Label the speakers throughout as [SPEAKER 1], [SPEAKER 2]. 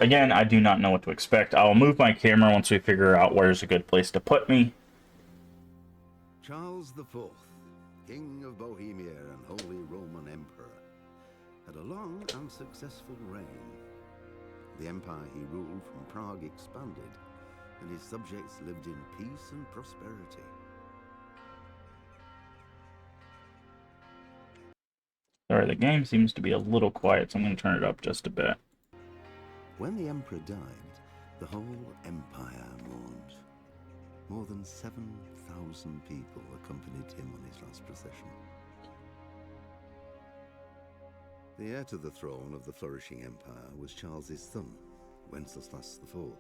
[SPEAKER 1] Again, I do not know what to expect. I'll move my camera once we figure out where's a good place to put me.
[SPEAKER 2] Charles IV, King of Bohemia and Holy Roman Emperor, had a long and successful reign. The empire he ruled from Prague expanded, and his subjects lived in peace and prosperity.
[SPEAKER 1] Sorry, the game seems to be a little quiet, so I'm going to turn it up just a bit.
[SPEAKER 2] When the emperor died, the whole empire mourned. More than 7,000 people accompanied him on his last procession. The heir to the throne of the flourishing empire was Charles's son, Wenceslas IV,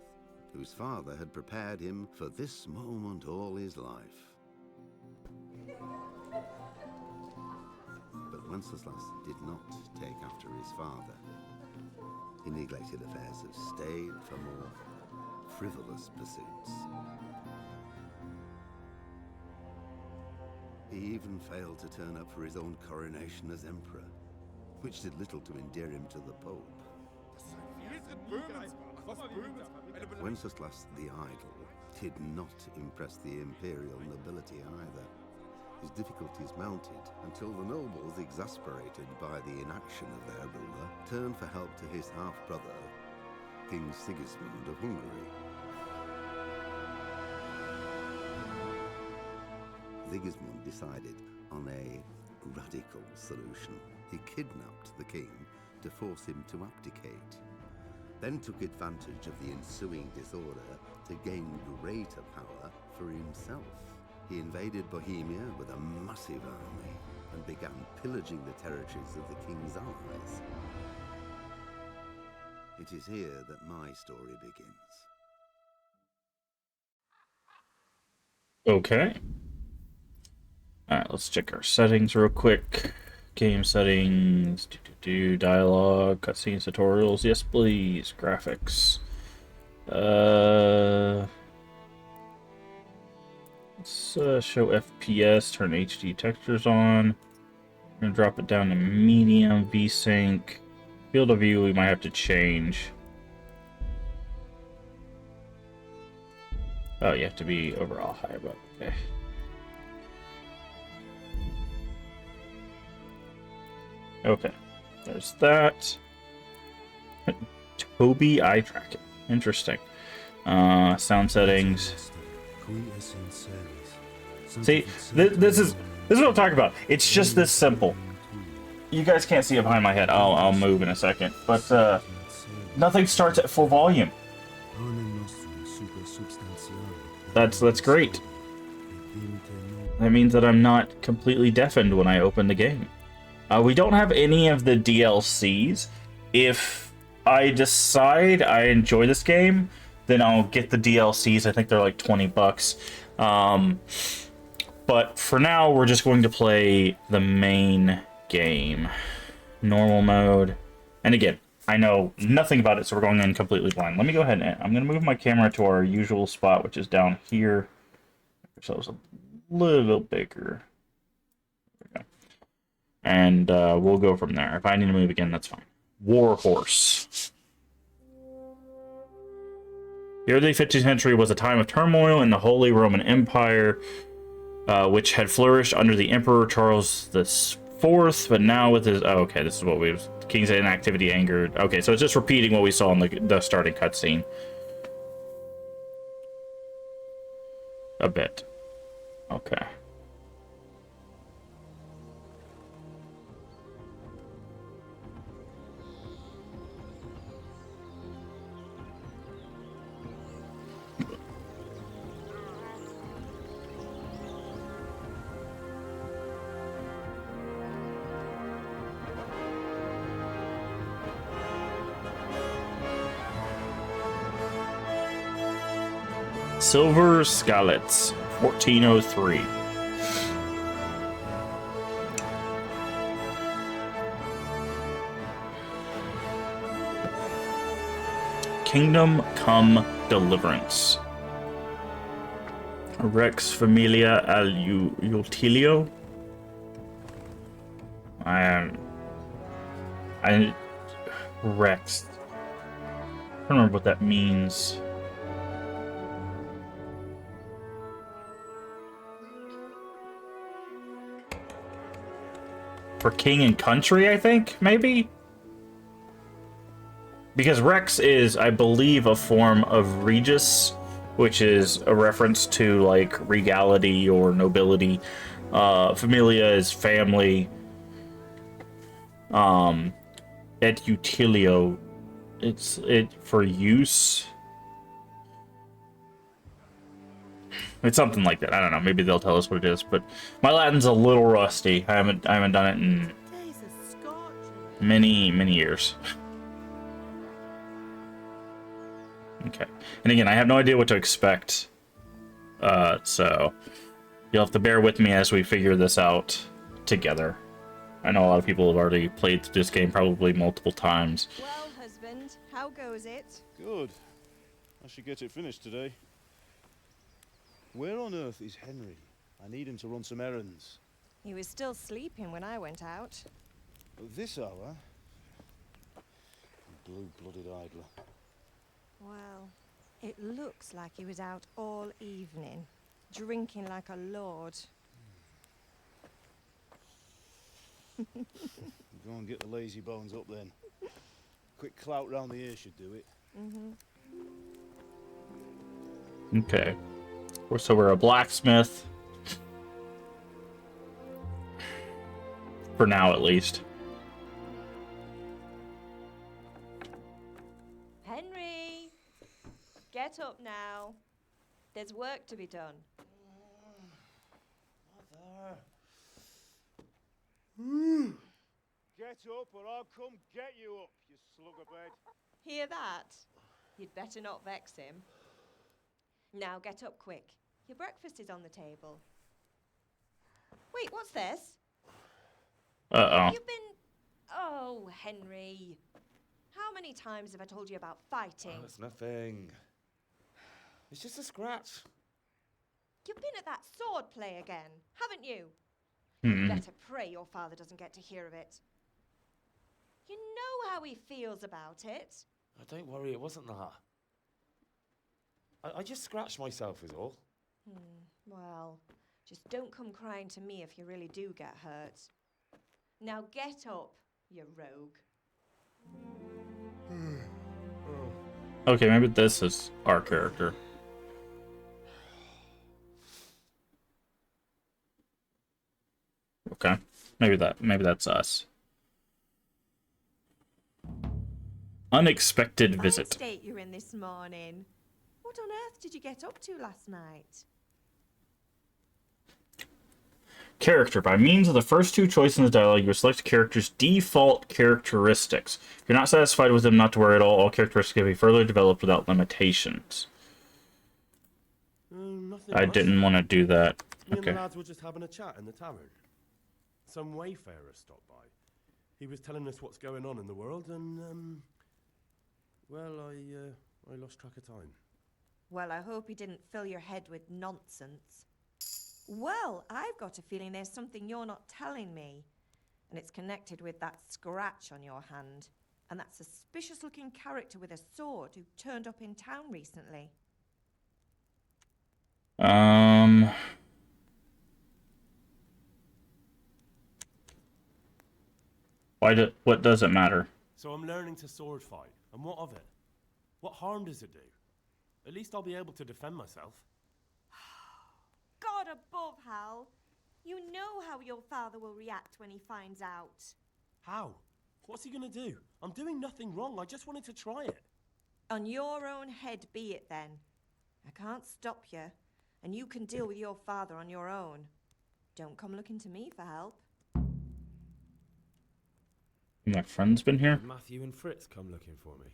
[SPEAKER 2] whose father had prepared him for this moment all his life. But Wenceslas did not take after his father. He neglected affairs of state for more frivolous pursuits. He even failed to turn up for his own coronation as emperor, which did little to endear him to the Pope. Wenceslas the Idle did not impress the imperial nobility either. His difficulties mounted until the nobles, exasperated by the inaction of their ruler, turned for help to his half-brother, King Sigismund of Hungary. Sigismund decided on a radical solution. He kidnapped the king to force him to abdicate, then took advantage of the ensuing disorder to gain greater power for himself. He invaded Bohemia with a massive army and began pillaging the territories of the king's allies. It is here that my story begins.
[SPEAKER 1] Okay. Alright, let's check our settings real quick. Game settings, dialogue, cutscenes, tutorials, yes please, graphics. Let's show FPS, turn HD textures on. I'm gonna drop it down to medium, VSync. Field of view we might have to change. Oh, you have to be overall high, but okay. Okay, there's that. Toby eye tracking. Interesting. Sound settings. See, this is what I'm talking about. It's just this simple. You guys can't see it behind my head. I'll move in a second. But nothing starts at full volume. That's great. That means that I'm not completely deafened when I open the game. We don't have any of the DLCs. If I decide I enjoy this game, then I'll get the DLCs. I think they're like $20. But for now, we're just going to play the main game. Normal mode. And again, I know nothing about it, so we're going in completely blind. Let me go ahead and I'm going to move my camera to our usual spot, which is down here. Make ourselves a little bigger. And we'll go from there. If I need to move again, that's fine. War Horse. The early 15th century was a time of turmoil in the Holy Roman Empire, which had flourished under the Emperor Charles IV, but now with his... Oh, okay, this is what we... King's inactivity angered... Okay, so it's just repeating what we saw in the starting cutscene. A bit. Okay. Silver Scalets, 1403. Kingdom Come Deliverance. Rex Familia al Utilio. Rex don't remember what that means. For king and country, I think, maybe? Because Rex is, I believe, a form of Regis, which is a reference to, like, regality or nobility. Familia is family. Et utilio, it's for use. It's something like that. I don't know. Maybe they'll tell us what it is. But my Latin's a little rusty. I haven't done it in many years. Okay. And again, I have no idea what to expect. So you'll have to bear with me as we figure this out together. I know a lot of people have already played this game probably multiple times.
[SPEAKER 3] Well, husband, how goes it?
[SPEAKER 4] Good. I should get it finished today. Where on earth is Henry? I need him to run some errands.
[SPEAKER 3] He was still sleeping when I went out.
[SPEAKER 4] At this hour? Blue-blooded idler.
[SPEAKER 3] Well, it looks like he was out all evening, drinking like a lord.
[SPEAKER 4] Go and get the lazy bones up then. Quick clout round the ear should do it.
[SPEAKER 1] Okay. So we're a blacksmith. For now, at least.
[SPEAKER 3] Henry! Get up now. There's work to be done.
[SPEAKER 4] Mother. Get up or I'll come get you up, you slugabed.
[SPEAKER 3] Hear that? You'd better not vex him. Now get up quick. Your breakfast is on the table. Wait, what's this?
[SPEAKER 1] Uh-oh.
[SPEAKER 3] You've been... Oh, Henry. How many times have I told you about fighting?
[SPEAKER 5] Oh, it's nothing. It's just a scratch.
[SPEAKER 3] You've been at that sword play again, haven't you?
[SPEAKER 1] Hmm.
[SPEAKER 3] Better pray your father doesn't get to hear of it. You know how he feels about it.
[SPEAKER 5] Oh, don't worry, it wasn't that. I just scratched myself is all.
[SPEAKER 3] Well, just don't come crying to me if you really do get hurt. Now get up, you rogue.
[SPEAKER 1] Okay, maybe this is our character. Okay. Maybe that's us. Unexpected visit.
[SPEAKER 3] Fine state you're in this morning. What on earth did you get up to last night?
[SPEAKER 1] Character. By means of the first two choices in the dialogue, you select a character's default characteristics. If you're not satisfied with them, not to worry at all. All characteristics can be further developed without limitations.
[SPEAKER 6] Nothing
[SPEAKER 1] I
[SPEAKER 6] much.
[SPEAKER 1] didn't want to do that.
[SPEAKER 6] Me and
[SPEAKER 1] Okay.
[SPEAKER 6] the lads were just having a chat in the tavern. Some wayfarer stopped by. He was telling us what's going on in the world, and well, I lost track of time.
[SPEAKER 3] Well, I hope he didn't fill your head with nonsense. Well, I've got a feeling there's something you're not telling me. And it's connected with that scratch on your hand. And that suspicious-looking character with a sword who turned up in town recently.
[SPEAKER 1] What does it matter?
[SPEAKER 6] So I'm learning to sword fight, and what of it? What harm does it do? At least I'll be able to defend myself.
[SPEAKER 3] God above, Hal. You know how your father will react when he finds out.
[SPEAKER 6] How? What's he gonna do? I'm doing nothing wrong. I just wanted to try it.
[SPEAKER 3] On your own head be it then. I can't stop you, and you can deal with your father on your own. Don't come looking to me for help.
[SPEAKER 1] My friend's been here?
[SPEAKER 7] Did Matthew and Fritz come looking for me?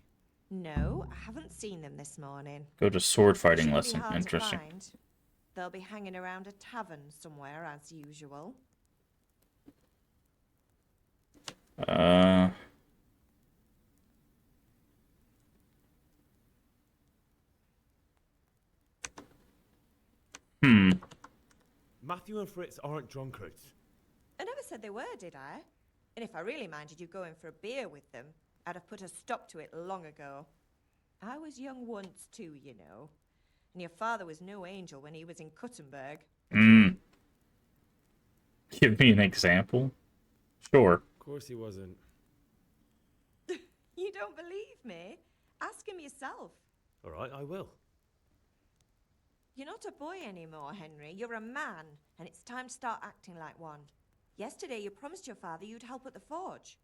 [SPEAKER 3] No, I haven't seen them this morning.
[SPEAKER 1] Go to sword fighting
[SPEAKER 3] Shouldn't be
[SPEAKER 1] lesson.
[SPEAKER 3] hard to
[SPEAKER 1] Interesting.
[SPEAKER 3] find. They'll be hanging around a tavern somewhere as usual.
[SPEAKER 7] Matthew and Fritz aren't drunkards.
[SPEAKER 3] I never said they were, did I? And if I really minded you going for a beer with them, I'd have put a stop to it long ago. I was young once too, you know. And your father was no angel when he was in Kuttenberg.
[SPEAKER 1] Give me an example. Sure.
[SPEAKER 5] Of course he wasn't.
[SPEAKER 3] You don't believe me? Ask him yourself.
[SPEAKER 7] All right, I will.
[SPEAKER 3] You're not a boy anymore, Henry. You're a man, and it's time to start acting like one. Yesterday you promised your father you'd help at the forge.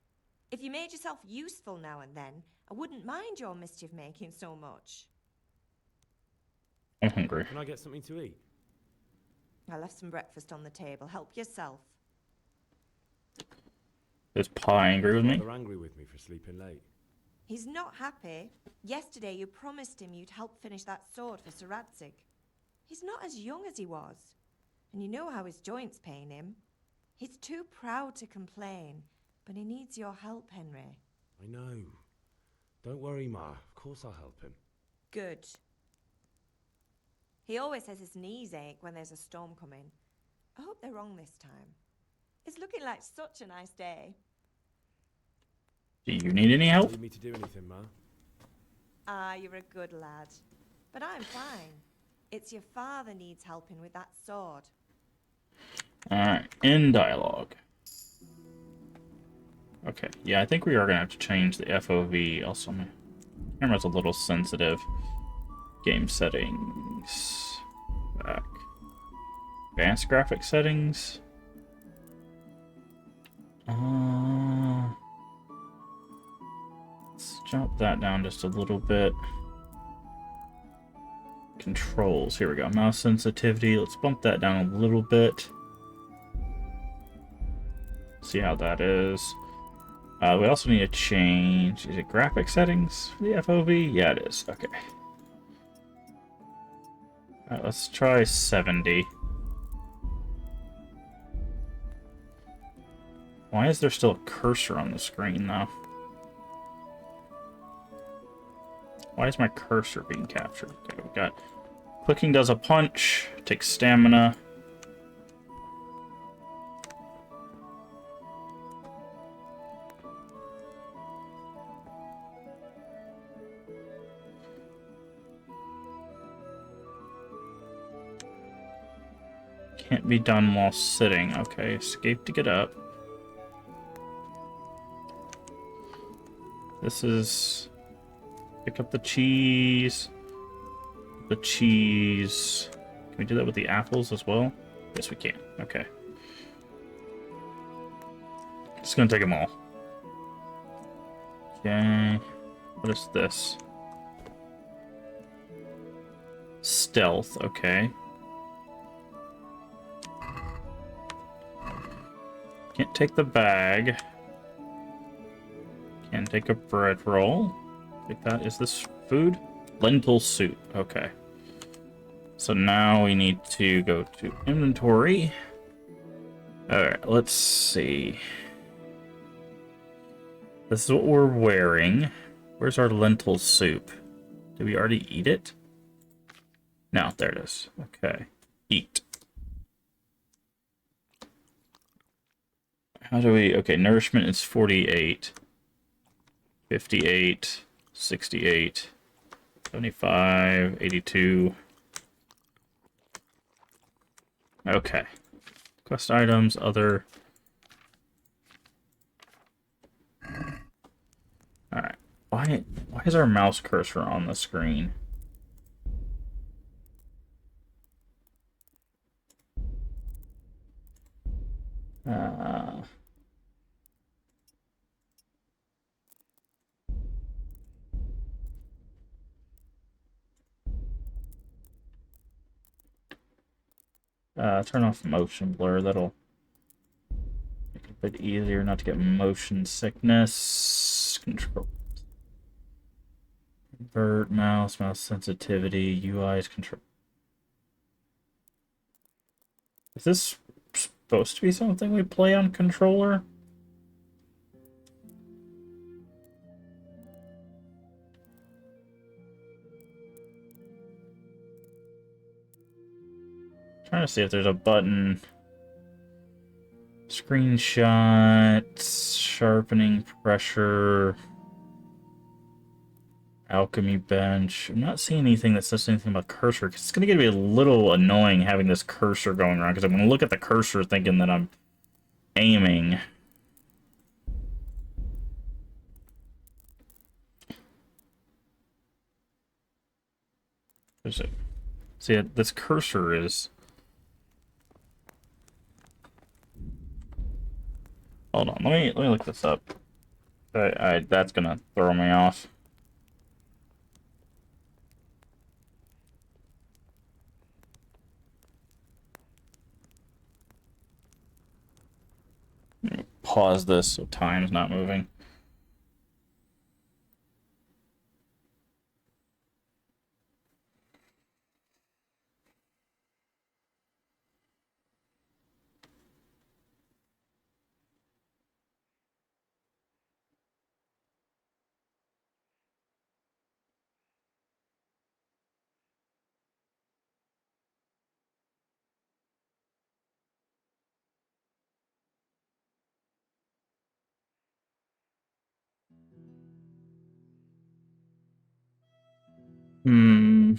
[SPEAKER 3] If you made yourself useful now and then, I wouldn't mind your mischief-making so much.
[SPEAKER 1] I'm hungry.
[SPEAKER 7] Can I get something to eat?
[SPEAKER 3] I left some breakfast on the table. Help yourself.
[SPEAKER 1] Is Pa angry with me?
[SPEAKER 7] They're angry with me for sleeping late.
[SPEAKER 3] He's not happy. Yesterday you promised him you'd help finish that sword for Sir Radzig. He's not as young as he was. And you know how his joints pain him. He's too proud to complain, but he needs your help, Henry.
[SPEAKER 7] I know. Don't worry, Ma. Of course I'll help him.
[SPEAKER 3] Good. He always says his knees ache when there's a storm coming. I hope they're wrong this time. It's looking like such a nice day.
[SPEAKER 1] Do you need any help?
[SPEAKER 7] Need me to do anything, Ma?
[SPEAKER 3] Ah, you're a good lad. But I'm fine. It's your father needs helping with that sword.
[SPEAKER 1] Alright, in dialogue. Okay, yeah, I think we are gonna have to change the FOV. Also, my camera's a little sensitive. Game settings. Back. Advanced graphic settings. Let's jump that down just a little bit. Controls, here we go. Mouse sensitivity, let's bump that down a little bit. See how that is. We also need to change, is it graphic settings for the FOV? Yeah, it is. Okay. Alright, let's try 70. Why is there still a cursor on the screen, though? Why is my cursor being captured? Okay, we got clicking does a punch, takes stamina. Can't be done while sitting. Okay, escape to get up. This is... Pick up the cheese. The cheese. Can we do that with the apples as well? Yes, we can. Okay. Just gonna take them all. Okay. What is this? Stealth. Okay. Can't take the bag. Can take a bread roll. Take that. Is this food? Lentil soup. Okay. So now we need to go to inventory. Alright, let's see. This is what we're wearing. Where's our lentil soup? Did we already eat it? No, there it is. Okay. Eat. How do we... Okay, nourishment is 48. 58. 68. 75. 82. Okay. Quest items, other... Alright. Why is our mouse cursor on the screen? Turn off motion blur. That'll make it a bit easier not to get motion sickness. Control. Invert mouse sensitivity, UI's control. Is this supposed to be something we play on controller? Trying to see if there's a button. Screenshot, sharpening pressure. Alchemy bench. I'm not seeing anything that says anything about cursor. It's going to get me a little annoying having this cursor going around, because I'm going to look at the cursor thinking that I'm aiming. There's a... See, this cursor is... Hold on, let me look this up. That's going to throw me off. Pause this so time's not moving. Hmm.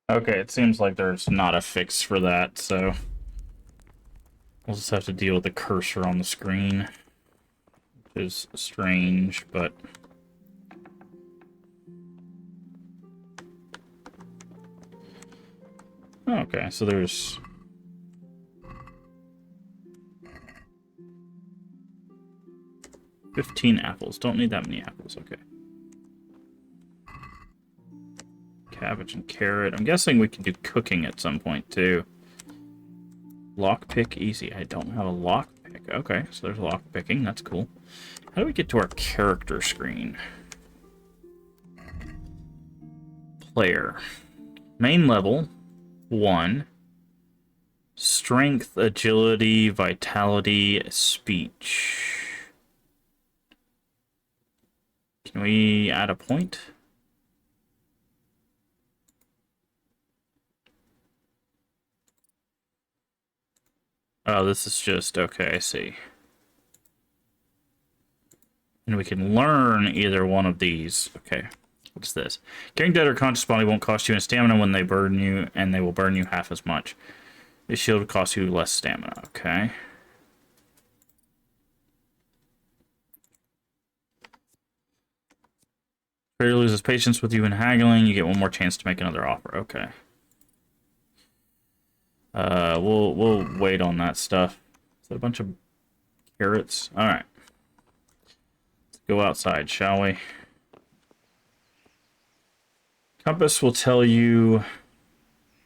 [SPEAKER 1] Okay, it seems like there's not a fix for that, so we'll just have to deal with the cursor on the screen, which is strange, but... Okay, so there's... $15 apples. Don't need that many apples, okay. Cabbage and carrot. I'm guessing we can do cooking at some point, too. Lockpick easy. I don't have a lockpick. Okay, so there's lockpicking. That's cool. How do we get to our character screen? Player. Main level. 1. Strength, agility, vitality, speech. Can we add a point? Oh, this is just... Okay, I see. And we can learn either one of these. Okay, what's this? Carrying dead or conscious body won't cost you any stamina when they burn you, and they will burn you half as much. This shield will cost you less stamina. Okay. Player loses patience with you in haggling. You get one more chance to make another offer. Okay. We'll wait on that stuff. Is that a bunch of carrots? All right. Let's go outside, shall we? Compass will tell you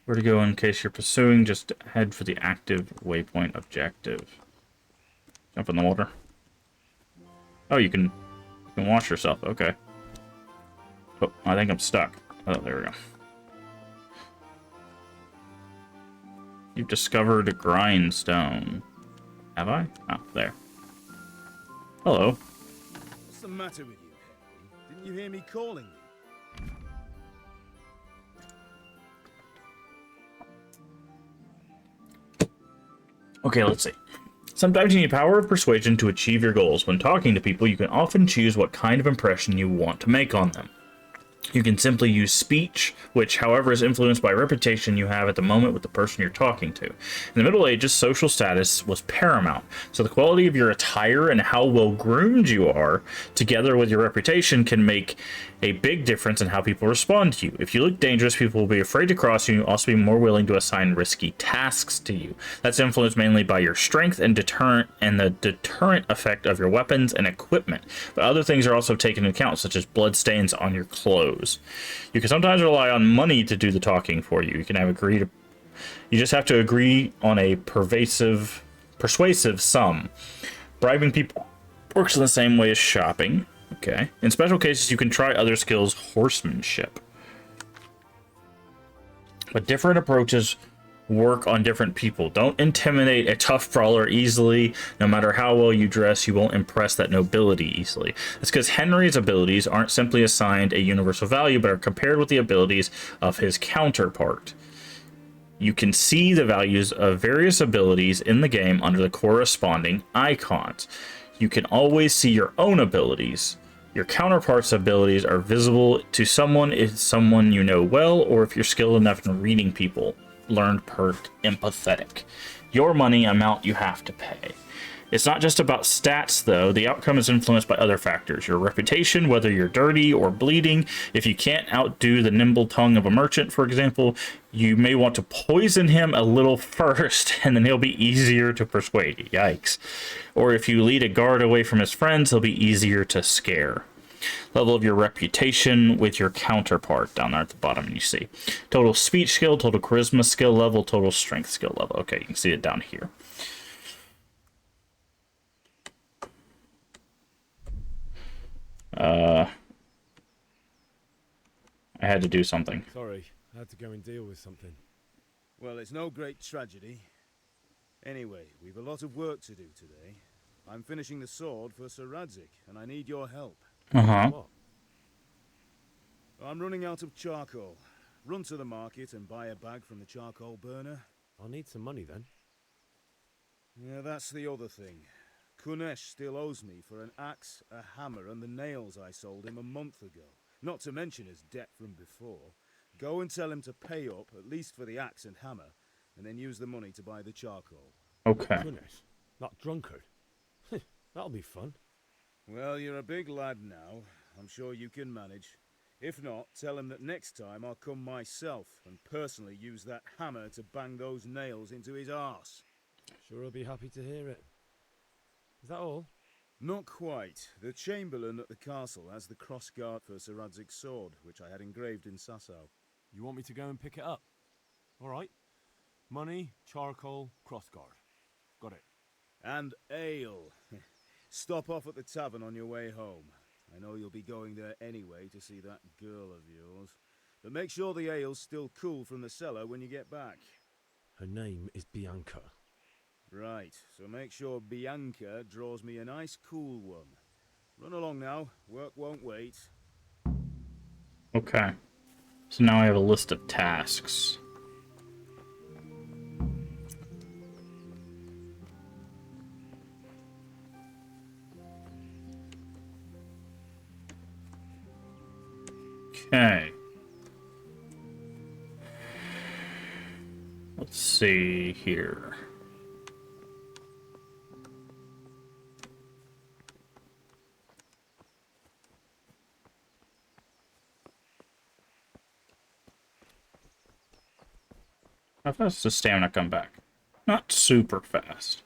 [SPEAKER 1] where to go in case you're pursuing. Just head for the active waypoint objective. Jump in the water. Oh, you can wash yourself. Okay. Oh, I think I'm stuck. Oh, there we go. You've discovered a grindstone. Have I? Oh, there. Hello.
[SPEAKER 4] What's the matter with you, Henry? Didn't you hear me calling you?
[SPEAKER 1] Okay, let's see. Sometimes you need power of persuasion to achieve your goals. When talking to people, you can often choose what kind of impression you want to make on them. You can simply use speech, which, however, is influenced by reputation you have at the moment with the person you're talking to. In the Middle Ages, social status was paramount, so the quality of your attire and how well groomed you are, together with your reputation, can make a big difference in how people respond to you. If you look dangerous, people will be afraid to cross you, and also be more willing to assign risky tasks to you. That's influenced mainly by your strength and the deterrent effect of your weapons and equipment. But other things are also taken into account, such as bloodstains on your clothes. You can sometimes rely on money to do the talking for you. You just have to agree on a persuasive sum. Bribing people works in the same way as shopping. Okay. In special cases, you can try other skills, horsemanship. But different approaches work on different people. Don't intimidate a tough brawler easily. No matter how well you dress, you won't impress that nobility easily. That's because Henry's abilities aren't simply assigned a universal value, but are compared with the abilities of his counterpart. You can see the values of various abilities in the game under the corresponding icons. You can always see your own abilities. Your counterpart's abilities are visible to someone if someone you know well, or if you're skilled enough in reading people. Learned perk empathetic. Your money amount you have to pay. It's not just about stats, though. The outcome is influenced by other factors. Your reputation, whether you're dirty or bleeding. If you can't outdo the nimble tongue of a merchant, for example, you may want to poison him a little first, and then he'll be easier to persuade. Yikes. Or if you lead a guard away from his friends, he'll be easier to scare. Level of your reputation with your counterpart down there at the bottom, you see. Total speech skill, total charisma skill level, total strength skill level. Okay, you can see it down here. I had to do something.
[SPEAKER 7] Sorry, I had to go and deal with something.
[SPEAKER 4] Well, it's no great tragedy. Anyway, we've a lot of work to do today. I'm finishing the sword for Sir Radzik, and I need your help.
[SPEAKER 1] Uh-huh.
[SPEAKER 7] What?
[SPEAKER 4] I'm running out of charcoal. Run to the market and buy a bag from the charcoal burner.
[SPEAKER 7] I'll need some money then.
[SPEAKER 4] Yeah, that's the other thing. Kunesh still owes me for an axe, a hammer, and the nails I sold him a month ago. Not to mention his debt from before. Go and tell him to pay up, at least for the axe and hammer, and then use the money to buy the charcoal.
[SPEAKER 1] Okay.
[SPEAKER 7] Goodness, that drunkard. That'll be fun.
[SPEAKER 4] Well, you're a big lad now. I'm sure you can manage. If not, tell him that next time I'll come myself and personally use that hammer to bang those nails into his arse.
[SPEAKER 7] Sure I'll be happy to hear it. Is that all?
[SPEAKER 4] Not quite. The Chamberlain at the castle has the crossguard for Sir Radzik's sword, which I had engraved in Sasau.
[SPEAKER 7] You want me to go and pick it up? All right. Money, charcoal, crossguard. Got it.
[SPEAKER 4] And ale. Stop off at the tavern on your way home. I know you'll be going there anyway to see that girl of yours. But make sure the ale's still cool from the cellar when you get back.
[SPEAKER 7] Her name is Bianca.
[SPEAKER 4] Right, so make sure Bianca draws me a nice cool one. Run along now, work won't wait.
[SPEAKER 1] Okay. So now I have a list of tasks. Okay. Let's see here. How fast does stamina come back? Not super fast.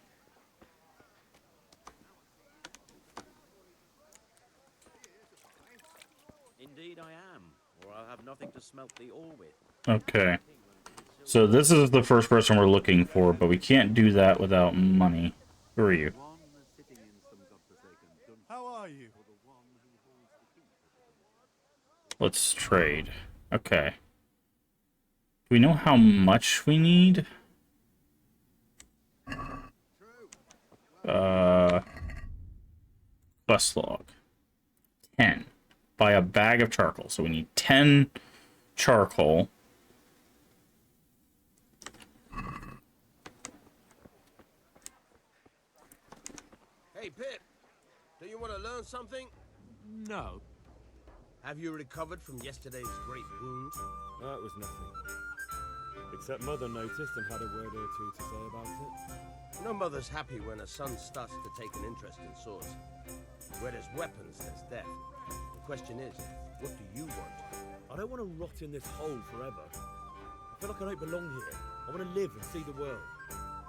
[SPEAKER 8] Indeed I am, or I'll have nothing to smelt the ore with.
[SPEAKER 1] Okay. So this is the first person we're looking for, but we can't do that without money. Who are you?
[SPEAKER 6] How are you?
[SPEAKER 1] Let's trade. Okay. Do we know how much we need? Quest log. 10. Buy a bag of charcoal. So we need 10 charcoal.
[SPEAKER 6] Do you want to learn something?
[SPEAKER 7] No.
[SPEAKER 6] Have you recovered from yesterday's great wound?
[SPEAKER 7] That was nothing. Except Mother noticed and had a word or two to say about it.
[SPEAKER 6] No mother's happy when a son starts to take an interest in swords. Where there's weapons, there's death. The question is, what do you want?
[SPEAKER 7] I don't want to rot in this hole forever. I feel like I don't belong here. I want to live and see the world.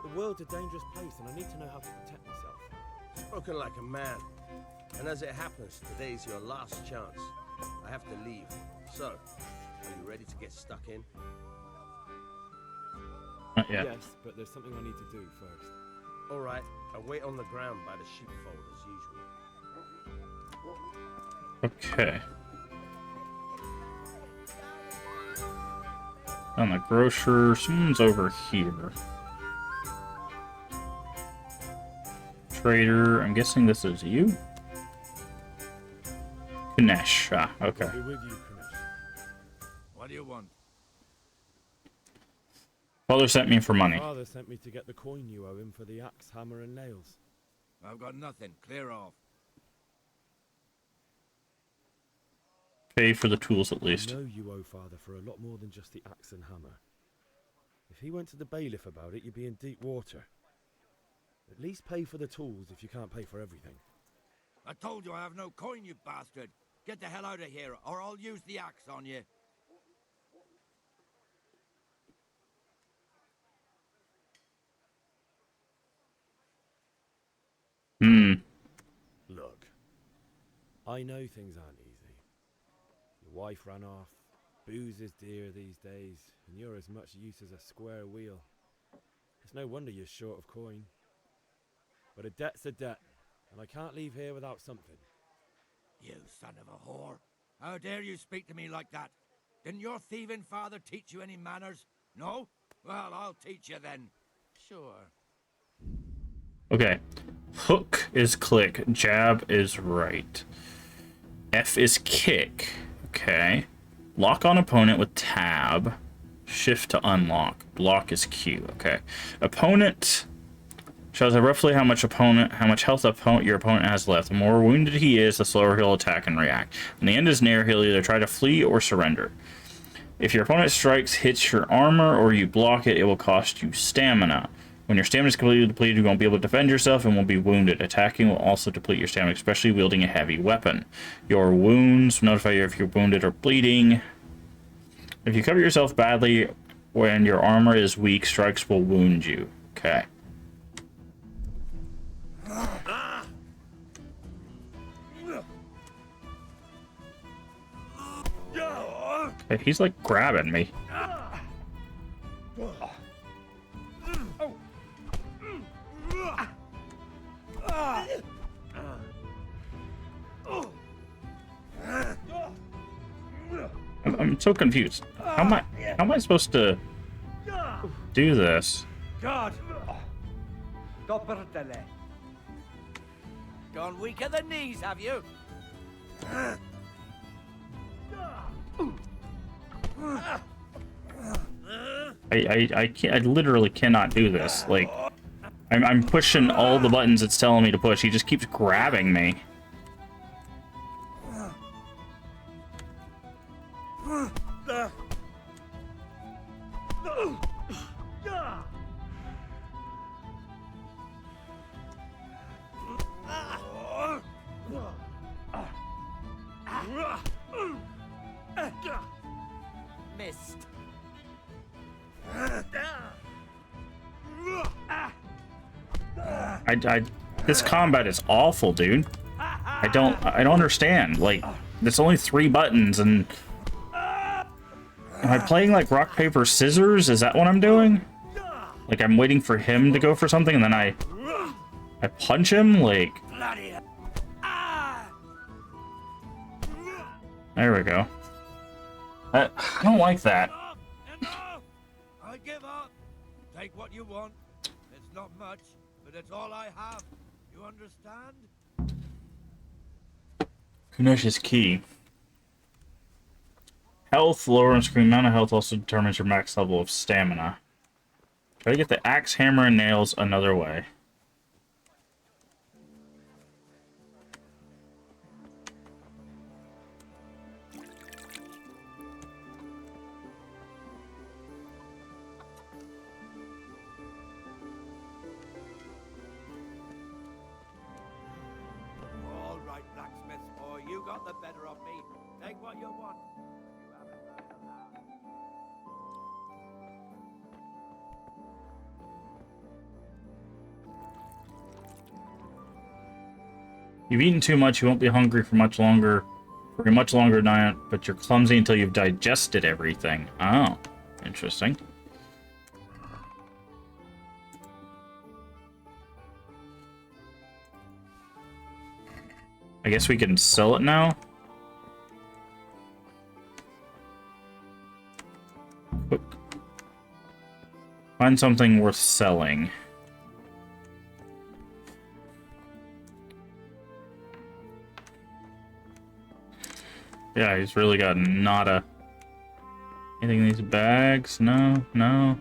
[SPEAKER 7] The world's a dangerous place and I need to know how to protect myself.
[SPEAKER 6] Spoken like a man. And as it happens, today's your last chance. I have to leave. So, are you ready to get stuck in?
[SPEAKER 1] Not yet.
[SPEAKER 7] Yes, but there's something I need to do first.
[SPEAKER 6] All right, I'll wait on the ground by the sheepfold as usual.
[SPEAKER 1] Okay. On the grocer, someone's over here. Trader, I'm guessing this is you? Kunesh, okay.
[SPEAKER 7] I'll be with you, Kunesh.
[SPEAKER 8] What do you want?
[SPEAKER 1] Father sent me for money.
[SPEAKER 7] Father sent me to get the coin you owe him for the axe, hammer, and nails.
[SPEAKER 8] I've got nothing. Clear off.
[SPEAKER 1] Pay for the tools at least.
[SPEAKER 7] I know you owe Father for a lot more than just the axe and hammer. If he went to the bailiff about it, you'd be in deep water. At least pay for the tools if you can't pay for everything.
[SPEAKER 8] I told you I have no coin, you bastard. Get the hell out of here, or I'll use the axe on you.
[SPEAKER 7] Look, I know things aren't easy. Your wife ran off, booze is dear these days, and you're as much use as a square wheel. It's no wonder you're short of coin. But a debt's a debt, and I can't leave here without something.
[SPEAKER 8] You son of a whore. How dare you speak to me like that? Didn't your thieving father teach you any manners? No? Well, I'll teach you then. Sure.
[SPEAKER 1] Okay. Hook is click. Jab is right. F is kick. Okay. Lock on opponent with tab. Shift to unlock. Block is Q. Okay. Opponent shows roughly how much health your opponent has left. The more wounded he is, the slower he'll attack and react. When the end is near, he'll either try to flee or surrender. If your opponent strikes, hits your armor, or you block it, it will cost you stamina. When your stamina is completely depleted, you won't be able to defend yourself and will be wounded. Attacking will also deplete your stamina, especially wielding a heavy weapon. Your wounds notify you if you're wounded or bleeding. If you cover yourself badly when your armor is weak, strikes will wound you. Okay. Okay, he's like grabbing me. I'm so confused. How am I supposed to do this?
[SPEAKER 8] God! Gone weak at the knees, have you?
[SPEAKER 1] I can't. I literally cannot do this. Like, I'm pushing all the buttons it's telling me to push. He just keeps grabbing me.
[SPEAKER 8] Missed.
[SPEAKER 1] This combat is awful, dude. I don't understand. Like, there's only 3 buttons, and am I playing like rock paper scissors? Is that what I'm doing? Like, I'm waiting for him to go for something, and then I punch him. Like, there we go. I don't like that.
[SPEAKER 8] Enough! I give up. Take what you want. It's not much, but it's all I have. You understand?
[SPEAKER 1] Kunesh's key. Health, lower on screen. Amount of health also determines your max level of stamina. Try to get the axe, hammer, and nails another way.
[SPEAKER 8] got the better of me. Take what you want. You haven't learned aloud.
[SPEAKER 1] You've eaten too much, you won't be hungry for much longer. For a much longer night, but you're clumsy until you've digested everything. Oh, interesting. I guess we can sell it now. Quick. Find something worth selling. Yeah, he's really got nada. Anything in these bags? No, no.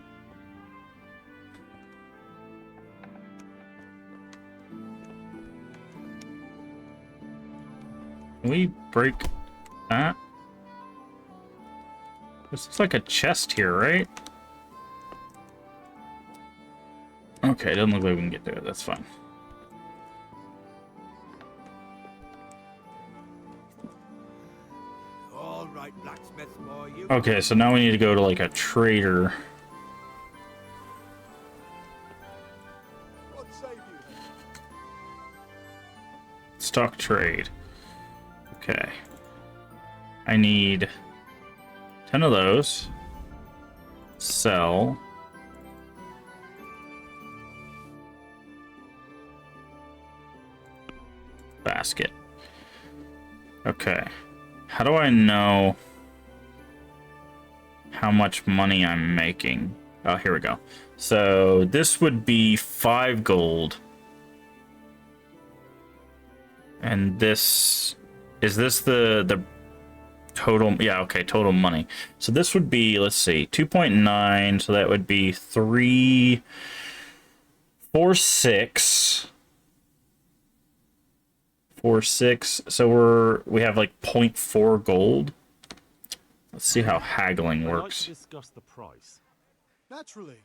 [SPEAKER 1] Can we break that? This looks like a chest here, right? Okay, it doesn't look like we can get to it. That's fine.
[SPEAKER 8] All right, blacksmith boy, you.
[SPEAKER 1] Okay, so now we need to go to like a trader.
[SPEAKER 4] What save you?
[SPEAKER 1] Stock trade. Okay. I need 10 of those. Sell. Basket. Okay. How do I know how much money I'm making? Oh, here we go. So this would be 5 gold. And this... Is this the total? Yeah, okay, total money. So this would be, let's see, 2.9. So that would be 3, 4, 6. 4, 6. So we have like 0.4 gold. Let's see how haggling
[SPEAKER 6] I'd like
[SPEAKER 1] works.
[SPEAKER 6] to discuss the price.
[SPEAKER 4] Naturally.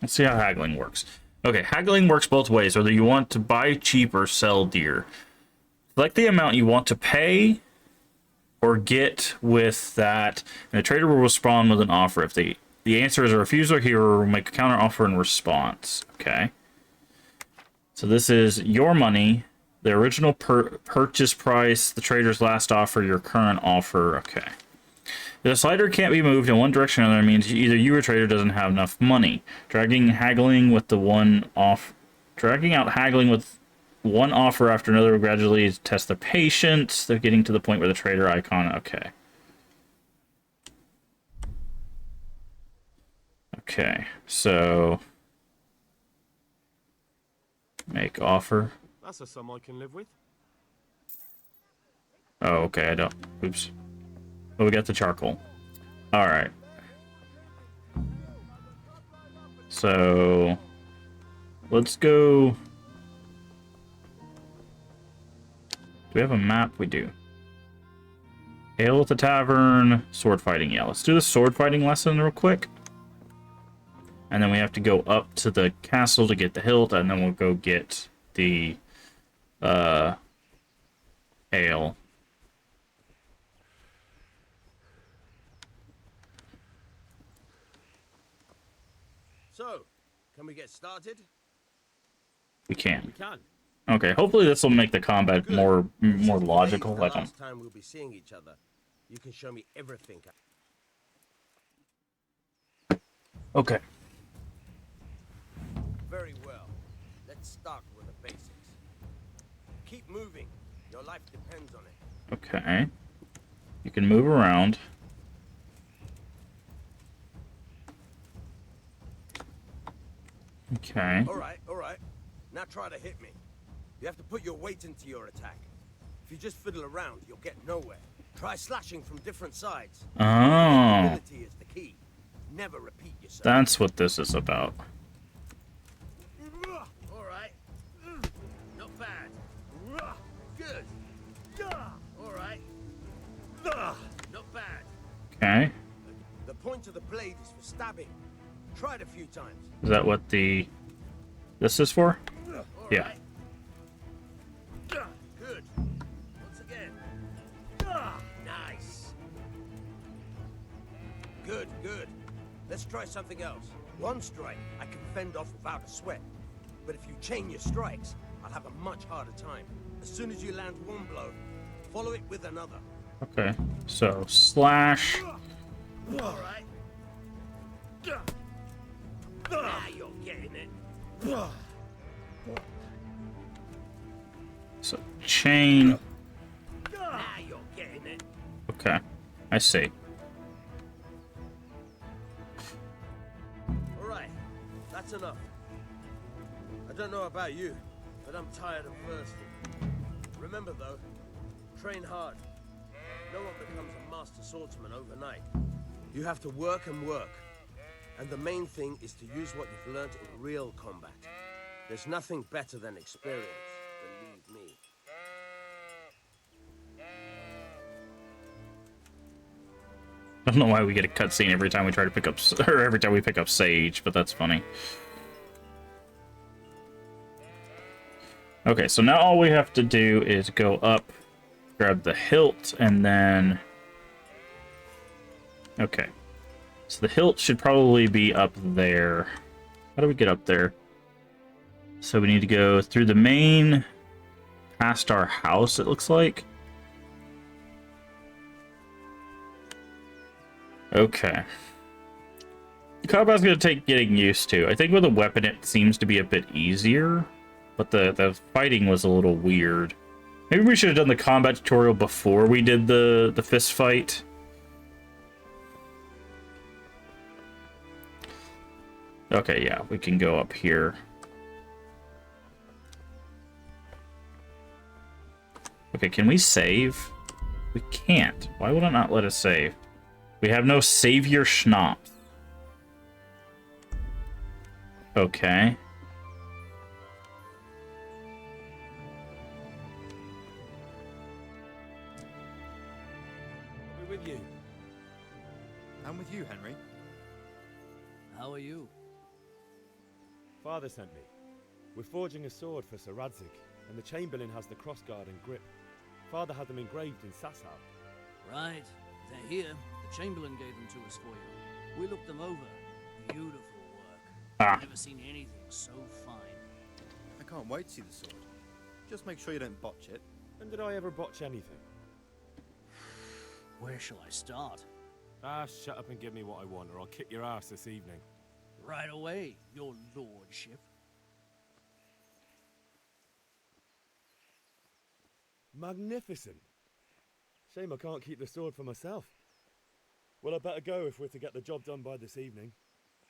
[SPEAKER 1] Let's see how haggling works. Okay, haggling works both ways, whether you want to buy cheap or sell dear. Select the amount you want to pay or get with that, and the trader will respond with an offer. If the answer is a refusal, he will make a counter offer in response. Okay. So this is your money, the original purchase price, the trader's last offer, your current offer. Okay. The slider can't be moved in one direction or another means either you or trader doesn't have enough money. Dragging out haggling with one offer after another will gradually test the patience. They're getting to the point where the trader icon. Okay. Okay, so make offer.
[SPEAKER 6] That's a sum I can live with.
[SPEAKER 1] Oh, okay, I don't. Oops. Oh, we got the charcoal. Alright. So let's go. Do we have a map? We do. Ale at the tavern. Sword fighting. Yeah, let's do the sword fighting lesson real quick. And then we have to go up to the castle to get the hilt, and then we'll go get the ale.
[SPEAKER 8] So, can we get started?
[SPEAKER 1] We can.
[SPEAKER 7] We can.
[SPEAKER 1] Okay, hopefully this will make the combat
[SPEAKER 8] Good.
[SPEAKER 1] more
[SPEAKER 8] This is
[SPEAKER 1] logical.
[SPEAKER 8] the
[SPEAKER 1] I don't.
[SPEAKER 8] last time we'll be seeing each other. You can show me everything.
[SPEAKER 1] Okay.
[SPEAKER 8] Very well. Let's start with the basics. Keep moving. Your life depends on it.
[SPEAKER 1] Okay. You can move around. Okay.
[SPEAKER 8] All right. Now try to hit me. You have to put your weight into your attack. If you just fiddle around, you'll get nowhere. Try slashing from different sides.
[SPEAKER 1] Oh,
[SPEAKER 8] Ability is the key. Never repeat yourself.
[SPEAKER 1] that's what this is about.
[SPEAKER 8] All right. Not bad. Good. All right. Not bad.
[SPEAKER 1] Okay.
[SPEAKER 8] The point of the blade is for stabbing. Try it a few times.
[SPEAKER 1] Is that what this is for?
[SPEAKER 8] All
[SPEAKER 1] Yeah.
[SPEAKER 8] right. Good. What's
[SPEAKER 9] Good, good. Let's try something else. One strike, I can fend off without a sweat. But if you chain your strikes, I'll have a much harder time. As soon as you land one blow, follow it with another.
[SPEAKER 1] Okay, so slash.
[SPEAKER 9] All right. Now you're getting it.
[SPEAKER 1] So chain.
[SPEAKER 9] Now you're getting it.
[SPEAKER 1] Okay, I see.
[SPEAKER 9] All right, that's enough. I don't know about you, but I'm tired and thirsty. Remember though, train hard. No one becomes a master swordsman overnight. You have to work and work. And the main thing is to use what you've learned in real combat. There's nothing better than experience, believe me.
[SPEAKER 1] I don't know why we get a cutscene every time we try to pick up, or every time we pick up Sage, but that's funny. Okay, so now all we have to do is go up, grab the hilt, and then... Okay. So the hilt should probably be up there. How do we get up there? So we need to go through the main, past our house, it looks like. Okay. The combat's going to take getting used to. I think with a weapon it seems to be a bit easier, but the fighting was a little weird. Maybe we should have done the combat tutorial before we did the fist fight. Okay, yeah, we can go up here. Okay, can we save? We can't. Why would it not let us save? We have no savior schnapps. Okay.
[SPEAKER 5] We're with you.
[SPEAKER 10] I'm with you, Henry.
[SPEAKER 11] How are you?
[SPEAKER 7] Father sent me. We're forging a sword for Sir Radzig, and the Chamberlain has the crossguard and grip. Father had them engraved in Sasau.
[SPEAKER 11] Right. They're here. The Chamberlain gave them to us for you. We looked them over. Beautiful work.
[SPEAKER 1] Ah.
[SPEAKER 11] Never seen anything so fine.
[SPEAKER 10] I can't wait to see the sword. Just make sure you don't botch it.
[SPEAKER 7] When did I ever botch anything?
[SPEAKER 11] Where shall I start?
[SPEAKER 7] Ah, shut up and give me what I want, or I'll kick your ass this evening.
[SPEAKER 11] Right away, your lordship.
[SPEAKER 7] Magnificent. Shame I can't keep the sword for myself. Well, I better go if we're to get the job done by this evening.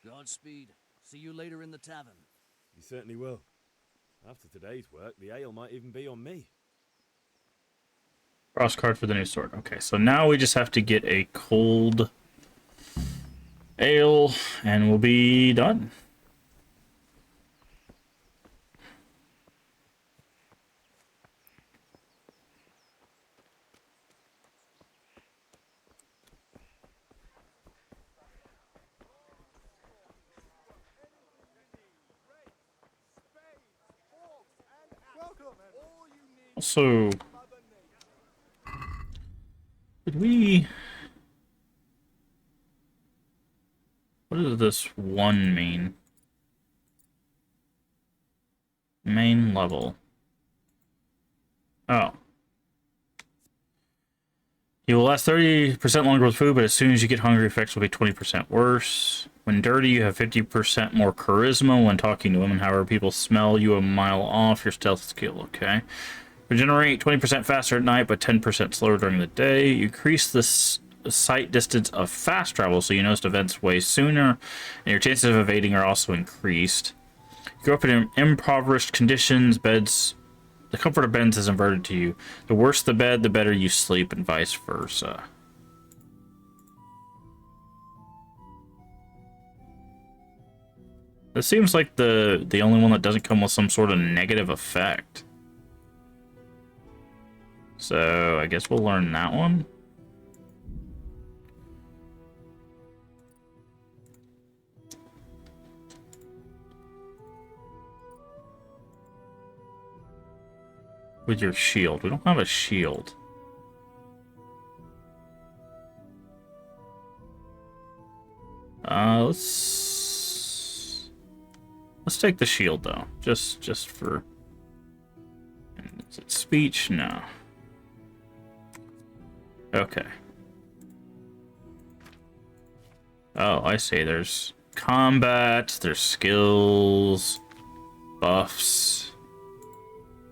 [SPEAKER 11] Godspeed. See you later in the tavern.
[SPEAKER 7] You certainly will. After today's work, the ale might even be on me.
[SPEAKER 1] Cross card for the new sword. Okay, so now we just have to get a cold ale, and we'll be done. Also, did we... What does this one mean? Main level. Oh. You will last 30% longer with food, but as soon as you get hungry, effects will be 20% worse. When dirty, you have 50% more charisma. When talking to women, however, people smell you a mile off your stealth skill, okay? Regenerate 20% faster at night, but 10% slower during the day. You increase the sight distance of fast travel, so you notice events way sooner, and your chances of evading are also increased. You grow up in impoverished conditions. Beds, the comfort of beds is inverted to you. The worse the bed, the better you sleep, and vice versa. This seems like the only one that doesn't come with some sort of negative effect. So I guess we'll learn that one. With your shield. We don't have a shield. Let's take the shield though, just for. Is it speech? No. Okay. Oh, I see. There's combat. There's skills, buffs.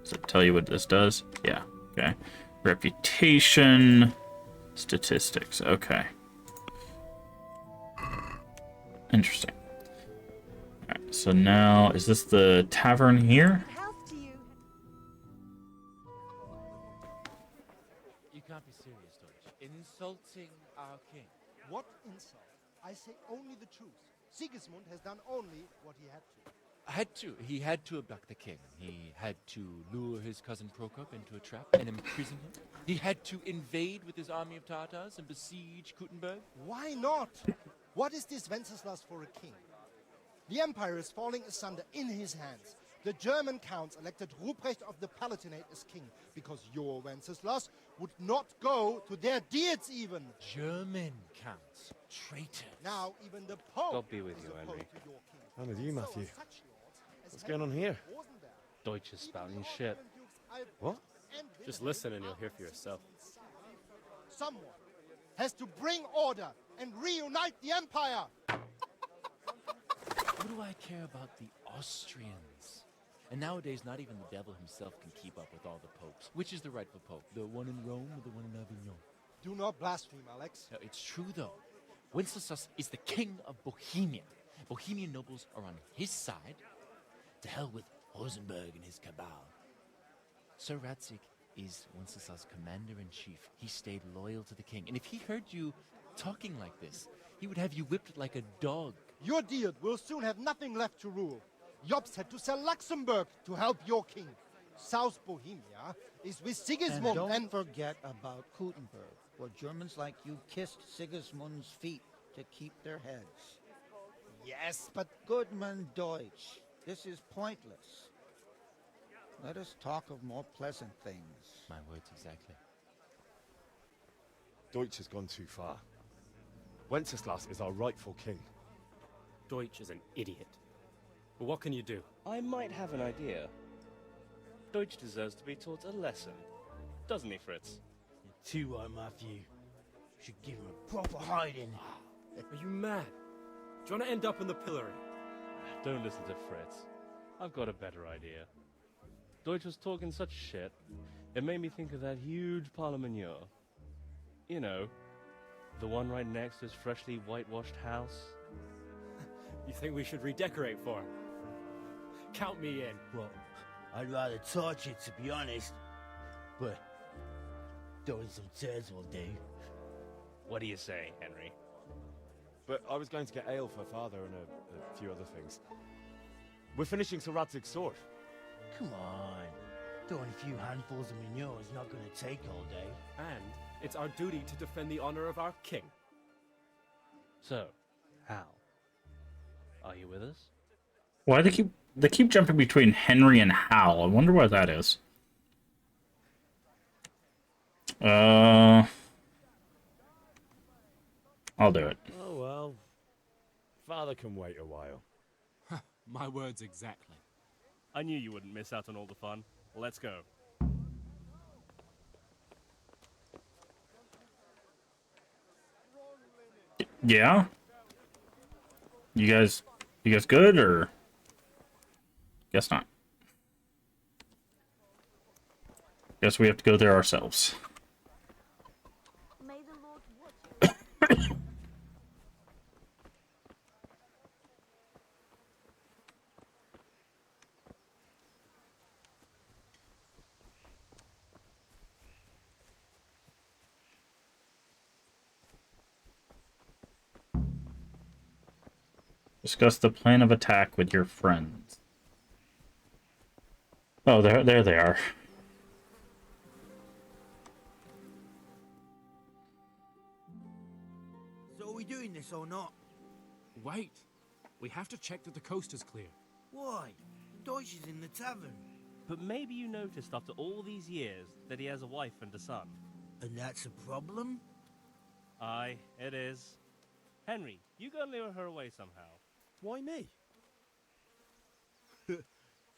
[SPEAKER 1] Does it tell you what this does? Yeah. Okay. Reputation, statistics. Okay. Interesting. Alright, so now, is this the tavern here?
[SPEAKER 12] You can't be serious, Deutsch. In insulting our king.
[SPEAKER 13] What insult? I say only the truth. Sigismund has done only what he had to.
[SPEAKER 12] He had to abduct the king. He had to lure his cousin Prokop into a trap and imprison him. He had to invade with his army of Tartars and besiege Kuttenberg.
[SPEAKER 13] Why not? What is this Wenceslas for a king? The empire is falling asunder in his hands. The German counts elected Ruprecht of the Palatinate as king because your Wenceslas would not go to their deeds even.
[SPEAKER 12] German counts. Traitors.
[SPEAKER 13] Now even the Pope
[SPEAKER 5] God be with you,
[SPEAKER 13] is
[SPEAKER 5] Henry.
[SPEAKER 13] opposed to your king.
[SPEAKER 7] I'm with you,
[SPEAKER 13] So
[SPEAKER 7] Matthew.
[SPEAKER 13] are such lords as
[SPEAKER 7] What's going on here?
[SPEAKER 13] Rosenberg.
[SPEAKER 5] Deutsch is spouting shit.
[SPEAKER 7] What?
[SPEAKER 5] Just listen and you'll hear for yourself.
[SPEAKER 13] Someone has to bring order and reunite the empire.
[SPEAKER 12] What do I care about the Austrians? And nowadays, not even the devil himself can keep up with all the popes. Which is the rightful pope? The one in Rome or the one in Avignon?
[SPEAKER 13] Do not blaspheme, Alex.
[SPEAKER 12] No, it's true, though. Wenceslas is the king of Bohemia. Bohemian nobles are on his side. To hell with Rosenberg and his cabal. Sir Radzik is Wenceslas' commander-in-chief. He stayed loyal to the king. And if he heard you talking like this, he would have you whipped like a dog.
[SPEAKER 13] Your Diet will soon have nothing left to rule. Jobst had to sell Luxembourg to help your king. South Bohemia is with Sigismund
[SPEAKER 14] And don't forget about Kuttenberg, where Germans like you kissed Sigismund's feet to keep their heads.
[SPEAKER 13] Yes, but
[SPEAKER 14] Goodman Deutsch, this is pointless. Let us talk of more pleasant things.
[SPEAKER 12] My words exactly.
[SPEAKER 7] Deutsch has gone too far. Wenceslas is our rightful king.
[SPEAKER 5] Deutsch is an idiot. But what can you do? I might have an idea. Deutsch deserves to be taught a lesson. Doesn't he, Fritz?
[SPEAKER 11] You're too right, Matthew. Should give him a proper hiding.
[SPEAKER 5] Are you mad? Do you want to end up in the pillory? Don't listen to Fritz. I've got a better idea. Deutsch was talking such shit, it made me think of that huge parliament. You know, the one right next to his freshly whitewashed house.
[SPEAKER 15] You think we should redecorate for him? Count me in.
[SPEAKER 11] Well, I'd rather torch it, to be honest. But throwing some turds will do.
[SPEAKER 5] What do you say, Henry?
[SPEAKER 7] But I was going to get ale for father and a few other things. We're finishing Sir Radzig's sword.
[SPEAKER 11] Come on. Throwing a few handfuls of manure is not going to take all day.
[SPEAKER 15] And it's our duty to defend the honor of our king.
[SPEAKER 5] So, Hal, are you with us?
[SPEAKER 1] Why they keep jumping between Henry and Hal? I wonder why that is. I'll do it.
[SPEAKER 7] Oh well. Father can wait a while.
[SPEAKER 16] My words exactly.
[SPEAKER 5] I knew you wouldn't miss out on all the fun. Let's go.
[SPEAKER 1] Yeah? You guys good, or? Guess not. Guess we have to go there ourselves.
[SPEAKER 17] May the Lord watch you.
[SPEAKER 1] Discuss the plan of attack with your friends. Oh, there they are.
[SPEAKER 11] So are we doing this or not?
[SPEAKER 16] Wait. We have to check that the coast is clear.
[SPEAKER 11] Why? Deutsch is in the tavern.
[SPEAKER 5] But maybe you noticed after all these years that he has a wife and a son.
[SPEAKER 11] And that's a problem?
[SPEAKER 5] Aye, it is. Henry, you gotta lure her away somehow.
[SPEAKER 6] Why me?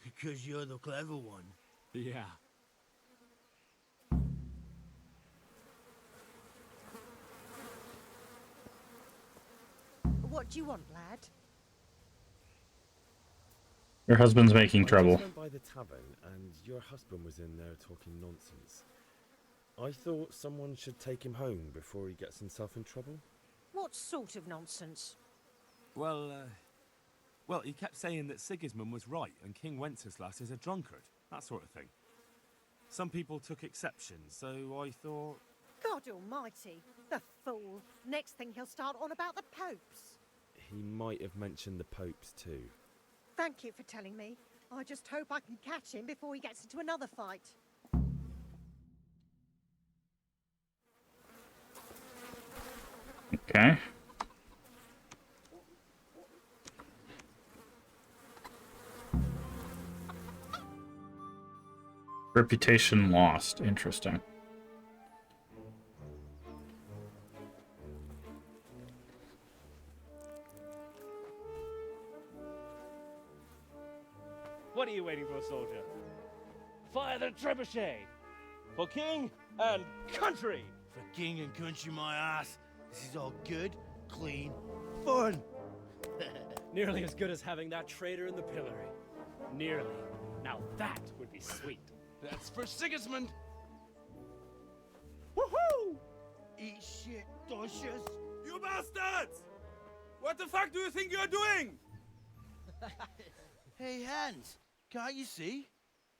[SPEAKER 8] Because you're the clever one.
[SPEAKER 16] Yeah.
[SPEAKER 3] What do you want, lad?
[SPEAKER 1] Your husband's making trouble.
[SPEAKER 7] I just went by the tavern, and your husband was in there talking nonsense. I thought someone should take him home before he gets himself in trouble.
[SPEAKER 3] What sort of nonsense?
[SPEAKER 18] Well, he kept saying that Sigismund was right and King Wenceslas is a drunkard, that sort of thing. Some people took exception, so I thought...
[SPEAKER 3] God almighty, the fool. Next thing he'll start on about the popes.
[SPEAKER 7] He might have mentioned the popes too.
[SPEAKER 3] Thank you for telling me. I just hope I can catch him before he gets into another fight.
[SPEAKER 1] Okay. Reputation lost. Interesting.
[SPEAKER 5] What are you waiting for, soldier? Fire the trebuchet! For king and country!
[SPEAKER 8] For king and country, my ass. This is all good, clean, fun.
[SPEAKER 15] Nearly as good as having that traitor in the pillory. Nearly. Now that would be sweet.
[SPEAKER 8] That's for Sigismund.
[SPEAKER 9] Woohoo!
[SPEAKER 8] Eat shit, doshes.
[SPEAKER 9] You bastards! What the fuck do you think you're doing?
[SPEAKER 8] Hey, Hans, can't you see?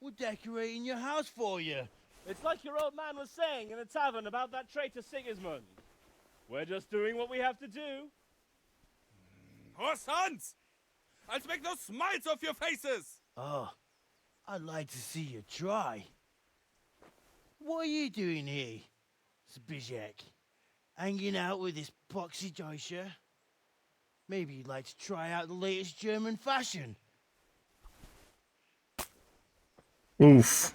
[SPEAKER 8] We're decorating your house for you.
[SPEAKER 5] It's like your old man was saying in the tavern about that traitor Sigismund. We're just doing what we have to do.
[SPEAKER 9] Horse Hans! I'll make those smiles off your faces!
[SPEAKER 8] Oh, I'd like to see you try. What are you doing here, Zbigniew? Hanging out with this poxy Deutscher? Maybe you'd like to try out the latest German fashion.
[SPEAKER 1] Oof.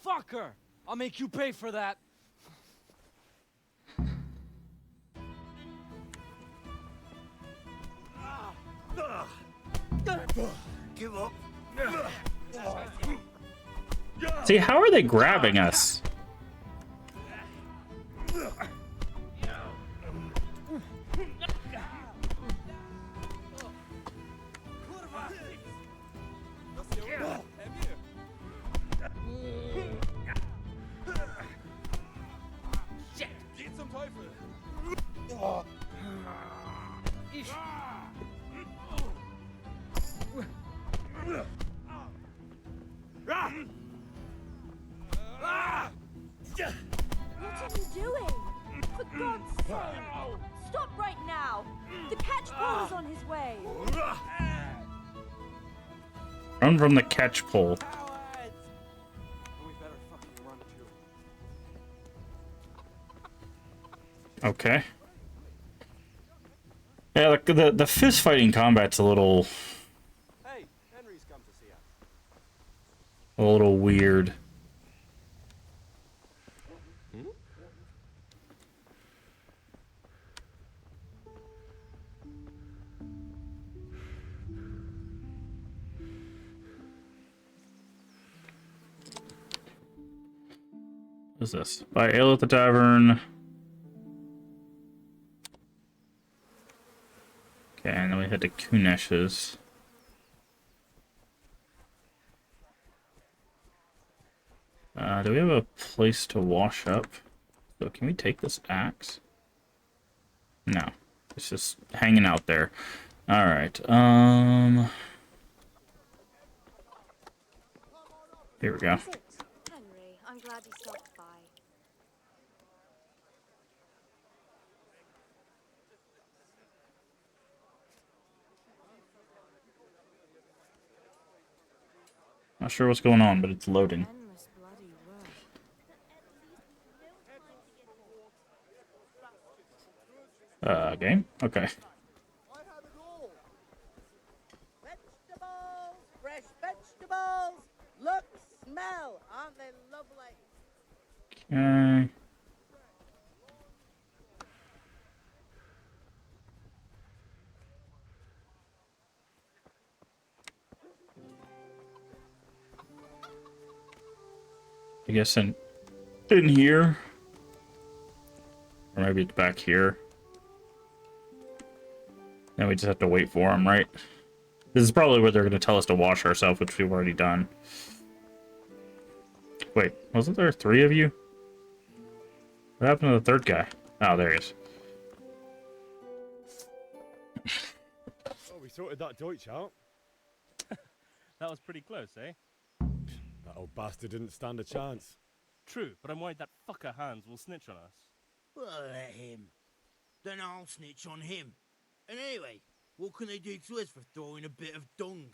[SPEAKER 11] Fuck her! I'll make you pay for that.
[SPEAKER 8] Give up.
[SPEAKER 1] See, how are they grabbing us?
[SPEAKER 9] Geht zum Teufel!
[SPEAKER 17] What are you doing? For God's sake! Stop right now! The catch pole is on his way!
[SPEAKER 1] Run from the catch pole.
[SPEAKER 9] We better fucking run too.
[SPEAKER 1] Okay. Yeah, the fist fighting combat's a little
[SPEAKER 9] Hey, Henry's come to see us.
[SPEAKER 1] weird. What is this? Buy ale at the tavern. Okay, and then we head to Kunesh's. Do we have a place to wash up? So can we take this axe? No. It's just hanging out there. Alright, here we go.
[SPEAKER 17] Is it? Henry, I'm glad you stopped by.
[SPEAKER 1] Not sure what's going on, but it's loading.
[SPEAKER 17] Endless bloody work.
[SPEAKER 1] Game? Okay.
[SPEAKER 19] Vegetables, fresh vegetables. Look, smell. Aren't they lovely?
[SPEAKER 1] Okay. I guess in here. Or maybe it's back here. Then we just have to wait for them, right? This is probably where they're going to tell us to wash ourselves, which we've already done. Wait, wasn't there 3 of you? What happened to the third guy? Oh, there he is.
[SPEAKER 7] Oh, we sorted that Deutsch out.
[SPEAKER 5] That was pretty close, eh?
[SPEAKER 7] That old bastard didn't stand a chance.
[SPEAKER 5] True, but I'm worried that fucker Hans will snitch on us.
[SPEAKER 8] Well, let him. Then I'll snitch on him. And anyway, what can they do to us for throwing a bit of dung?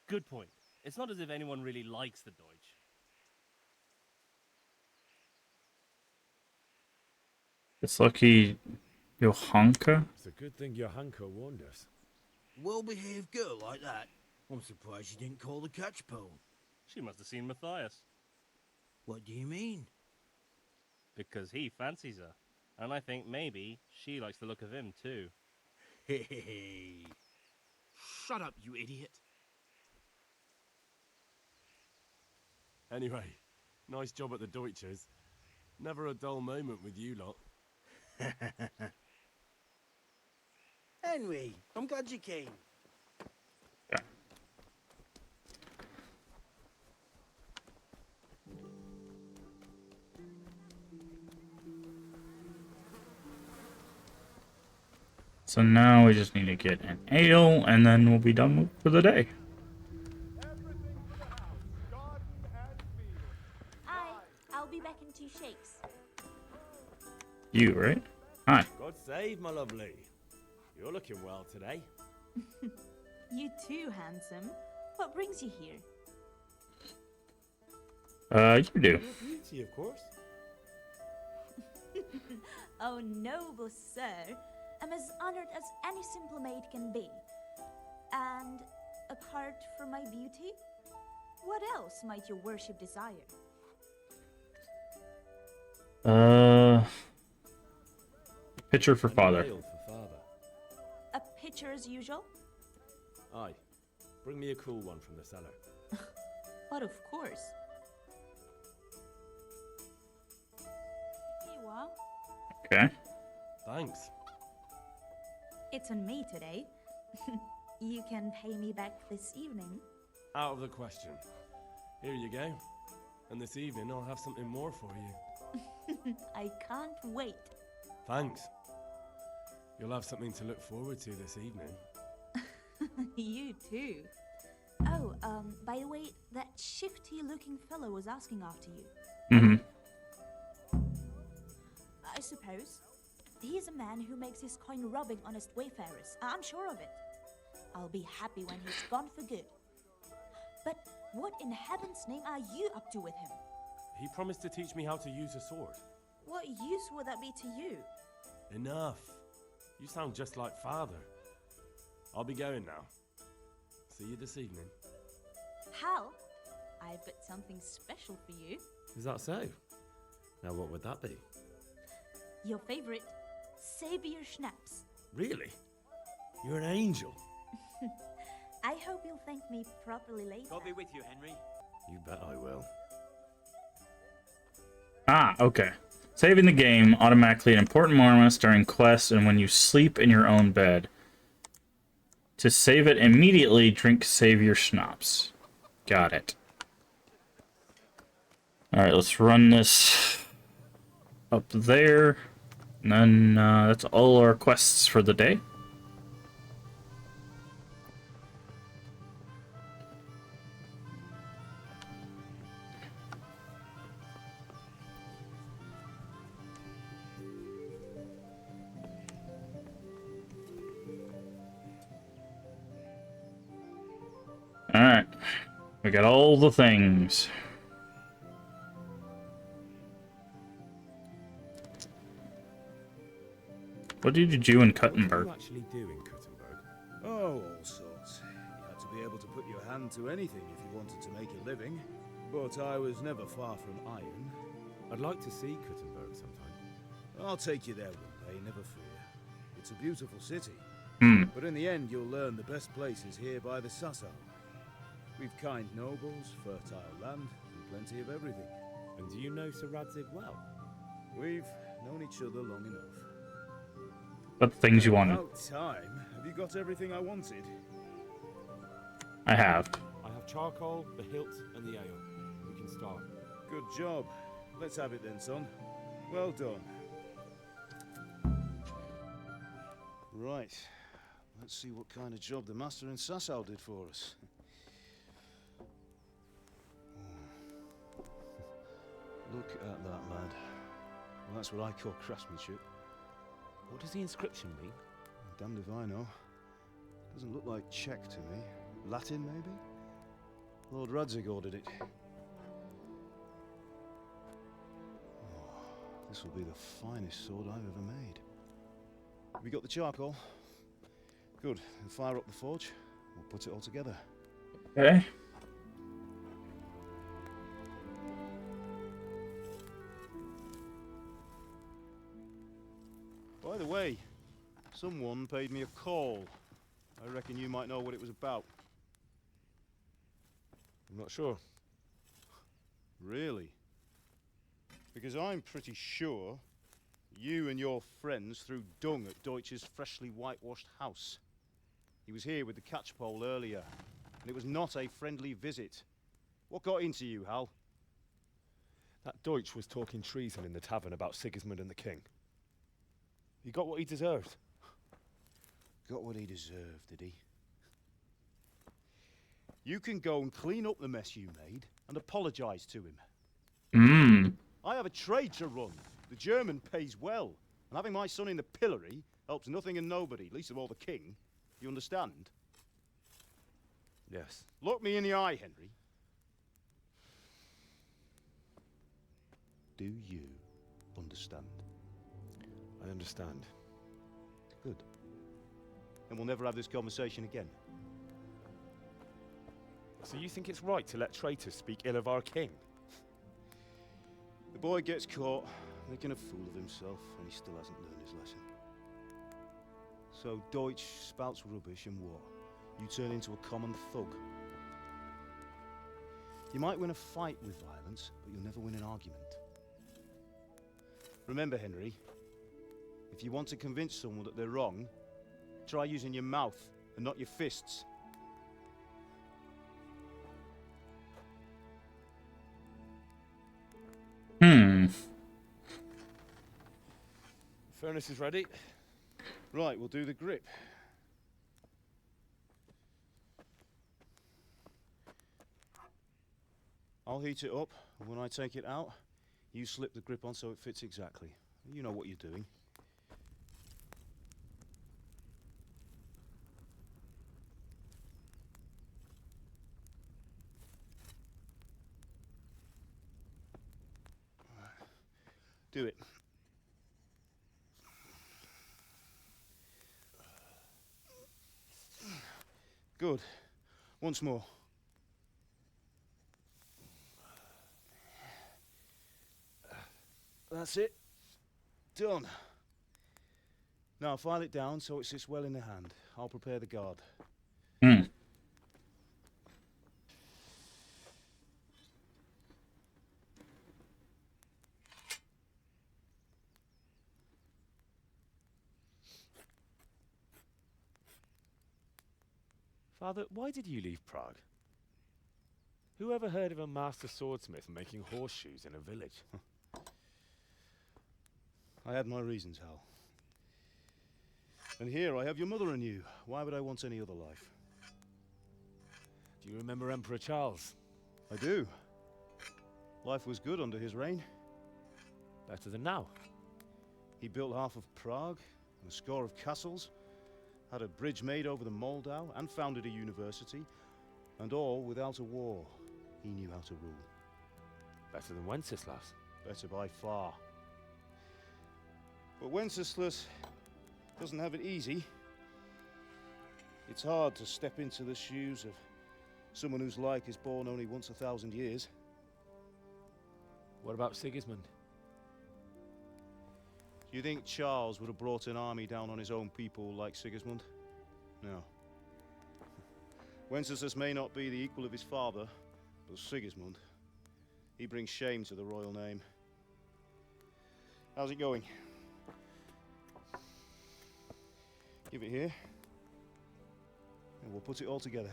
[SPEAKER 5] Good point. It's not as if anyone really likes the Deutsch.
[SPEAKER 1] It's lucky Johanka.
[SPEAKER 7] It's a good thing Johanka warned us.
[SPEAKER 8] Well-behaved girl like that. I'm surprised she didn't call the catch pole.
[SPEAKER 5] She must have seen Matthias.
[SPEAKER 8] What do you mean?
[SPEAKER 5] Because he fancies her. And I think maybe she likes the look of him too.
[SPEAKER 8] Hey.
[SPEAKER 16] Shut up, you idiot.
[SPEAKER 6] Anyway, nice job at the Deutschers. Never a dull moment with you lot.
[SPEAKER 8] Henry, I'm glad you came.
[SPEAKER 1] So now we just need to get an ale, and then we'll be done for the day.
[SPEAKER 17] I'll be back in 2 shakes.
[SPEAKER 1] You, right? Hi.
[SPEAKER 7] God save, my lovely. You're looking well today.
[SPEAKER 17] You too, handsome. What brings you here?
[SPEAKER 1] You do.
[SPEAKER 7] Your beauty, of course.
[SPEAKER 17] Oh, noble sir. I'm as honored as any simple maid can be. And apart from my beauty, what else might your worship desire?
[SPEAKER 1] Pitcher for father.
[SPEAKER 7] Ale for father.
[SPEAKER 17] A pitcher as usual?
[SPEAKER 7] Aye. Bring me a cool one from the cellar.
[SPEAKER 17] But of course. Here you are.
[SPEAKER 1] Okay.
[SPEAKER 6] Thanks.
[SPEAKER 17] It's on me today. You can pay me back this evening.
[SPEAKER 6] Out of the question. Here you go. And this evening I'll have something more for you.
[SPEAKER 17] I can't wait.
[SPEAKER 6] Thanks. You'll have something to look forward to this evening.
[SPEAKER 17] You too. Oh, by the way, that shifty-looking fellow was asking after you.
[SPEAKER 1] Mm-hmm.
[SPEAKER 17] I suppose. He's a man who makes his coin robbing honest wayfarers. I'm sure of it. I'll be happy when he's gone for good. But what in heaven's name are you up to with him?
[SPEAKER 6] He promised to teach me how to use a sword.
[SPEAKER 17] What use would that be to you?
[SPEAKER 6] Enough. You sound just like father. I'll be going now. See you this evening.
[SPEAKER 17] Hal, I've got something special for you.
[SPEAKER 7] Is that so? Now what would that be?
[SPEAKER 17] Your favorite, Savior Schnapps.
[SPEAKER 7] Really? You're an angel.
[SPEAKER 17] I hope you'll thank me properly later.
[SPEAKER 16] God be with you, Henry.
[SPEAKER 7] You bet I will.
[SPEAKER 1] Ah, okay. Saving the game, automatically an important moment during quests and when you sleep in your own bed. To save it immediately, drink Savior Schnapps. Got it. Alright, let's run this up there. And then that's all our quests for the day. Alright. We got all the things. What did you do in Kuttenberg?
[SPEAKER 7] What do you actually do in Kuttenberg?
[SPEAKER 4] Oh, all sorts. You had to be able to put your hand to anything if you wanted to make a living. But I was never far from iron.
[SPEAKER 7] I'd like to see Kuttenberg sometime.
[SPEAKER 4] I'll take you there one day, never fear. It's a beautiful city.
[SPEAKER 1] Hmm.
[SPEAKER 4] But in the end, you'll learn the best place is here by the Sasso. We've kind nobles, fertile land, and plenty of everything.
[SPEAKER 7] And do you know Sir Radzig well?
[SPEAKER 4] We've known each other long enough.
[SPEAKER 1] What things you wanted?
[SPEAKER 4] About time. Have you got everything I wanted?
[SPEAKER 1] I have.
[SPEAKER 7] I have charcoal, the hilt, and the ale. We can start.
[SPEAKER 4] Good job. Let's have it then, son. Well done. Right. Let's see what kind of job the master in Sasau did for us. Look at that, lad. Well, that's what I call craftsmanship.
[SPEAKER 7] What does the inscription mean?
[SPEAKER 4] Damned if I know. Doesn't look like Czech to me. Latin, maybe? Lord Radzig ordered it. Oh, this will be the finest sword I've ever made. Have you got the charcoal? Good. Then fire up the forge. We'll put it all together.
[SPEAKER 1] Okay.
[SPEAKER 4] By the way, someone paid me a call. I reckon you might know what it was about.
[SPEAKER 7] I'm not sure.
[SPEAKER 4] Really? Because I'm pretty sure you and your friends threw dung at Deutsch's freshly whitewashed house. He was here with the catchpole earlier, and it was not a friendly visit. What got into you, Hal?
[SPEAKER 7] That Deutsch was talking treason in the tavern about Sigismund and the king. He got what he deserved.
[SPEAKER 4] Got what he deserved, did he? You can go and clean up the mess you made and apologize to him. I have a trade to run. The German pays well, and having my son in the pillory helps nothing and nobody, least of all the king. You understand?
[SPEAKER 7] Yes.
[SPEAKER 4] Look me in the eye, Henry. Do you understand?
[SPEAKER 7] I understand.
[SPEAKER 4] Good. Then we'll never have this conversation again.
[SPEAKER 7] So you think it's right to let traitors speak ill of our king?
[SPEAKER 4] The boy gets caught, making a fool of himself, and he still hasn't learned his lesson. So Deutsch spouts rubbish, and what? You turn into a common thug. You might win a fight with violence, but you'll never win an argument. Remember, Henry, if you want to convince someone that they're wrong, try using your mouth and not your fists.
[SPEAKER 7] Furnace is ready.
[SPEAKER 4] Right, we'll do the grip. I'll heat it up, and when I take it out, you slip the grip on so it fits exactly. You know what you're doing. Do it. Good. Once more. That's it. Done. Now file it down so it sits well in the hand. I'll prepare the guard.
[SPEAKER 7] Father, why did you leave Prague? Who ever heard of a master swordsmith making horseshoes in a village?
[SPEAKER 4] I had my reasons, Hal. And here I have your mother and you. Why would I want any other life?
[SPEAKER 7] Do you remember Emperor Charles?
[SPEAKER 4] I do. Life was good under his reign.
[SPEAKER 7] Better than now.
[SPEAKER 4] He built half of Prague and a score of castles, had a bridge made over the Moldau, and founded a university, and all without a war. He knew how to rule.
[SPEAKER 7] Better than Wenceslas.
[SPEAKER 4] Better by far. But Wenceslas doesn't have it easy. It's hard to step into the shoes of someone whose like is born only once 1,000 years.
[SPEAKER 7] What about Sigismund?
[SPEAKER 4] Do you think Charles would have brought an army down on his own people like Sigismund? No. Wenceslas may not be the equal of his father, but Sigismund, He brings shame to the royal name. How's it going? Give it here, and we'll put it all together.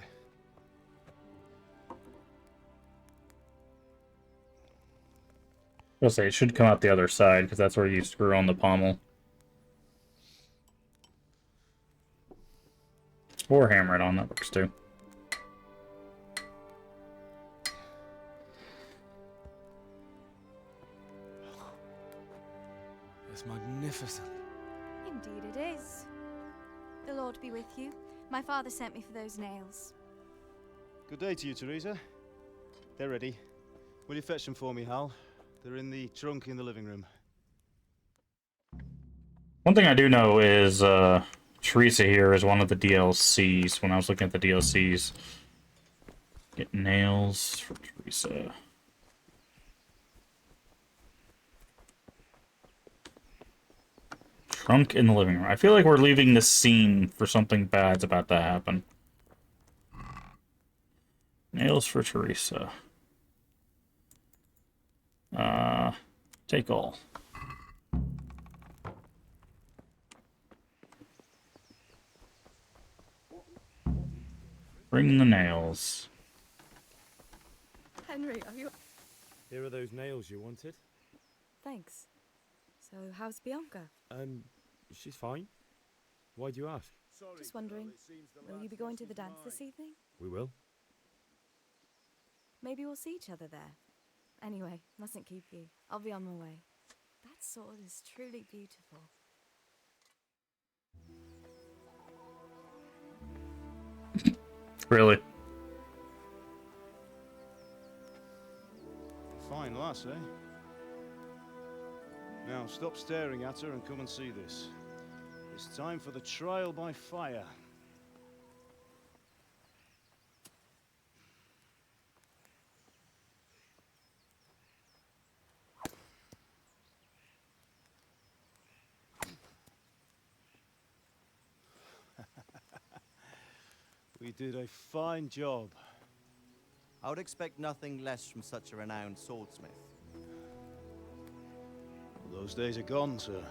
[SPEAKER 1] I'll say it should come out the other side, because that's where you screw on the pommel. Or hammer it on, that works too.
[SPEAKER 4] It's magnificent.
[SPEAKER 20] Indeed it is. The Lord be with you. My father sent me for those nails.
[SPEAKER 4] Good day to you, Teresa. They're ready. Will you fetch them for me, Hal? They're in the trunk in the living room.
[SPEAKER 1] One thing I do know is Teresa here is one of the DLCs. When I was looking at the DLCs, get nails for Teresa. Trunk in the living room. I feel like we're leaving this scene for something bad's about to happen. Nails for Teresa. Take all. Bring the nails.
[SPEAKER 20] Henry, are you...
[SPEAKER 7] Here are those nails you wanted.
[SPEAKER 20] Thanks. So, how's Bianca?
[SPEAKER 7] She's fine. Why do you ask?
[SPEAKER 20] Just wondering, will you be going to the dance this evening?
[SPEAKER 7] We will.
[SPEAKER 20] Maybe we'll see each other there. Anyway, mustn't keep you. I'll be on my way. That sword is truly beautiful.
[SPEAKER 1] Really?
[SPEAKER 4] Fine lass, eh? Now, stop staring at her and come and see this. It's time for the trial by fire. We did a fine job.
[SPEAKER 10] I would expect nothing less from such a renowned swordsmith.
[SPEAKER 4] Those days are gone, sir.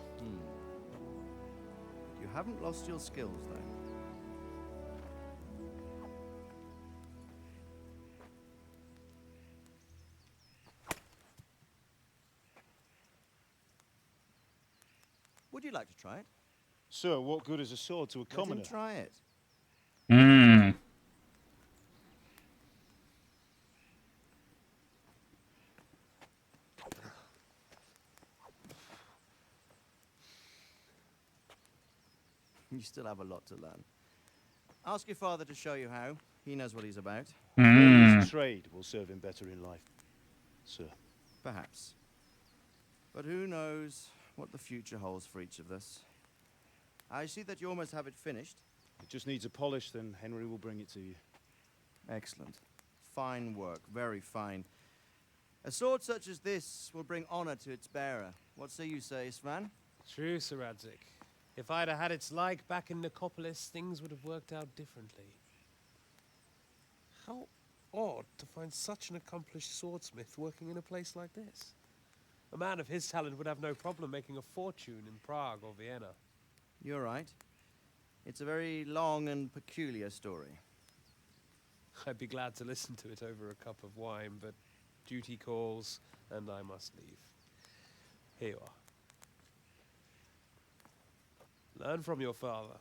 [SPEAKER 10] You haven't lost your skills, though. Would you like to try it?
[SPEAKER 4] Sir, what good is a sword to a commoner?
[SPEAKER 10] Let him try it.
[SPEAKER 1] Hmm.
[SPEAKER 10] You still have a lot to learn. Ask your father to show you how. He knows what he's about.
[SPEAKER 4] His trade will serve him better in life, sir.
[SPEAKER 10] Perhaps. But who knows what the future holds for each of us. I see that you almost have it finished.
[SPEAKER 4] It just needs a polish, then Henry will bring it to you.
[SPEAKER 10] Excellent. Fine work, very fine. A sword such as this will bring honor to its bearer. What say you, Svan?
[SPEAKER 5] True, Sir Radzik. If I'd have had its like back in Nicopolis, things would have worked out differently. How odd to find such an accomplished swordsmith working in a place like this. A man of his talent would have no problem making a fortune in Prague or Vienna.
[SPEAKER 10] You're right. It's a very long and peculiar story.
[SPEAKER 5] I'd be glad to listen to it over a cup of wine, but duty calls, and I must leave. Here you are. Learn from your father.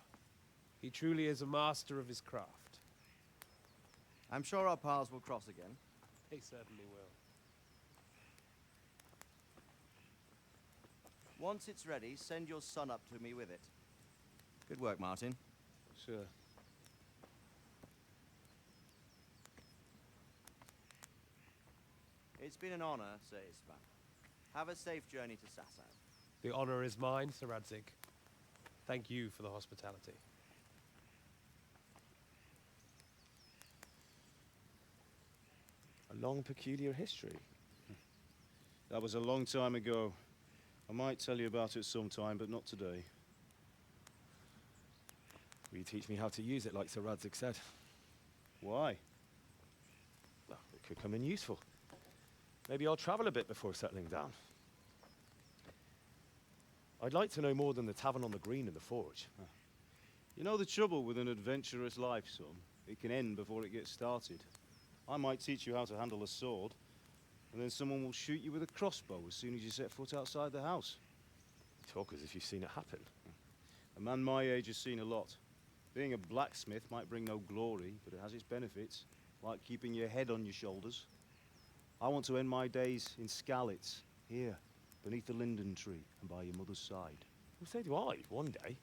[SPEAKER 5] He truly is a master of his craft.
[SPEAKER 10] I'm sure our paths will cross again.
[SPEAKER 5] They certainly will.
[SPEAKER 10] Once it's ready, send your son up to me with it. Good work, Martin.
[SPEAKER 4] Sure.
[SPEAKER 10] It's been an honor, Sir Isvan. Have a safe journey to Sasau.
[SPEAKER 5] The honor is mine, Sir Radzik. Thank you for the hospitality.
[SPEAKER 4] A long, peculiar history. That was a long time ago. I might tell you about it sometime, but not today.
[SPEAKER 7] Will you teach me how to use it, like Sir Radzik said?
[SPEAKER 4] Why?
[SPEAKER 7] Well, it could come in useful.
[SPEAKER 4] Maybe I'll travel a bit before settling down. I'd like to know more than the tavern on the green and the forge.
[SPEAKER 21] You know the trouble with an adventurous life, son? It can end before it gets started. I might teach you how to handle a sword, and then someone will shoot you with a crossbow as soon as you set foot outside the house.
[SPEAKER 4] You talk as if you've seen it happen.
[SPEAKER 21] A man my age has seen a lot. Being a blacksmith might bring no glory, but it has its benefits, like keeping your head on your shoulders. I want to end my days in Skalitz, here, beneath the linden tree and by your mother's side.
[SPEAKER 4] Well, so do I, one day.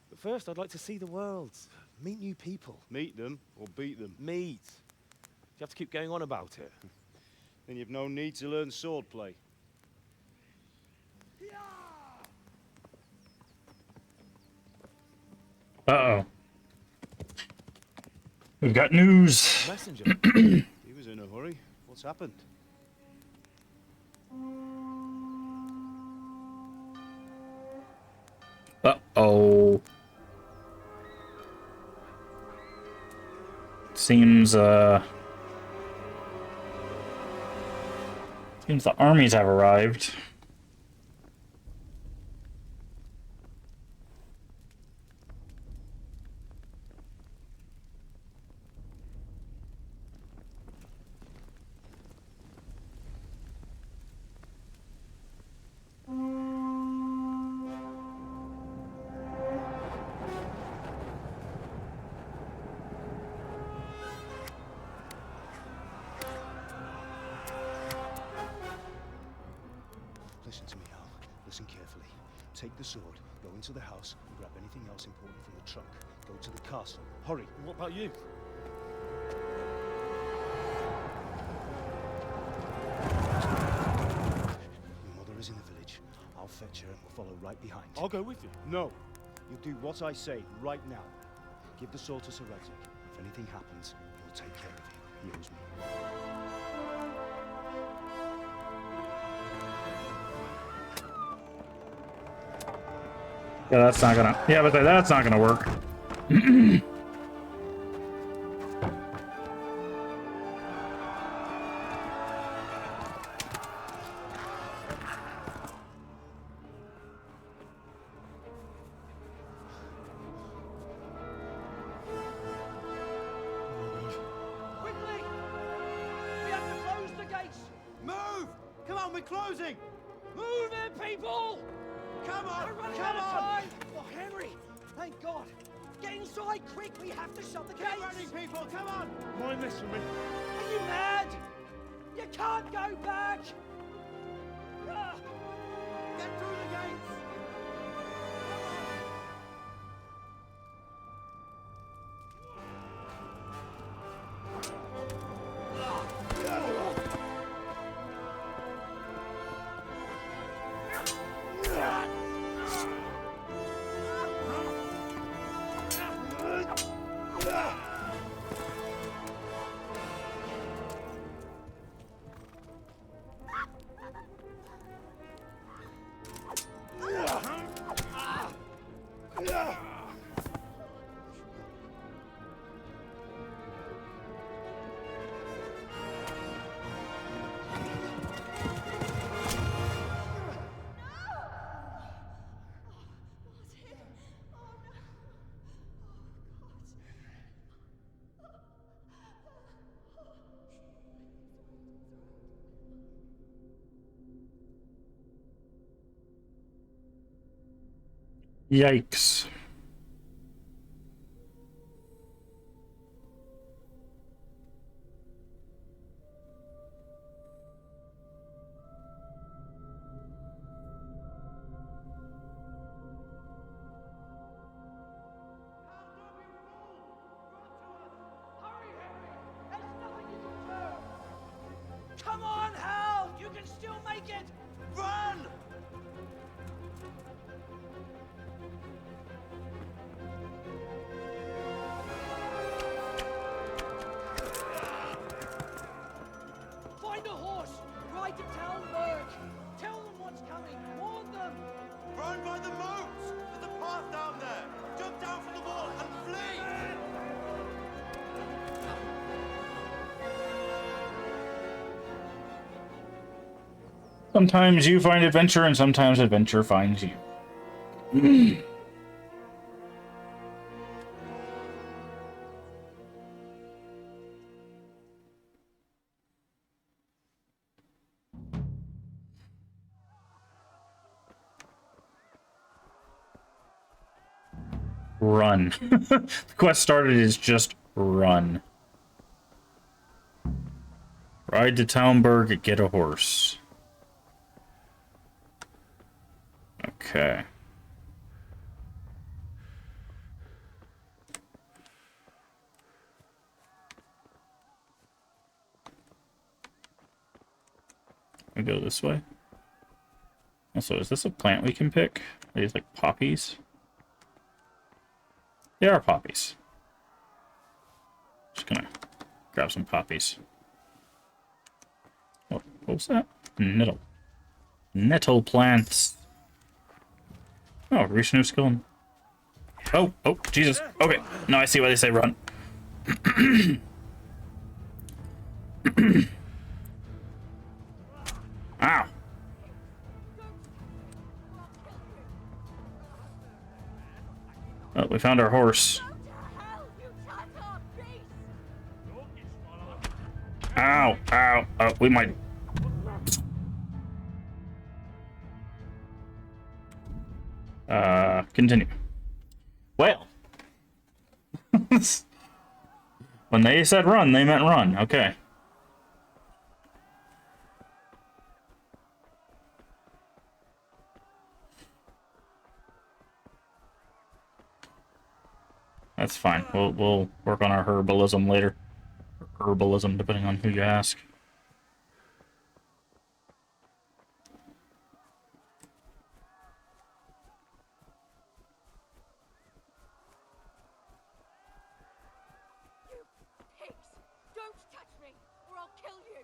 [SPEAKER 4] But first, I'd like to see the world, meet new people.
[SPEAKER 21] Meet them or beat them?
[SPEAKER 4] Meet. You have to keep going on about it.
[SPEAKER 21] Then you've no need to learn swordplay.
[SPEAKER 1] Uh-oh. We've got news.
[SPEAKER 21] Messenger. He was in a hurry. What's happened?
[SPEAKER 1] Uh-oh. Seems the armies have arrived.
[SPEAKER 21] Listen to me, Al. Listen carefully. Take the sword, go into the house, and grab anything else important from the trunk. Go to the castle. Hurry.
[SPEAKER 4] And what about you?
[SPEAKER 21] Your mother is in the village. I'll fetch her and we'll follow right behind.
[SPEAKER 4] I'll go with you.
[SPEAKER 21] No. You'll do what I say right now. Give the sword to Sir Reddick. If anything happens, he'll take care of you. He owes me.
[SPEAKER 1] Yeah, that's not gonna. Yeah, but that's not gonna work.
[SPEAKER 19] Quickly! We have to close the gates! Move! Come on, we're closing! Move it, people! Come on! We're running out of time! Oh, Henry! Thank God! Get inside, quick! We have to shut the gates! Get running, people! Come on!
[SPEAKER 4] Mind this for me.
[SPEAKER 19] Are you mad? You can't go back! Ah! Get through the gates!
[SPEAKER 1] Yikes.
[SPEAKER 19] Come on, Hal! You can still make it! Run! Find a horse! Ride to Talmberg! Tell them what's coming! Warn them!
[SPEAKER 9] Run by the moats! There's a path down there! Jump down from the wall and flee!
[SPEAKER 1] Sometimes you find adventure, and sometimes adventure finds you. Run. The quest started is just run. Ride to Talmberg, get a horse. Okay. I go this way. Also, is this a plant we can pick? Are these like poppies? They are poppies. Just gonna grab some poppies. What was that? Nettle. Nettle plants. Oh, reach new skill. Oh, Jesus. Okay. No, I see why they say run. Ow. Oh, we found our horse. Ow, ow, oh, we might... Continue. Well. When they said run, they meant run. Okay. That's fine. We'll work on our herbalism later. Herbalism, depending on who you ask.
[SPEAKER 2] Don't touch me, or I'll kill you!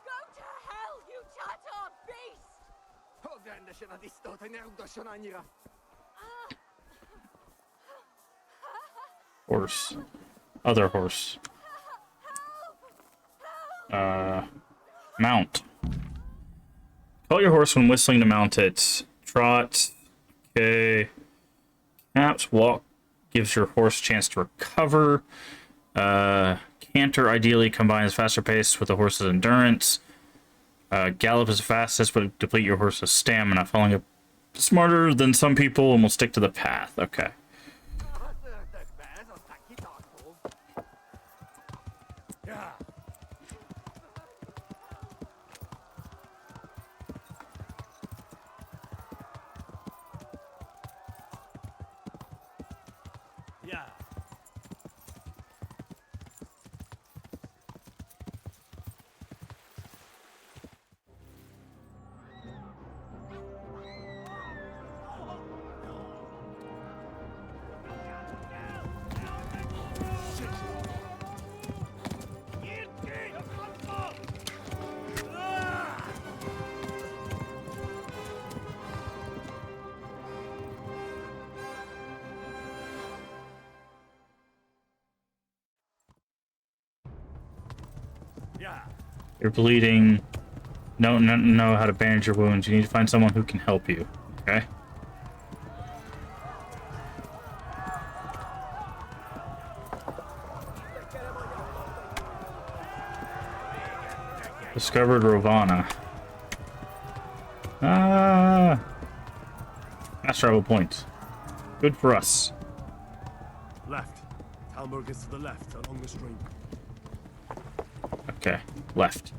[SPEAKER 2] Go to hell, you Tatar beast!
[SPEAKER 1] Horse. Other horse. Mount. Call your horse when whistling to mount it. Trot. Okay. Caps. Walk. Gives your horse a chance to recover. Canter ideally combines faster pace with the horse's endurance. Gallop is fastest, but deplete your horse's stamina. Following up smarter than some people and will stick to the path. Okay. You're bleeding. Don't know how to bandage your wounds. You need to find someone who can help you. Okay? Discovered Rovana. Fast travel points. Good for us.
[SPEAKER 6] Left. Talmberg is to the left, along the stream.
[SPEAKER 1] Okay, left.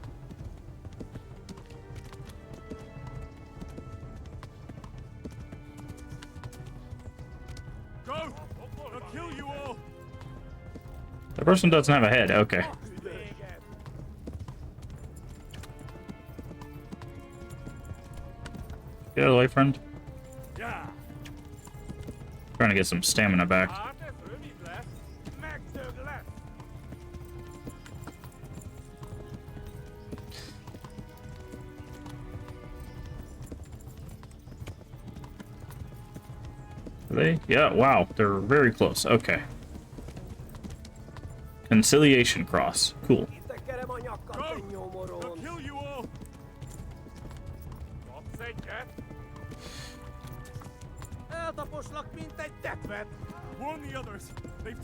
[SPEAKER 6] Go! I'll kill you all!
[SPEAKER 1] The person doesn't have a head. Okay. Get out of the way, friend. Trying to get some stamina back. Are they? Yeah, wow. They're very close. Okay. Conciliation cross. Cool.
[SPEAKER 6] Go!
[SPEAKER 18] Warn the others.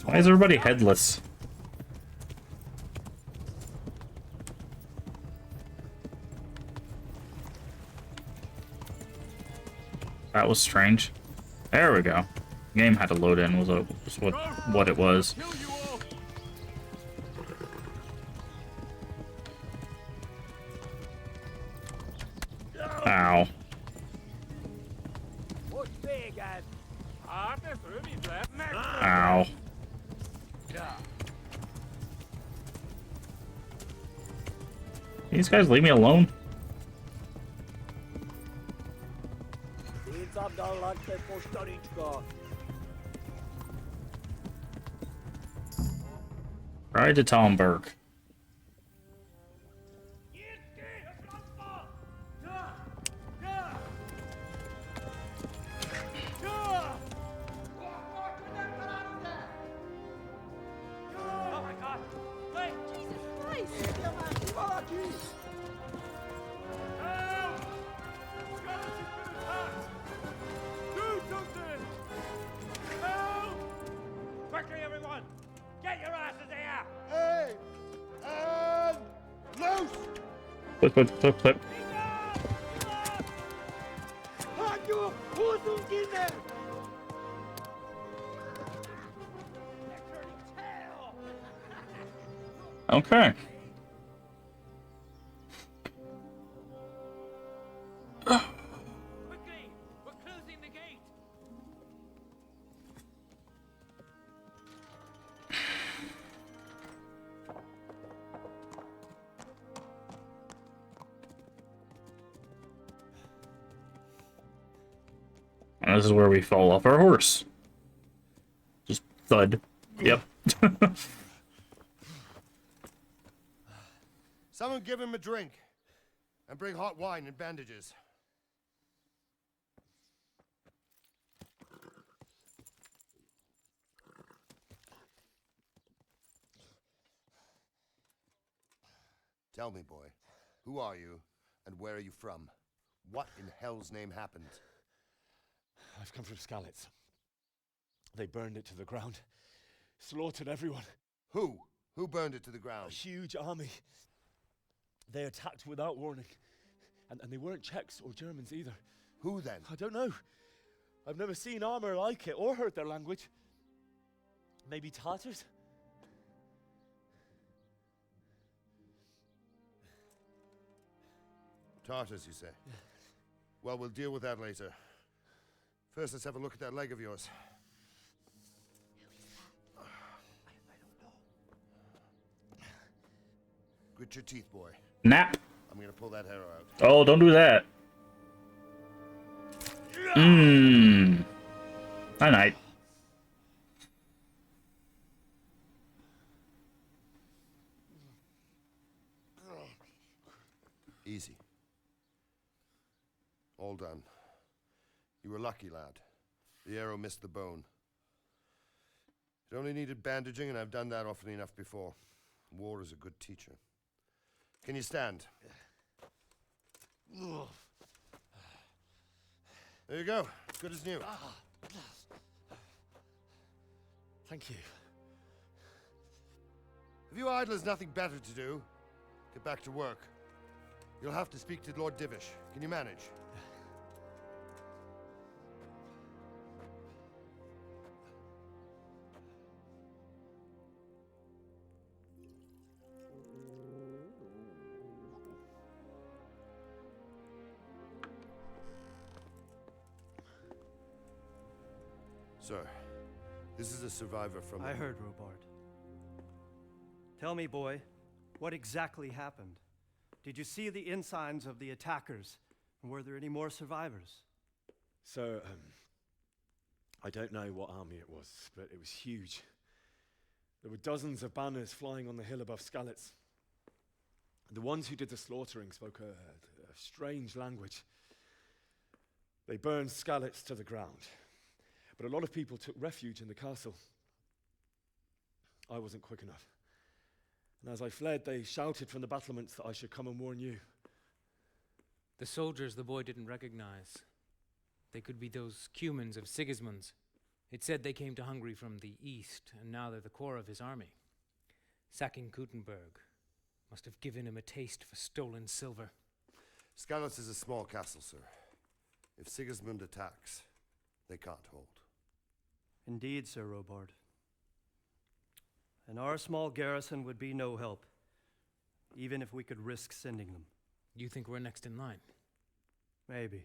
[SPEAKER 1] Why is everybody headless? That was strange. There we go. Game had to load in, was what it was. Ow. Ow. These guys leave me alone. Ride to Talmberg.
[SPEAKER 19] Quickly, everyone! Get your asses here! Hey! Loose!
[SPEAKER 1] Flip, flip, flip, flip. Okay. And this is where we fall off our horse. Just thud. Yep.
[SPEAKER 6] Someone give him a drink. And bring hot wine and bandages. Tell me, boy, who are you and where are you from? What in hell's name happened?
[SPEAKER 7] I've come from Skalitz. They burned it to the ground. Slaughtered everyone.
[SPEAKER 6] Who? Who burned it to the ground?
[SPEAKER 7] A huge army. They attacked without warning. And they weren't Czechs or Germans either.
[SPEAKER 6] Who then?
[SPEAKER 7] I don't know. I've never seen armor like it or heard their language. Maybe Tatars?
[SPEAKER 6] Tartars, you say? Yeah. Well, we'll deal with that later. First, let's have a look at that leg of yours. Grit your teeth, boy.
[SPEAKER 1] Nap.
[SPEAKER 6] I'm gonna pull that arrow out.
[SPEAKER 1] Oh, don't do that. Mmm. Night.
[SPEAKER 6] Easy. All done. You were lucky, lad. The arrow missed the bone. It only needed bandaging, and I've done that often enough before. War is a good teacher. Can you stand? There you go. Good as new.
[SPEAKER 7] Thank you.
[SPEAKER 6] If you idlers nothing better to do, get back to work. You'll have to speak to Lord Divish. Can you manage? Sir, this is a survivor from...
[SPEAKER 13] I heard, Robard. Tell me, boy, what exactly happened? Did you see the ensigns of the attackers? And were there any more survivors?
[SPEAKER 7] So, I don't know what army it was, but it was huge. There were dozens of banners flying on the hill above Skalitz. The ones who did the slaughtering spoke a strange language. They burned Skalitz to the ground. But a lot of people took refuge in the castle. I wasn't quick enough. And as I fled, they shouted from the battlements that I should come and warn you.
[SPEAKER 22] The soldiers the boy didn't recognize.
[SPEAKER 14] They could be those Cumans of Sigismund's. It said they came to Hungary from the east, and now they're the core of his army. Sacking Gutenberg must have given him a taste for stolen silver.
[SPEAKER 6] Skalitz is a small castle, sir. If Sigismund attacks, they can't hold.
[SPEAKER 13] Indeed, Sir Robard. And our small garrison would be no help, even if we could risk sending them.
[SPEAKER 14] You think we're next in line?
[SPEAKER 13] Maybe.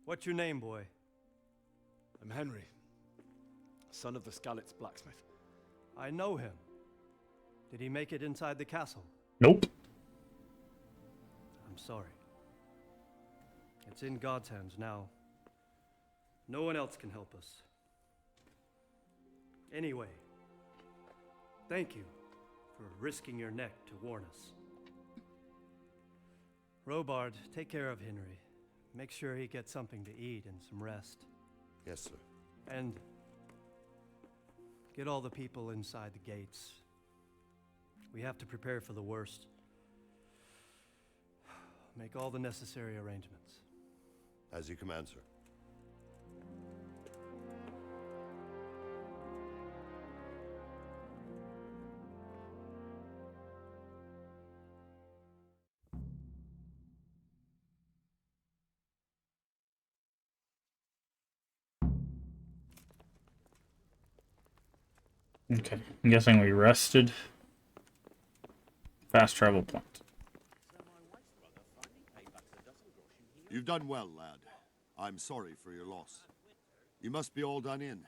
[SPEAKER 13] What's your name, boy?
[SPEAKER 21] I'm Henry, son of the Skalitz blacksmith.
[SPEAKER 13] I know him. Did he make it inside the castle?
[SPEAKER 1] Nope.
[SPEAKER 13] I'm sorry. It's in God's hands now. No one else can help us. Anyway, thank you for risking your neck to warn us. Robard, take care of Henry. Make sure he gets something to eat and some rest.
[SPEAKER 6] Yes, sir.
[SPEAKER 13] And get all the people inside the gates. We have to prepare for the worst. Make all the necessary arrangements.
[SPEAKER 6] As you command, sir.
[SPEAKER 1] Okay, I'm guessing we rested. Fast travel point.
[SPEAKER 22] You've done well, lad. I'm sorry for your loss. You must be all done in.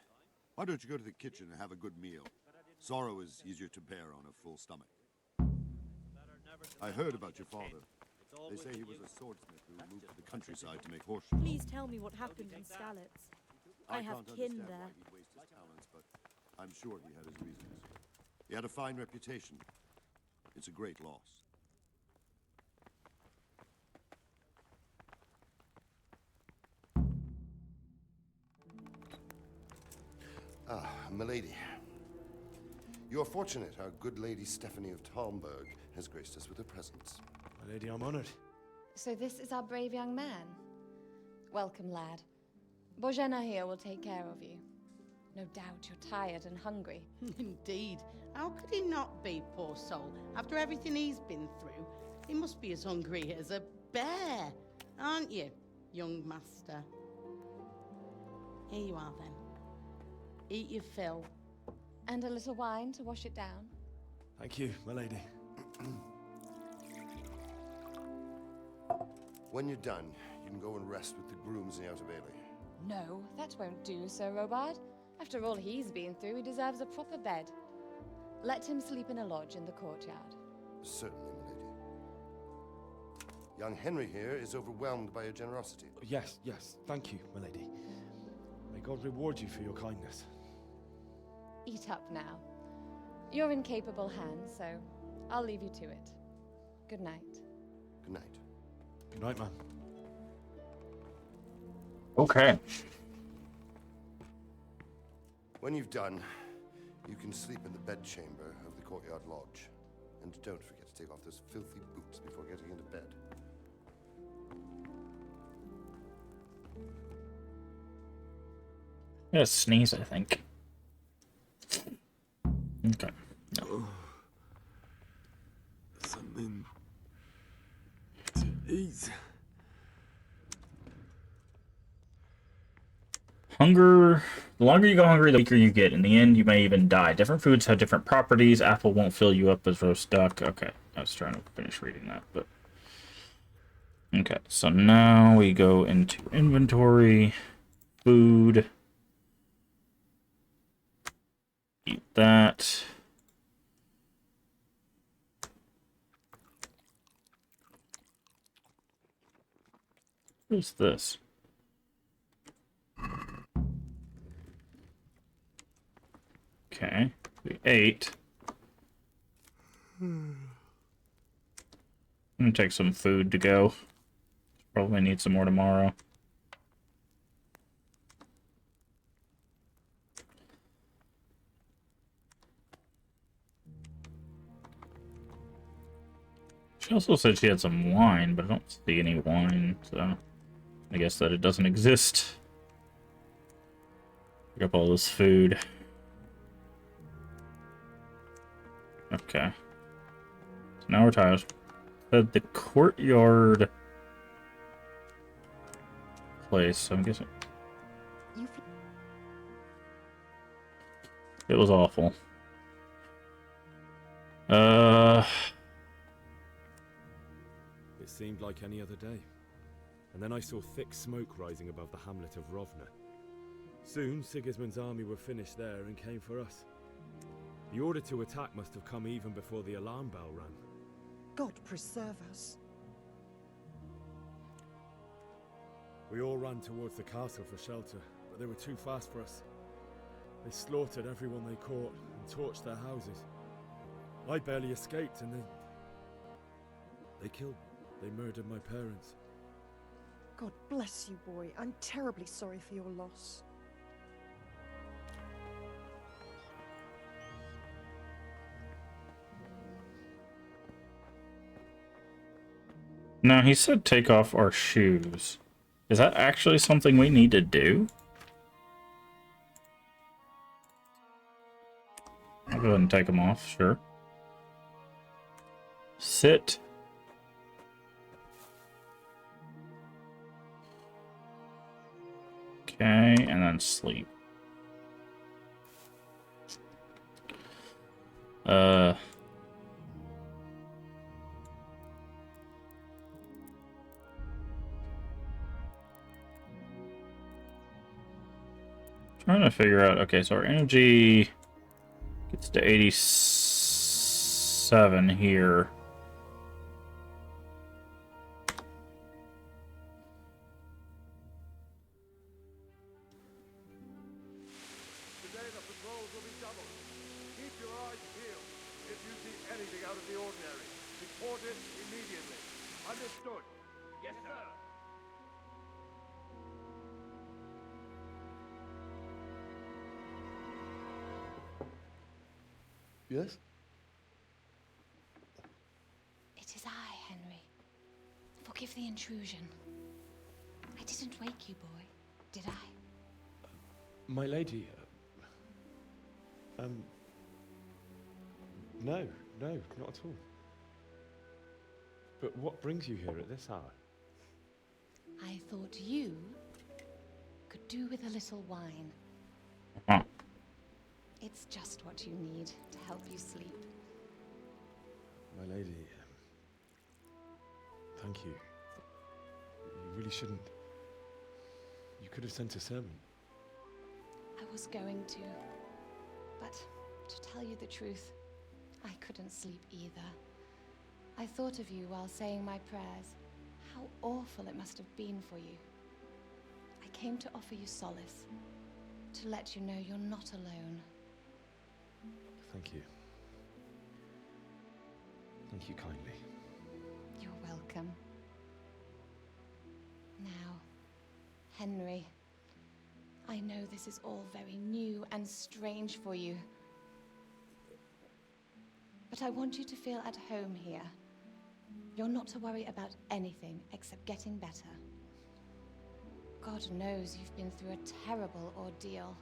[SPEAKER 22] Why don't you go to the kitchen and have a good meal? Sorrow is easier to bear on a full stomach. I heard about your father. They say he was a swordsmith who moved to the countryside to make horseshoes.
[SPEAKER 20] Please tell me what happened in Skalitz. I have
[SPEAKER 22] can't
[SPEAKER 20] kin
[SPEAKER 22] understand
[SPEAKER 20] there.
[SPEAKER 22] why he'd waste his talents, but I'm sure he had his reasons. He had a fine reputation. It's a great loss.
[SPEAKER 6] Ah, milady. You're fortunate our good lady Stephanie of Talmberg has graced us with her presence.
[SPEAKER 21] My lady, I'm honored.
[SPEAKER 20] So this is our brave young man. Welcome, lad. Bozhena here will take care of you. No doubt you're tired and hungry.
[SPEAKER 23] Indeed. How could he not be, poor soul? After everything he's been through, he must be as hungry as a bear, aren't you, young master? Here you are, then. Eat your fill.
[SPEAKER 20] And a little wine to wash it down.
[SPEAKER 21] Thank you, my lady.
[SPEAKER 6] When you're done, you can go and rest with the grooms in the Outer Bailey.
[SPEAKER 20] No, that won't do, Sir Robard. After all he's been through, he deserves a proper bed. Let him sleep in a lodge in the courtyard.
[SPEAKER 6] Certainly, milady. Young Henry here is overwhelmed by your generosity.
[SPEAKER 21] Yes, yes, thank you, my lady. May God reward you for your kindness.
[SPEAKER 20] Eat up now. You're in capable hands, so I'll leave you to it. Good night.
[SPEAKER 6] Good night.
[SPEAKER 21] Good night, man.
[SPEAKER 1] Okay.
[SPEAKER 6] When you've done, you can sleep in the bedchamber of the courtyard lodge. And don't forget to take off those filthy boots before getting into bed.
[SPEAKER 1] I'm gonna sneeze, I think. Okay.
[SPEAKER 18] No. Something to eat.
[SPEAKER 1] Hunger. The longer you go hungry, the weaker you get. In the end, you may even die. Different foods have different properties. Apple won't fill you up as roast duck. Okay. I was trying to finish reading that, but... Okay, so now we go into inventory. Food. Eat that. What's this? Okay, we ate. I'm gonna take some food to go. Probably need some more tomorrow. She also said she had some wine, but I don't see any wine, so I guess that it doesn't exist. Pick up all this food. Okay. So now we're tired. The courtyard place, I'm guessing. It was awful.
[SPEAKER 7] It seemed like any other day. And then I saw thick smoke rising above the hamlet of Rovna. Soon, Sigismund's army were finished there and came for us. The order to attack must have come even before the alarm bell rang.
[SPEAKER 3] God preserve us.
[SPEAKER 7] We all ran towards the castle for shelter, but they were too fast for us. They slaughtered everyone they caught and torched their houses. I barely escaped, and they murdered my parents.
[SPEAKER 3] God bless you, boy. I'm terribly sorry for your loss.
[SPEAKER 1] Now, he said take off our shoes. Is that actually something we need to do? I'll go ahead and take them off, sure. Sit. Okay, and then sleep. Trying to figure out, okay, so our energy gets to 87 here.
[SPEAKER 6] Today the patrols will be doubled. Keep your eyes peeled. If you see anything out of the ordinary, report it immediately. Understood? Yes, sir.
[SPEAKER 10] Yes?
[SPEAKER 20] It is I, Henry. Forgive the intrusion. I didn't wake you, boy, did I?
[SPEAKER 7] My lady, no, not at all. But what brings you here at this hour?
[SPEAKER 20] I thought you could do with a little wine.
[SPEAKER 1] Huh.
[SPEAKER 20] It's just what you need to help you sleep.
[SPEAKER 7] My lady, thank you. You really shouldn't. You could have sent a servant.
[SPEAKER 20] I was going to, but to tell you the truth, I couldn't sleep either. I thought of you while saying my prayers. How awful it must have been for you. I came to offer you solace, to let you know you're not alone.
[SPEAKER 7] Thank you. Thank you kindly.
[SPEAKER 20] You're welcome. Now, Henry, I know this is all very new and strange for you, but I want you to feel at home here. You're not to worry about anything except getting better. God knows you've been through a terrible ordeal.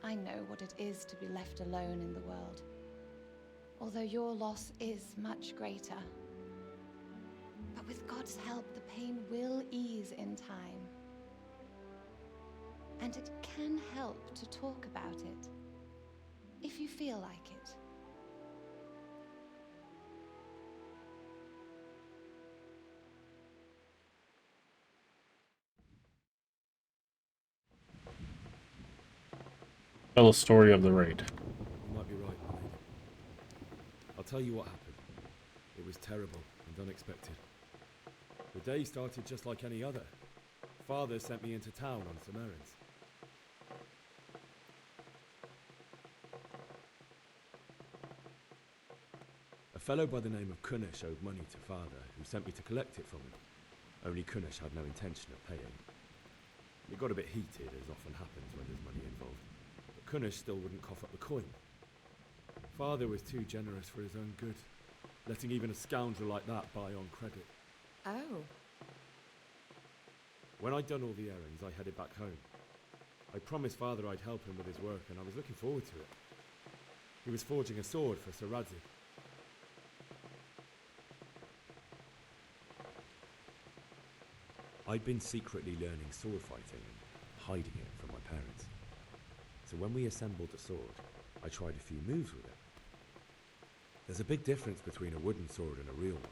[SPEAKER 20] I know what it is to be left alone in the world, although your loss is much greater. But with God's help, the pain will ease in time. And it can help to talk about it, if you feel like it.
[SPEAKER 1] Tell a story of the raid.
[SPEAKER 7] You might be right, my lady. I'll tell you what happened. It was terrible and unexpected. The day started just like any other. Father sent me into town on some errands. A fellow by the name of Kunish owed money to Father, who sent me to collect it from him. Only Kunish had no intention of paying. It got a bit heated, as often happens when there's money involved. But Kunish still wouldn't cough up the coin. Father was too generous for his own good, letting even a scoundrel like that buy on credit.
[SPEAKER 20] Oh.
[SPEAKER 7] When I'd done all the errands, I headed back home. I promised Father I'd help him with his work, and I was looking forward to it. He was forging a sword for Sir Radzig. I'd been secretly learning sword fighting and hiding it from my parents. So when we assembled the sword, I tried a few moves with it. There's a big difference between a wooden sword and a real one.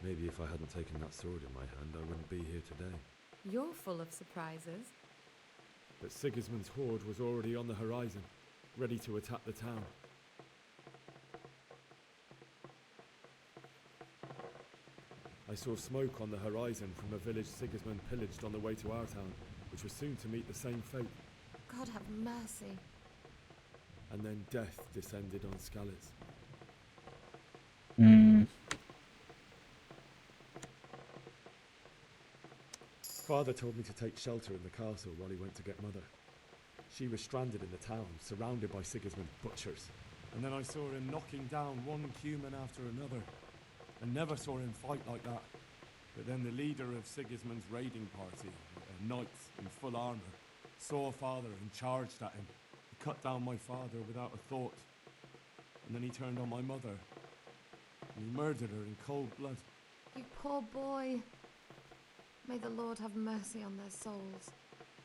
[SPEAKER 7] Maybe if I hadn't taken that sword in my hand, I wouldn't be here today.
[SPEAKER 20] You're full of surprises.
[SPEAKER 7] But Sigismund's horde was already on the horizon, ready to attack the town. I saw smoke on the horizon from a village Sigismund pillaged on the way to our town, which was soon to meet the same fate.
[SPEAKER 20] God have mercy.
[SPEAKER 7] And then death descended on Skalitz. Father told me to take shelter in the castle while he went to get Mother. She was stranded in the town, surrounded by Sigismund's butchers.
[SPEAKER 18] And then I saw him knocking down one human after another. I never saw him fight like that. But then the leader of Sigismund's raiding party, a knight in full armour, saw Father and charged at him. He cut down my father without a thought. And then he turned on my mother. And he murdered her in cold blood.
[SPEAKER 20] You poor boy. May the Lord have mercy on their souls.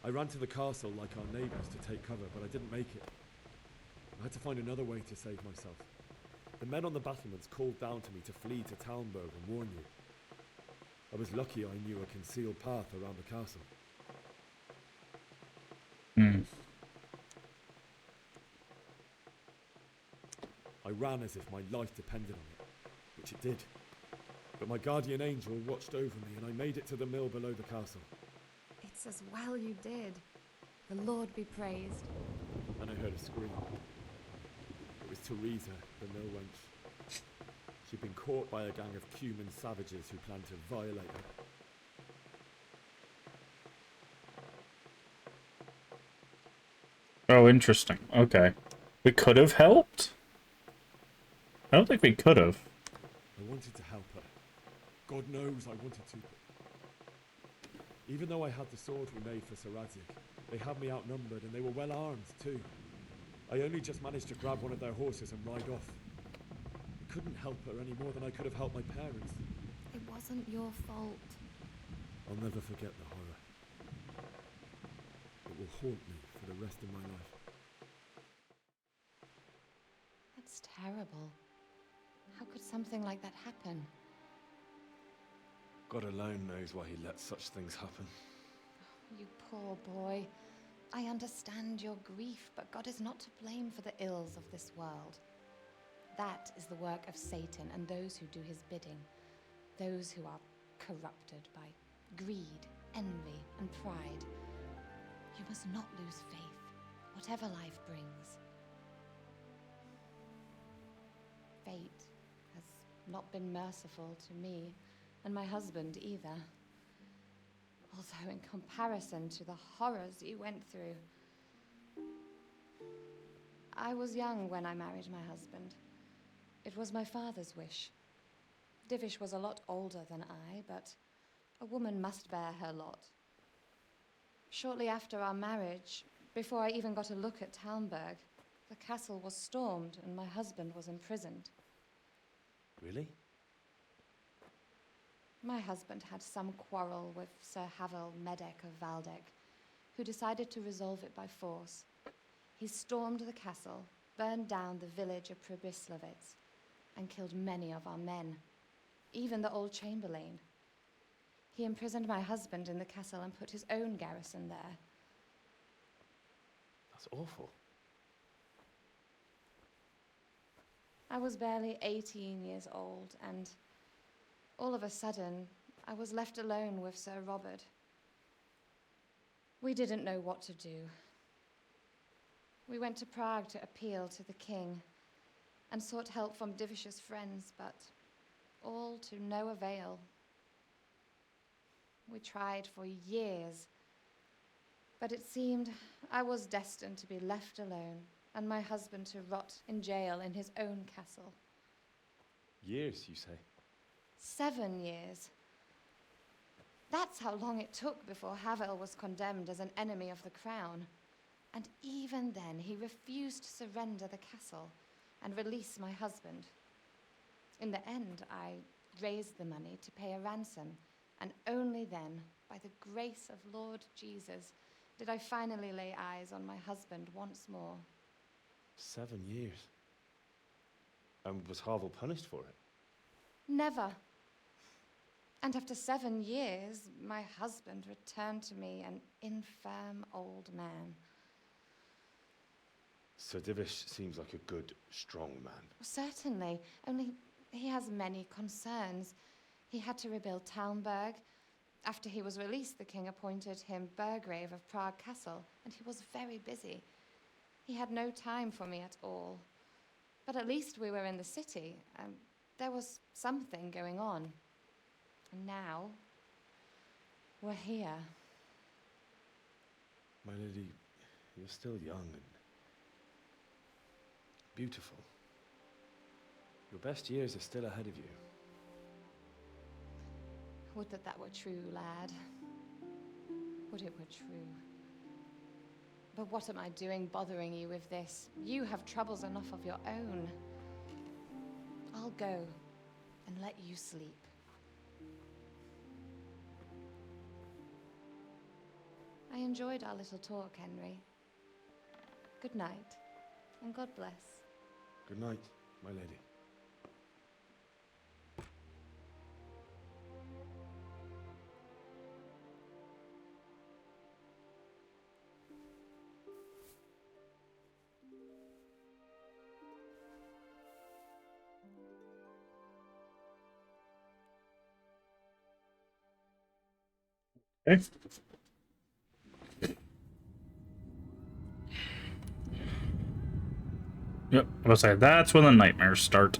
[SPEAKER 7] I ran to the castle like our neighbours to take cover, but I didn't make it. I had to find another way to save myself. The men on the battlements called down to me to flee to Talmberg and warn you. I was lucky I knew a concealed path around the castle. I ran as if my life depended on it, which it did. But my guardian angel watched over me and I made it to the mill below the castle.
[SPEAKER 20] It's as well you did. The Lord be praised.
[SPEAKER 7] And I heard a scream. It was Teresa, the mill wench. She'd been caught by a gang of Cuman savages who planned to violate her.
[SPEAKER 1] Oh, interesting. Okay. We could have helped? I don't think we could have.
[SPEAKER 7] I wanted to help her. God knows I wanted to. Even though I had the sword we made for Sir Radzig, they had me outnumbered and they were well armed too. I only just managed to grab one of their horses and ride off. I couldn't help her any more than I could have helped my parents.
[SPEAKER 20] It wasn't your fault.
[SPEAKER 7] I'll never forget the horror. It will haunt me for the rest of my life.
[SPEAKER 20] That's terrible. How could something like that happen?
[SPEAKER 7] God alone knows why he lets such things happen.
[SPEAKER 20] You poor boy. I understand your grief, but God is not to blame for the ills of this world. That is the work of Satan and those who do his bidding. Those who are corrupted by greed, envy, and pride. You must not lose faith, whatever life brings. Fate has not been merciful to me, and my husband either. Although in comparison to the horrors you went through. I was young when I married my husband. It was my father's wish. Divish was a lot older than I, but a woman must bear her lot. Shortly after our marriage, before I even got a look at Talmberg, the castle was stormed and my husband was imprisoned.
[SPEAKER 7] Really?
[SPEAKER 20] My husband had some quarrel with Sir Havel Medek of Valdek, who decided to resolve it by force. He stormed the castle, burned down the village of Pribyslavitz, and killed many of our men, even the old chamberlain. He imprisoned my husband in the castle and put his own garrison there.
[SPEAKER 7] That's awful.
[SPEAKER 20] I was barely 18 years old, and all of a sudden, I was left alone with Sir Robert. We didn't know what to do. We went to Prague to appeal to the king and sought help from Divish's friends, but all to no avail. We tried for years, but it seemed I was destined to be left alone and my husband to rot in jail in his own castle.
[SPEAKER 18] Years, you say?
[SPEAKER 20] 7 years. That's how long it took before Havel was condemned as an enemy of the crown. And even then, he refused to surrender the castle and release my husband. In the end, I raised the money to pay a ransom, and only then, by the grace of Lord Jesus, did I finally lay eyes on my husband once more.
[SPEAKER 7] 7 years. And was Havel punished for it?
[SPEAKER 20] Never. And after 7 years, my husband returned to me an infirm old man.
[SPEAKER 7] Sir Divish seems like a good, strong man.
[SPEAKER 20] Certainly, only he has many concerns. He had to rebuild Talmberg. After he was released, the king appointed him Burgrave of Prague Castle, and he was very busy. He had no time for me at all. But at least we were in the city, and there was something going on. And now, we're here.
[SPEAKER 7] My lady, you're still young and beautiful. Your best years are still ahead of you.
[SPEAKER 20] Would that that were true, lad. Would it were true. But what am I doing bothering you with this? You have troubles enough of your own. I'll go and let you sleep. I enjoyed our little talk, Henry. Good night, and God bless.
[SPEAKER 7] Good night, my lady.
[SPEAKER 1] Okay. Yep, I was say that's when the nightmares start.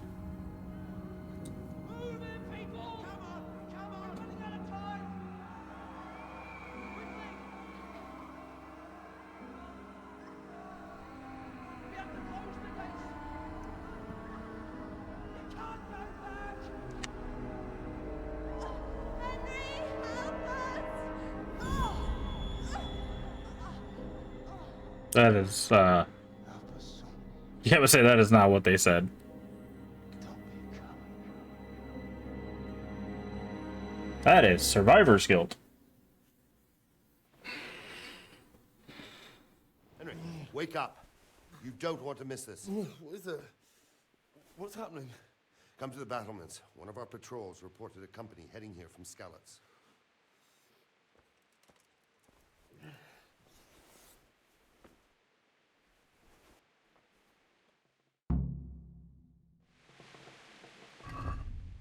[SPEAKER 1] That is, yeah, I would say that is not what they said. That is Survivor's Guild.
[SPEAKER 6] Henry, wake up. You don't want to miss this.
[SPEAKER 11] What is it? What's happening?
[SPEAKER 6] Come to the battlements. One of our patrols reported a company heading here from Skalitz.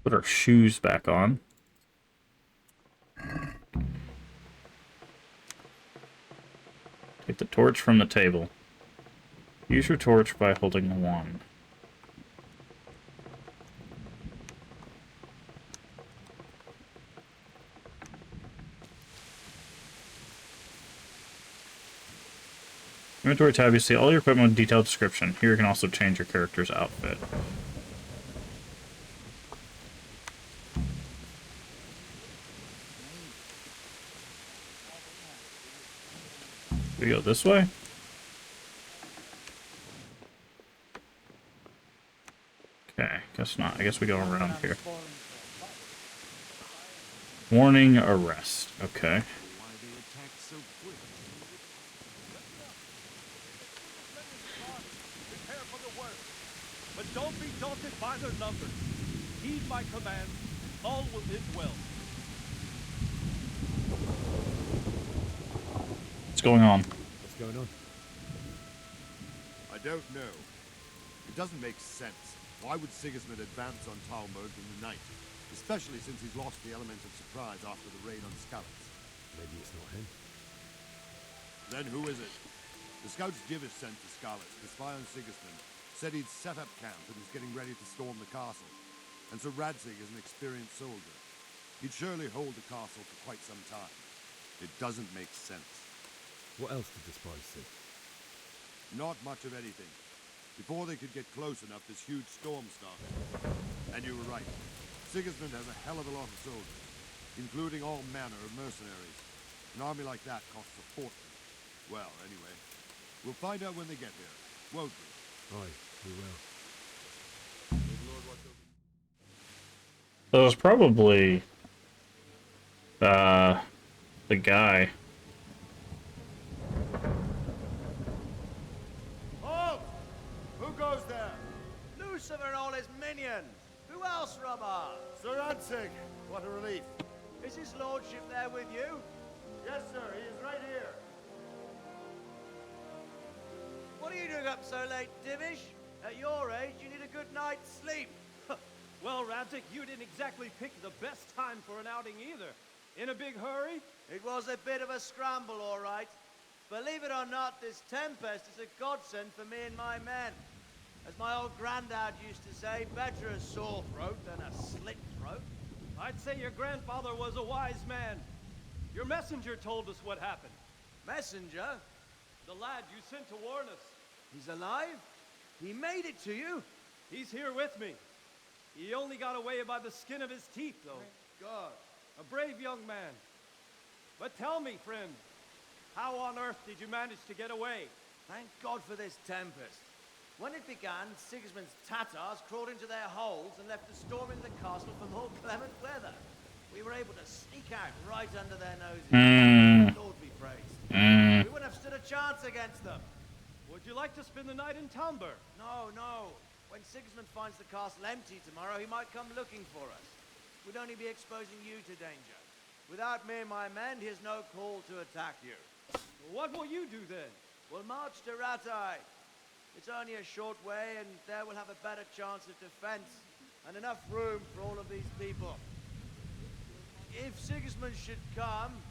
[SPEAKER 1] Put our shoes back on. Take the torch from the table. Use your torch by holding the wand. Inventory tab, you see all your equipment with detailed description. Here you can also change your character's outfit. Do we go this way? Okay, guess not. I guess we go around here. Warning, arrest. Okay.
[SPEAKER 5] But don't be daunted by their numbers. Heed my command. All will end well.
[SPEAKER 1] What's going on?
[SPEAKER 7] What's going on?
[SPEAKER 22] I don't know. It doesn't make sense. Why would Sigismund advance on Talmberg in the night? Especially since he's lost the element of surprise after the raid on Skalitz.
[SPEAKER 7] Maybe it's not him.
[SPEAKER 22] Then who is it? The scouts Divish sent to Skalitz to spy on Sigismund said he'd set up camp and was getting ready to storm the castle. And Sir Radzig is an experienced soldier. He'd surely hold the castle for quite some time. It doesn't make sense.
[SPEAKER 7] What else did the spies see?
[SPEAKER 22] Not much of anything. Before they could get close enough, this huge storm started. And you were right. Sigismund has a hell of a lot of soldiers, including all manner of mercenaries. An army like that costs a fortune. Well, anyway, we'll find out when they get here, won't we?
[SPEAKER 7] Aye, we will.
[SPEAKER 1] So it was probably the guy.
[SPEAKER 10] Halt! Who goes there? Lucifer and all his minions. Who else, Robber?
[SPEAKER 22] Sir Ansig, what a relief.
[SPEAKER 10] Is his lordship there with you?
[SPEAKER 22] Yes, sir, he is right here.
[SPEAKER 10] What are you doing up so late, Divish? At your age, you need a good night's sleep.
[SPEAKER 5] Well, Radzik, you didn't exactly pick the best time for an outing either. In a big hurry?
[SPEAKER 10] It was a bit of a scramble, all right. Believe it or not, this tempest is a godsend for me and my men. As my old granddad used to say, better a sore throat than a slit throat.
[SPEAKER 5] I'd say your grandfather was a wise man. Your messenger told us what happened.
[SPEAKER 10] Messenger?
[SPEAKER 5] The lad you sent to warn us.
[SPEAKER 10] He's alive? He made it to you?
[SPEAKER 5] He's here with me. He only got away by the skin of his teeth, though.
[SPEAKER 10] Thank God.
[SPEAKER 5] A brave young man. But tell me, friend, how on earth did you manage to get away?
[SPEAKER 10] Thank God for this tempest. When it began, Sigismund's Tatars crawled into their holes and left us storming the castle for more clement weather. We were able to sneak out right under their noses. Lord be praised. We wouldn't have stood a chance against them.
[SPEAKER 5] Would you like to spend the night in Talmberg?
[SPEAKER 10] No, no. When Sigismund finds the castle empty tomorrow, he might come looking for us. We'd only be exposing you to danger. Without me and my men, he has no call to attack you.
[SPEAKER 5] What will you do then?
[SPEAKER 10] We'll march to Ratai. It's only a short way, and there we'll have a better chance of defense and enough room for all of these people. If Sigismund should come,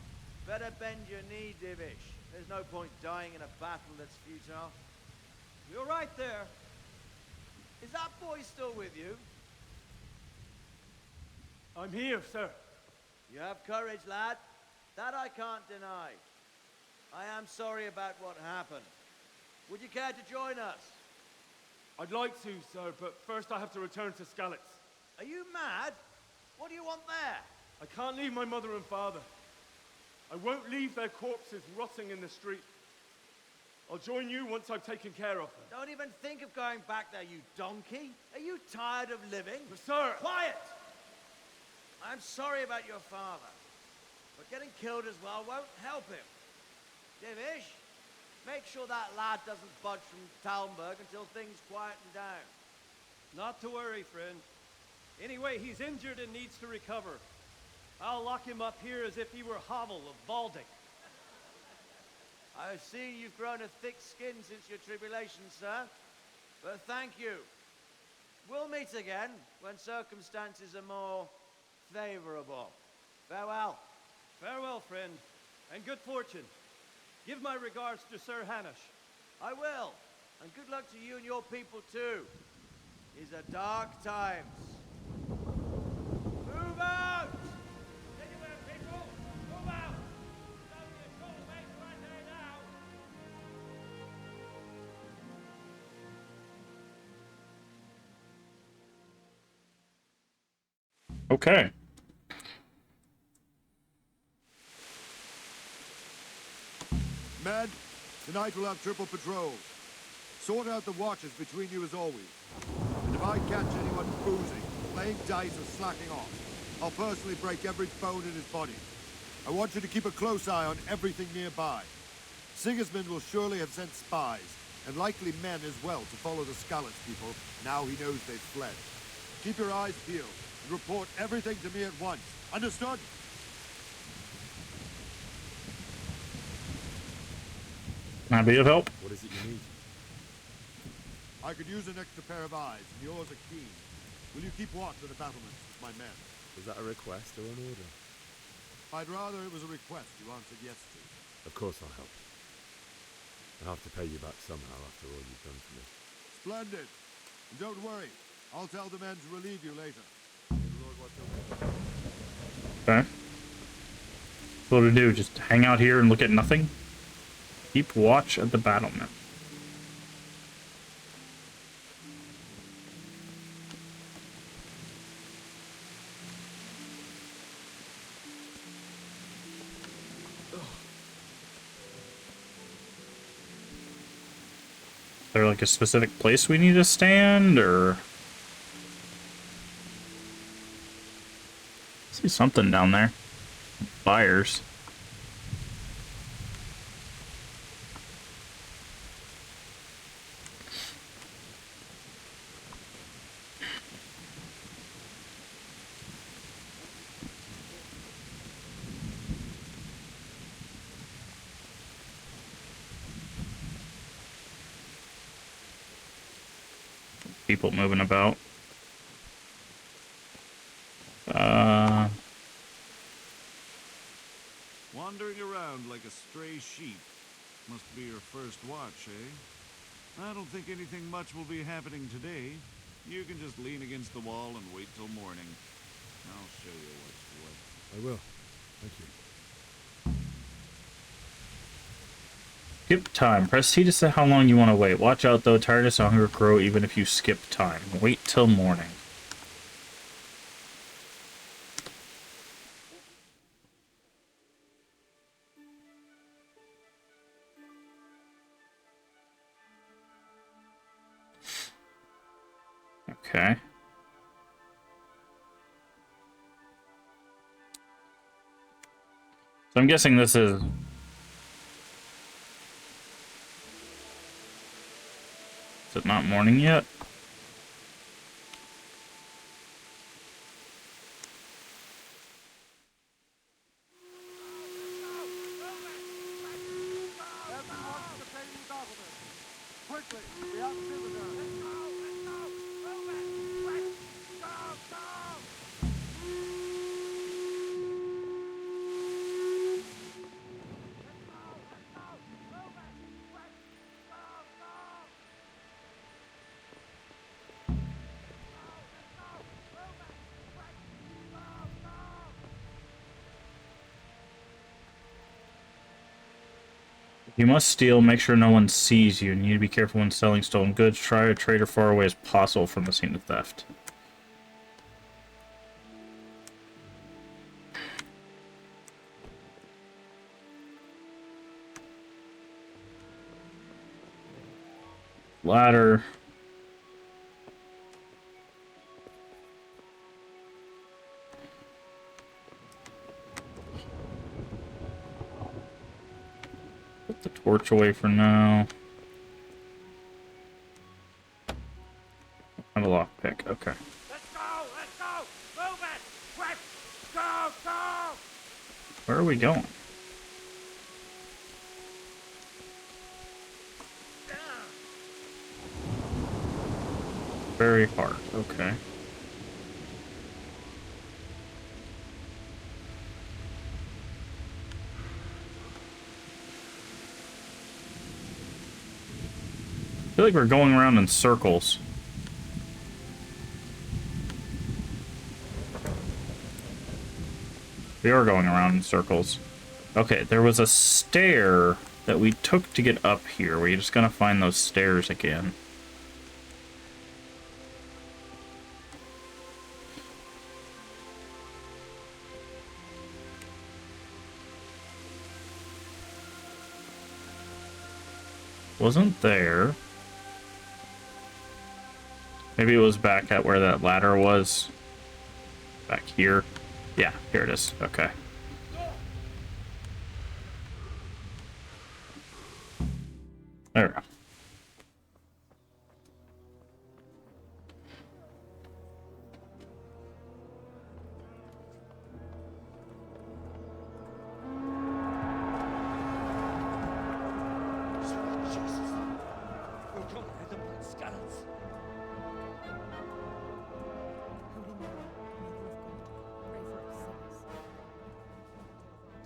[SPEAKER 10] better bend your knee, Divish. There's no point dying in a battle that's futile.
[SPEAKER 5] You're right there.
[SPEAKER 10] Is that boy still with you?
[SPEAKER 5] I'm here, sir.
[SPEAKER 10] You have courage, lad. That I can't deny. I am sorry about what happened. Would you care to join us?
[SPEAKER 5] I'd like to, sir, but first I have to return to Skalitz.
[SPEAKER 10] Are you mad? What do you want there?
[SPEAKER 5] I can't leave my mother and father. I won't leave their corpses rotting in the street. I'll join you once I've taken care of them.
[SPEAKER 10] Don't even think of going back there, you donkey. Are you tired of living?
[SPEAKER 5] But sir!
[SPEAKER 10] Quiet! I'm sorry about your father, but getting killed as well won't help him. Divish, make sure that lad doesn't budge from Talmberg until things quieten down.
[SPEAKER 5] Not to worry, friend. Anyway, he's injured and needs to recover. I'll lock him up here as if he were Havel of Baldic.
[SPEAKER 10] I've seen you've grown a thick skin since your tribulation, sir. But thank you. We'll meet again when circumstances are more favorable. Farewell.
[SPEAKER 5] Farewell, friend, and good fortune. Give my regards to Sir Hanush.
[SPEAKER 10] I will. And good luck to you and your people, too. These are dark times. Move out!
[SPEAKER 5] Anywhere, people! Move out! It's only a short way right there now.
[SPEAKER 1] Okay.
[SPEAKER 22] Men, tonight we'll have triple patrols. Sort out the watches between you as always. And if I catch anyone boozing, playing dice or slacking off, I'll personally break every bone in his body. I want you to keep a close eye on everything nearby. Sigismund will surely have sent spies, and likely men as well, to follow the Skalitz people, now he knows they've fled. Keep your eyes peeled, and report everything to me at once. Understood?
[SPEAKER 1] Can I be of help?
[SPEAKER 7] What is it you need?
[SPEAKER 22] I could use an extra pair of eyes, and yours are keen. Will you keep watch of the battlements with my men?
[SPEAKER 7] Was that a request or an order?
[SPEAKER 22] I'd rather it was a request you answered yes to.
[SPEAKER 7] Of course I'll help. I'll have to pay you back somehow after all you've done for me.
[SPEAKER 22] Splendid. And don't worry, I'll tell the men to relieve you later.
[SPEAKER 1] Okay. What to do? Just hang out here and look at nothing? Keep watch at the battlement. there like a specific place we need to stand, or? I see something down there. Fires. People moving about.
[SPEAKER 8] Wandering around like a stray sheep. Must be your first watch, eh? I don't think anything much will be happening today. You can just lean against the wall and wait till morning. I'll show you what's what.
[SPEAKER 7] I will. Thank you.
[SPEAKER 1] Skip time. Press T to say how long you want to wait. Watch out though, tiredness and hunger grow even if you skip time. Wait till morning. Okay. So I'm guessing this is... Is it not morning yet?
[SPEAKER 19] Quickly, we have visitors.
[SPEAKER 1] You must steal, make sure no one sees you. You need to be careful when selling stolen goods. Try to trade as far away as possible from the scene of theft. Ladder. Put the torch away for now. Have a lockpick. Okay.
[SPEAKER 19] Let's go! Move it! Quick! Go!
[SPEAKER 1] Where are we going? Very hard. Okay. I feel like we're going around in circles. We are going around in circles. Okay, there was a stair that we took to get up here. We're just gonna find those stairs again. Wasn't there. Maybe it was back at where that ladder was. Back here. Yeah, here it is. Okay. There we go.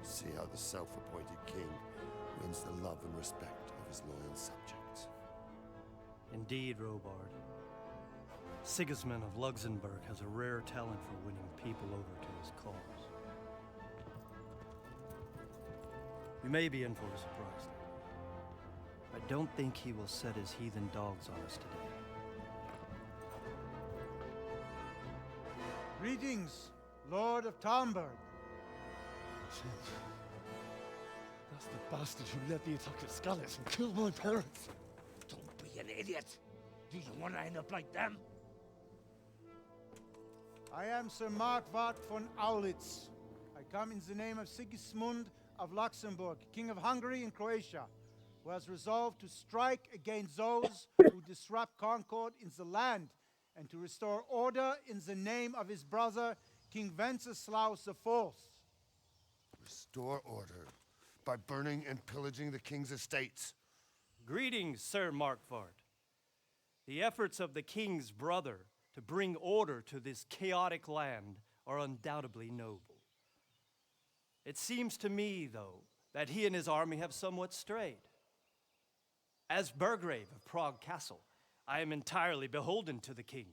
[SPEAKER 6] See how the self-appointed king wins the love and respect of his loyal subjects.
[SPEAKER 13] Indeed, Robard. Sigismund of Luxembourg has a rare talent for winning people over to his cause. You may be in for a surprise, though. I don't think he will set his heathen dogs on us today.
[SPEAKER 12] Greetings, Lord of Talmberg.
[SPEAKER 11] That's the bastard who led the attack at Scarlet and killed my parents.
[SPEAKER 10] Don't be
[SPEAKER 15] an idiot. Do you want to end up like them?
[SPEAKER 12] I am Sir Markwart von Aulitz. I come in the name of Sigismund of Luxembourg, King of Hungary and Croatia, who has resolved to strike against those who disrupt concord in the land and to restore order in the name of his brother, King Wenceslaus IV.
[SPEAKER 6] Restore order by burning and pillaging the king's estates.
[SPEAKER 13] Greetings, Sir Markwart. The efforts of the king's brother to bring order to this chaotic land are undoubtedly noble. It seems to me, though, that he and his army have somewhat strayed. As Burgrave of Prague Castle, I am entirely beholden to the king,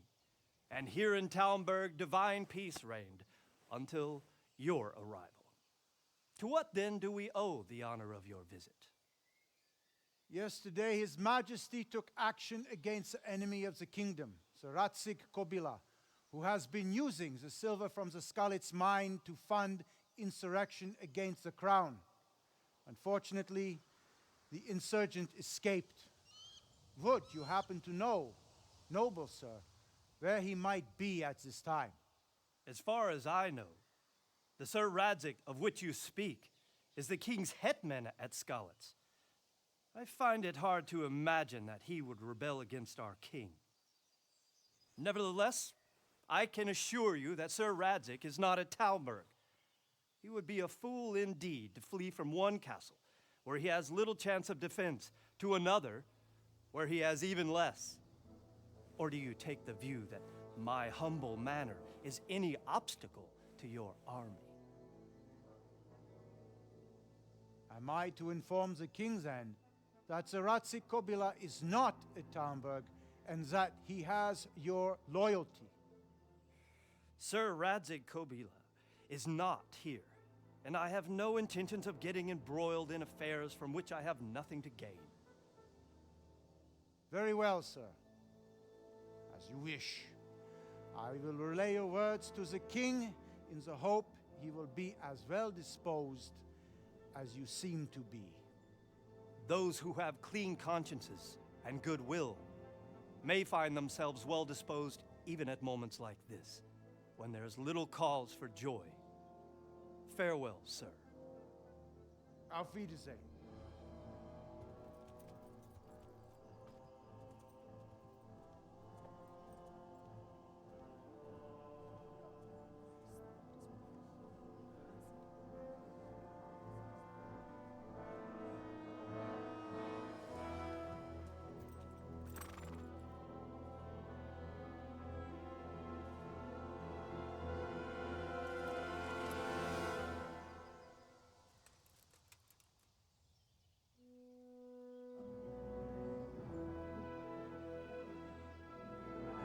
[SPEAKER 13] and here in Talmberg divine peace reigned until your arrival. To what then do we owe the honor of your visit?
[SPEAKER 12] Yesterday, His Majesty took action against the enemy of the kingdom, Sir Radzig Kobyla, who has been using the silver from the Skalitz mine to fund insurrection against the crown. Unfortunately, the insurgent escaped. Would you happen to know, noble sir, where he might be at this time?
[SPEAKER 13] As far as I know, the Sir Radzig of which you speak is the king's hetman at Skalitz. I find it hard to imagine that he would rebel against our king. Nevertheless, I can assure you that Sir Radzig is not at Talmberg. He would be a fool indeed to flee from one castle where he has little chance of defense to another where he has even less. Or do you take the view that my humble manner is any obstacle to your army?
[SPEAKER 12] Am I to inform the king then that Sir Radzig Kobyla is not at Talmberg and that he has your loyalty?
[SPEAKER 13] Sir Radzig Kobyla is not here, and I have no intentions of getting embroiled in affairs from which I have nothing to gain.
[SPEAKER 12] Very well, sir. As you wish. I will relay your words to the king in the hope he will be as well disposed as you seem to be.
[SPEAKER 13] Those who have clean consciences and goodwill may find themselves well disposed even at moments like this, when there is little cause for joy. Farewell, sir.
[SPEAKER 12] Auf Wiedersehen.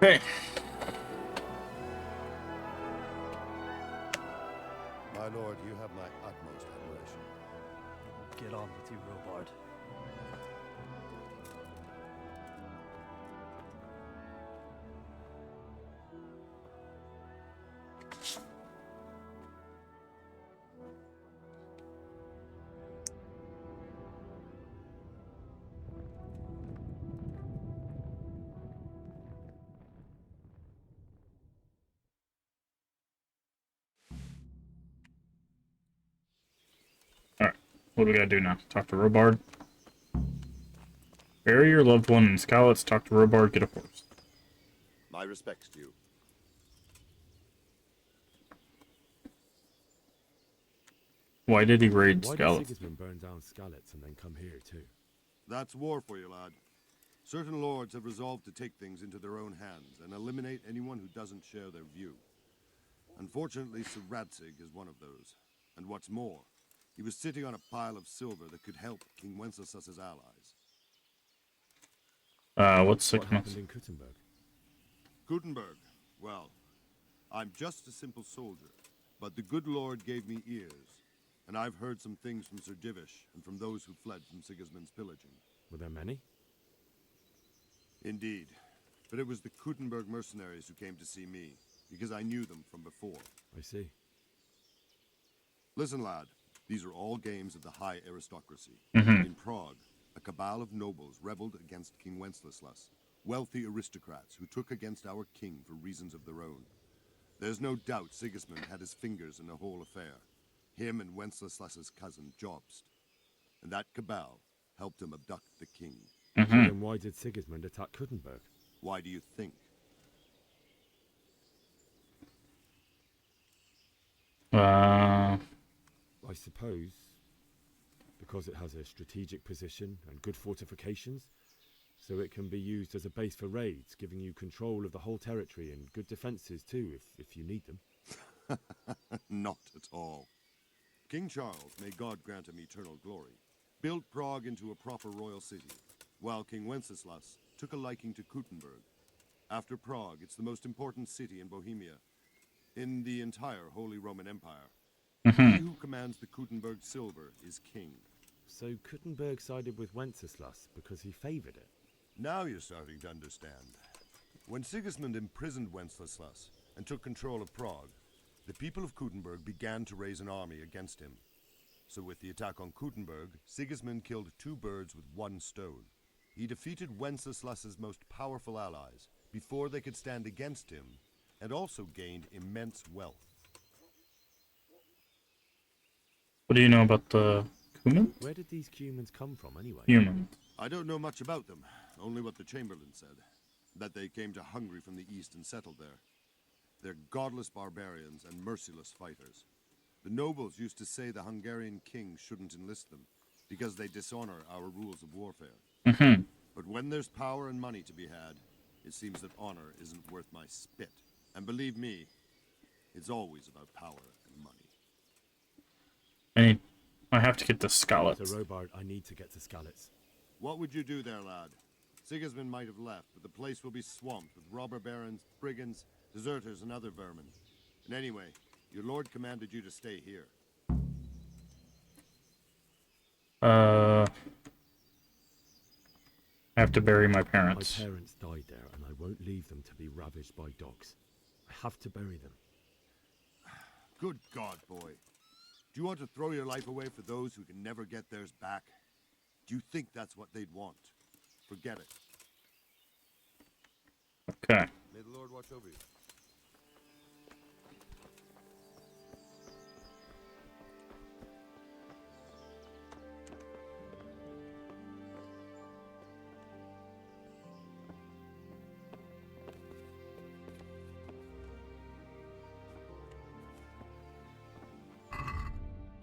[SPEAKER 1] Okay.
[SPEAKER 6] My lord, you have my utmost admiration.
[SPEAKER 13] Get on with you, Robard.
[SPEAKER 1] Alright. What do we gotta do now? Talk to Robard. Bury your loved one in Skalitz. Talk to Robard. Get a horse.
[SPEAKER 22] My respects to you.
[SPEAKER 1] Why did he raid
[SPEAKER 7] Why did
[SPEAKER 1] Skalitz?
[SPEAKER 7] Sigismund burn down Skalitz and then come here too?
[SPEAKER 22] That's war for you, lad. Certain lords have resolved to take things into their own hands and eliminate anyone who doesn't share their view. Unfortunately, Sir Radzig is one of those. And what's more, he was sitting on a pile of silver that could help King Wenceslas's allies.
[SPEAKER 1] What's
[SPEAKER 7] What
[SPEAKER 1] 6 months?
[SPEAKER 7] happened in Kuttenberg?
[SPEAKER 22] Gutenberg, well, I'm just a simple soldier, but the good Lord gave me ears, and I've heard some things from Sir Divish and from those who fled from Sigismund's pillaging.
[SPEAKER 7] Were there many?
[SPEAKER 22] Indeed, but it was the Kuttenberg mercenaries who came to see me, because I knew them from before.
[SPEAKER 7] I see.
[SPEAKER 22] Listen, lad, these are all games of the high aristocracy.
[SPEAKER 1] Mhm.
[SPEAKER 22] In Prague, a cabal of nobles rebelled against King Wenceslas, wealthy aristocrats who took against our king for reasons of their own. There's no doubt Sigismund had his fingers in the whole affair. Him and Wenceslas's cousin, Jobst. And that cabal helped him abduct the king.
[SPEAKER 7] So then why did Sigismund attack Kuttenberg?
[SPEAKER 22] Why do you think?
[SPEAKER 7] I suppose because it has a strategic position and good fortifications, so it can be used as a base for raids, giving you control of the whole territory and good defenses too, if you need them.
[SPEAKER 22] Not at all. King Charles, may God grant him eternal glory, built Prague into a proper royal city, while King Wenceslas took a liking to Kuttenberg. After Prague, it's the most important city in Bohemia, in the entire Holy Roman Empire. He who commands the Kuttenberg silver is king.
[SPEAKER 7] So Kuttenberg sided with Wenceslas because he favored it?
[SPEAKER 22] Now you're starting to understand. When Sigismund imprisoned Wenceslas and took control of Prague, the people of Kuttenberg began to raise an army against him. So with the attack on Kuttenberg, Sigismund killed 2 birds with 1 stone. He defeated Wenceslas's most powerful allies before they could stand against him, and also gained immense wealth.
[SPEAKER 1] What do you know about the Cumans?
[SPEAKER 7] Where did these Cumans come from anyway?
[SPEAKER 1] Human.
[SPEAKER 22] I don't know much about them, only what the Chamberlain said. That they came to Hungary from the east and settled there. They're godless barbarians and merciless fighters. The nobles used to say the Hungarian king shouldn't enlist them, because they dishonor our rules of warfare. But when there's power and money to be had, it seems that honor isn't worth my spit. And believe me, it's always about power and money.
[SPEAKER 1] I have to get the Skalitz.
[SPEAKER 7] So Robard, I need to get to Skalitz.
[SPEAKER 22] What would you do there, lad? Sigismund might have left, but the place will be swamped with robber barons, brigands, deserters, and other vermin. And anyway, your lord commanded you to stay here.
[SPEAKER 1] I have to bury my parents.
[SPEAKER 7] My parents died there, and I won't leave them to be ravaged by dogs. I have to bury them.
[SPEAKER 22] Good God, boy. Do you want to throw your life away for those who can never get theirs back? Do you think that's what they'd want? Forget it.
[SPEAKER 1] Okay.
[SPEAKER 6] May the Lord watch over you.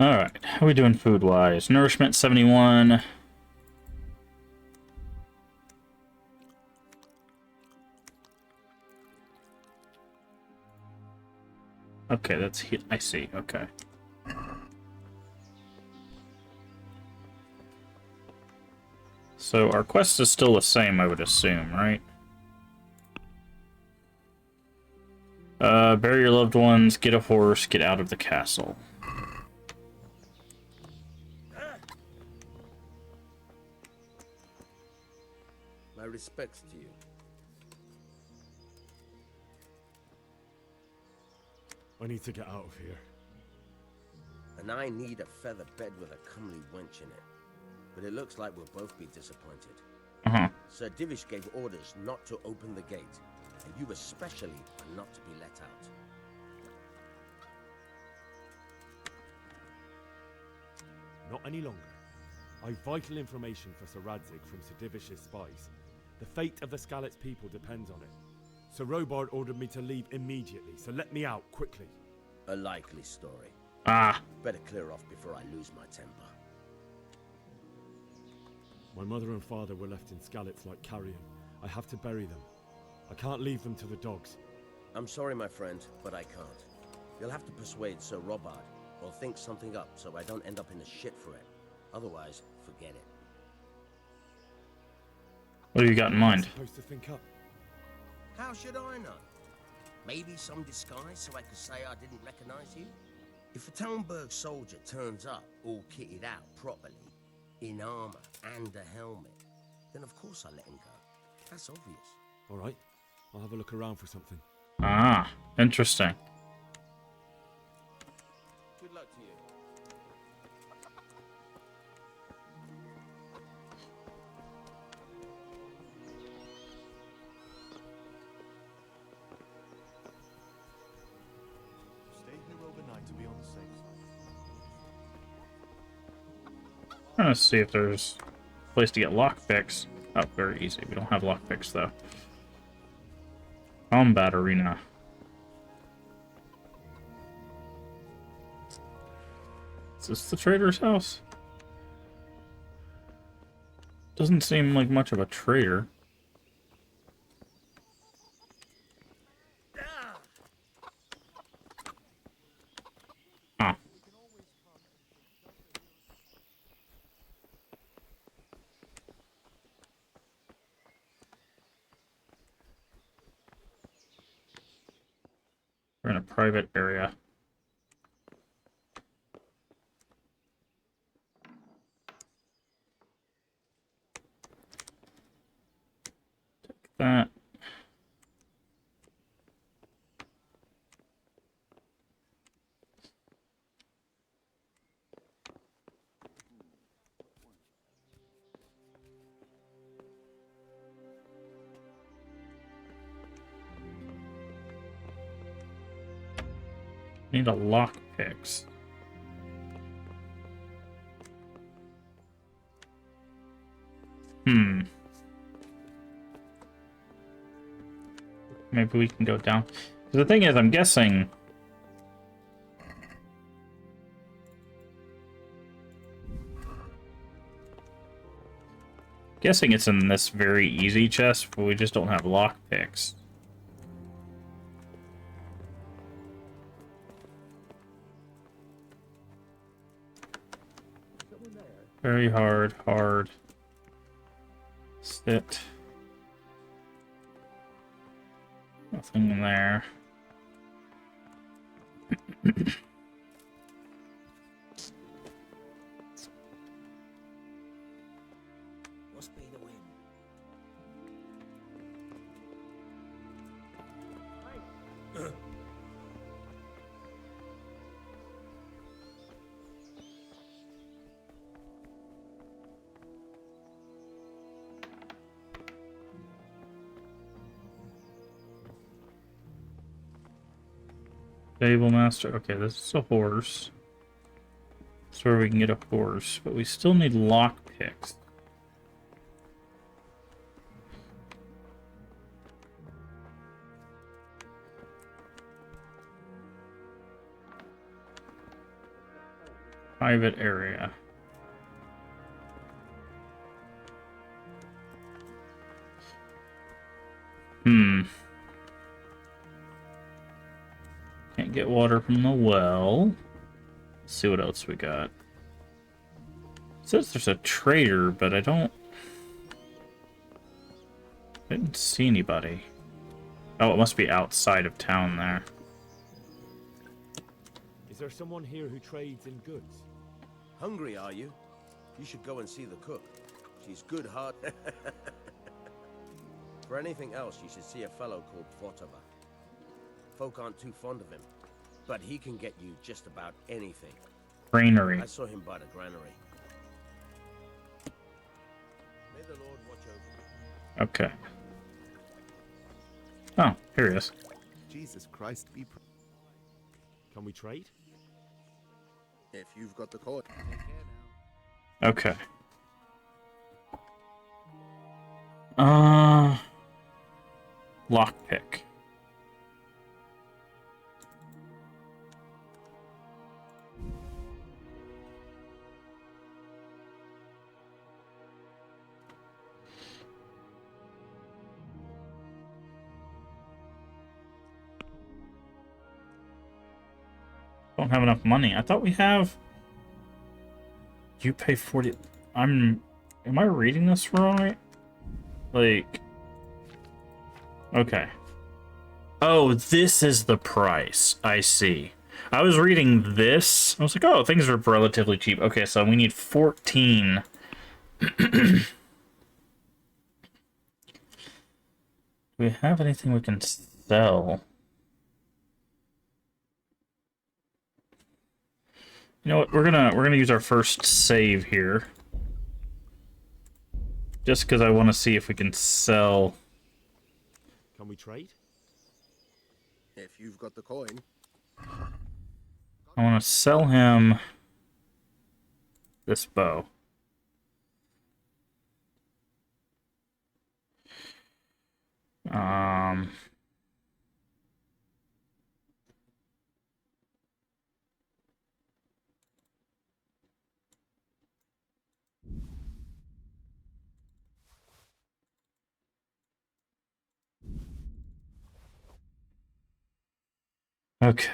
[SPEAKER 1] Alright, how are we doing food-wise? Nourishment 71. Okay, that's I see, okay. So our quest is still the same, I would assume, right? Bury your loved ones, get a horse, get out of the castle.
[SPEAKER 9] My respects to you.
[SPEAKER 7] I need to get out of here.
[SPEAKER 9] And I need a feather bed with a comely wench in it. But it looks like we'll both be disappointed. Sir Divish gave orders not to open the gate, and you especially are not to be let out.
[SPEAKER 7] Not any longer. I've vital information for Sir Radzig from Sir Divish's spies. The fate of the Skalitz people depends on it. Sir Robard ordered me to leave immediately, so let me out, quickly.
[SPEAKER 9] A likely story. Better clear off before I lose my temper.
[SPEAKER 7] My mother and father were left in Skalitz like carrion. I have to bury them. I can't leave them to the dogs.
[SPEAKER 9] I'm sorry, my friend, but I can't. You'll have to persuade Sir Robard, or think something up so I don't end up in the shit for it. Otherwise, forget it.
[SPEAKER 1] What have you got in mind?
[SPEAKER 7] I'm supposed to think up.
[SPEAKER 9] How should I know? Maybe some disguise so I could say I didn't recognize you? If a Talmberg soldier turns up all kitted out properly, in armor and a helmet, then of course I let him go. That's obvious.
[SPEAKER 7] All right, I'll have a look around for something.
[SPEAKER 1] Interesting.
[SPEAKER 9] Good luck to you.
[SPEAKER 1] trying to see if there's a place to get lockpicks. Oh, very easy. We don't have lockpicks, though. Combat arena. Is this the trader's house? Doesn't seem like much of a trader. Huh. We're in a private area. Take that. Need a lockpicks. Maybe we can go down. 'Cause the thing is, I'm guessing... Guessing it's in this very easy chest, but we just don't have lockpicks. Very hard, hard. Sit. Nothing in there.
[SPEAKER 19] Must be the wind.
[SPEAKER 1] Stable master. Okay, this is a horse. That's where we can get a horse, but we still need lockpicks. Private area. Can't get water from the well. Let's see what else we got. It says there's a trader, but I didn't see anybody. Oh, it must be outside of town there.
[SPEAKER 7] Is there someone here who trades in goods?
[SPEAKER 9] Hungry, are you? You should go and see the cook. She's good heart. For anything else, you should see a fellow called Votova. Folk aren't too fond of him, but he can get you just about anything.
[SPEAKER 1] Granary.
[SPEAKER 9] I saw him by the granary. May the Lord watch over you.
[SPEAKER 1] Okay. Oh, here he is.
[SPEAKER 11] Jesus Christ,
[SPEAKER 7] Can we trade?
[SPEAKER 11] If you've got the coin.
[SPEAKER 1] Okay. Lockpick. Don't have enough money. I thought we have... You pay 40... Am I reading this right? Like... Okay. Oh, this is the price. I see. I was reading this. I was like, oh, things are relatively cheap. Okay, so we need 14. Do we have anything we can sell? You know what? We're gonna use our first save here. Just because I want to see if we can sell.
[SPEAKER 7] Can we trade?
[SPEAKER 11] If you've got the coin.
[SPEAKER 1] I want to sell him this bow. Okay.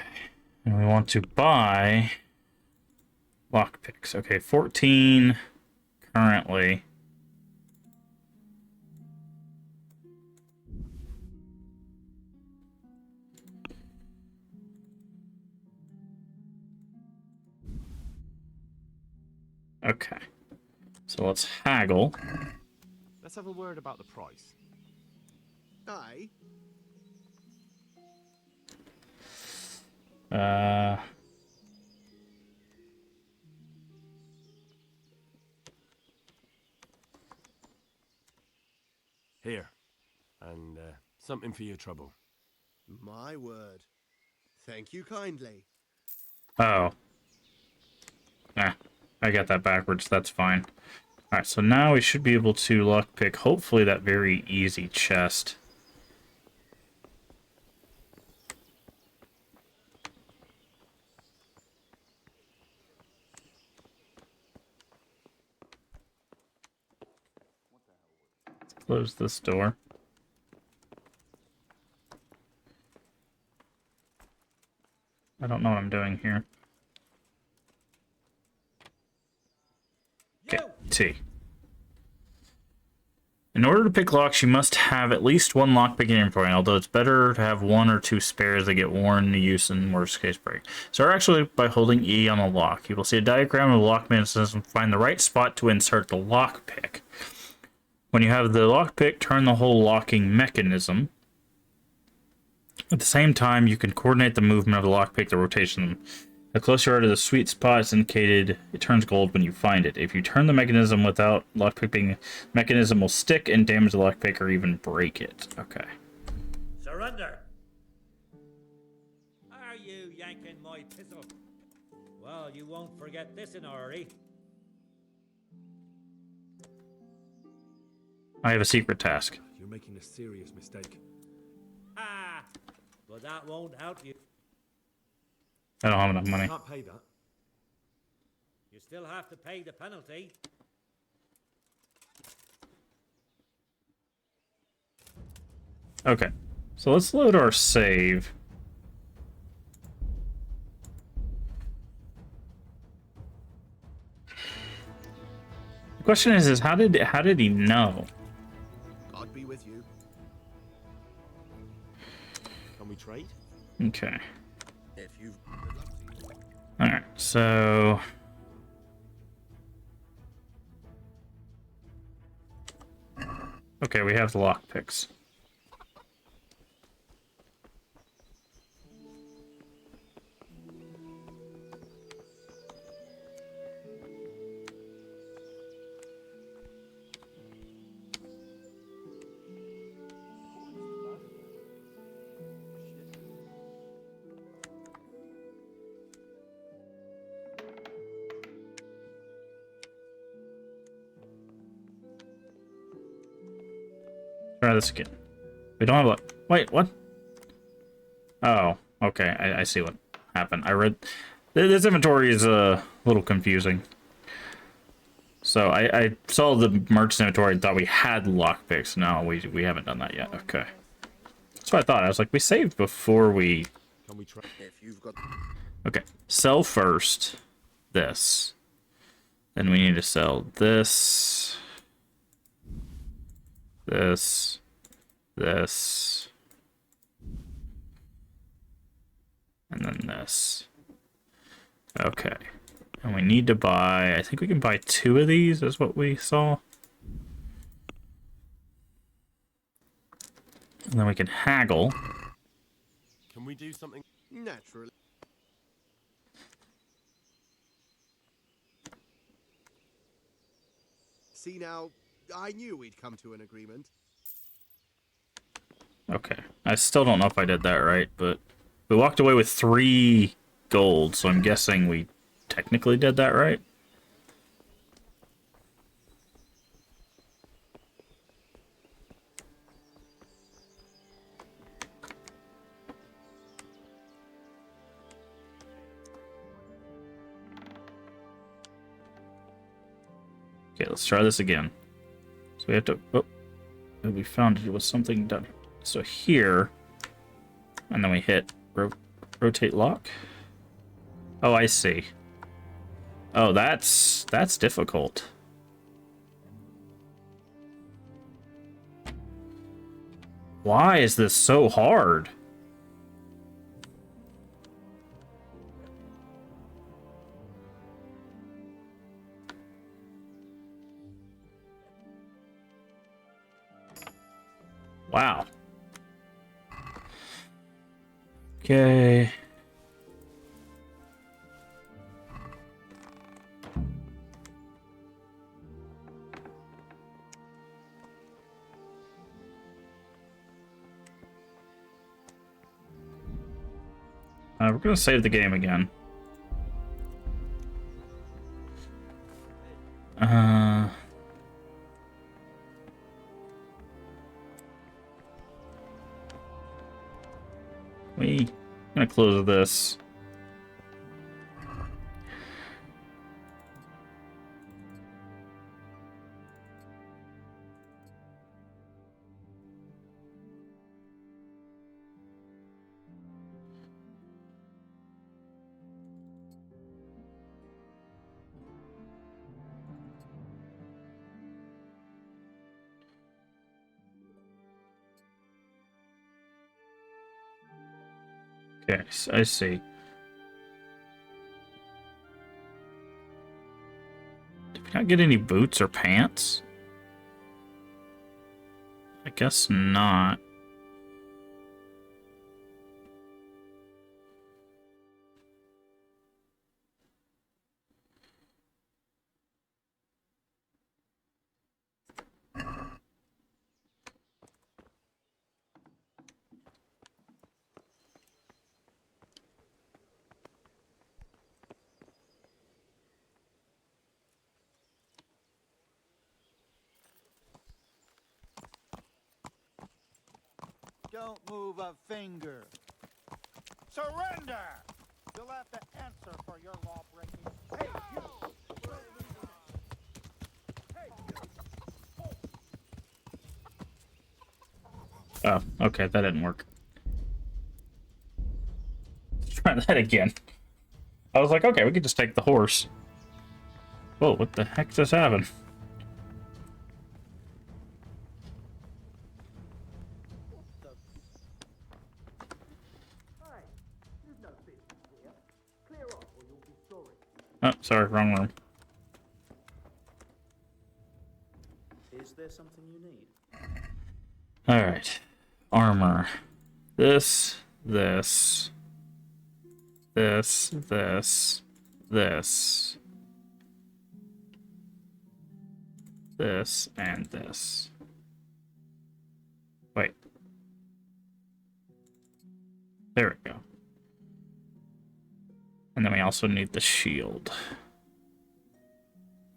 [SPEAKER 1] And we want to buy lockpicks. Okay, 14 currently. Okay. So let's haggle.
[SPEAKER 18] Let's have a word about the price.
[SPEAKER 11] Aye.
[SPEAKER 18] Here. And something for your trouble.
[SPEAKER 11] My word. Thank you kindly.
[SPEAKER 1] Oh. I got that backwards. That's fine. Alright, so now we should be able to lockpick, hopefully, that very easy chest. Let's close this door. I don't know what I'm doing here. Okay, T. In order to pick locks, you must have at least one lockpick in your inventory, although it's better to have one or two spares that get worn to use in worst case break. So actually, by holding E on the lock, you will see a diagram of the lock mechanism to find the right spot to insert the lockpick. When you have the lockpick, turn the whole locking mechanism. At the same time, you can coordinate the movement of the lockpick, the rotation. The closer you are to the sweet spot is indicated, it turns gold when you find it. If you turn the mechanism without lockpicking, the mechanism will stick and damage the lockpick or even break it. Okay.
[SPEAKER 15] Surrender! Are you yanking my pistol? Well, you won't forget this in a hurry.
[SPEAKER 1] I have a secret task.
[SPEAKER 18] You're making a serious mistake.
[SPEAKER 15] Ah! But that won't help you.
[SPEAKER 1] I don't have enough money.
[SPEAKER 18] I can't pay that.
[SPEAKER 15] You still have to pay the penalty.
[SPEAKER 1] Okay. So let's load our save. The question is how did he know?
[SPEAKER 11] God be with you.
[SPEAKER 18] Can we trade?
[SPEAKER 1] Okay.
[SPEAKER 11] If you've...
[SPEAKER 1] Alright, so... Okay, we have the lockpicks. Try this again. We don't have a... Wait, what? Oh, okay. I see what happened. I read... This inventory is a little confusing. So I saw the merchant inventory and thought we had lockpicks. No, we haven't done that yet. Okay. That's what I thought. I was like, we saved before we...
[SPEAKER 18] Can we try?
[SPEAKER 11] If you've got...
[SPEAKER 1] Okay. Sell first this. Then we need to sell this... This, and then this. Okay. And we need to buy, I think we can buy 2 of these, is what we saw. And then we can haggle.
[SPEAKER 18] Can we do something?
[SPEAKER 11] Naturally. See now, I knew we'd come to an agreement.
[SPEAKER 1] Okay. I still don't know if I did that right, but we walked away with 3 gold, so I'm guessing we technically did that right. Okay, let's try this again. So we have to... Oh, we found it was something done. So here, and then we hit rotate lock. Oh, I see. Oh, that's difficult. Why is this so hard? Wow. Okay. We're gonna save the game again. I'm gonna close this. Okay, I see. Did we not get any boots or pants? I guess not.
[SPEAKER 12] Don't move a finger. Surrender! You'll have to answer for your law breaking. Hey, you!
[SPEAKER 1] Oh, okay, that didn't work. Let's try that again. I was like, okay, we could just take the horse. Whoa, what the heck just happened? Oh, sorry, wrong room.
[SPEAKER 4] Is there something you need?
[SPEAKER 1] Alright. Armor. This, this, this, this, this, this, and this. Wait. There we go. And then we also need the shield.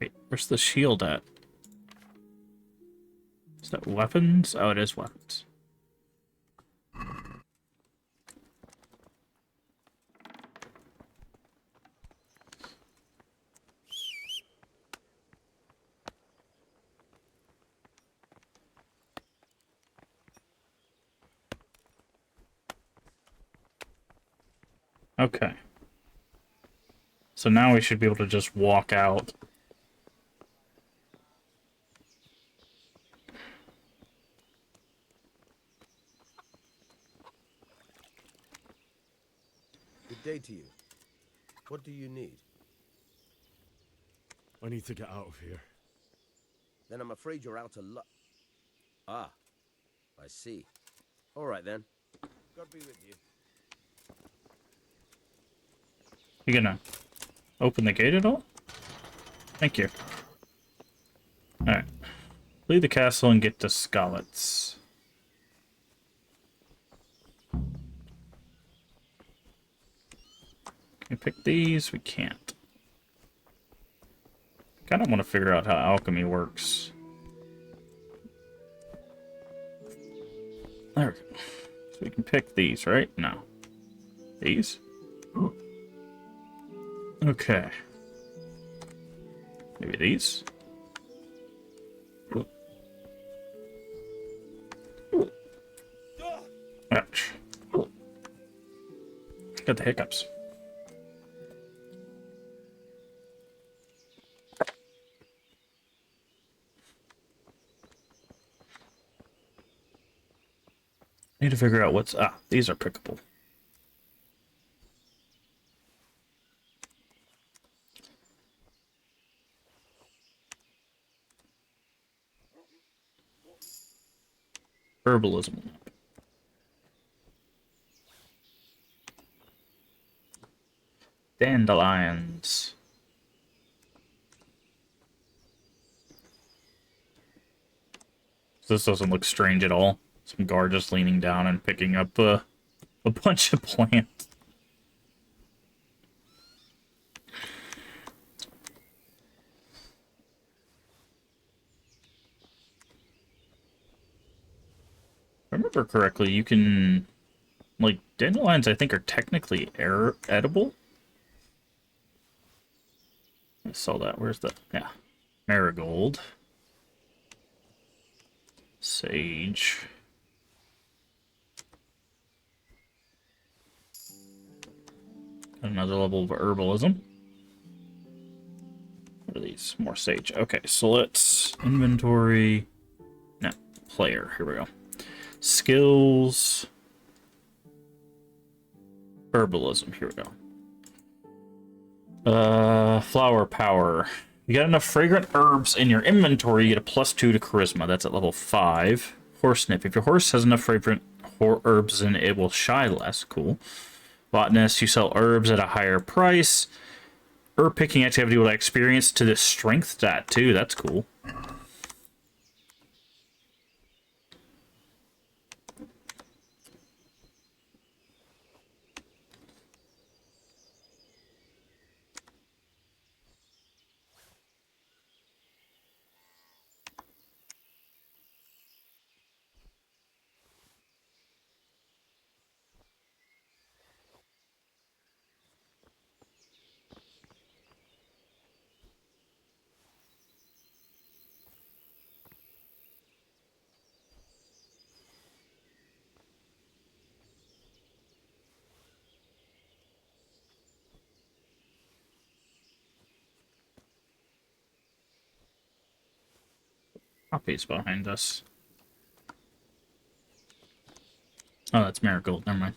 [SPEAKER 1] Wait, where's the shield at? Is that weapons? Oh, it is weapons. Okay. So now we should be able to just walk out.
[SPEAKER 9] Good day to you. What do you need?
[SPEAKER 18] I need to get out of here.
[SPEAKER 9] Then I'm afraid you're out of luck. Ah, I see. All right then. God be with you.
[SPEAKER 1] You gonna open the gate at all? Thank you. Alright. Leave the castle and get to Skalitz. Can we pick these? We can't. Kinda want to figure out how alchemy works. There we go. So we can pick these, right? No. These? Okay. Maybe these? Got the hiccups. Need to figure out what's... Ah, these are pickable. Herbalism. Dandelions. This doesn't look strange at all. Some guard just leaning down and picking up a bunch of plants. If I remember correctly, you can... Like, dandelions, I think, are technically edible. I saw that. Where's the... Yeah. Marigold. Sage. Another level of herbalism. What are these? More sage. Okay, so let's... Inventory... No. Player. Here we go. Skills... Herbalism. Here we go. Flower power. You got enough fragrant herbs in your inventory, you get a +2 to charisma. That's at level 5. Horse sniff. If your horse has enough fragrant herbs in it, it will shy less. Cool. Botanist. You sell herbs at a higher price. Herb picking activity will add experience to the strength stat too. That's cool. Poppy's behind us. Oh, that's Marigold. Never mind.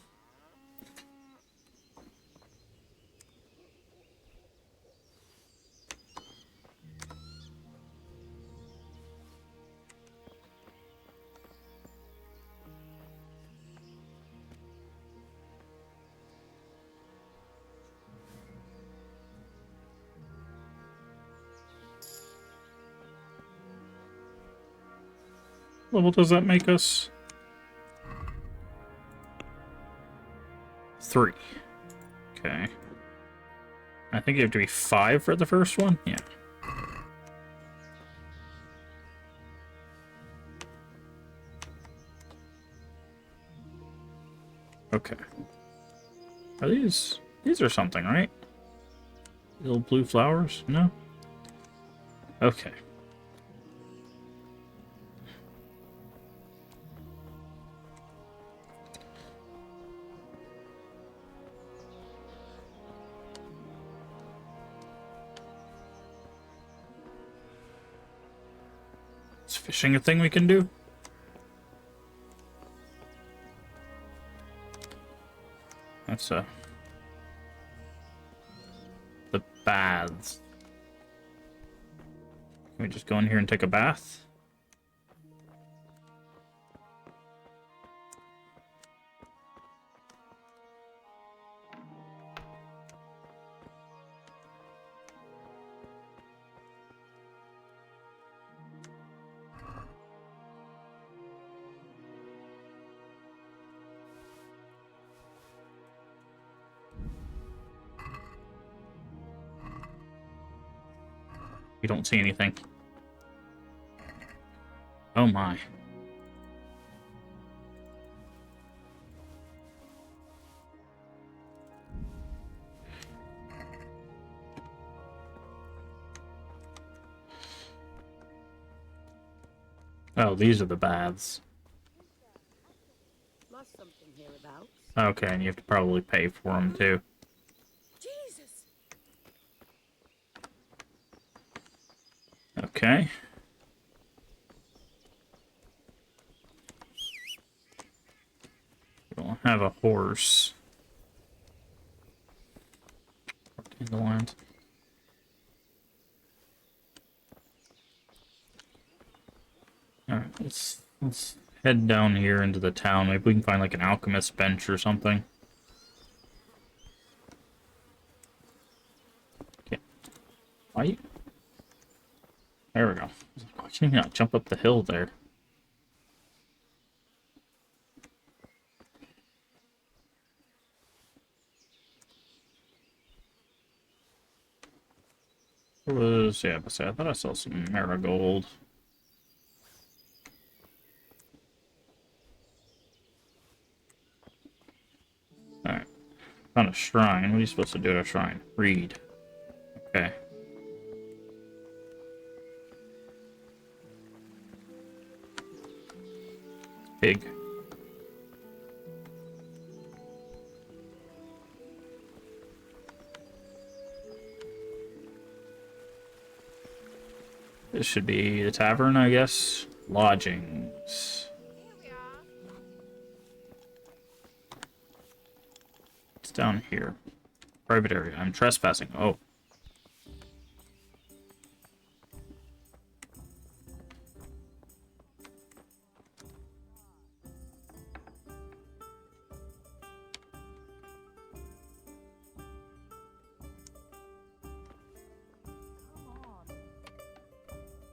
[SPEAKER 1] What level does that make us? 3. Okay. I think you have to be 5 for the first one? Yeah. Okay. Are these... These are something, right? Little blue flowers? No? Okay. Is fishing a thing we can do? That's the baths. Can we just go in here and take a bath? We don't see anything. Oh my. Oh, these are the baths.
[SPEAKER 23] Lost something hereabouts.
[SPEAKER 1] Okay, and you have to probably pay for them too.
[SPEAKER 23] Jesus!
[SPEAKER 1] Okay. We'll have a horse. Dandelions. Alright, let's head down here into the town. Maybe we can find like an alchemist bench or something. Okay. Why? There we go. Why can you not jump up the hill there? What was, yeah, I thought I saw some marigold. Alright. Found a shrine. What are you supposed to do at a shrine? Read. Okay. Pig. This should be the tavern, I guess. Lodgings. It's down here. Private area. I'm trespassing. Oh.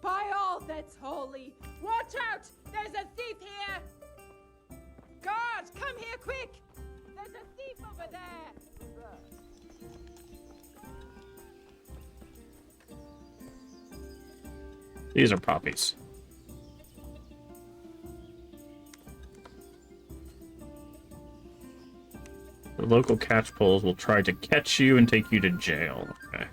[SPEAKER 2] By all that's holy, watch out! There's a thief here! Guards, come here quick! There's a thief over there!
[SPEAKER 1] These are poppies. The local catchpolls will try to catch you and take you to jail. Okay.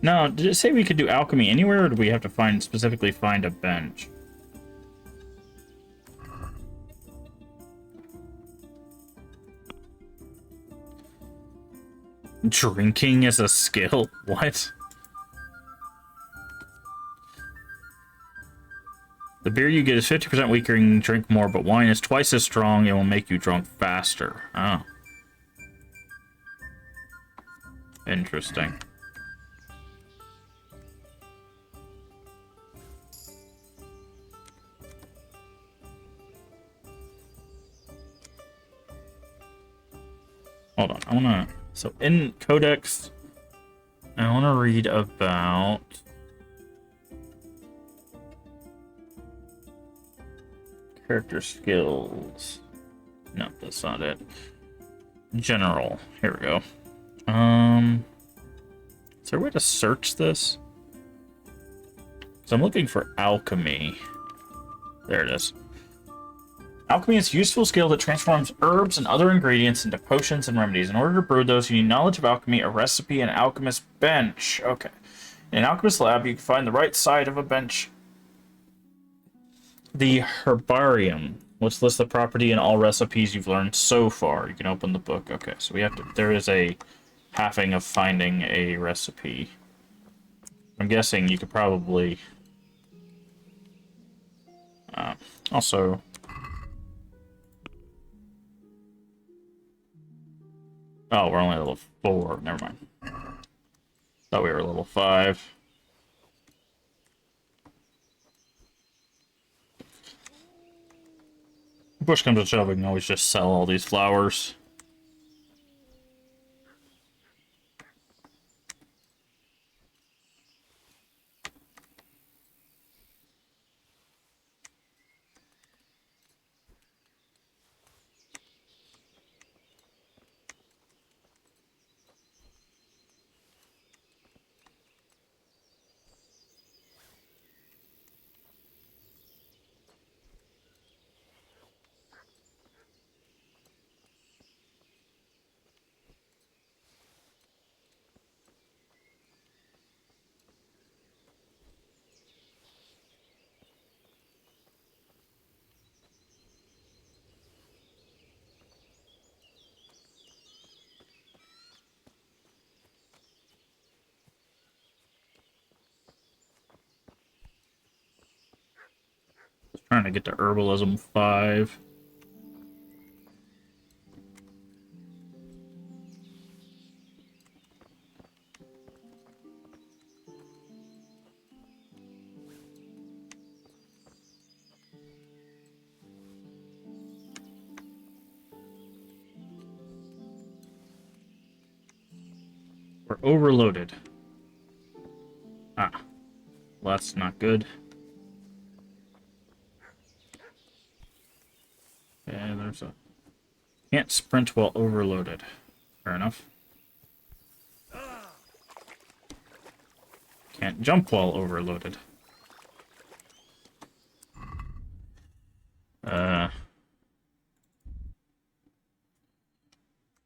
[SPEAKER 1] No, did it say we could do alchemy anywhere, or do we have to specifically find a bench? Drinking is a skill? What? The beer you get is 50% weaker and you can drink more, but wine is twice as strong and will make you drunk faster. Oh. Interesting. Hold on, I wanna... So, in Codex, I wanna read about... Character skills. No, that's not it. General. Here we go. Is there a way to search this? So I'm looking for alchemy. There it is. Alchemy is a useful skill that transforms herbs and other ingredients into potions and remedies. In order to brew those, you need knowledge of alchemy, a recipe, and an alchemist bench. Okay. In an alchemist lab, you can find the right side of a bench. The herbarium, which lists the property and all recipes you've learned so far. You can open the book. Okay, so we have to... There is a halving of finding a recipe. I'm guessing you could probably... also... Oh, we're only level 4. Never mind. Thought we were level 5. Push comes to shove, we can always just sell all these flowers. to get to herbalism 5. We're overloaded. Ah, well, that's not good. And there's a... Can't sprint while overloaded. Fair enough. Can't jump while overloaded.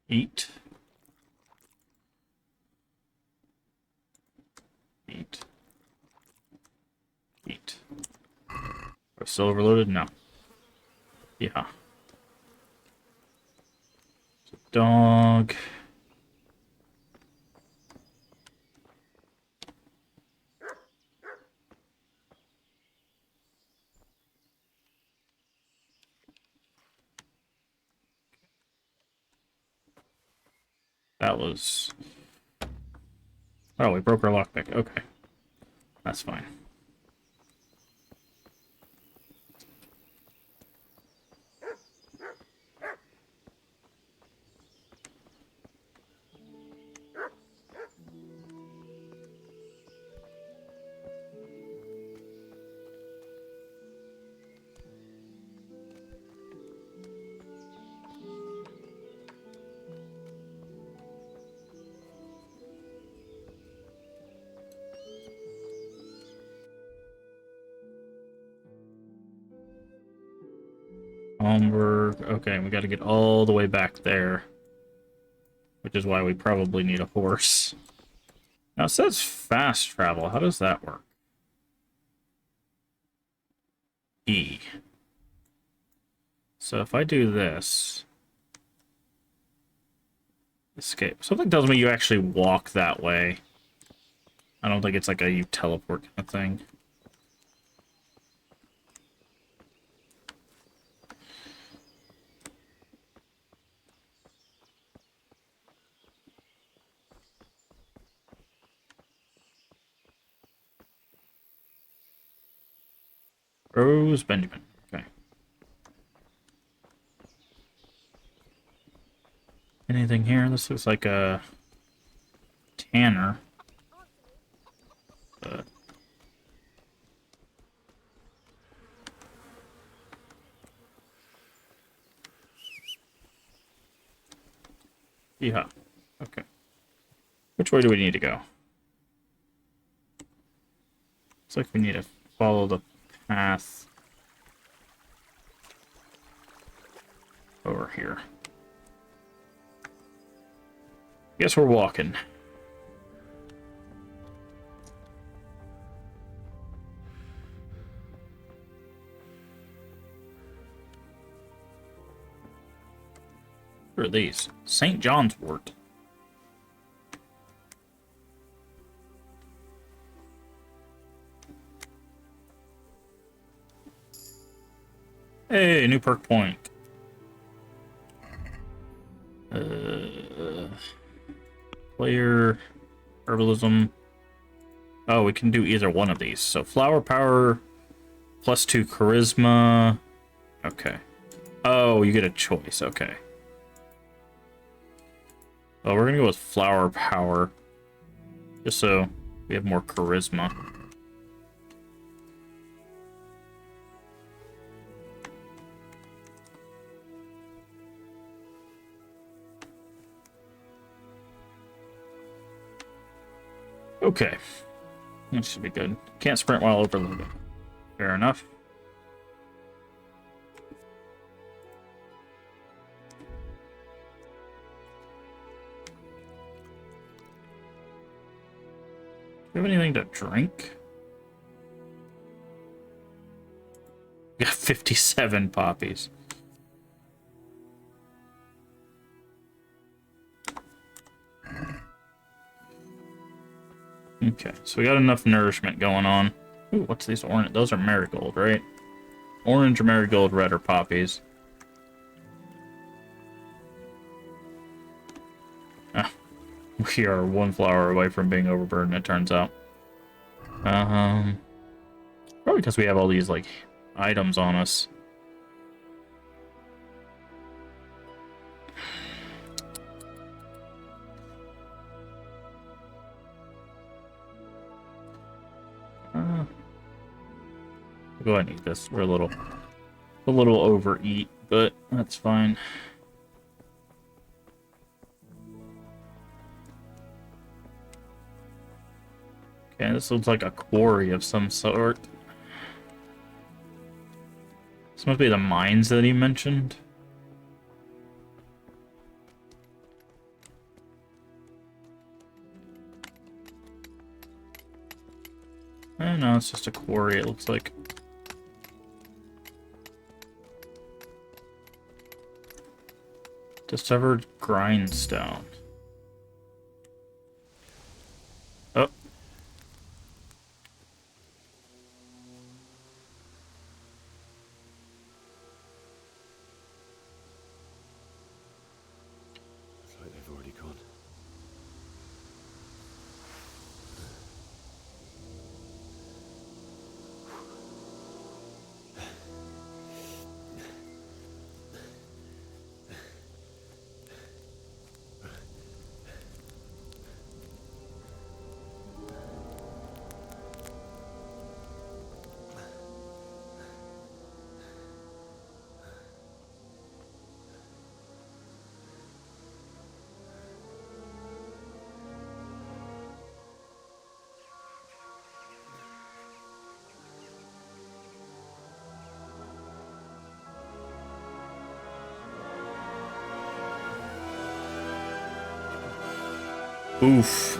[SPEAKER 1] Eat. Eat. Eat. Are still overloaded? No. Yeah. Dog. That was... Oh, we broke our lockpick. Okay. That's fine. Okay, we got to get all the way back there. Which is why we probably need a horse. Now it says fast travel. How does that work? E. So if I do this... Escape. Something tells me you actually walk that way. I don't think it's like a you teleport kind of thing. Rose Benjamin. Okay. Anything here? This looks like a tanner. Yeah. Okay. Which way do we need to go? Looks like we need to follow the path over here. Guess we're walking. What are these? St. John's wort. Hey, new perk point. Player, herbalism. Oh, we can do either one of these. So flower power, +2 charisma. Okay. Oh, you get a choice. Okay. Oh, we're gonna go with flower power. Just so we have more charisma. Okay. That should be good. Can't sprint while overloaded. Fair enough. Do you have anything to drink? We got 57 poppies. Okay, so we got enough nourishment going on. Ooh, what's these orange? Those are marigold, right? Orange, marigold, red, or poppies. Ah, we are one flower away from being overburdened, it turns out. Probably because we have all these, like, items on us. Go ahead and eat this. We're a little overeat, but that's fine. Okay, this looks like a quarry of some sort. This must be the mines that he mentioned. No, it's just a quarry, it looks like. Discovered grindstone. Oh.
[SPEAKER 7] Looks like they've already gone.
[SPEAKER 1] Oof.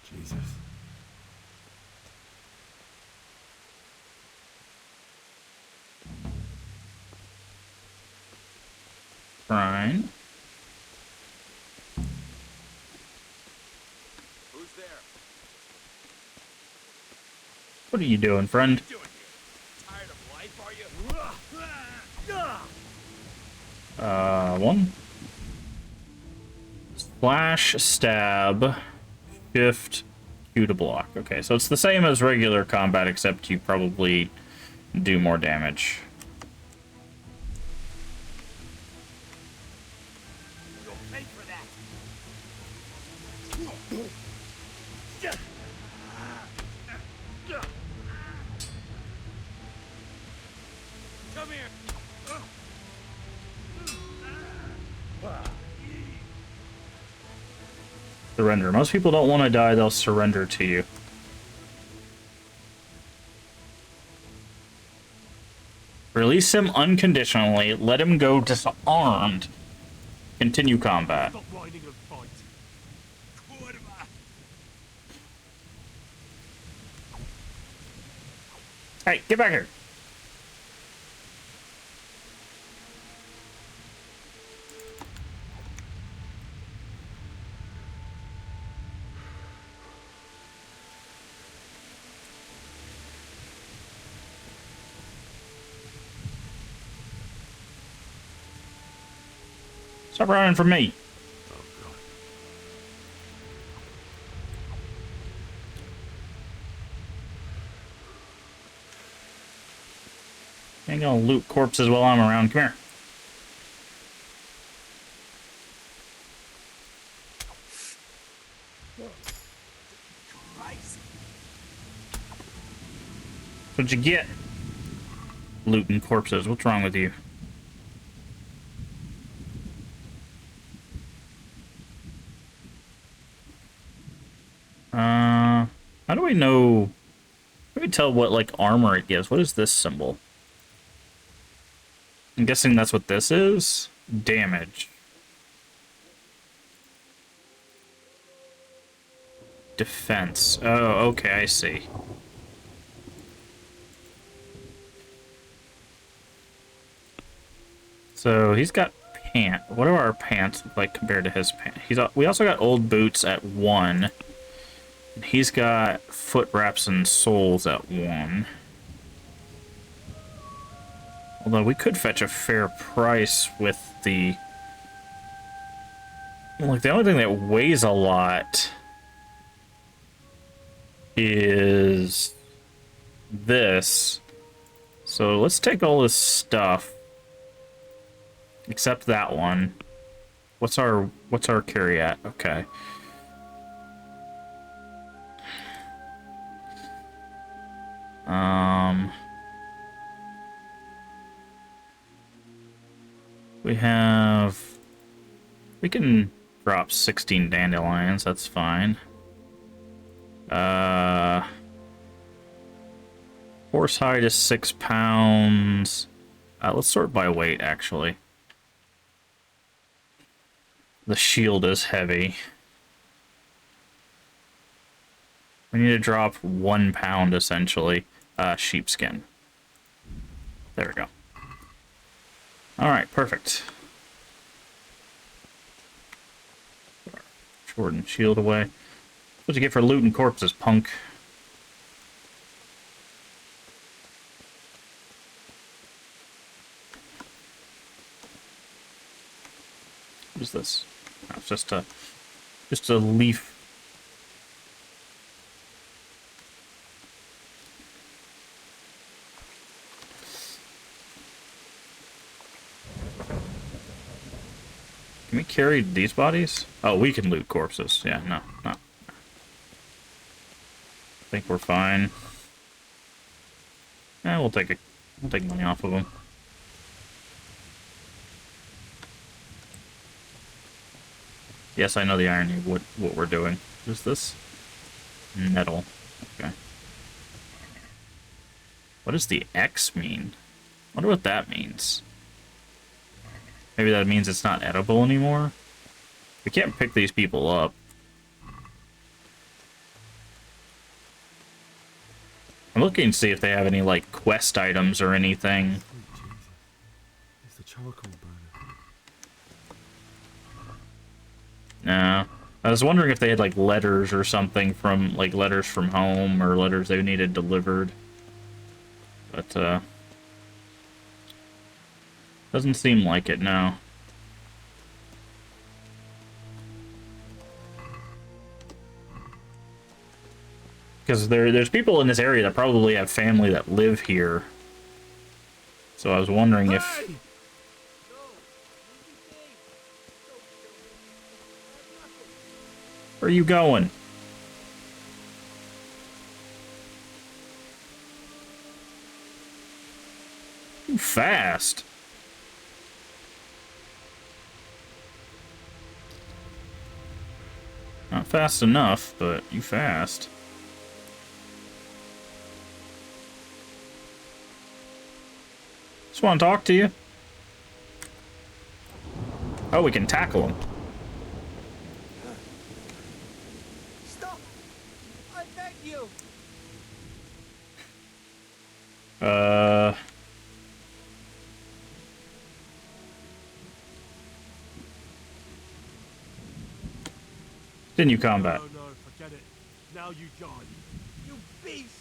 [SPEAKER 7] Jesus.
[SPEAKER 1] Fine.
[SPEAKER 9] Who's there?
[SPEAKER 1] What are you doing, friend?
[SPEAKER 9] Tired of life, are you?
[SPEAKER 1] One. Slash, stab, shift, Q to block. Okay, so it's the same as regular combat, except you probably do more damage.
[SPEAKER 9] You'll pay for that. Come here.
[SPEAKER 1] Surrender. Most people don't want to die, they'll surrender to you. Release him unconditionally, let him go disarmed. Continue combat.
[SPEAKER 8] Stop riding a fight.
[SPEAKER 1] Hey, get back here. Stop running from me. Ain't gonna loot corpses while I'm around. Come here. What'd you get? Looting corpses. What's wrong with you? How do we know? How do we tell what, like, armor it gives? What is this symbol? I'm guessing that's what this is? Damage. defense. Oh, okay, I see. So he's got pants. What do our pants look like compared to his pants? We also got old boots at 1. And he's got foot wraps and soles at 1. Although we could fetch a fair price with the... Like, the only thing that weighs a lot is this. So let's take all this stuff. Except that one. What's our carry at? Okay. We can drop 16 dandelions, that's fine. Horse hide is 6 pounds. Let's sort by weight, actually. The shield is heavy. We need to drop 1 pound, essentially. Sheepskin. There we go. Alright, perfect. Sword and shield away. What'd you get for looting corpses, punk? What is this? Oh, it's just a leaf. Can we carry these bodies? Oh, we can loot corpses. Yeah, no. I think we're fine. Yeah, we'll take money off of them. Yes, I know the irony of what we're doing. What is this? Metal. Okay. What does the X mean? I wonder what that means. Maybe that means it's not edible anymore? We can't pick these people up. I'm looking to see if they have any, like, quest items or anything.
[SPEAKER 18] It's the charcoal burner.
[SPEAKER 1] No. I was wondering if they had, like, letters or something from, like, letters from home or letters they needed delivered. But, doesn't seem like it, no. Because there's people in this area that probably have family that live here. So I was wondering if... Where are you going? You fast. Not fast enough, but you fast. Just want to talk to you. Oh, we can tackle him.
[SPEAKER 19] Stop! I beg you!
[SPEAKER 1] Continue combat.
[SPEAKER 18] No, forget it. Now you die.
[SPEAKER 19] You beast!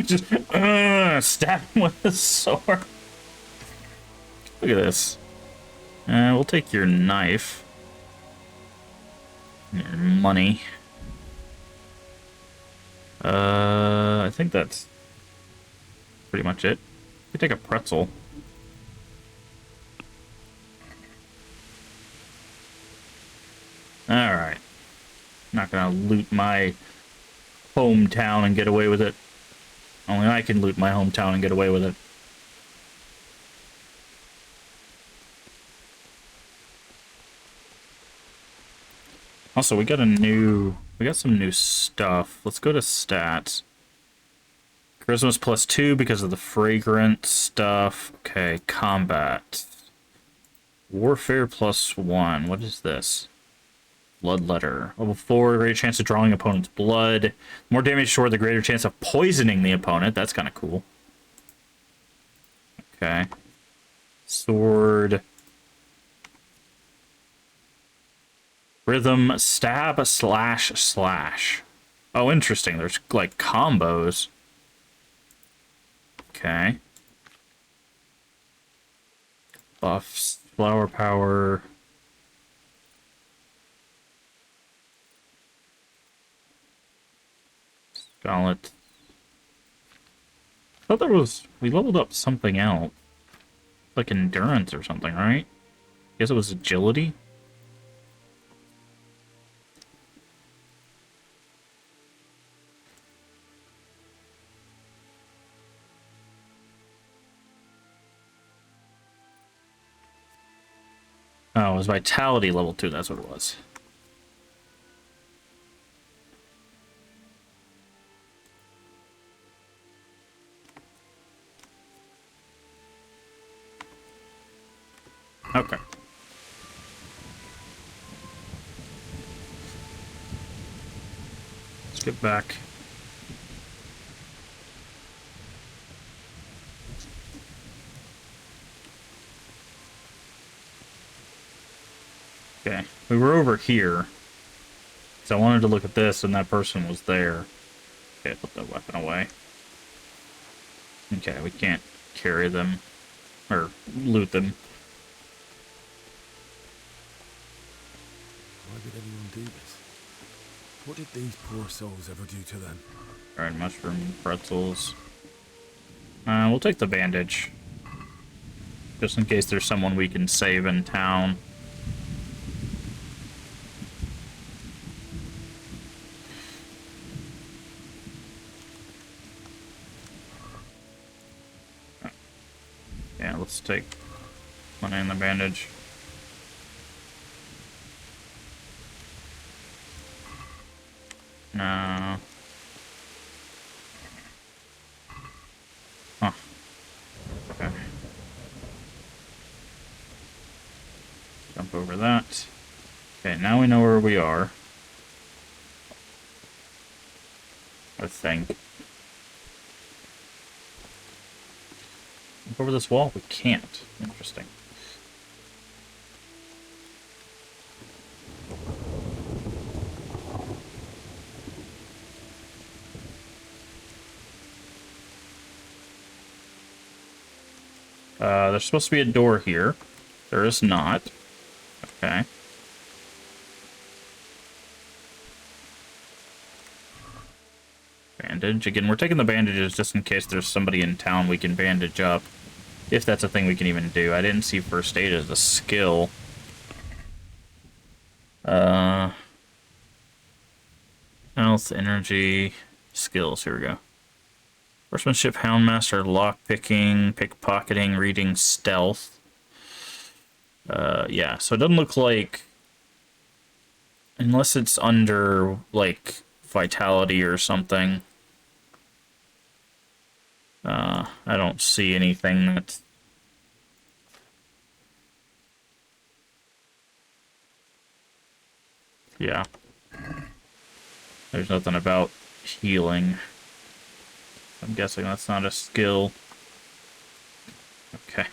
[SPEAKER 1] Just stab him with the sword. Look at this. We'll take your knife. Your money. I think that's pretty much it. We take a pretzel. Alright. Not gonna loot my hometown and get away with it. Only I can loot my hometown and get away with it. Also, we got some new stuff. Let's go to stats. Charisma's +2 because of the fragrance stuff. Okay, combat. Warfare +1. What is this? Bloodletter. Level 4, greater chance of drawing opponent's blood. More damage toward the greater chance of poisoning the opponent. That's kind of cool. Okay. Sword. Rhythm, stab, slash, slash. Oh, interesting. There's, like, combos. Okay. Buffs, flower power. Scarlet. I thought there was... We leveled up something else. Like endurance or something, right? Guess it was agility? Oh, it was vitality level 2, that's what it was. Okay. Let's get back. Okay, we were over here. So I wanted to look at this and that person was there. Okay, put that weapon away. Okay, we can't carry them. Or loot them.
[SPEAKER 7] Why would anyone do this? What did these poor souls ever do to them?
[SPEAKER 1] Alright, mushroom, pretzels. We'll take the bandage. Just in case there's someone we can save in town. Yeah, let's take money in the bandage. No. Huh. Okay. Jump over that. Okay, now we know where we are. I think. Jump over this wall? We can't. Interesting. There's supposed to be a door here. There is not. Okay. Bandage. Again, we're taking the bandages just in case there's somebody in town we can bandage up. If that's a thing we can even do. I didn't see first aid as a skill. Health, energy, skills. Here we go. Horsemanship, Houndmaster, lockpicking, pickpocketing, reading, stealth. Yeah, so it doesn't look like... Unless it's under, like, vitality or something. I don't see anything that... Yeah. There's nothing about healing. I'm guessing that's not a skill. Okay.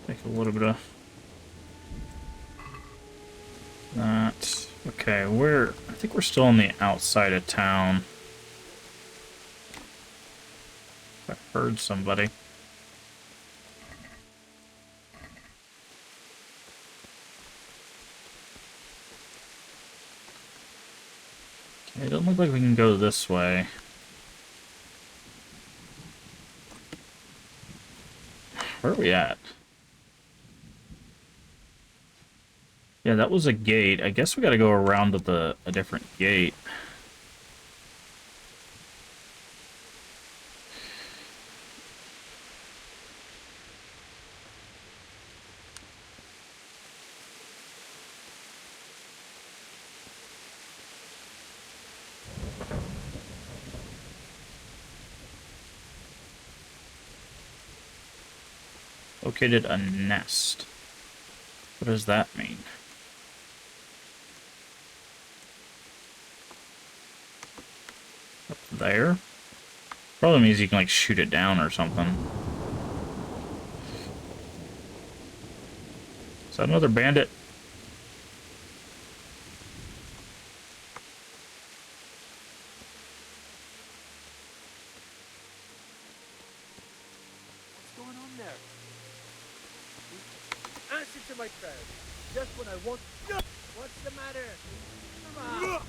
[SPEAKER 1] Take a little bit of that. Okay, I think we're still on the outside of town. I heard somebody. It doesn't look like we can go this way. Where are we at? Yeah, that was a gate. I guess we gotta go around to a different gate. Located a nest. What does that mean? Up there? Probably means you can, like, shoot it down or something. Is that another bandit?
[SPEAKER 9] What's going on there? Answer to my prayers. Just when I want. What's the matter? Come on.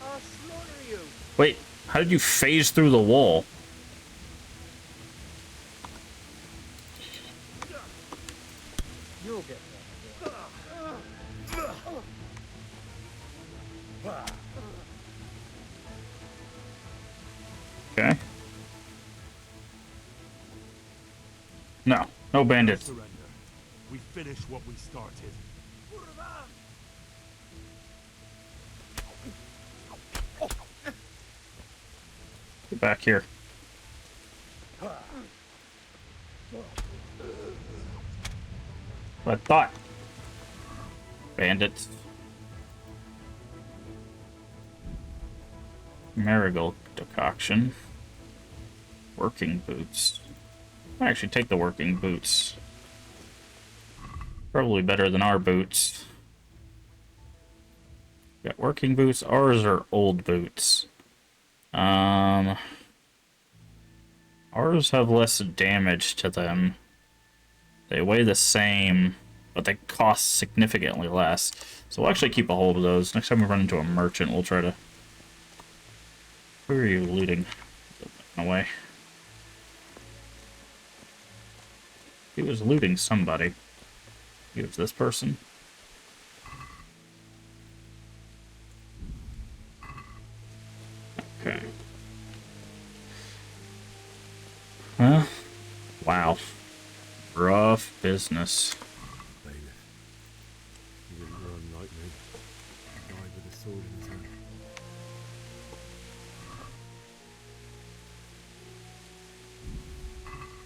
[SPEAKER 9] I'll slaughter you.
[SPEAKER 1] Wait, how did you phase through the wall?
[SPEAKER 9] You'll get
[SPEAKER 1] Okay. No, no bandits.
[SPEAKER 18] Surrender. We finish what we started.
[SPEAKER 1] Get back here. I thought. Bandits. Marigold decoction. Working boots. I actually take the working boots. Probably better than our boots. Got working boots. Ours are old boots. Ours have less damage to them. They weigh the same, but they cost significantly less. So we'll actually keep a hold of those. Next time we run into a merchant, we'll try to... Where are you looting? Away. He was looting somebody. It was this person. Okay. Huh? Wow. Rough business.
[SPEAKER 7] Bailiff. He didn't run like me. He died with a sword in his hand.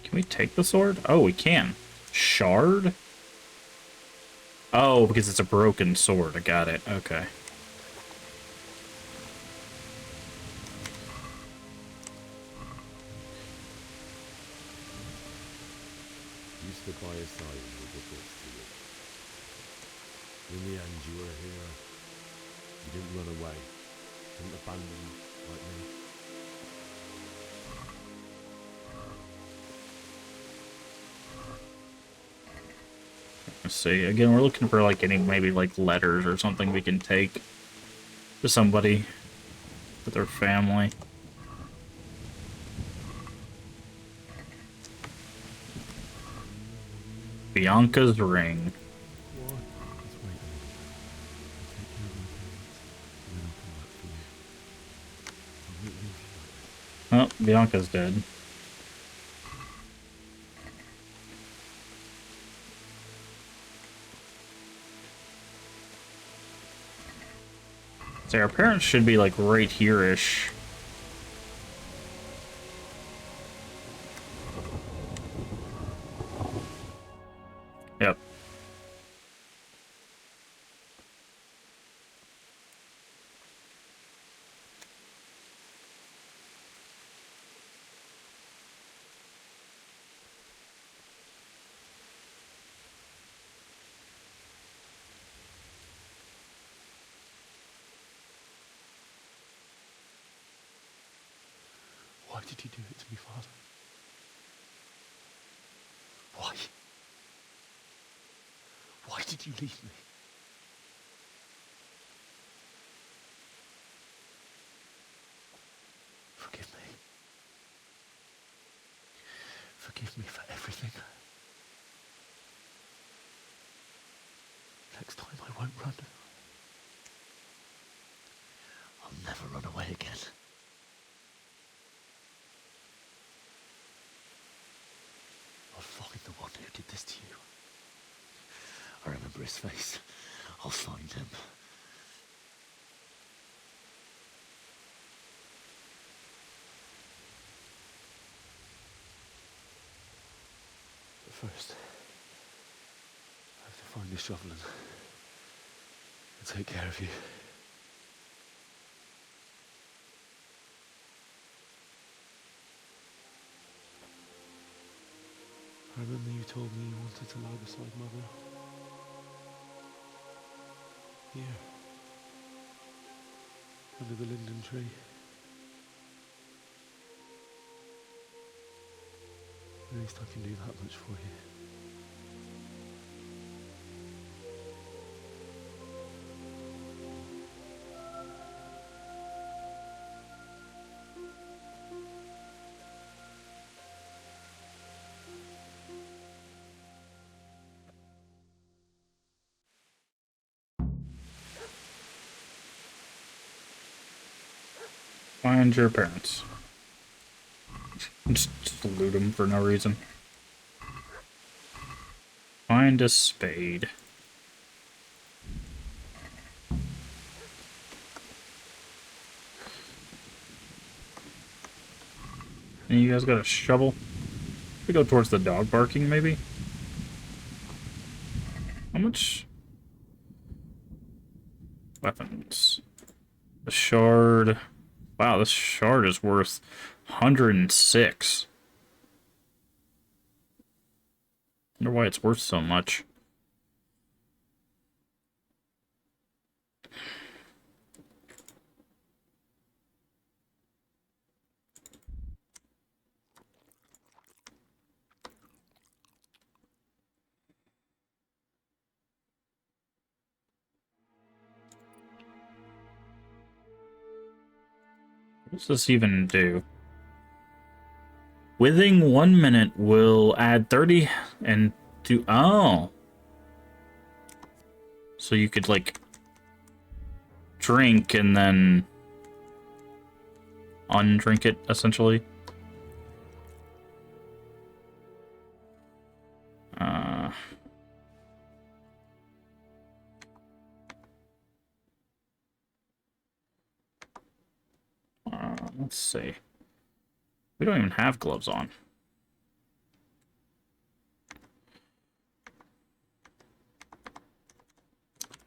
[SPEAKER 1] Can we take the sword? Oh, we can. Shard? Oh, because it's a broken sword. I got it. Okay.
[SPEAKER 7] You stood by his side and he did this to you. In the end, you were a hero. You didn't run away. Didn't abandon like me.
[SPEAKER 1] Let's see. Again, we're looking for like any maybe like letters or something we can take to somebody with their family. Bianca's ring. Oh, Bianca's dead. So our parents should be like right here-ish. Yep.
[SPEAKER 5] Why did you do it to me, Father? Why? Why Why did you leave me? Forgive me. Forgive me for everything. Next time I won't run. I'll never run away again. I'll find the one who did this to you. I remember his face. I'll find him. But first, I have to find this shovel and take care of you. I remember you told me you wanted to lie beside Mother. Here. Under the linden tree. At least I can do that much for you.
[SPEAKER 1] Find your parents. Just loot them for no reason. Find a spade. And you guys got a shovel? We go towards the dog barking, maybe? How much? Weapons. The shard. Wow, this shard is worth 106. Wonder why it's worth so much. What does this even do? Within 1 minute will add 30 and do. Oh. So you could, like, drink and then undrink it, essentially. Let's see. We don't even have gloves on.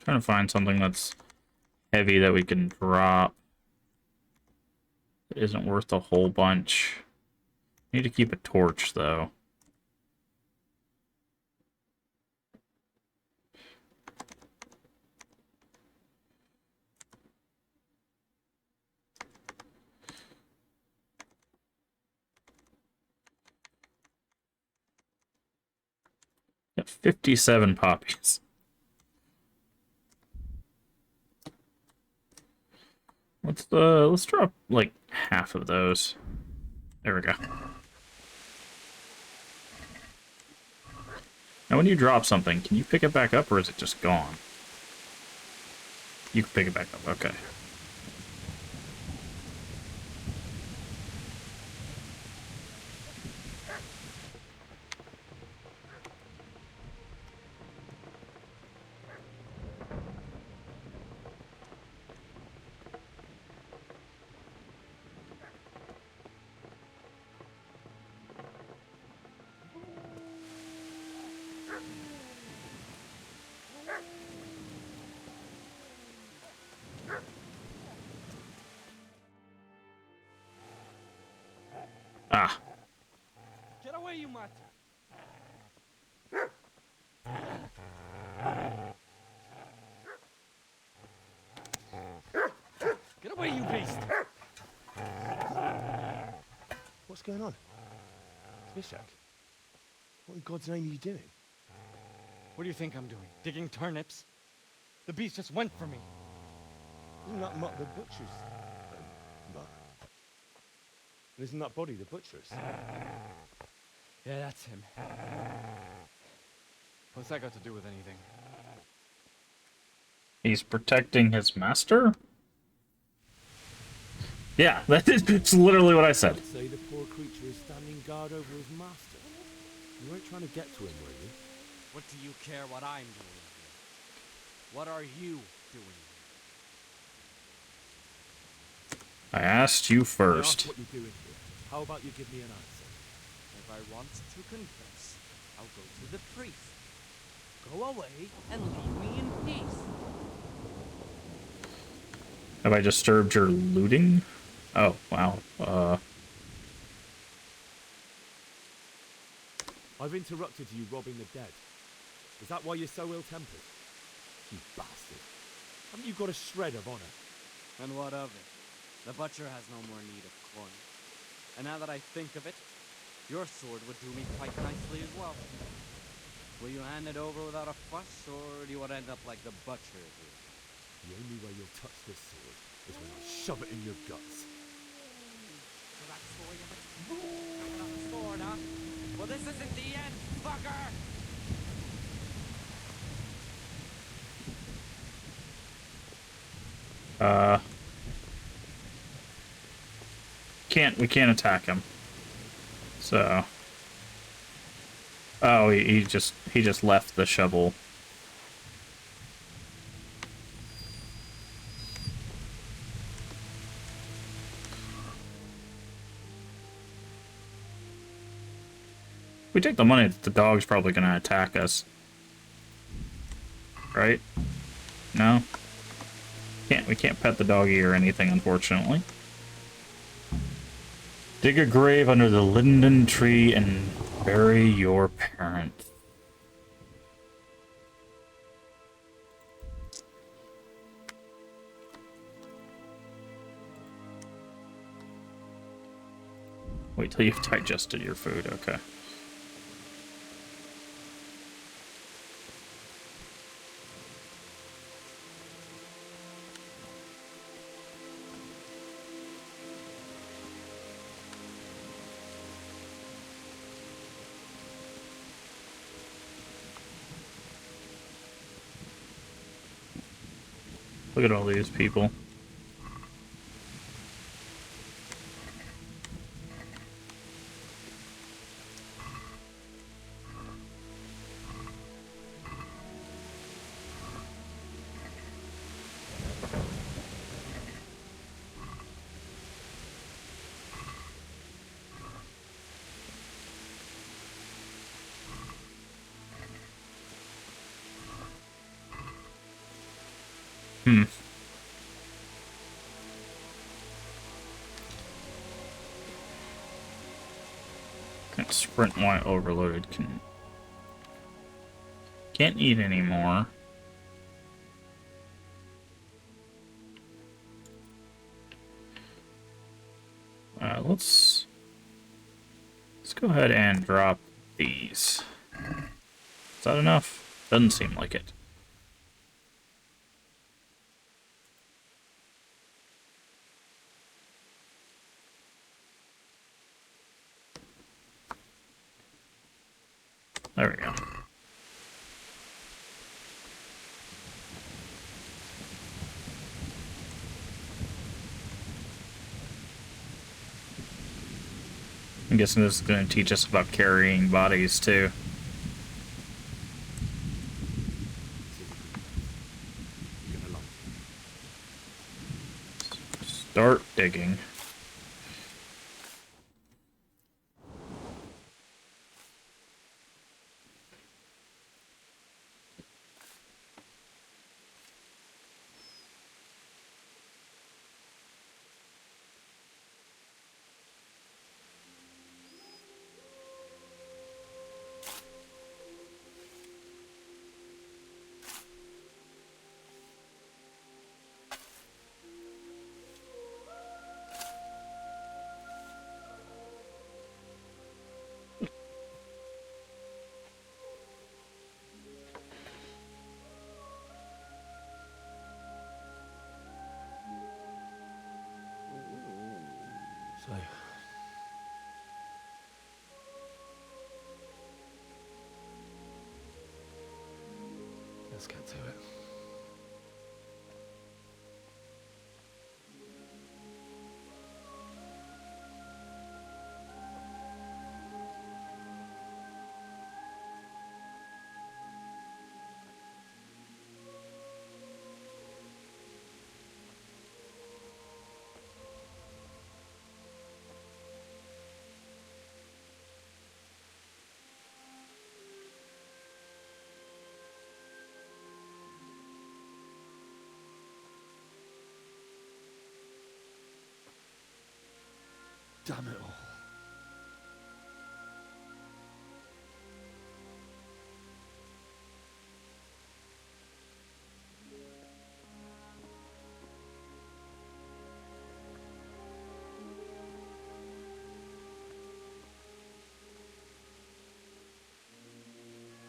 [SPEAKER 1] Trying to find something that's heavy that we can drop. It isn't worth a whole bunch. Need to keep a torch, though. Got 57 poppies. Let's drop like half of those. There we go. Now when you drop something, can you pick it back up or is it just gone? You can pick it back up, okay. Ah.
[SPEAKER 13] Get away, you mutt! Get away, you beast!
[SPEAKER 21] What's going on? Mishak? What in God's name are you doing?
[SPEAKER 14] What do you think I'm doing? Digging turnips? The beast just went for me.
[SPEAKER 18] Isn't that not the butcher's? But isn't that body the butcher's?
[SPEAKER 14] Yeah, that's him. What's that got to do with anything?
[SPEAKER 1] He's protecting his master? Yeah, that's literally what I said.
[SPEAKER 7] I'd say the poor creature is standing guard over his master. You weren't trying to get to him, were you?
[SPEAKER 14] What do you care what I'm doing here? What are you doing here?
[SPEAKER 1] I asked you
[SPEAKER 7] I
[SPEAKER 1] first.
[SPEAKER 7] asked what you're doing here. How about you give me an answer?
[SPEAKER 14] If I want to confess, I'll go to the priest. Go away and leave me in peace.
[SPEAKER 1] Have I disturbed your looting? Oh, wow.
[SPEAKER 7] I've interrupted you robbing the dead. Is that why you're so ill-tempered? You bastard. Haven't you got a shred of honor?
[SPEAKER 14] And what of it? The butcher has no more need of coin. And now that I think of it, your sword would do me quite nicely as well. Will you hand it over without a fuss, or do you want to end up like the butcher did?
[SPEAKER 7] The only way you'll touch this sword is when I shove it in your guts.
[SPEAKER 14] So that's the way of it? Not the sword, huh? Well, this isn't the end, fucker!
[SPEAKER 1] We can't attack him. So. Oh, he just left the shovel. If we take the money, the dog's probably gonna attack us. Right? No? We can't pet the doggy or anything, unfortunately. Dig a grave under the linden tree and bury your parent. Wait till you've digested your food, okay. Look at all these people. Sprint Y overloaded. Can't eat anymore. Let's go ahead and drop these. Is that enough? Doesn't seem like it. There we go. I'm guessing this is going to teach us about carrying bodies too. Start digging.
[SPEAKER 7] So, let's get to it. Damn it all.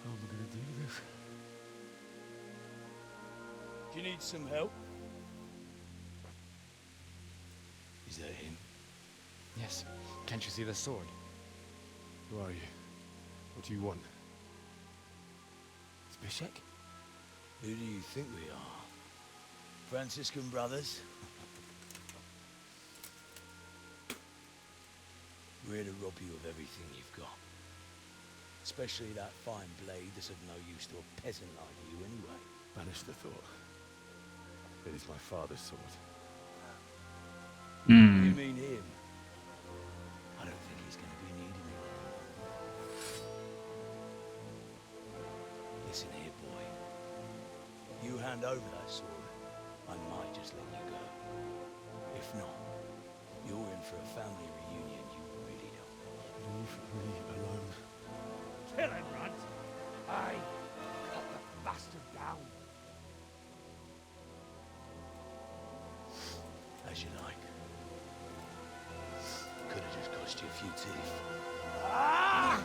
[SPEAKER 7] How am I going to do this?
[SPEAKER 3] Do you need some help? Is that him?
[SPEAKER 7] Yes. Can't you see the sword? Who are you? What do you want? It's Bishek?
[SPEAKER 3] Who do you think we are? Franciscan brothers? We're here to rob you of everything you've got. Especially that fine blade that's of no use to a peasant like you anyway.
[SPEAKER 7] Banish the thought. It is my father's sword.
[SPEAKER 3] You mean him? I don't think he's going to be needing it. Listen here, boy. You hand over that sword, I might just let you go. If not, you're in for a family reunion you really don't want.
[SPEAKER 7] Leave me alone.
[SPEAKER 3] Kill him, Runt! Aye! Cut the bastard down! As you like. Could have just cost you a few teeth. Ah!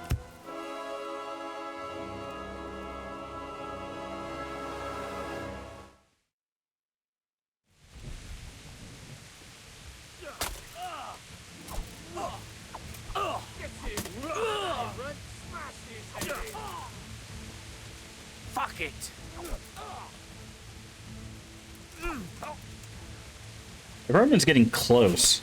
[SPEAKER 19] Fuck it!
[SPEAKER 1] The Roman's getting close.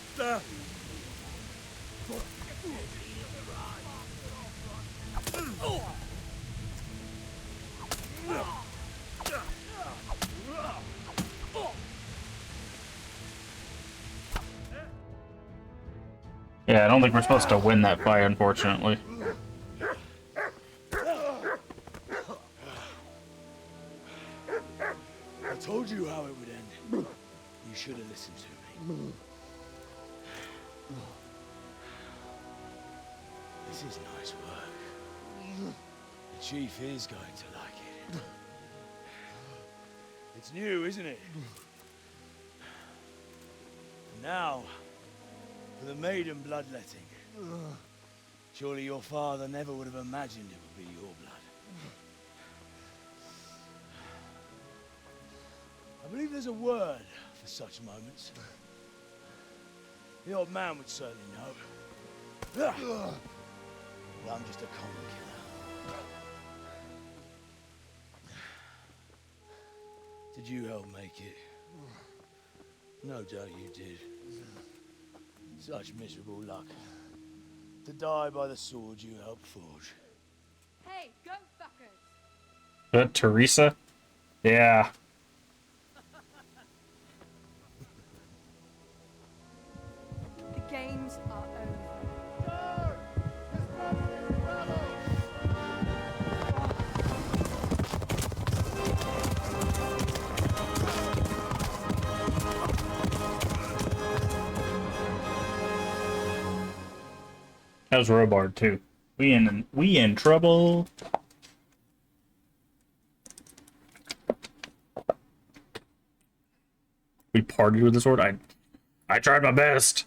[SPEAKER 1] Yeah, I don't think we're supposed to win that fight, unfortunately.
[SPEAKER 3] I told you how it would end. You should have listened to me. This is nice work. The chief is going to like it. It's new, isn't it? Now, for the maiden bloodletting. Surely your father never would have imagined it would be your blood. I believe there's a word for such moments. The old man would certainly know. Well, I'm just a common killer. Did you help make it? No doubt you did. Such miserable luck. To die by the sword you helped forge.
[SPEAKER 2] Hey, go fuckers!
[SPEAKER 1] Teresa? Yeah.
[SPEAKER 2] The games are over.
[SPEAKER 1] How's Robard too? We in trouble. We partied with the sword. I tried my best.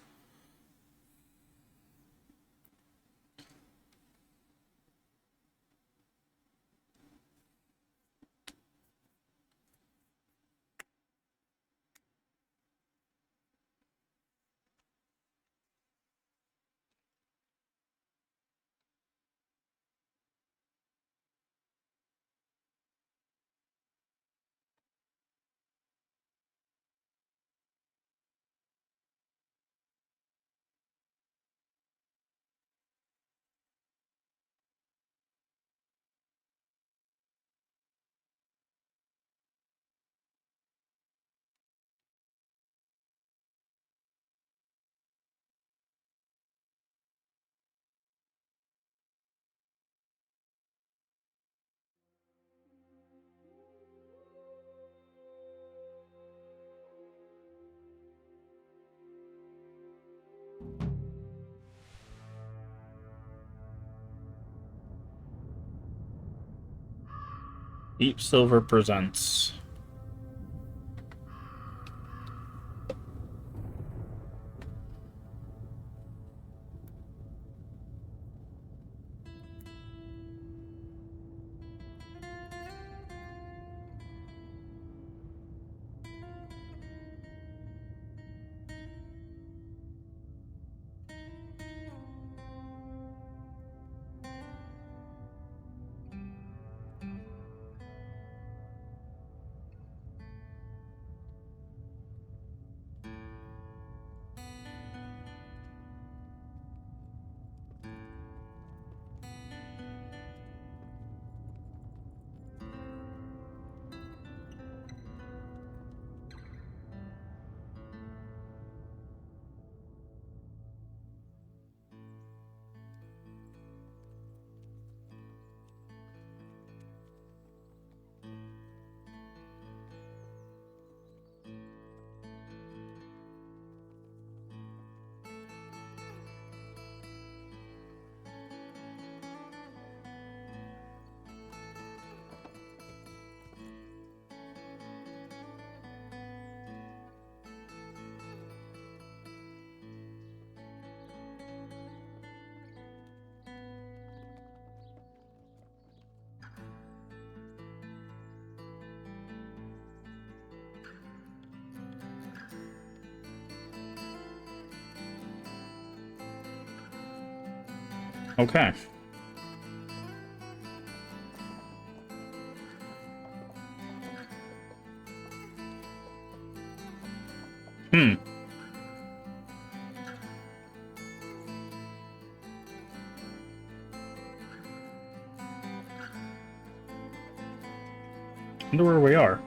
[SPEAKER 1] Deep Silver presents. Okay. Wonder where we are.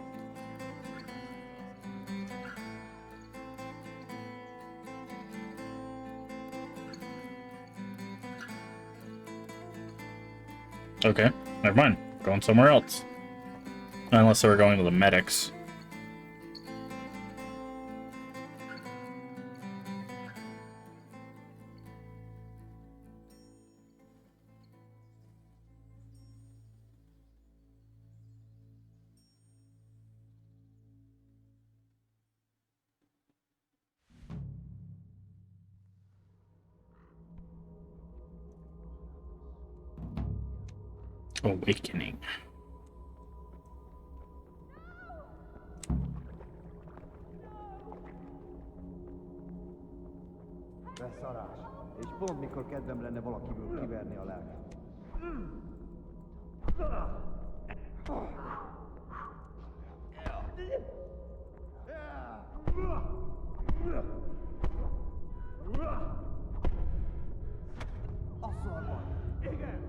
[SPEAKER 1] Okay, never mind. Going somewhere else. Unless they were going to the medics. Awakening.
[SPEAKER 10] Beszarás. És pont mikor kedvem lenne valakiből kiverni a lelkem. A szarban. Igen.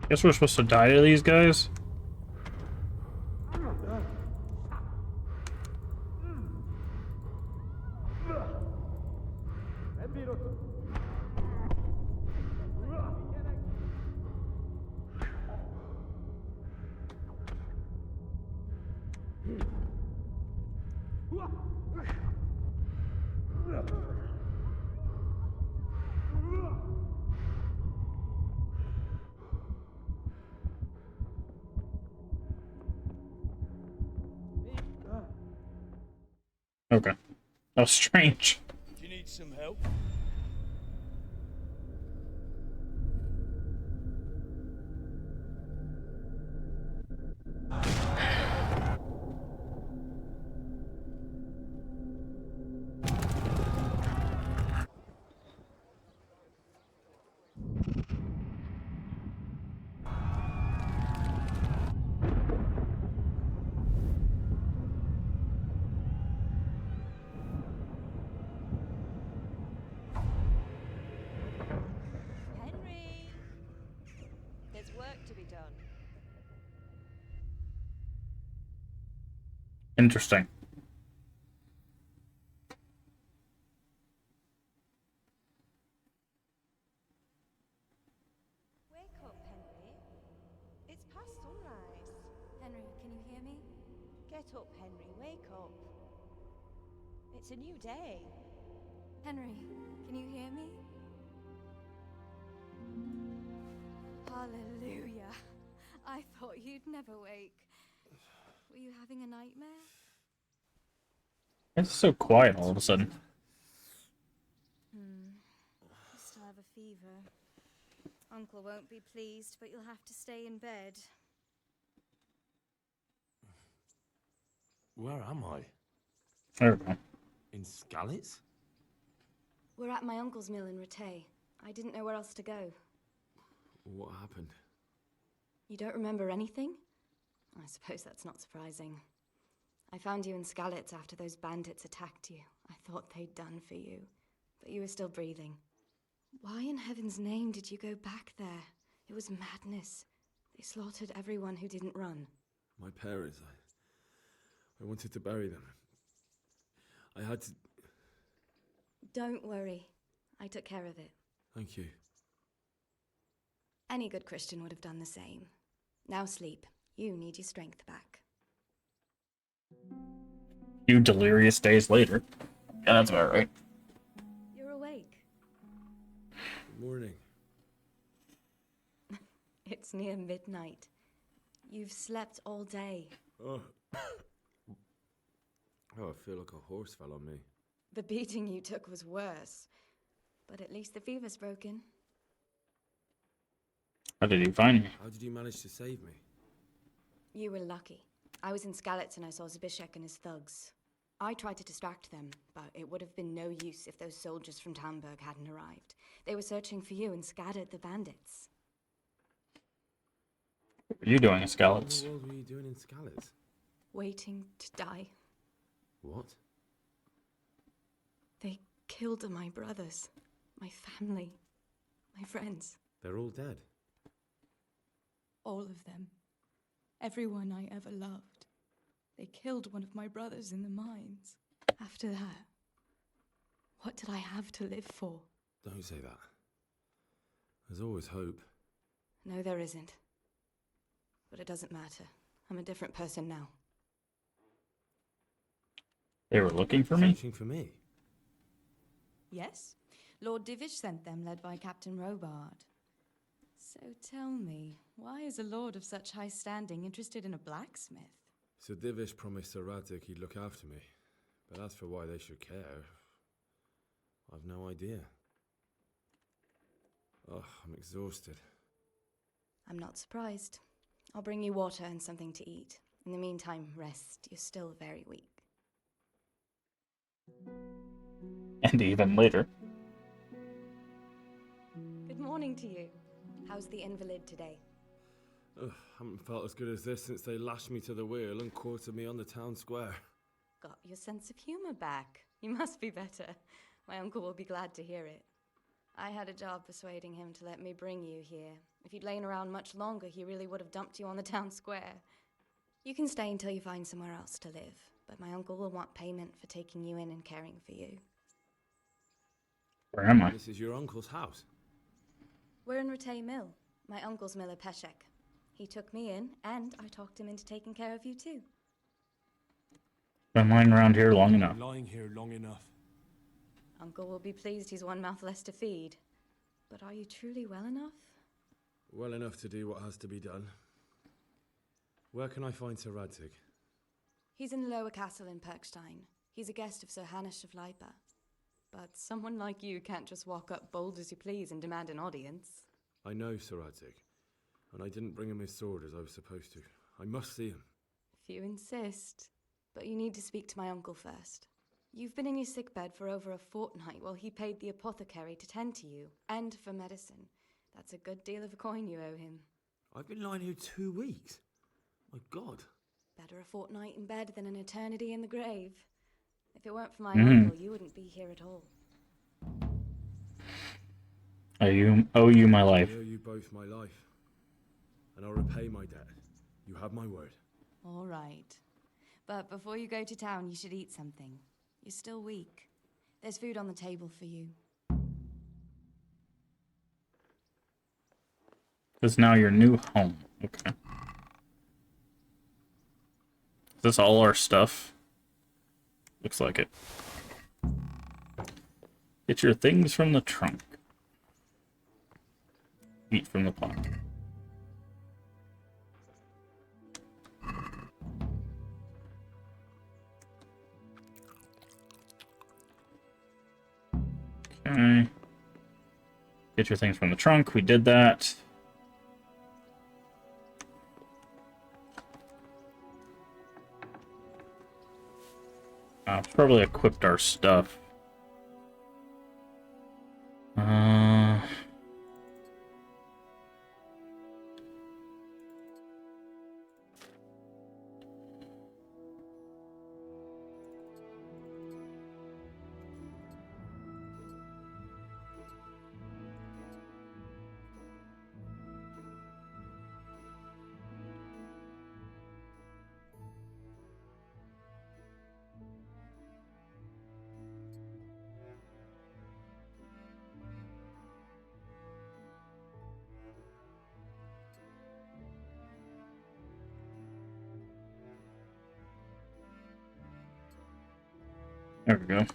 [SPEAKER 1] Guess we're supposed to die to these guys? Okay. That was strange.
[SPEAKER 3] Do you need some help?
[SPEAKER 16] Henry! There's work to be done.
[SPEAKER 1] Interesting.
[SPEAKER 16] Wake up, Henry. It's past sunrise. Henry, can you hear me? Get up, Henry. Wake up. It's a new day. Henry, can you hear me?
[SPEAKER 17] Hallelujah. I thought you'd never wake. Were you having a nightmare?
[SPEAKER 1] It's so quiet all of a sudden.
[SPEAKER 17] You still have a fever. Uncle won't be pleased, but you'll have to stay in bed.
[SPEAKER 18] Where am I?
[SPEAKER 1] There we go.
[SPEAKER 18] In Skalitz?
[SPEAKER 17] We're at my uncle's mill in Rattay. I didn't know where else to go.
[SPEAKER 18] What happened?
[SPEAKER 17] You don't remember anything? I suppose that's not surprising. I found you in Skalitz after those bandits attacked you. I thought they'd done for you, but you were still breathing. Why in heaven's name did you go back there? It was madness. They slaughtered everyone who didn't run.
[SPEAKER 18] My parents, I wanted to bury them. I had to...
[SPEAKER 17] Don't worry. I took care of it.
[SPEAKER 18] Thank you.
[SPEAKER 17] Any good Christian would have done the same. Now sleep. You need your strength back.
[SPEAKER 1] Few delirious days later. Yeah, that's about right.
[SPEAKER 17] You're awake.
[SPEAKER 18] Good morning.
[SPEAKER 17] It's near midnight. You've slept all day.
[SPEAKER 18] Oh. Oh, I feel like a horse fell on me.
[SPEAKER 17] The beating you took was worse. But at least the fever's broken.
[SPEAKER 1] How did he find me?
[SPEAKER 18] How did you manage to save me?
[SPEAKER 17] You were lucky. I was in Skalitz and I saw Zbyszek and his thugs. I tried to distract them, but it would have been no use if those soldiers from Tamburg hadn't arrived. They were searching for you and scattered the bandits.
[SPEAKER 1] What were you doing in
[SPEAKER 18] What
[SPEAKER 1] Skalitz?
[SPEAKER 18] in the world were you doing in Skalitz?
[SPEAKER 17] Waiting to die.
[SPEAKER 18] What?
[SPEAKER 17] They killed my brothers, my family, my friends.
[SPEAKER 18] They're all dead.
[SPEAKER 17] All of them. Everyone I ever loved. They killed one of my brothers in the mines. After that, what did I have to live for?
[SPEAKER 18] Don't say that. There's always hope.
[SPEAKER 17] No, there isn't. But it doesn't matter. I'm a different person now.
[SPEAKER 1] They were looking for me?
[SPEAKER 18] Searching for me?
[SPEAKER 17] Yes. Lord Divish sent them, led by Captain Robard. So tell me, why is a lord of such high standing interested in a blacksmith?
[SPEAKER 18] So Divish promised Sir Radzik he'd look after me. But as for why they should care, I've no idea. Oh, I'm exhausted.
[SPEAKER 17] I'm not surprised. I'll bring you water and something to eat. In the meantime, rest. You're still very weak.
[SPEAKER 1] And even later.
[SPEAKER 17] Good morning to you. How's the invalid today?
[SPEAKER 18] Ugh, haven't felt as good as this since they lashed me to the wheel and quartered me on the town square.
[SPEAKER 17] Got your sense of humor back. You must be better. My uncle will be glad to hear it. I had a job persuading him to let me bring you here. If you'd lain around much longer, he really would have dumped you on the town square. You can stay until you find somewhere else to live, but my uncle will want payment for taking you in and caring for you.
[SPEAKER 1] Where am I?
[SPEAKER 18] This is your uncle's house.
[SPEAKER 17] We're in Rattay Mill, my uncle's mill at Peshek. He took me in, and I talked him into taking care of you too.
[SPEAKER 1] Been lying around here long enough.
[SPEAKER 18] Lying here long enough.
[SPEAKER 17] Uncle will be pleased he's one mouth less to feed. But are you truly well enough?
[SPEAKER 18] Well enough to do what has to be done. Where can I find Sir Radzik?
[SPEAKER 17] He's in the lower castle in Perkstein. He's a guest of Sir Hanush of Leipa. But someone like you can't just walk up bold as you please and demand an audience.
[SPEAKER 18] I know Sir Radzik, and I didn't bring him his sword as I was supposed to. I must see him.
[SPEAKER 17] If you insist. But you need to speak to my uncle first. You've been in your sickbed for over a fortnight while he paid the apothecary to tend to you, and for medicine. That's a good deal of a coin you owe him.
[SPEAKER 18] I've been lying here 2 weeks. My God.
[SPEAKER 17] Better a fortnight in bed than an eternity in the grave. If it weren't for my uncle, you wouldn't be here at all.
[SPEAKER 1] I owe you my life.
[SPEAKER 18] I owe you both my life. And I'll repay my debt. You have my word.
[SPEAKER 17] All right. But before you go to town, you should eat something. You're still weak. There's food on the table for you.
[SPEAKER 1] This is now your new home. Okay. Is this all our stuff? Looks like it. Get your things from the trunk. feet from the pot. Okay. Get your things from the trunk. We did that. Probably equipped our stuff. There we go.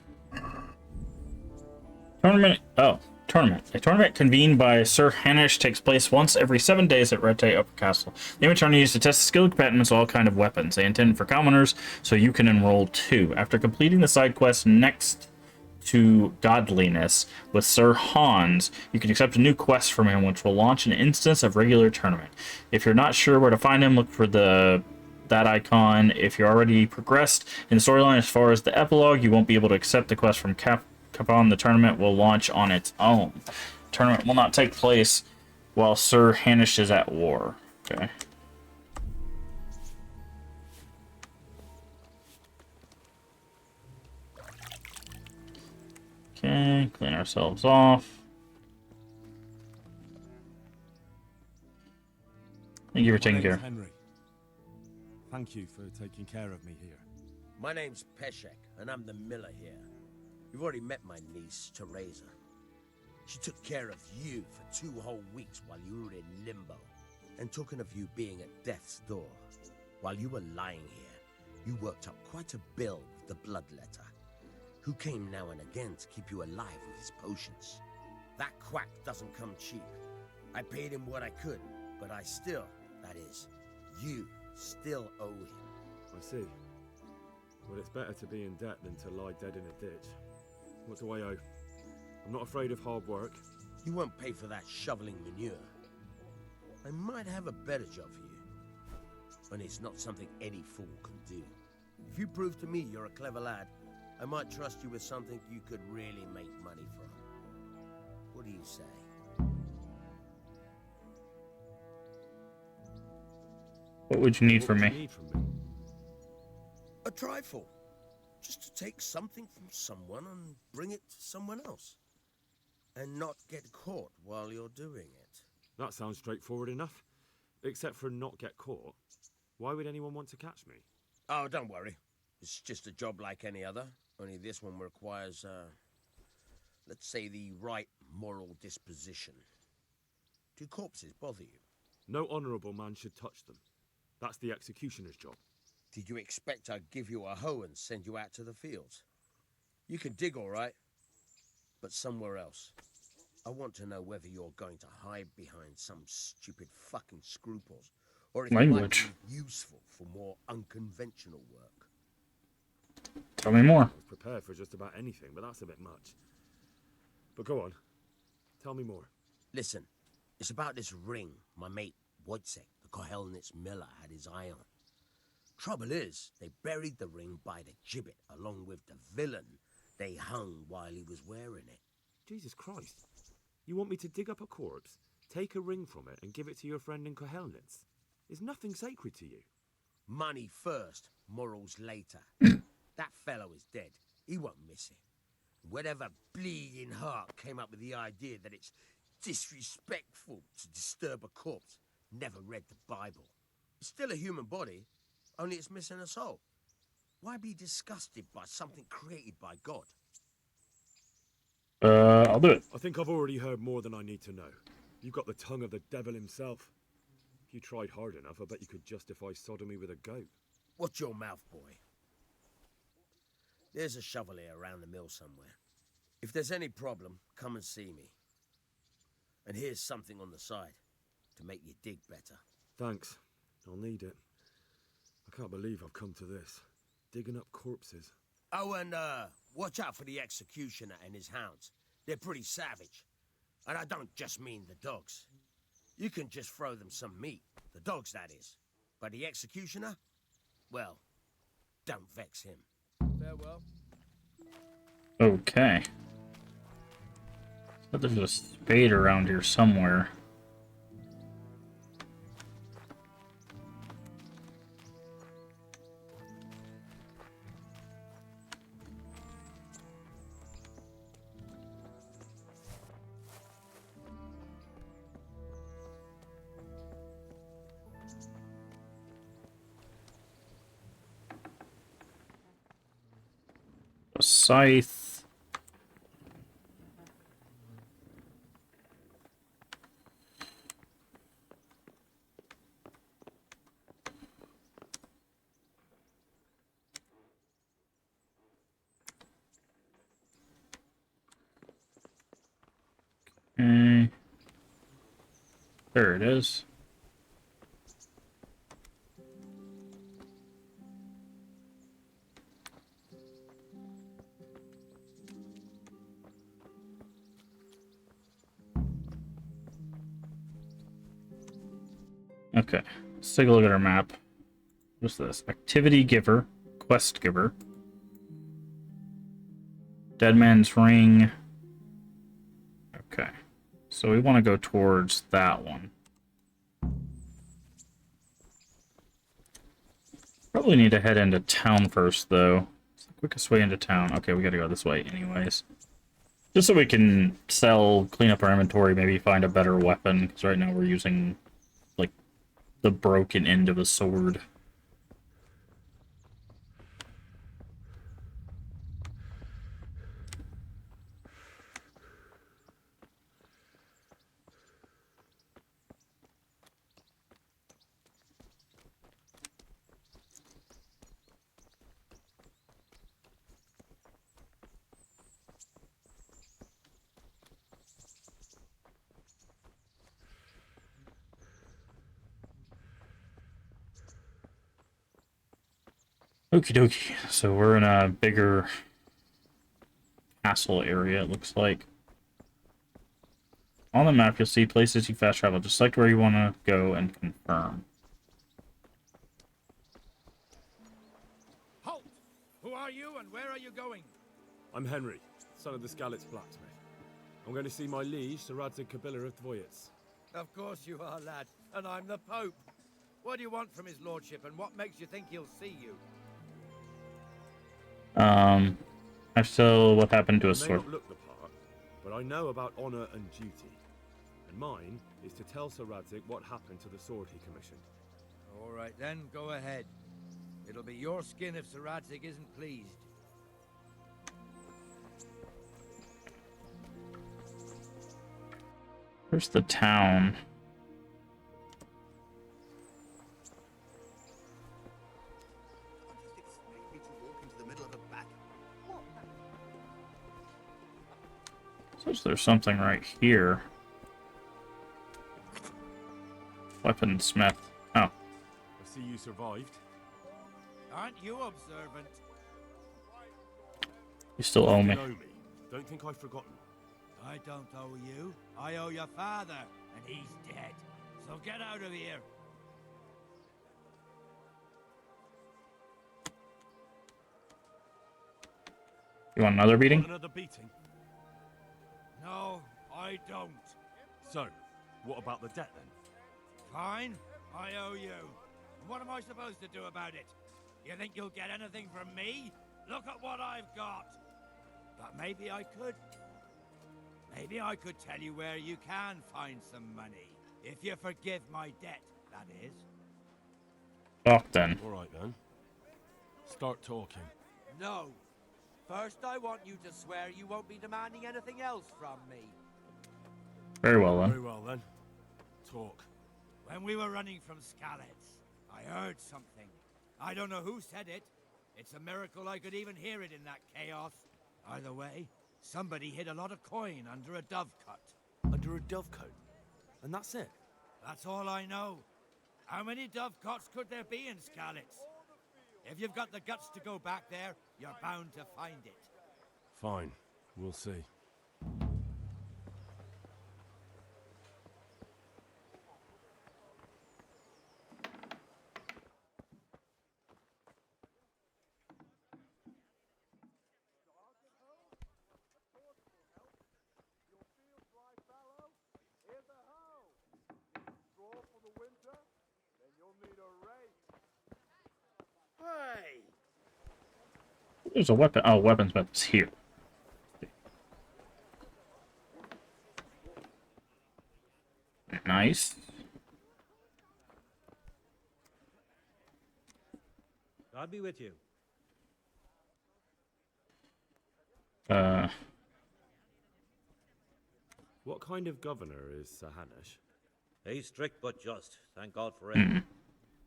[SPEAKER 1] Tournament. Oh, tournament. A tournament convened by Sir Hanish takes place once every 7 days at Red Upper Castle. The aim of tournament is to test the skill and competitiveness of all kind of weapons. They intend for commoners, so you can enroll too. After completing the side quest next to Godliness with Sir Hans, you can accept a new quest from him, which will launch an instance of regular tournament. If you're not sure where to find him, look for that icon. If you're already progressed in the storyline as far as the epilogue, you won't be able to accept the quest from Capon. The tournament will launch on its own. Tournament will not take place while Sir Hanish is at war. Okay. Okay, clean ourselves off. Thank you for taking care.
[SPEAKER 7] Henry. Thank you for taking care of me here.
[SPEAKER 9] My name's Peshek, and I'm the miller here. You've already met my niece, Teresa. She took care of you for 2 whole weeks while you were in limbo. And talking of you being at death's door, while you were lying here, you worked up quite a bill with the bloodletter, who came now and again to keep you alive with his potions. That quack doesn't come cheap. I paid him what I could, but I still, that is, you still owe him.
[SPEAKER 7] I see. Well, it's better to be in debt than to lie dead in a ditch. What do I owe? I'm not afraid of hard work.
[SPEAKER 9] You won't pay for that shoveling manure. I might have a better job for you. And it's not something any fool can do. If you prove to me you're a clever lad, I might trust you with something you could really make money from. What do you say?
[SPEAKER 1] What would you need from me?
[SPEAKER 9] A trifle. Just to take something from someone and bring it to someone else. And not get caught while you're doing it.
[SPEAKER 7] That sounds straightforward enough. Except for not get caught. Why would anyone want to catch me?
[SPEAKER 9] Oh, don't worry. It's just a job like any other. Only this one requires, let's say, the right moral disposition. Do corpses bother you?
[SPEAKER 7] No honourable man should touch them. That's the executioner's job.
[SPEAKER 9] Did you expect I'd give you a hoe and send you out to the fields? You can dig all right, but somewhere else. I want to know whether you're going to hide behind some stupid fucking scruples, or if you might be useful for more unconventional work.
[SPEAKER 1] Tell me more.
[SPEAKER 7] I was prepared for just about anything, but that's a bit much. But go on. Tell me more.
[SPEAKER 9] Listen, it's about this ring my mate Wojciech, the Kohelnitz miller, had his eye on. Trouble is, they buried the ring by the gibbet, along with the villain they hung while he was wearing it.
[SPEAKER 7] Jesus Christ. You want me to dig up a corpse, take a ring from it, and give it to your friend in Kohelnitz? Is nothing sacred to you?
[SPEAKER 9] Money first, morals later. That fellow is dead. He won't miss it. Whatever bleeding heart came up with the idea that it's disrespectful to disturb a corpse never read the Bible. It's still a human body, only it's missing a soul. Why be disgusted by something created by God?
[SPEAKER 1] I'll do it.
[SPEAKER 7] I think I've already heard more than I need to know. You've got the tongue of the devil himself. If you tried hard enough, I bet you could justify sodomy with a goat.
[SPEAKER 9] Watch your mouth, boy. There's a shovel here around the mill somewhere. If there's any problem, come and see me. And here's something on the side to make you dig better.
[SPEAKER 7] Thanks. I'll need it. I can't believe I've come to this. Digging up corpses.
[SPEAKER 9] Oh, and watch out for the executioner and his hounds. They're pretty savage. And I don't just mean the dogs. You can just throw them some meat. The dogs, that is. But the executioner? Well, don't vex him.
[SPEAKER 10] Farewell.
[SPEAKER 1] Okay. But there's a spade around here somewhere. A scythe. Okay. There it is. Okay, let's take a look at our map. What's this? Activity giver, quest giver, Dead Man's Ring. Okay, so we want to go towards that one. Probably need to head into town first, though. It's the quickest way into town. Okay, we gotta go this way anyways. Just so we can sell, clean up our inventory, maybe find a better weapon, because right now we're using, like, the broken end of a sword. Okie dokie. So we're in a bigger castle area, it looks like. On the map, you'll see places you fast travel. Just select where you want to go and confirm.
[SPEAKER 6] Halt! Who are you and where are you going?
[SPEAKER 7] I'm Henry, son of the Skalitz blacksmith. I'm going to see my liege, Sir Radzig Kobyla of Dvoyitz.
[SPEAKER 6] Of course you are, lad. And I'm the Pope. What do you want from his lordship, and what makes you think he'll see you?
[SPEAKER 1] I still what happened to a
[SPEAKER 7] I may
[SPEAKER 1] sword.
[SPEAKER 7] not look the part, but I know about honor and duty. And mine is to tell Sir Radzig what happened to the sword he commissioned.
[SPEAKER 6] All right then, go ahead. It'll be your skin if Sir Radzig isn't pleased.
[SPEAKER 1] Where's the town? Says there's something right here. Weaponsmith. Oh.
[SPEAKER 7] I see you survived.
[SPEAKER 6] Aren't you observant?
[SPEAKER 1] You still owe me.
[SPEAKER 7] You know me. Don't think I've forgotten.
[SPEAKER 6] I don't owe you. I owe your father, and he's dead. So get out of here.
[SPEAKER 1] You want another beating?
[SPEAKER 7] Another beating?
[SPEAKER 6] No, I don't.
[SPEAKER 7] So, what about the debt then?
[SPEAKER 6] Fine, I owe you. What am I supposed to do about it? You think you'll get anything from me? Look at what I've got. But maybe I could. Maybe I could tell you where you can find some money. If you forgive my debt, that is.
[SPEAKER 1] Talk then.
[SPEAKER 7] All right then. Start talking.
[SPEAKER 6] No. First, I want you to swear you won't be demanding anything else from me.
[SPEAKER 1] Very well then.
[SPEAKER 7] Very well then. Talk.
[SPEAKER 6] When we were running from Skalitz, I heard something. I don't know who said it. It's a miracle I could even hear it in that chaos. Either way, somebody hid a lot of coin under a dovecot.
[SPEAKER 7] Under under a dovecote. And that's it.
[SPEAKER 6] That's all I know. How many dovecots could there be in Skalitz? If you've got the guts to go back there, you're bound to find it.
[SPEAKER 18] Fine. We'll see.
[SPEAKER 6] Hey!
[SPEAKER 1] There's a weapon. Oh, weapons here. Nice.
[SPEAKER 15] God be with you.
[SPEAKER 7] What kind of governor is Sir Hanush?
[SPEAKER 15] He's strict but just. Thank God for it.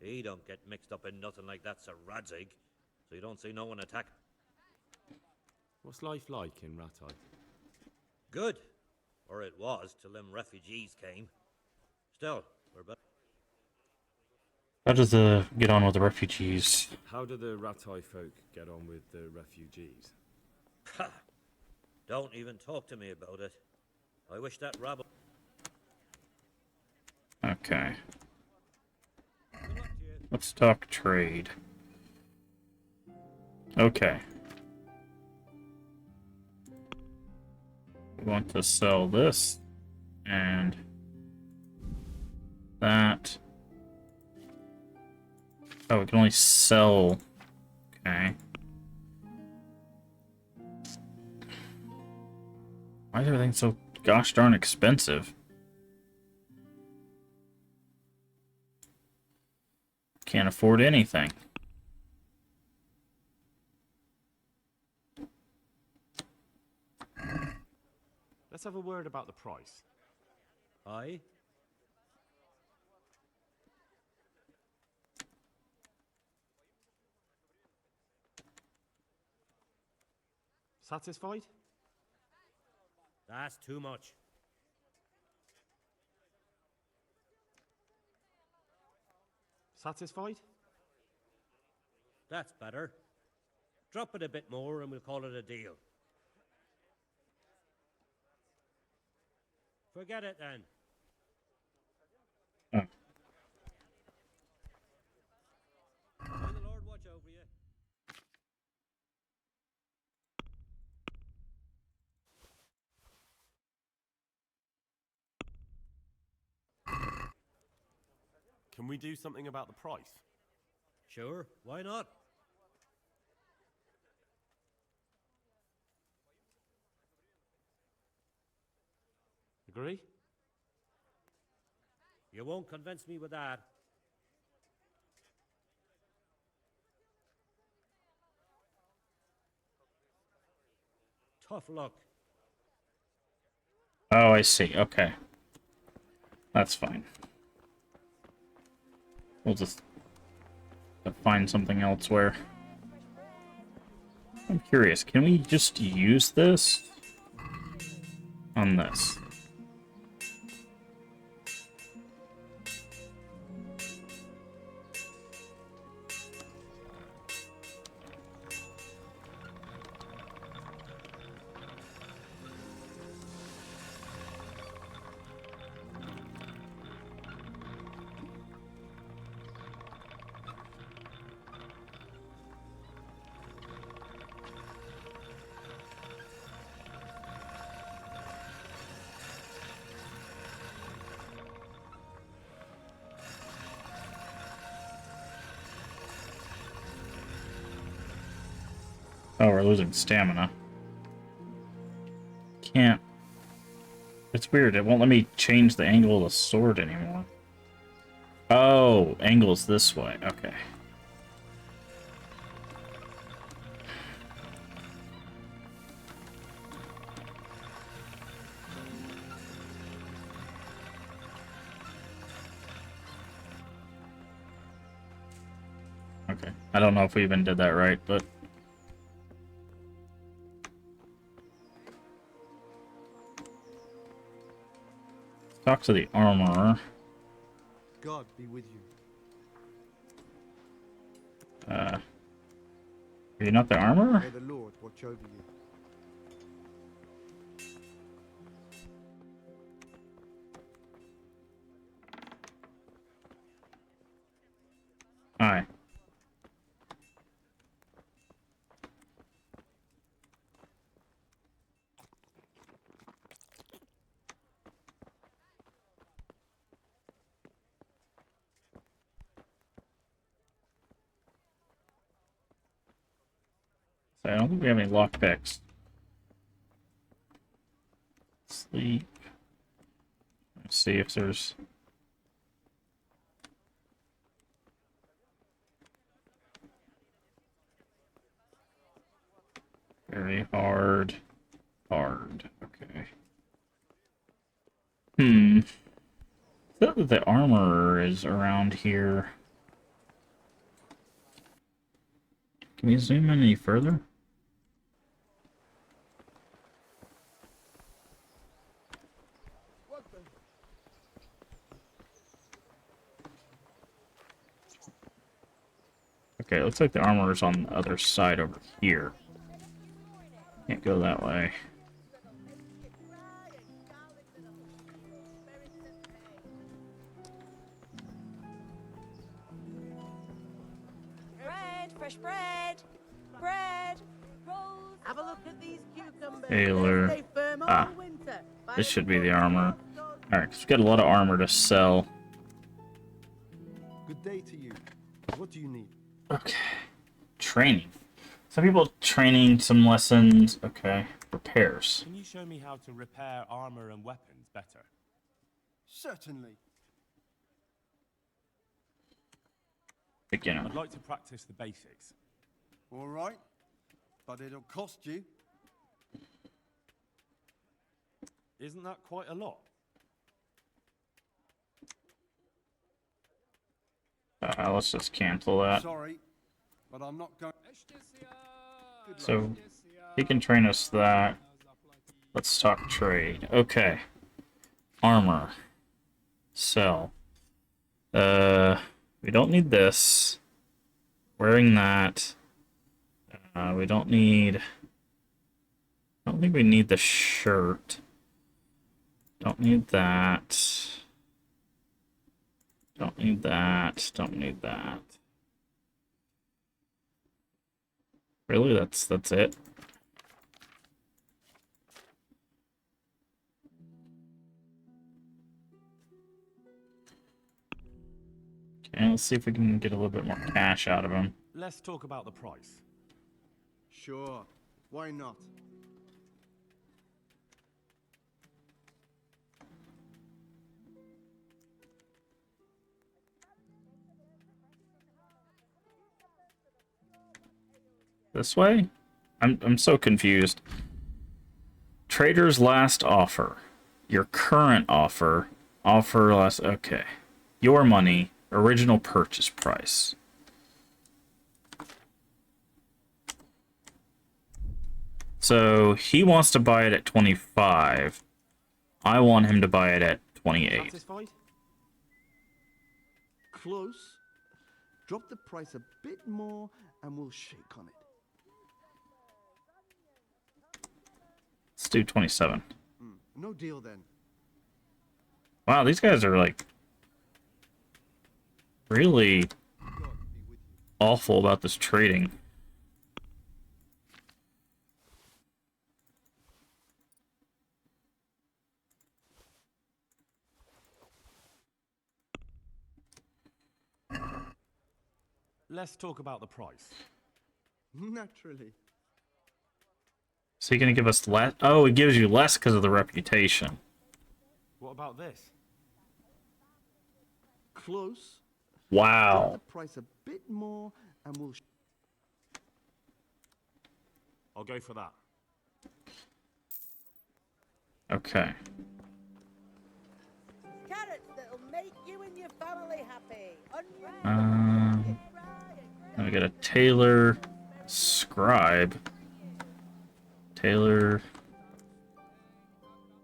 [SPEAKER 15] He don't get mixed up in nothing like that, Sir Radzig. So you don't see no one attack.
[SPEAKER 7] What's life like in Rattay?
[SPEAKER 15] Good. Or it was, till them refugees came. Still, we're better.
[SPEAKER 1] How does get on with the refugees?
[SPEAKER 7] How do the Rattay folk get on with the refugees?
[SPEAKER 15] Ha! Don't even talk to me about it. I wish that rabble...
[SPEAKER 1] Okay. Let's talk trade. Okay. We want to sell this and that. Oh, we can only sell. Okay. Why is everything so gosh darn expensive? Can't afford anything.
[SPEAKER 18] Let's have a word about the price.
[SPEAKER 15] Aye?
[SPEAKER 18] Satisfied?
[SPEAKER 15] That's too much.
[SPEAKER 18] Satisfied?
[SPEAKER 15] That's better. Drop it a bit more and we'll call it a deal. Forget it then. May the Lord watch over you.
[SPEAKER 18] Can we do something about the price?
[SPEAKER 15] Sure, why not?
[SPEAKER 18] Agree?
[SPEAKER 15] You won't convince me with that. Tough luck.
[SPEAKER 1] Oh, I see. Okay. That's fine. We'll just find something elsewhere. I'm curious, can we just use this on this? Oh, we're losing stamina. Can't. It's weird. It won't let me change the angle of the sword anymore. Oh, angle's this way. Okay. Okay. I don't know if we even did that right, but... Talk to the armorer.
[SPEAKER 11] God be with you.
[SPEAKER 1] Are you not the armorer?
[SPEAKER 11] May the Lord watch over you.
[SPEAKER 1] Aye. So I don't think we have any lockpicks. Sleep. Let's see if there's... Very hard. Hard. Okay. I thought that the armorer is around here. Can we zoom in any further? Okay, it looks like the armorer's on the other side over here. Can't go that way.
[SPEAKER 16] Bread, fresh bread, bread, rolls.
[SPEAKER 23] Have a look at these cucumbers.
[SPEAKER 1] Taylor.
[SPEAKER 23] They stay firm all
[SPEAKER 1] Ah.
[SPEAKER 23] winter.
[SPEAKER 1] This should be the armor. Alright, because we've got a lot of armor to sell.
[SPEAKER 11] Good day to you. What do you need?
[SPEAKER 1] Okay. Training. Some people training, some lessons. Okay. Repairs.
[SPEAKER 18] Can you show me how to repair armor and weapons better?
[SPEAKER 11] Certainly.
[SPEAKER 1] Beginner.
[SPEAKER 18] I'd like to practice the basics.
[SPEAKER 11] All right. But it'll cost you.
[SPEAKER 18] Isn't that quite a lot?
[SPEAKER 1] Let's just cancel that.
[SPEAKER 11] Sorry, but I'm not going.
[SPEAKER 1] So, he can train us that. Let's talk trade. Okay. Armor. Sell. We don't need this. Wearing that. We don't need... I don't think we need the shirt. Don't need that. Don't need that. Don't need that. Really? That's it? Okay, let's see if we can get a little bit more cash out of him.
[SPEAKER 18] Let's talk about the price.
[SPEAKER 11] Sure. Why not?
[SPEAKER 1] This way? I'm so confused. Trader's last offer. Your current offer. Offer last... Okay. Your money. Original purchase price. So, he wants to buy it at 25. I want him to buy it at 28.
[SPEAKER 11] Satisfied? Close. Drop the price a bit more and we'll shake on it.
[SPEAKER 1] Let's do 27.
[SPEAKER 11] No deal then.
[SPEAKER 1] Wow, these guys are like really awful about this trading.
[SPEAKER 18] Let's talk about the price.
[SPEAKER 11] Naturally.
[SPEAKER 1] Is he gonna give us less? Oh, it gives you less because of the reputation.
[SPEAKER 18] What about this?
[SPEAKER 11] Close.
[SPEAKER 1] Wow.
[SPEAKER 11] Drop the price a bit more and we'll
[SPEAKER 18] I'll go for that.
[SPEAKER 1] Okay.
[SPEAKER 23] Carrots that'll make you and your family happy.
[SPEAKER 1] Then we got a tailor, scribe, tailor.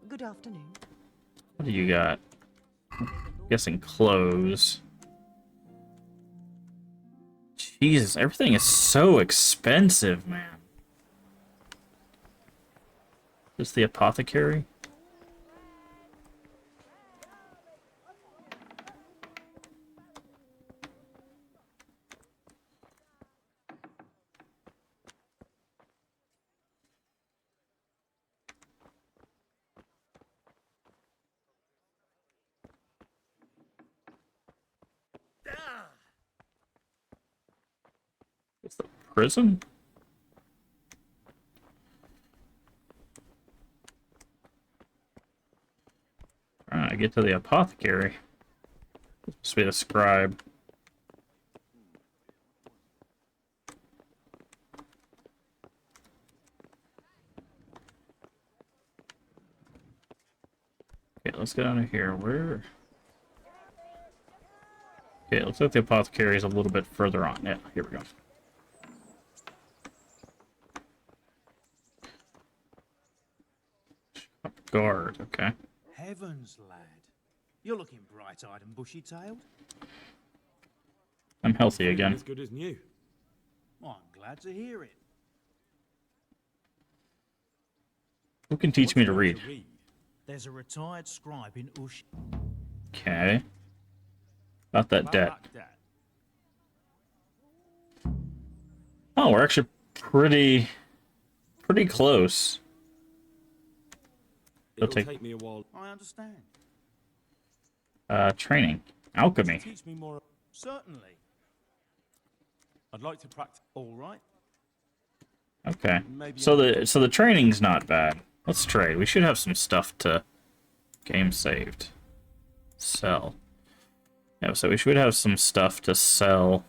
[SPEAKER 20] Good afternoon.
[SPEAKER 1] What do you got? Guessing clothes. Jesus, everything is so expensive, man. Just the apothecary? It's the prison? Trying to get to the apothecary. Supposed to be the scribe. Okay, let's get out of here. Where? Okay, it looks like the apothecary is a little bit further on. Yeah, here we go. Guard, okay.
[SPEAKER 6] Heavens, lad. You're looking bright-eyed and bushy-tailed.
[SPEAKER 1] I'm healthy again.
[SPEAKER 7] As good as new.
[SPEAKER 6] Well, I'm glad to hear it.
[SPEAKER 1] Who can teach me to read?
[SPEAKER 6] There's a retired scribe in Ush.
[SPEAKER 1] Okay. About that debt. Oh, we're actually pretty close.
[SPEAKER 7] It'll take me a while.
[SPEAKER 6] I understand.
[SPEAKER 1] Training. Alchemy.
[SPEAKER 6] Teach me more. Certainly. I'd like to practice. All right.
[SPEAKER 1] Okay. So the training's not bad. Let's trade. We should have some stuff to game saved. Sell. Yeah, so we should have some stuff to sell.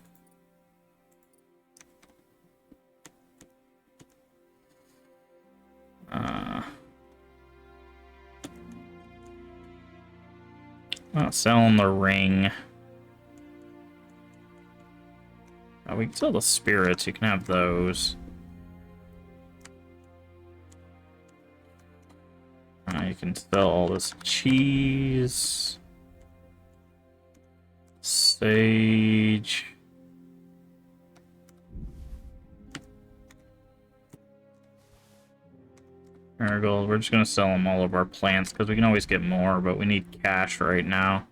[SPEAKER 1] Not selling the ring. Oh, we can sell the spirits. You can have those. You can sell all this cheese. Sage. Marigold. We're just going to sell them all of our plants because we can always get more, but we need cash right now.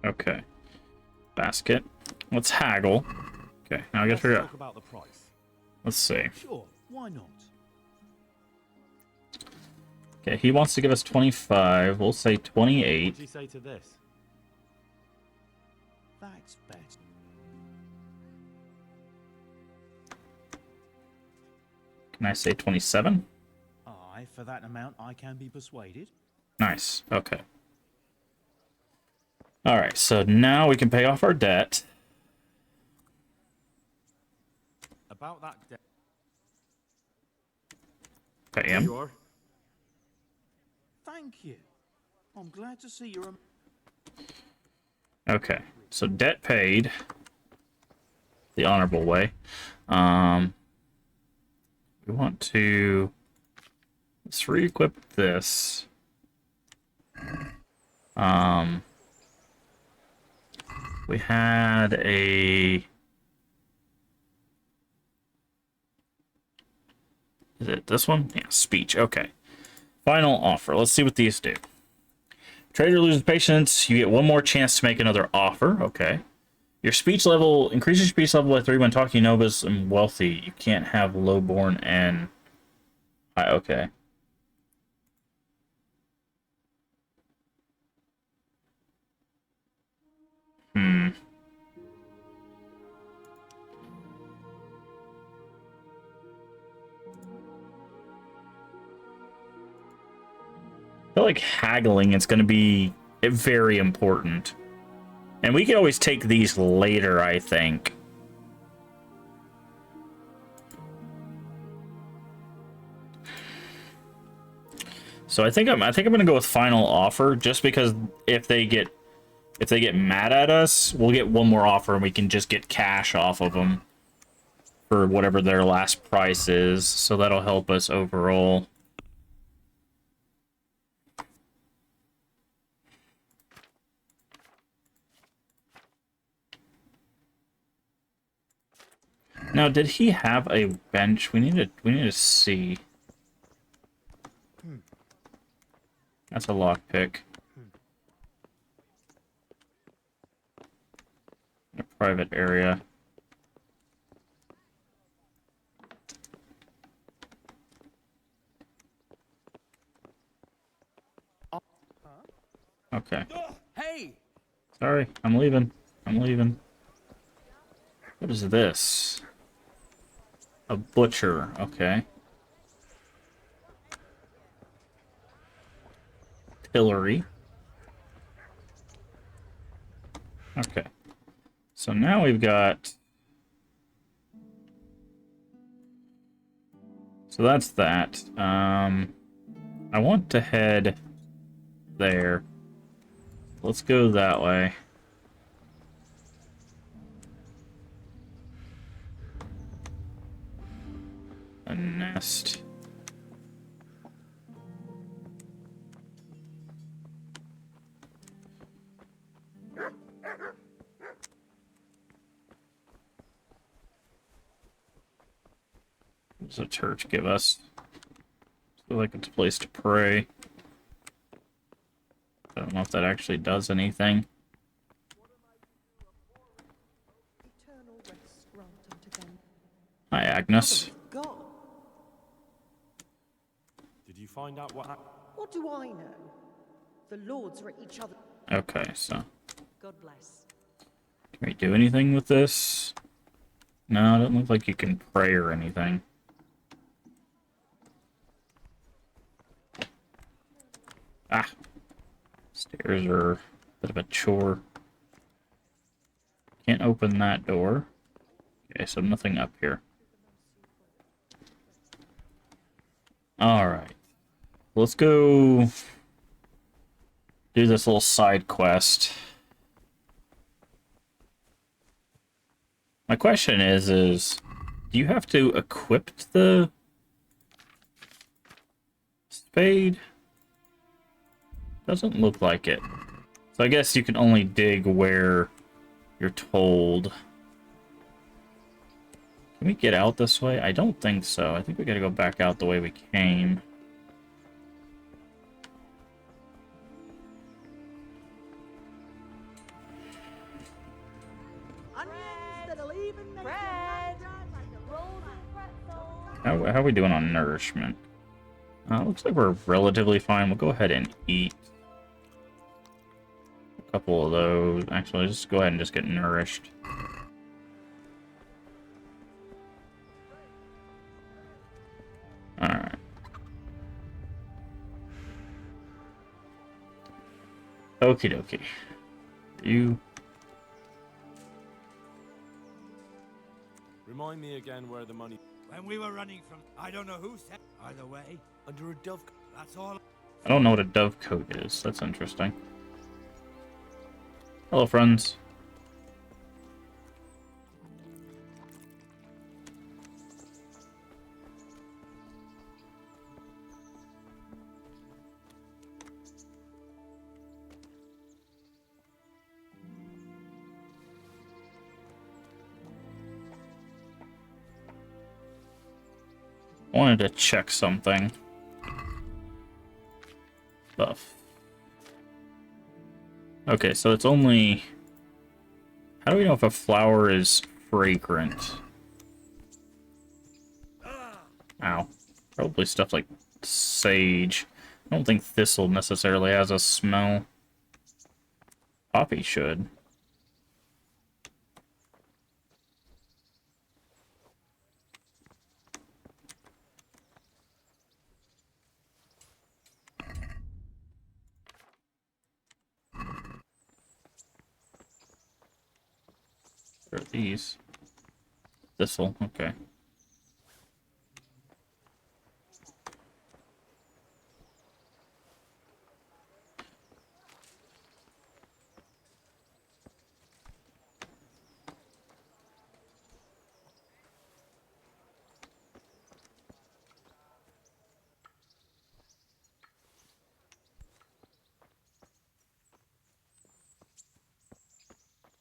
[SPEAKER 1] Okay. Basket. Let's haggle. Okay, now I gotta figure out.
[SPEAKER 6] About the price.
[SPEAKER 1] Let's see.
[SPEAKER 6] Sure, why not?
[SPEAKER 1] Okay, he wants to give us 25. We'll say 28.
[SPEAKER 7] What do you say to this?
[SPEAKER 6] That's better.
[SPEAKER 1] Can I say 27?
[SPEAKER 6] Aye, for that amount I can be persuaded.
[SPEAKER 1] Nice. Okay. Alright, so now we can pay off our debt.
[SPEAKER 6] About that debt.
[SPEAKER 1] Pay him.
[SPEAKER 7] You are.
[SPEAKER 6] Thank you. I'm glad to see you're
[SPEAKER 1] Okay, so debt paid. The honorable way. We want to... Let's re-equip this. We had a... Is it this one? Yeah, speech. Okay. Final offer. Let's see what these do. Trader loses patience. You get one more chance to make another offer. Okay. Your speech level... Increase your speech level by 3 when talking to nobles and wealthy. You can't have lowborn and... Okay. I feel like haggling is going to be very important. And we can always take these later, I think. So I think I'm gonna go with final offer, just because if they get mad at us, we'll get one more offer and we can just get cash off of them for whatever their last price is. So that'll help us overall. Now, did he have a bench? We need to see. That's a lockpick. A private area. Okay.
[SPEAKER 19] Hey!
[SPEAKER 1] Sorry, I'm leaving. I'm leaving. What is this? A butcher, okay. Pillory. Okay. So now we've got... So that's that. I want to head there. Let's go that way. A nest. What does a church give us? Feel like it's a place to pray. I don't know if that actually does anything. Hi, Agnes.
[SPEAKER 7] Did you find out what happened?
[SPEAKER 12] What do I know? The lords are at each other.
[SPEAKER 1] Okay, so
[SPEAKER 12] God bless.
[SPEAKER 1] can we do anything with this? No, it doesn't look like you can pray or anything. Ah. Stairs are a bit of a chore. Can't open that door. Okay, so nothing up here. Alright. Let's go do this little side quest. My question is do you have to equip the spade? Doesn't look like it. So I guess you can only dig where you're told. Can we get out this way? I don't think so. I think we gotta go back out the way we came. How are we doing on nourishment? Looks like we're relatively fine. We'll go ahead and eat a couple of those. Actually, let's just go ahead and just get nourished. Alright. Okie dokie. You...
[SPEAKER 7] Remind me again where the money...
[SPEAKER 6] When we were running from... I don't know who said... Either way, under a dove... That's all...
[SPEAKER 1] I don't know what a dovecote is. That's interesting. Hello, friends. I wanted to check something. Buff. Okay, so it's only... How do we know if a flower is fragrant? Ow. Probably stuff like sage. I don't think thistle necessarily has a smell. Poppy should. What are these? Thistle, okay.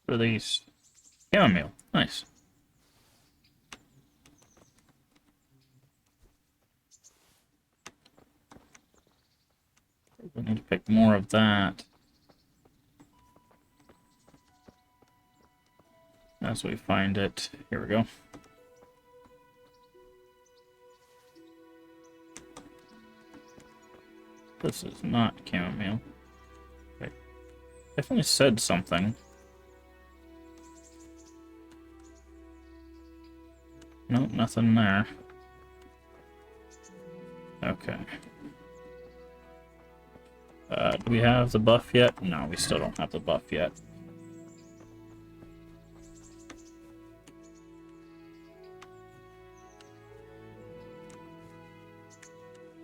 [SPEAKER 1] What are these? Chamomile. Nice. We need to pick more of that. As we find it. Here we go. This is not chamomile. Okay. Definitely said something. Nope, nothing there. Okay. Do we have the buff yet? No, we still don't have the buff yet.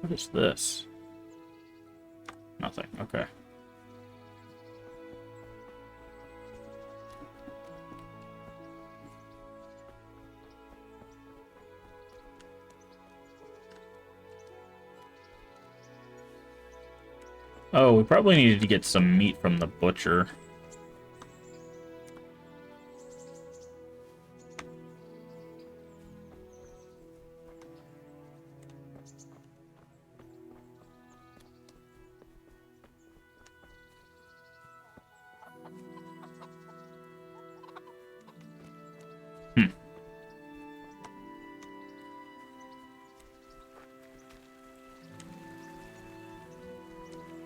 [SPEAKER 1] What is this? Nothing. Okay. Oh, we probably needed to get some meat from the butcher.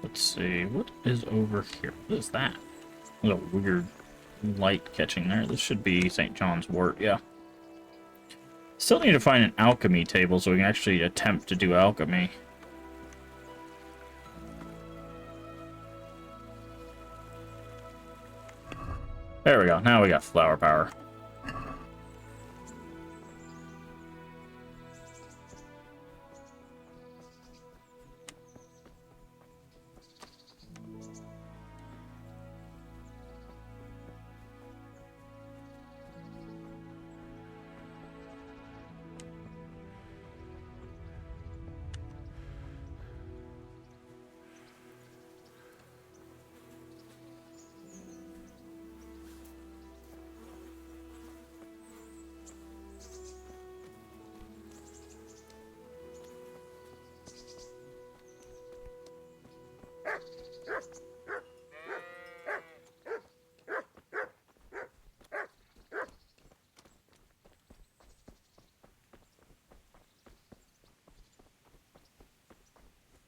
[SPEAKER 1] Let's see, what is over here? What is that? There's a weird light catching there. This should be St. John's wort, yeah. Still need to find an alchemy table so we can actually attempt to do alchemy. There we go, now we got flower power.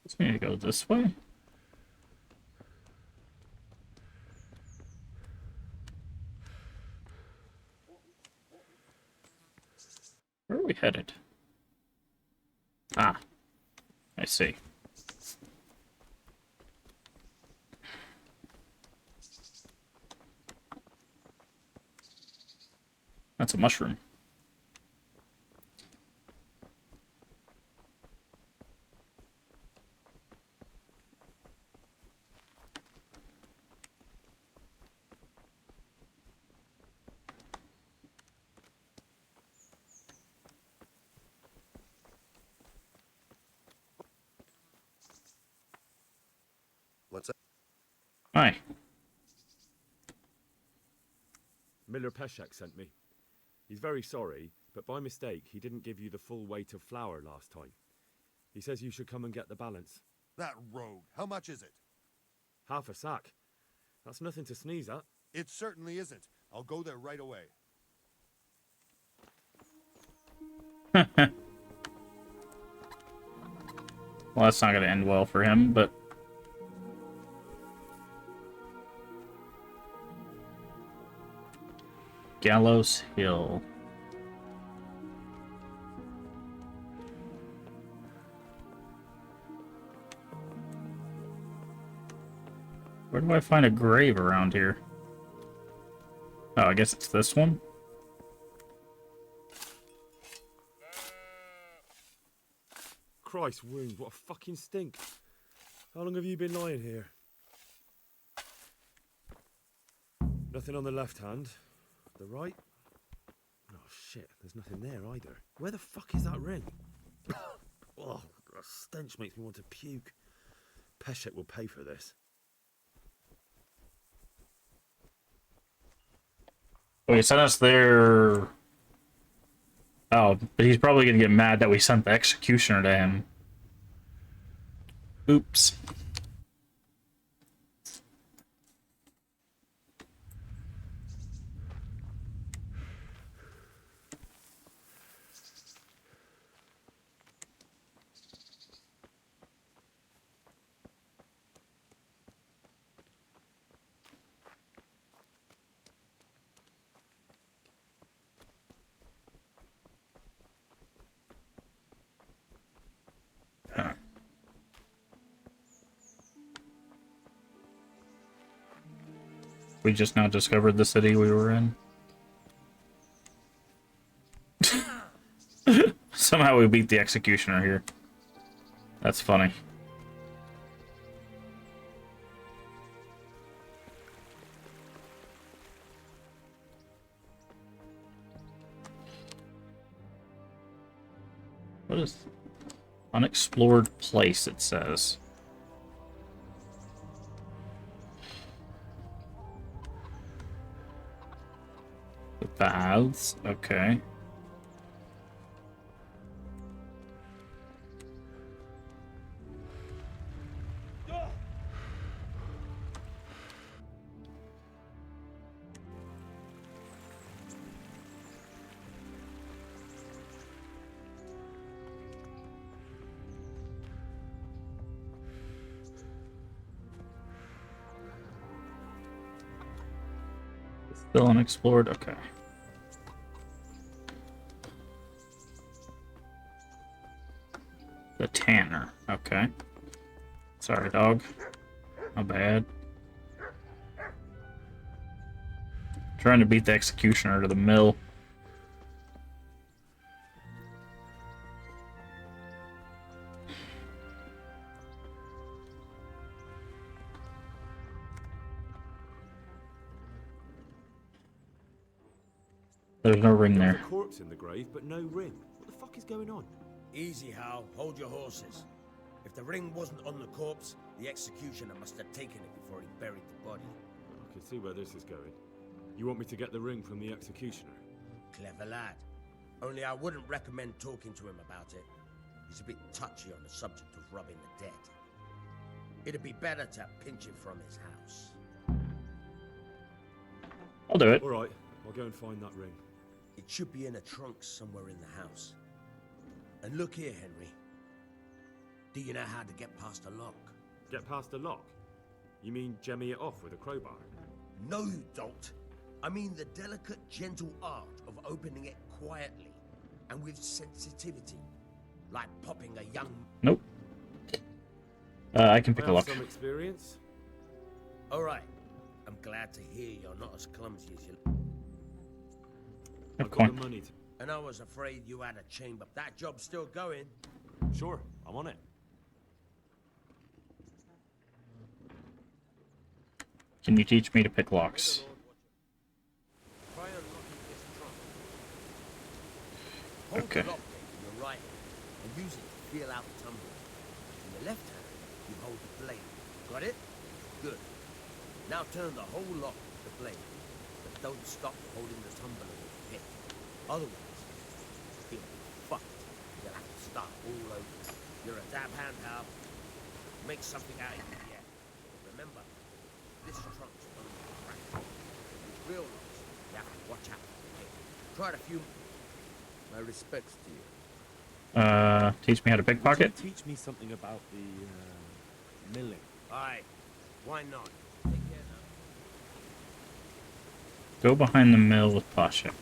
[SPEAKER 1] Just need to go this way. Where are we headed? Ah, I see. That's a mushroom.
[SPEAKER 4] What's up?
[SPEAKER 1] Hi.
[SPEAKER 7] Miller Peshek sent me. He's very sorry, but by mistake, he didn't give you the full weight of flour last time. He says you should come and get the balance.
[SPEAKER 4] That rogue. How much is it?
[SPEAKER 7] Half a sack. That's nothing to sneeze at.
[SPEAKER 4] It certainly isn't. I'll go there right away.
[SPEAKER 1] Well, that's not going to end well for him, but... Gallows Hill. Where do I find a grave around here? Oh, I guess it's this one?
[SPEAKER 7] Christ wound, what a fucking stink. How long have you been lying here? Nothing on the left hand. The right? Oh shit, there's nothing there either. Where the fuck is that ring? Oh, the stench makes me want to puke. Peshek will pay for this.
[SPEAKER 1] Oh, he sent us there. Oh, but he's probably gonna get mad that we sent the executioner to him. Oops. We just now discovered the city we were in. Somehow we beat the executioner here. That's funny. What is unexplored place, it says. The baths, okay. Still unexplored, okay. The Tanner, okay. Sorry, dog. My bad. Trying to beat the executioner to the mill. There's no ring there.
[SPEAKER 7] There's a corpse in the grave, but no ring. What the fuck is going on?
[SPEAKER 9] Easy, Hal. Hold your horses. If the ring wasn't on the corpse, the executioner must have taken it before he buried the body.
[SPEAKER 7] I can see where this is going. You want me to get the ring from the executioner?
[SPEAKER 9] Clever lad. Only I wouldn't recommend talking to him about it. He's a bit touchy on the subject of robbing the dead. It'd be better to pinch it from his house.
[SPEAKER 1] I'll do it.
[SPEAKER 7] All right, I'll go and find that ring.
[SPEAKER 9] It should be in a trunk somewhere in the house. And look here, Henry. Do you know how to get past a lock?
[SPEAKER 7] Get past a lock? You mean jemmy it off with a crowbar?
[SPEAKER 9] No, you don't. I mean the delicate, gentle art of opening it quietly and with sensitivity. Like popping a young...
[SPEAKER 1] Nope. I can pick a lock.
[SPEAKER 7] Some experience?
[SPEAKER 9] All right. I'm glad to hear you're not as clumsy as you...
[SPEAKER 7] I've got the money to...
[SPEAKER 9] And I was afraid you had a chamber. That job's still going.
[SPEAKER 7] Sure, I'm on it.
[SPEAKER 1] Can you teach me to pick locks? Okay.
[SPEAKER 9] Hold the lockpick in your right hand and use it to feel out the tumbler. In the left hand, you hold the blade. Got it? Good. Now turn the whole lock with the blade, but don't stop holding the tumbler with the pick. Otherwise, you'll be fucked. You'll have to start all over. You're a dab hand, Hal. Make something out of you, yeah. Remember, this trunk's only a crack. With real locks, you have to watch out for the pick. Try it a few... My respects to you.
[SPEAKER 1] Teach me how to pickpocket?
[SPEAKER 7] Teach me something about the milling.
[SPEAKER 9] Aye. Why not? Take care now.
[SPEAKER 1] Go behind the mill with Pasha.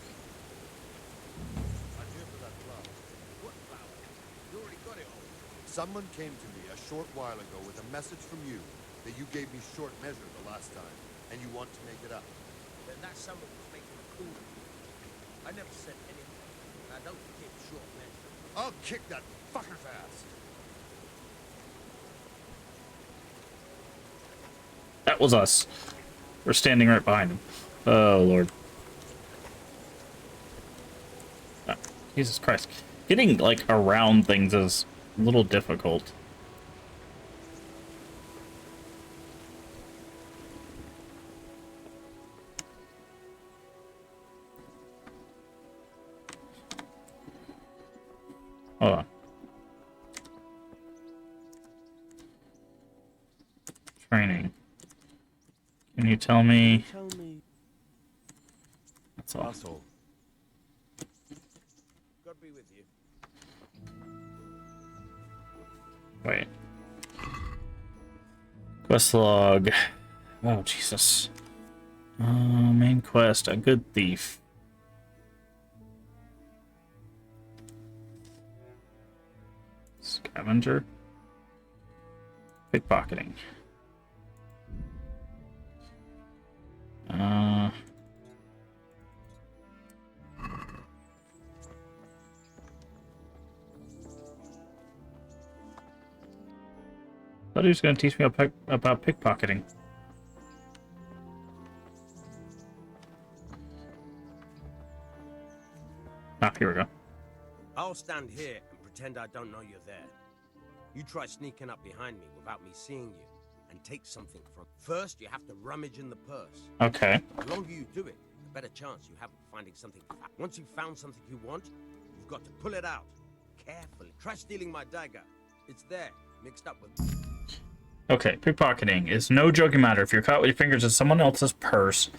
[SPEAKER 4] Someone came to me a short while ago with a message from you that you gave me short measure the last time, and you want to make it up.
[SPEAKER 9] Then that someone was making a fool of me. I never said anything. I don't give short measure.
[SPEAKER 4] I'll kick that fucker's ass.
[SPEAKER 1] That was us. We're standing right behind him. Oh, Lord. Ah, Jesus Christ. Getting, like, around things is a little difficult. Hold on. Training. Can you tell me? That's all.
[SPEAKER 9] God be with you.
[SPEAKER 1] Wait. Quest log. Oh, Jesus. Main quest. A good thief. Scavenger. Pickpocketing. Thought he was going to teach me about pickpocketing. Ah, here we go.
[SPEAKER 9] I'll stand here and pretend I don't know you're there. You try sneaking up behind me without me seeing you, and take something from. First, you have to rummage in the purse.
[SPEAKER 1] Okay.
[SPEAKER 9] The longer you do it, the better chance you have of finding something. Once you've found something you want, you've got to pull it out. Carefully. Try stealing my dagger. It's there, mixed up with...
[SPEAKER 1] Okay, pickpocketing is no joking matter. If you're caught with your fingers in someone else's purse,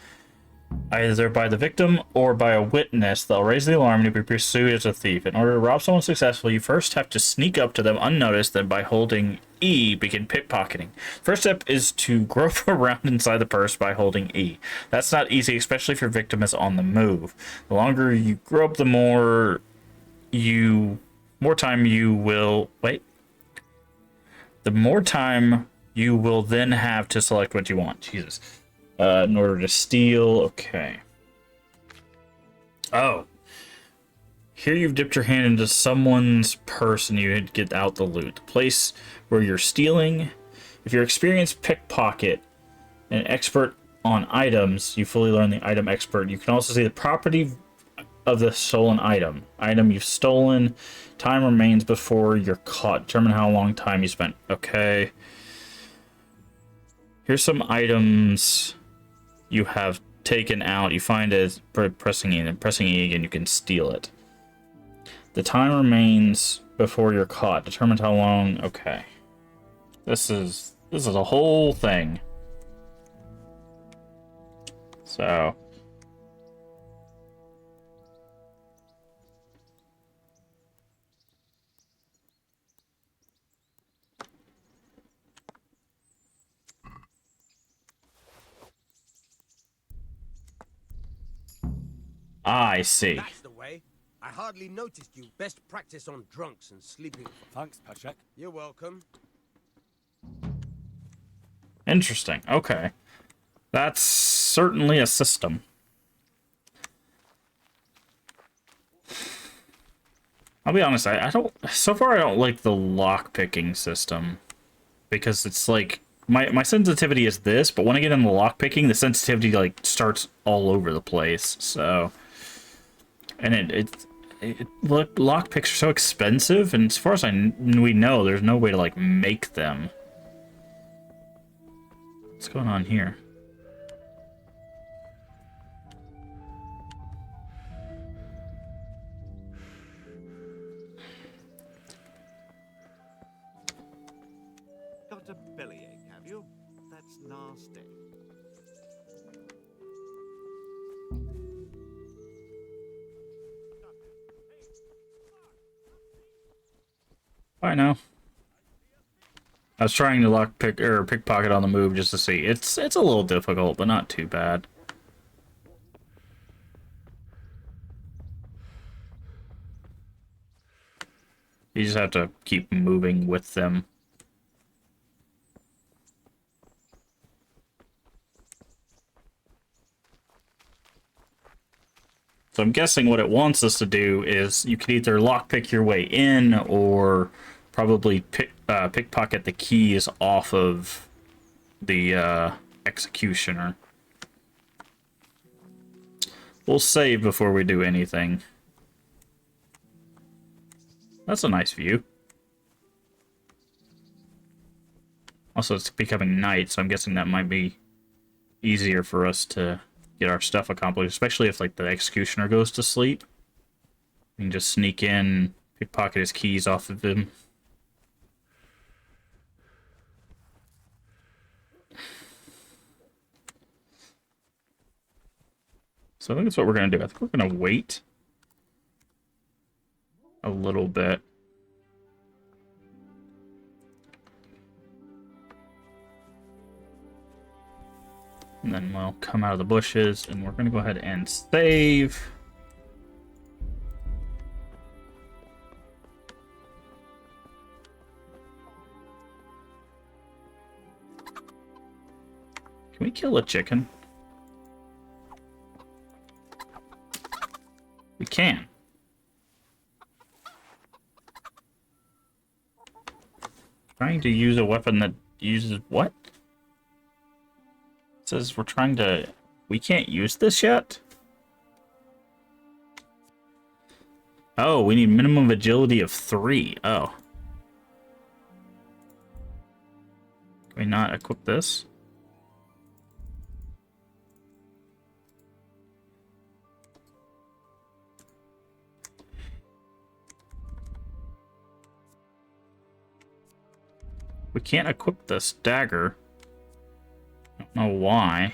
[SPEAKER 1] either by the victim or by a witness, they'll raise the alarm and you'll be pursued as a thief. In order to rob someone successfully, you first have to sneak up to them unnoticed, then by holding E, begin pickpocketing. First step is to grope around inside the purse by holding E. That's not easy, especially if your victim is on the move. The longer you grope, the more time you will... Wait. The more time you will then have to select what you want. Jesus. In order to steal, okay. Oh. Here you've dipped your hand into someone's purse and you get out the loot. The place where you're stealing. If you're experienced pickpocket and expert on items, you fully learn the item expert. You can also see the property of the stolen item. Item you've stolen. Time remains before you're caught. Determine how long time you spent. Okay. Here's some items you have taken out. You find it pressing E, and pressing E again, you can steal it. The time remains before you're caught. Determine how long. Okay. This is a whole thing. So. I see.
[SPEAKER 9] That's the way. I hardly noticed you. Best practice on drunks and sleeping.
[SPEAKER 7] Thanks, Patrick.
[SPEAKER 9] You're welcome.
[SPEAKER 1] Interesting. Okay. That's certainly a system. I'll be honest, I don't... So far, I don't like the lock-picking system. Because it's like... My sensitivity is this, but when I get into lock-picking, the sensitivity, like, starts all over the place, so... And lockpicks are so expensive, and as far as we know, there's no way to, like, make them. What's going on here?
[SPEAKER 10] Got a bellyache, have you? That's nasty.
[SPEAKER 1] I know. I was trying to pickpocket on the move just to see. It's a little difficult, but not too bad. You just have to keep moving with them. So I'm guessing what it wants us to do is you can either lockpick your way in or probably pickpocket the keys off of the executioner. We'll save before we do anything. That's a nice view. Also, it's becoming night, so I'm guessing that might be easier for us to get our stuff accomplished, especially if, like, the executioner goes to sleep. We can just sneak in, Pickpocket his keys off of him. So I think that's what we're going to do. I think we're going to wait a little bit. And then we'll come out of the bushes, and we're going to go ahead and save. Can we kill a chicken? We can. Trying to use a weapon that uses what? It says we're trying to... We can't use this yet? Oh, we need minimum agility of 3. Oh. Can we not equip this? We can't equip this dagger. I don't know why.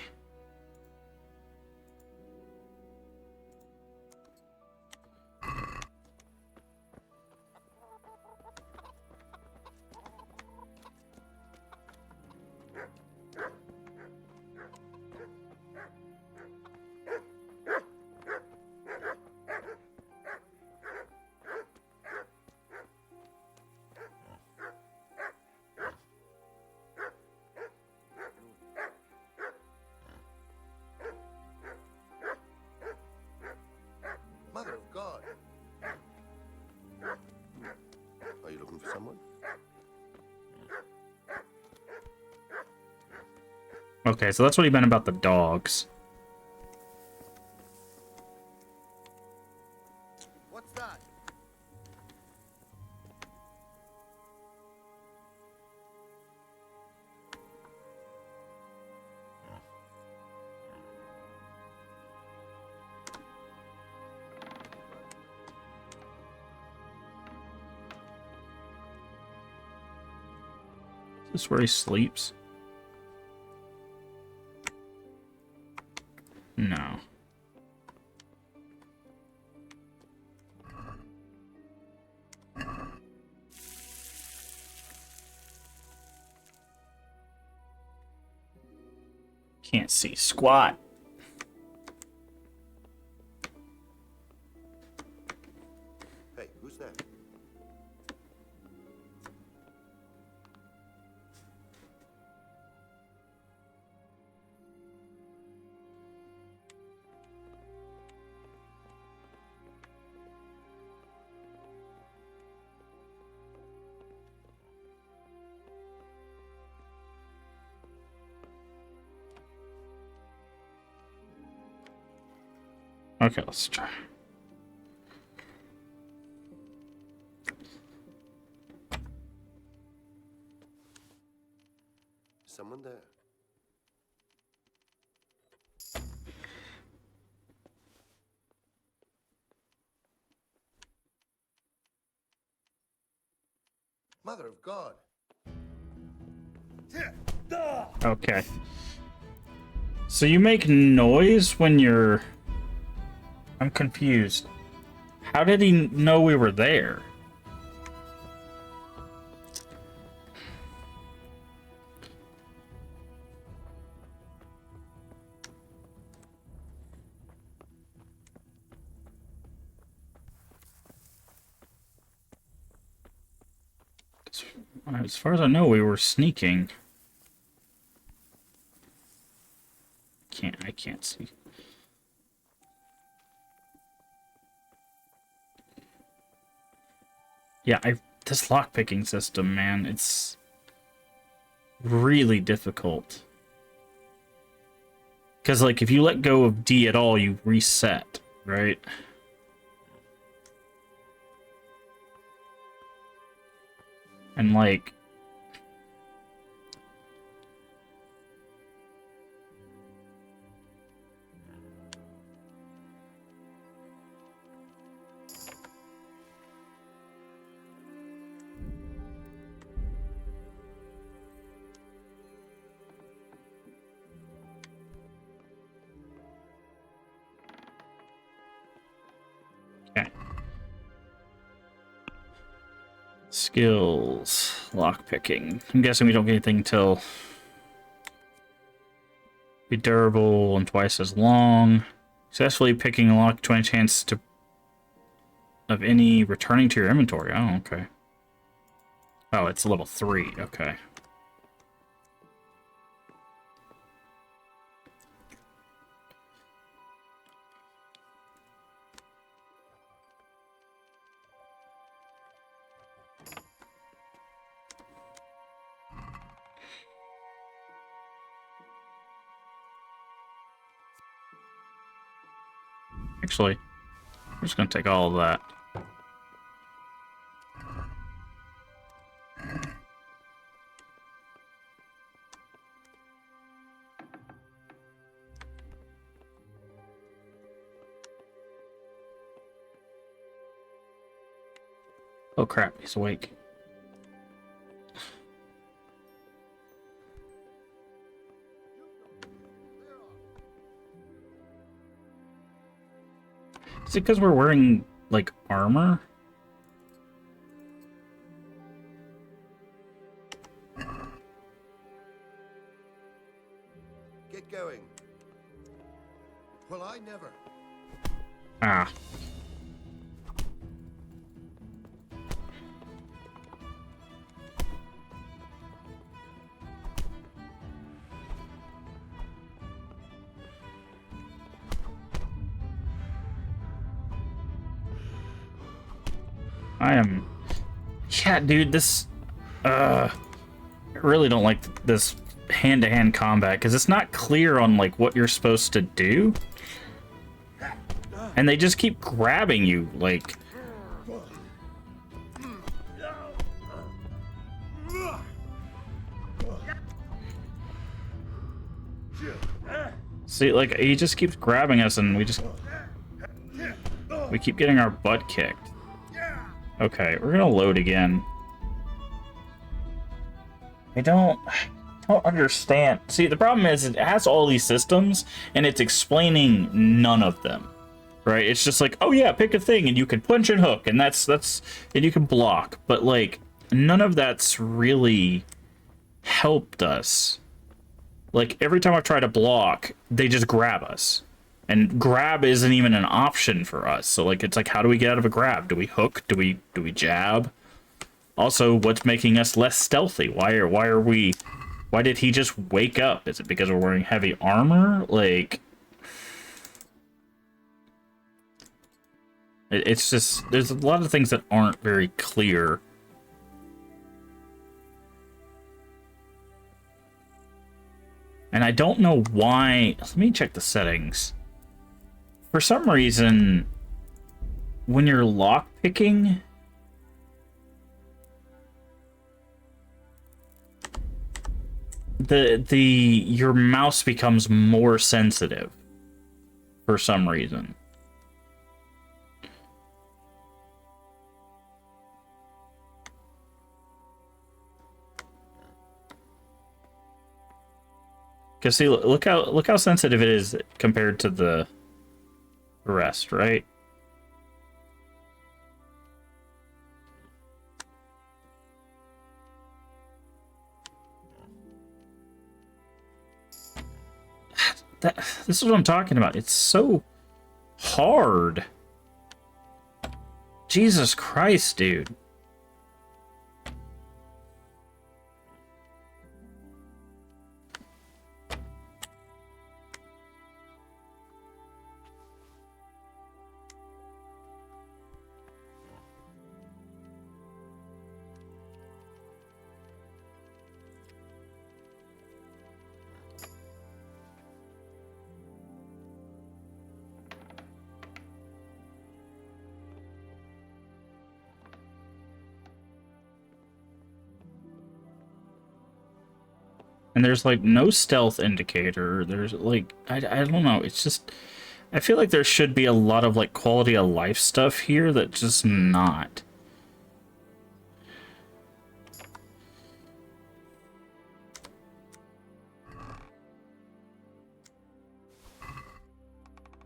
[SPEAKER 4] Mother of God. Are you looking for someone?
[SPEAKER 1] Okay, so that's what he meant about the dogs.
[SPEAKER 4] What's that?
[SPEAKER 1] Is this where he sleeps? No. Can't see squat.
[SPEAKER 4] Hey, who's that?
[SPEAKER 1] Okay, let's try.
[SPEAKER 4] Someone there. Mother of God.
[SPEAKER 1] Okay. So you make noise when you're... I'm confused. How did he know we were there? As far as I know, we were sneaking. I can't see. Yeah, this lockpicking system, man, it's really difficult. Because, like, if you let go of D at all, you reset, right? And, like... Okay. Skills. Lockpicking. I'm guessing we don't get anything till... Be durable and twice as long. Successfully picking a lock, 20 chance to... of any returning to your inventory. Oh, okay. Oh, it's level 3. Okay. Actually, I'm just gonna take all of that. Oh crap, he's awake. Is it because we're wearing, like, armor?
[SPEAKER 4] Get going. Well, I never.
[SPEAKER 1] Ah. I am... Yeah, dude, this... I really don't like this hand-to-hand combat, because it's not clear on, like, what you're supposed to do. And they just keep grabbing you, like... See, like, he just keeps grabbing us, and we just... We keep getting our butt kicked. Okay, we're gonna load again. I don't understand. See, the problem is it has all these systems, and it's explaining none of them. Right? It's just like, oh yeah, pick a thing, and you can punch and hook, and that's and you can block. But like, none of that's really helped us. Like, every time I try to block, they just grab us. And grab isn't even an option for us. So like, it's like, how do we get out of a grab? Do we hook? Do we jab? Also, what's making us less stealthy? Why did he just wake up? Is it because we're wearing heavy armor? Like, it's just, there's a lot of things that aren't very clear. And I don't know why. Let me check the settings. For some reason, when you're lockpicking, your mouse becomes more sensitive for some reason. Cause see, look how sensitive it is compared to the rest, right? This is what I'm talking about. It's so hard. Jesus Christ, dude. And there's like no stealth indicator. There's like, I don't know. It's just, I feel like there should be a lot of like quality of life stuff here that's just not.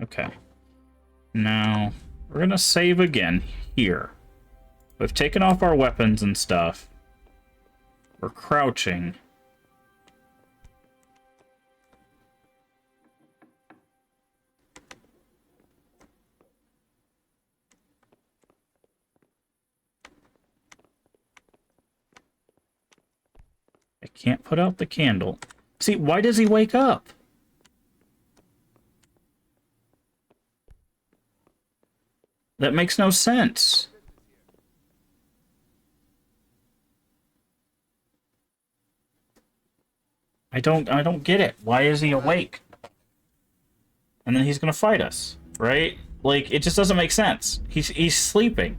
[SPEAKER 1] Okay. Now, We're gonna save again here. We've taken off our weapons and stuff. We're crouching. I can't put out the candle. See, why does he wake up? That makes no sense. I don't get it. Why is he awake? And then he's gonna fight us, right? Like, it just doesn't make sense. He's sleeping.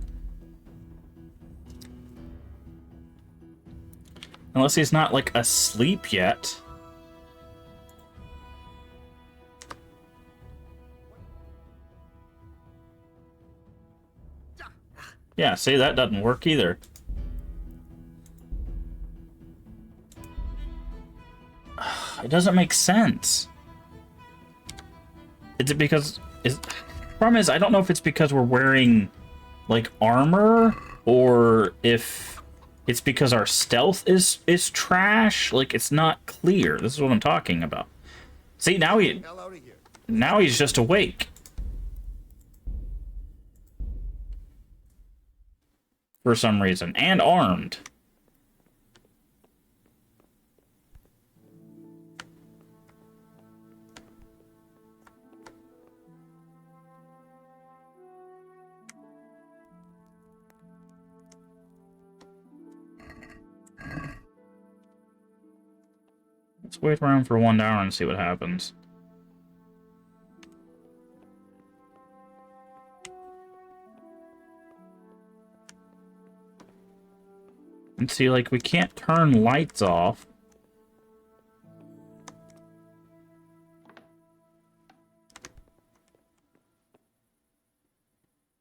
[SPEAKER 1] Unless he's not, like, asleep yet. Yeah, see, that doesn't work either. It doesn't make sense. Is it because... Problem is, I don't know if it's because we're wearing, like, armor, or if it's because our stealth is trash. Like, it's not clear. This is what I'm talking about. See, now he's just awake. For some reason. And armed. Let's wait around for 1 hour and see what happens. And see, like, we can't turn lights off.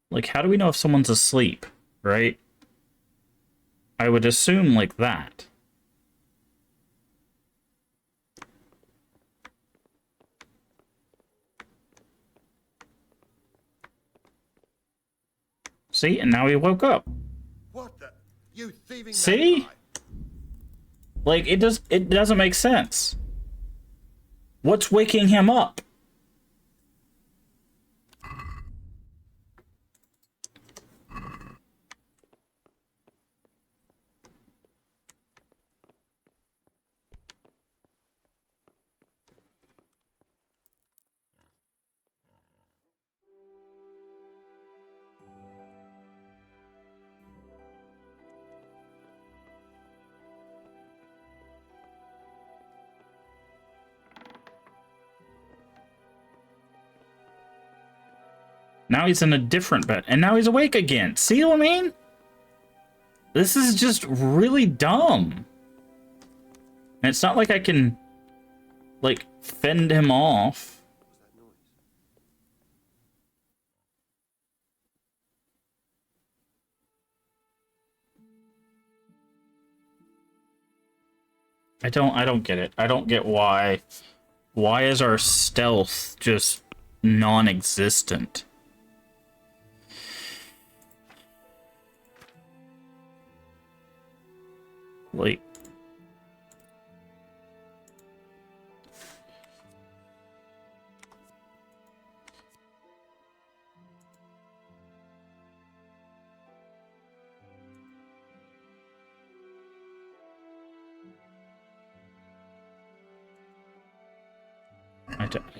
[SPEAKER 1] Like, how do we know if someone's asleep, right? I would assume like that. See, and now he woke up.
[SPEAKER 4] What the? You thieving
[SPEAKER 1] See? Like, it doesn't make sense. What's waking him up? Now he's in a different bed, and now he's awake again. See what I mean? This is just really dumb. And it's not like I can, like, fend him off. I don't get it. I don't get why. Why is our stealth just non-existent? Like,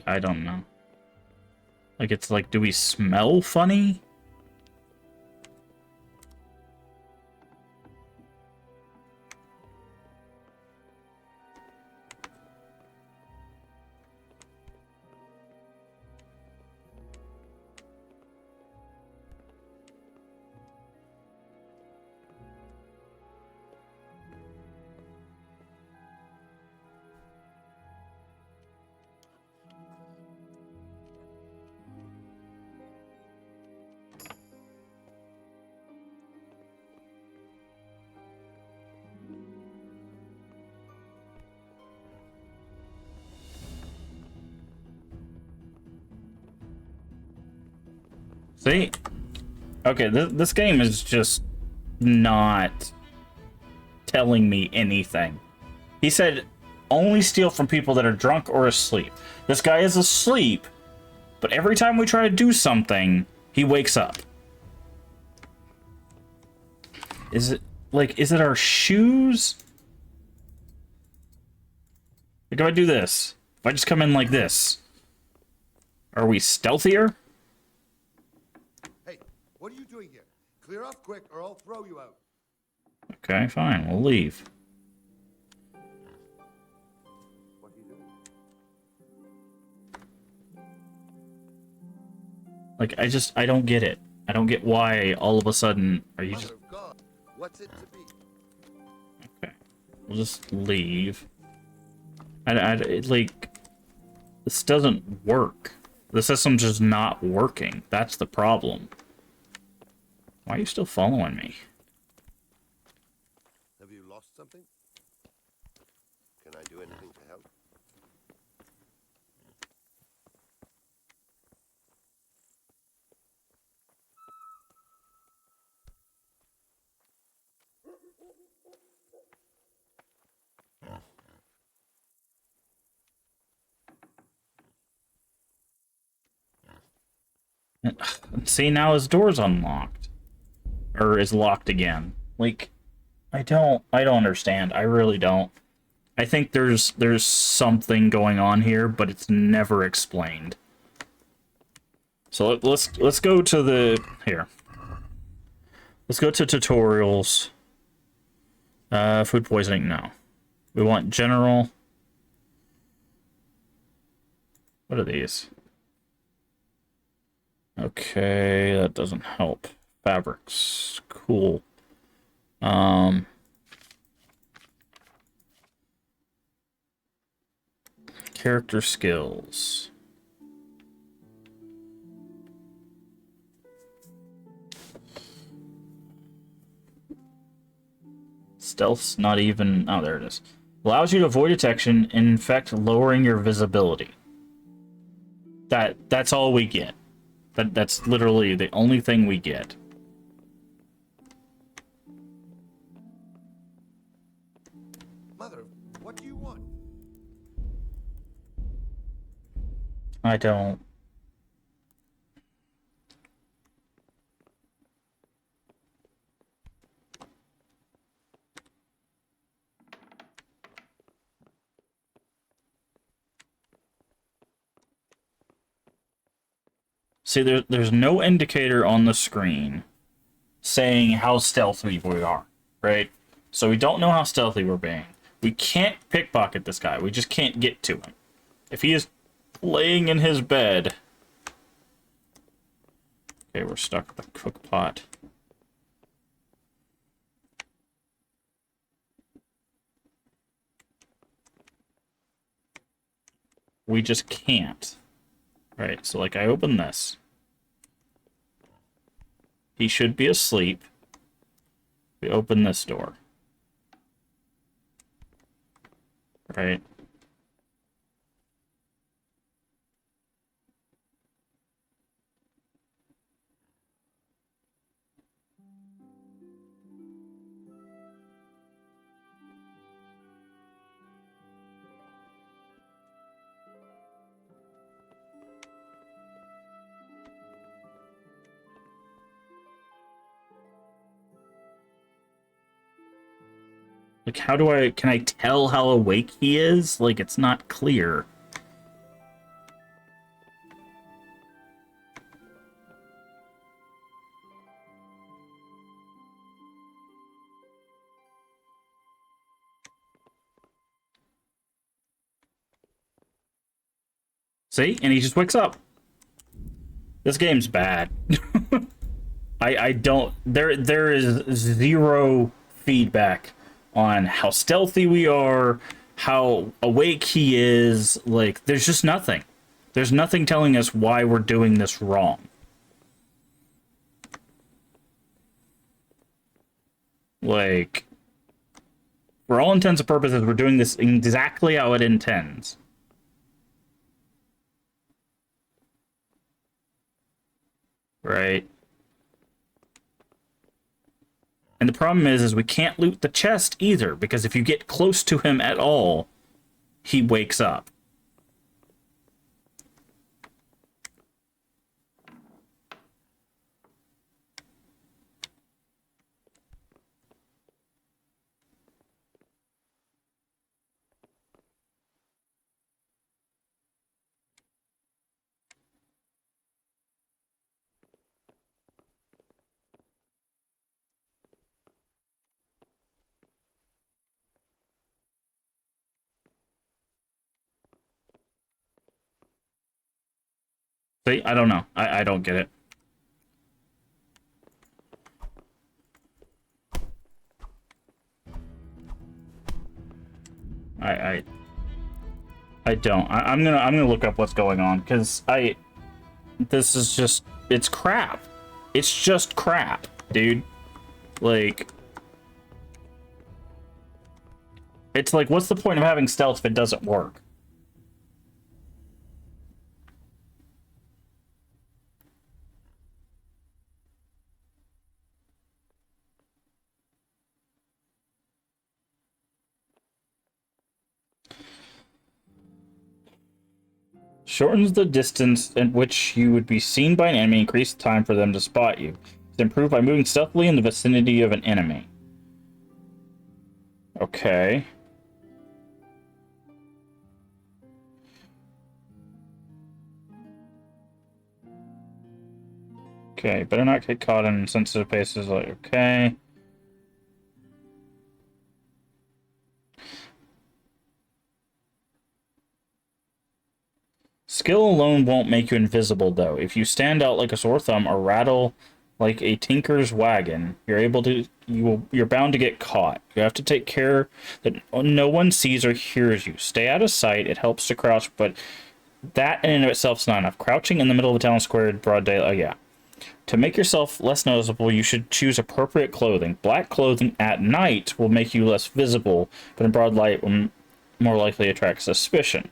[SPEAKER 1] I don't know. Like, it's like, do we smell funny? See? Okay, this game is just not telling me anything. He said only steal from people that are drunk or asleep. This guy is asleep, but every time we try to do something, he wakes up. Is it our shoes? Like, if I do this, if I just come in like this, are we stealthier?
[SPEAKER 4] Hey, what are you doing here? Clear off quick or I'll throw you out.
[SPEAKER 1] Okay, fine, we'll leave.
[SPEAKER 4] What are you doing?
[SPEAKER 1] Like, I don't get it. I don't get why all of a sudden are you just...
[SPEAKER 4] Mother of God, what's it to be?
[SPEAKER 1] Okay, we'll just leave. Like, this doesn't work. The system's just not working. That's the problem. Why are you still following me?
[SPEAKER 4] Have you lost something? Can I do anything to help?
[SPEAKER 1] See, now his door's unlocked. Or is locked again. Like, I don't understand. I really don't. I think there's something going on here, but it's never explained. So let's go to the here. Let's go to tutorials. Food poisoning, no. We want general. What are these? Okay, that doesn't help. Fabrics, cool. Character skills. Stealth's not even... Oh, there it is. Allows you to avoid detection, in fact, lowering your visibility. That's all we get. That's literally the only thing we get.
[SPEAKER 4] Mother, what do you want?
[SPEAKER 1] I don't... See, there's no indicator on the screen saying how stealthy we are, right? So we don't know how stealthy we're being. We can't pickpocket this guy. We just can't get to him. If he is laying in his bed... Okay, we're stuck with the cook pot. We just can't. Right, so like I open this. He should be asleep. We open this door. Right. Like, can I tell how awake he is? Like, it's not clear. See? And he just wakes up. This game's bad. I don't... There is zero feedback on how stealthy we are, how awake he is. Like, there's just nothing. There's nothing telling us why we're doing this wrong. Like, for all intents and purposes, we're doing this exactly how it intends. Right? And the problem is we can't loot the chest either, because if you get close to him at all, he wakes up. See, I don't know. I don't get it. I don't. I'm gonna look up what's going on, because this is just, it's crap. It's just crap, dude. Like, it's like, what's the point of having stealth if it doesn't work? Shortens the distance at which you would be seen by an enemy, increase the time for them to spot you. It's improved by moving stealthily in the vicinity of an enemy. Okay. Okay, better not get caught in sensitive places, like, okay. Skill alone won't make you invisible, though. If you stand out like a sore thumb or rattle like a tinker's wagon, you're bound to get caught. You have to take care that no one sees or hears you. Stay out of sight. It helps to crouch, but that in and of itself is not enough. Crouching in the middle of a town square, broad daylight. Oh yeah. To make yourself less noticeable, you should choose appropriate clothing. Black clothing at night will make you less visible, but in broad light will more likely attract suspicion.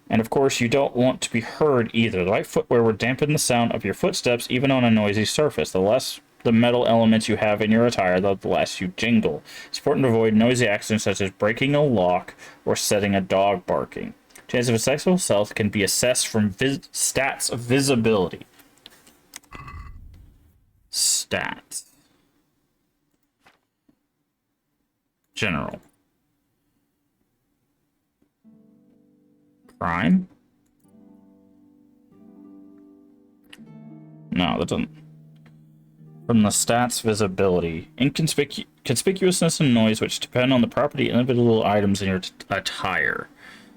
[SPEAKER 1] And of course, you don't want to be heard either. The right footwear will dampen the sound of your footsteps, even on a noisy surface. The less the metal elements you have in your attire, the less you jingle. It's important to avoid noisy accidents such as breaking a lock or setting a dog barking. Chance of a successful stealth can be assessed from stats of visibility. Stats. General. Crime? No, that doesn't. From the stats, visibility. Conspicuousness and noise, which depend on the property and individual items in your attire.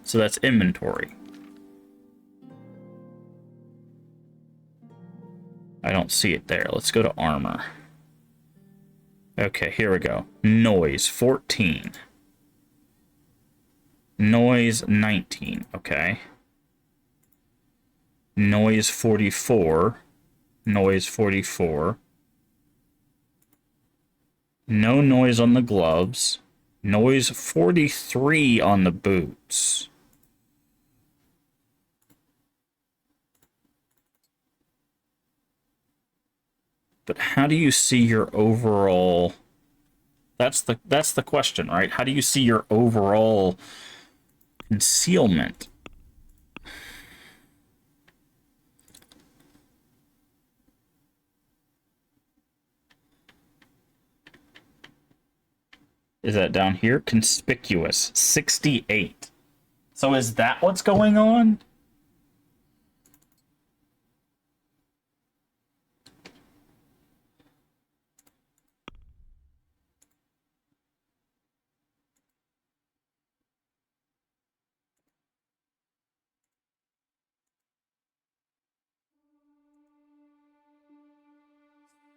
[SPEAKER 1] So that's inventory. I don't see it there. Let's go to armor. Okay, here we go. Noise, 14. Noise, 19. Okay. Noise, 44. Noise, 44. No noise on the gloves. Noise, 43 on the boots. But how do you see your overall... That's the question, right? How do you see your overall concealment? Is that down here? Conspicuous, 68. So is that what's going on?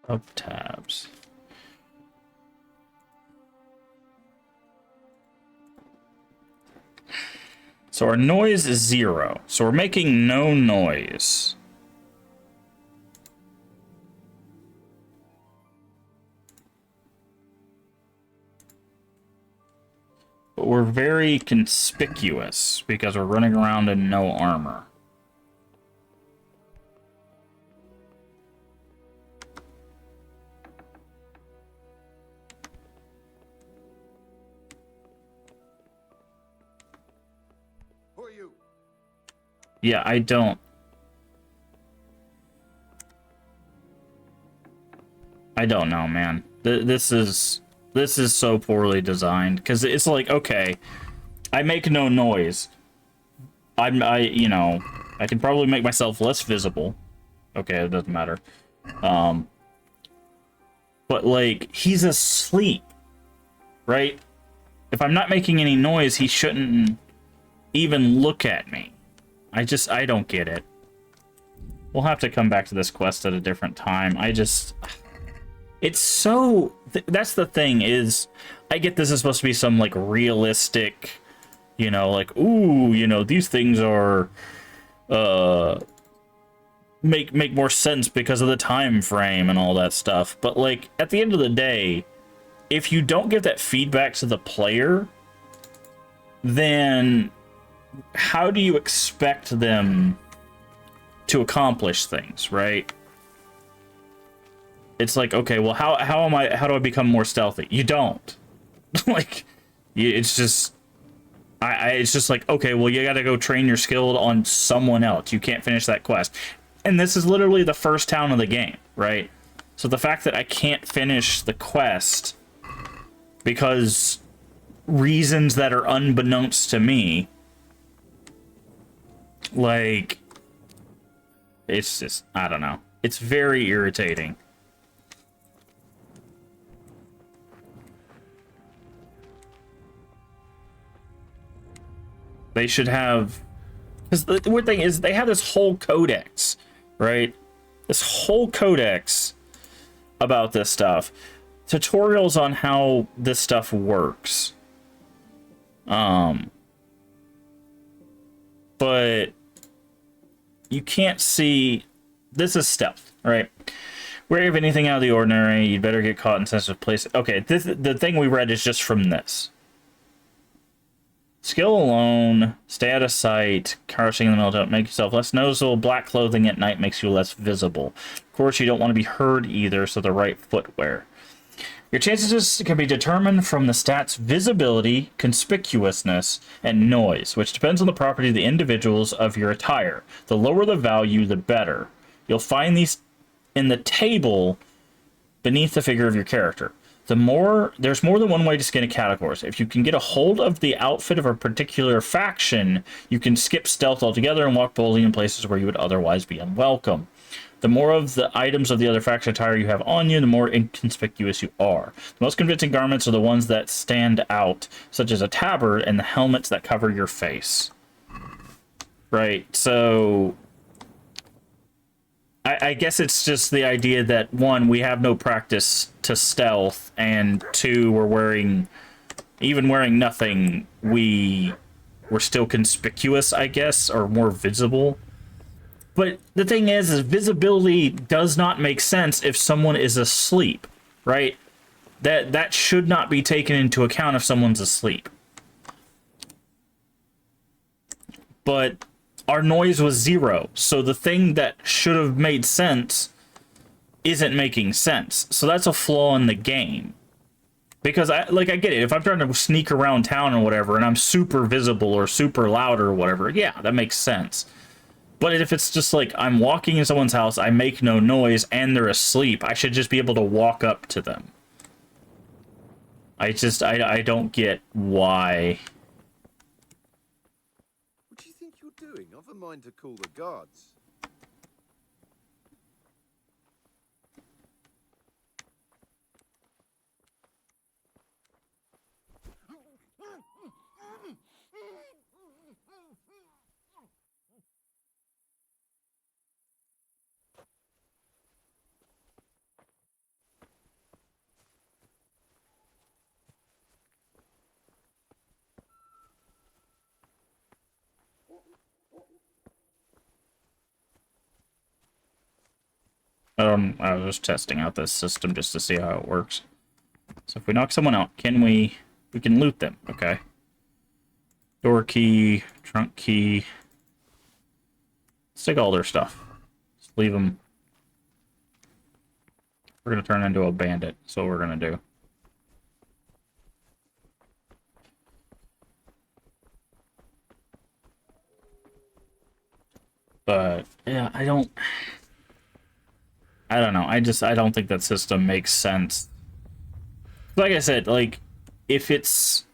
[SPEAKER 1] Of tabs. So our noise is 0. So we're making no noise. But we're very conspicuous because we're running around in no armor. Yeah, I don't know, man. This is so poorly designed because it's like, okay, I make no noise. You know, I can probably make myself less visible. Okay, it doesn't matter. But like, he's asleep, right? If I'm not making any noise, he shouldn't even look at me. I don't get it. We'll have to come back to this quest at a different time. It's so... that's the thing, is... I get this is supposed to be some, like, realistic... You know, like, ooh, you know, these things are... Make more sense because of the time frame and all that stuff. But, like, at the end of the day, if you don't give that feedback to the player, then how do you expect them to accomplish things, right? It's like, okay, well, how do I become more stealthy? You don't. Like, it's just... it's just like, okay, well, you gotta go train your skill on someone else. You can't finish that quest. And this is literally the first town of the game, right? So the fact that I can't finish the quest because reasons that are unbeknownst to me, like, it's just, I don't know. It's very irritating. They should have... because the weird thing is, they have this whole codex, right? This whole codex about this stuff. Tutorials on how this stuff works. But you can't see... this is stealth, right? Wary of anything out of the ordinary, you'd better get caught in sensitive places. Okay, the thing we read is just from this. Skill alone, stay out of sight, crouching in the middle, don't make yourself less noticeable. Black clothing at night makes you less visible. Of course, you don't want to be heard either, so the right footwear. Your chances can be determined from the stats visibility, conspicuousness, and noise, which depends on the property of the individuals of your attire. The lower the value, the better. You'll find these in the table beneath the figure of your character. There's more than one way to skin a cat, of course. If you can get a hold of the outfit of a particular faction, you can skip stealth altogether and walk boldly in places where you would otherwise be unwelcome. The more of the items of the other faction attire you have on you, the more inconspicuous you are. The most convincing garments are the ones that stand out, such as a tabard and the helmets that cover your face. Right, so... I guess it's just the idea that, one, we have no practice to stealth, and two, even wearing nothing, we're still conspicuous, I guess, or more visible. But the thing is visibility does not make sense if someone is asleep, right? That should not be taken into account if someone's asleep. But our noise was 0, so the thing that should have made sense isn't making sense. So that's a flaw in the game. Because I get it. If I'm trying to sneak around town or whatever, and I'm super visible or super loud or whatever, yeah, that makes sense. But if it's just like, I'm walking in someone's house, I make no noise, and they're asleep, I should just be able to walk up to them. I don't get why.
[SPEAKER 4] What do you think you're doing? I've a mind to call the guards.
[SPEAKER 1] I was just testing out this system just to see how it works. So if we knock someone out, we can loot them, okay? Door key, trunk key. Let's take all their stuff. Just leave them. We're gonna turn into a bandit, so we're gonna do. I don't think that system makes sense. Like I said, like, if it's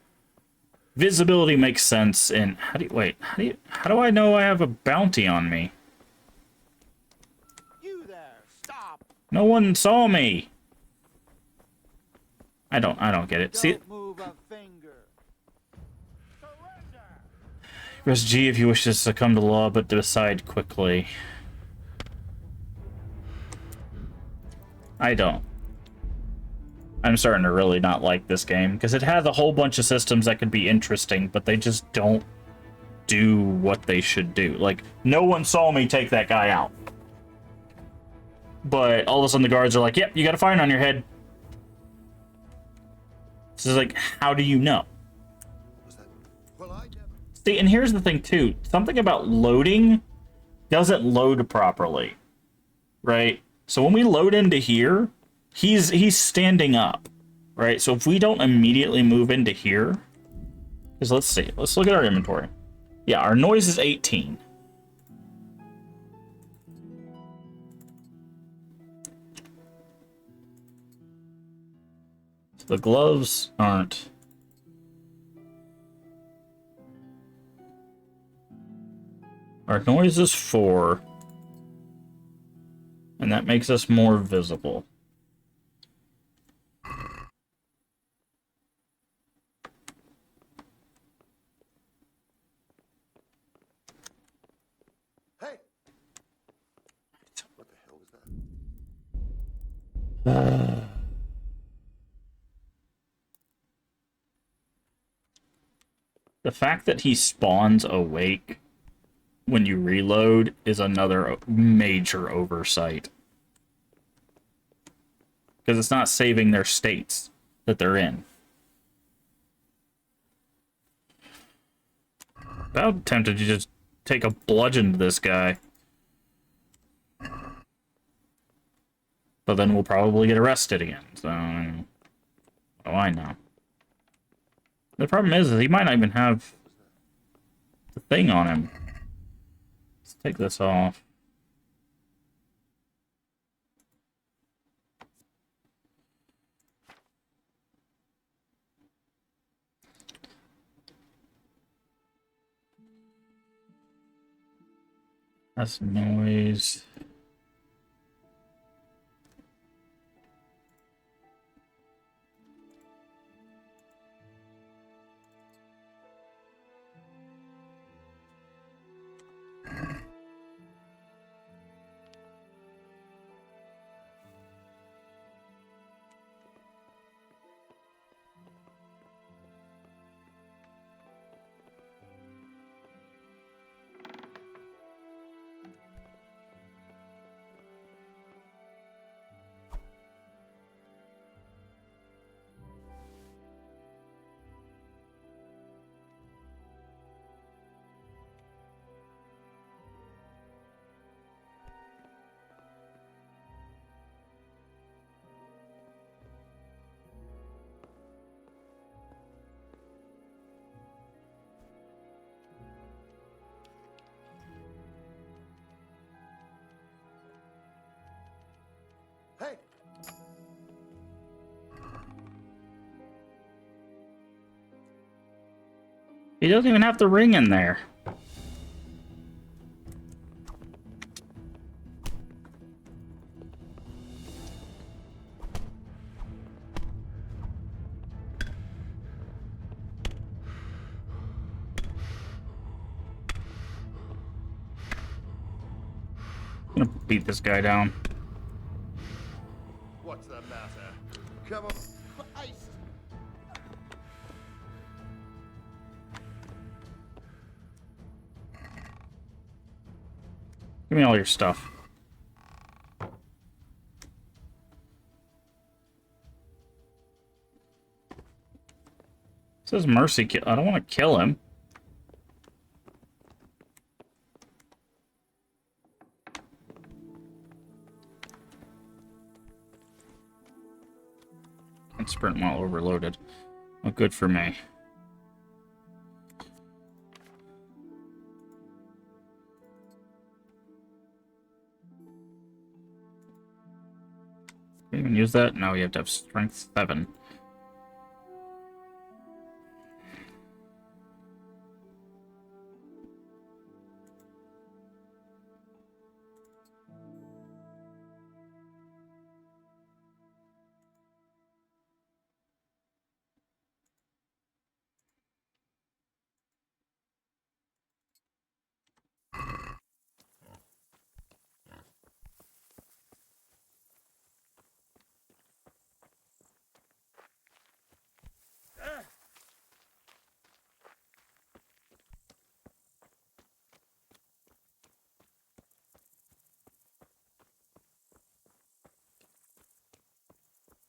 [SPEAKER 1] visibility makes sense, and how do I know I have a bounty on me?
[SPEAKER 6] You there, stop!
[SPEAKER 1] No one saw me. I don't get it. See,
[SPEAKER 6] Don't move a finger.
[SPEAKER 1] press G if you wish to succumb to law, but decide quickly. I don't. I'm starting to really not like this game, because it has a whole bunch of systems that could be interesting, but they just don't do what they should do. Like, no one saw me take that guy out. But all of a sudden the guards are like, yep, you got a fine on your head. So it's like, how do you know? See, and here's the thing too. Something about loading doesn't load properly. Right? So when we load into here, he's standing up. Right? So if we don't immediately move into here, because let's see. Let's look at our inventory. Yeah, our noise is 18. The gloves aren't. Our noise is 4. And that makes us more visible.
[SPEAKER 4] Hey! What the hell was that?
[SPEAKER 1] The fact that he spawns awake when you reload is another major oversight. Because it's not saving their states that they're in. About tempted to just take a bludgeon to this guy. But then we'll probably get arrested again, so... Oh, I know. The problem is he might not even have the thing on him. Let's take this off. That's noise.
[SPEAKER 4] Hey!
[SPEAKER 1] He doesn't even have the ring in there. I'm gonna beat this guy down.
[SPEAKER 4] What's the matter? Come on. Christ!
[SPEAKER 1] Give me all your stuff. It says mercy kill. I don't want to kill him. Can't sprint while overloaded. Well, good for me. Can you even use that? No, you have to have strength 7.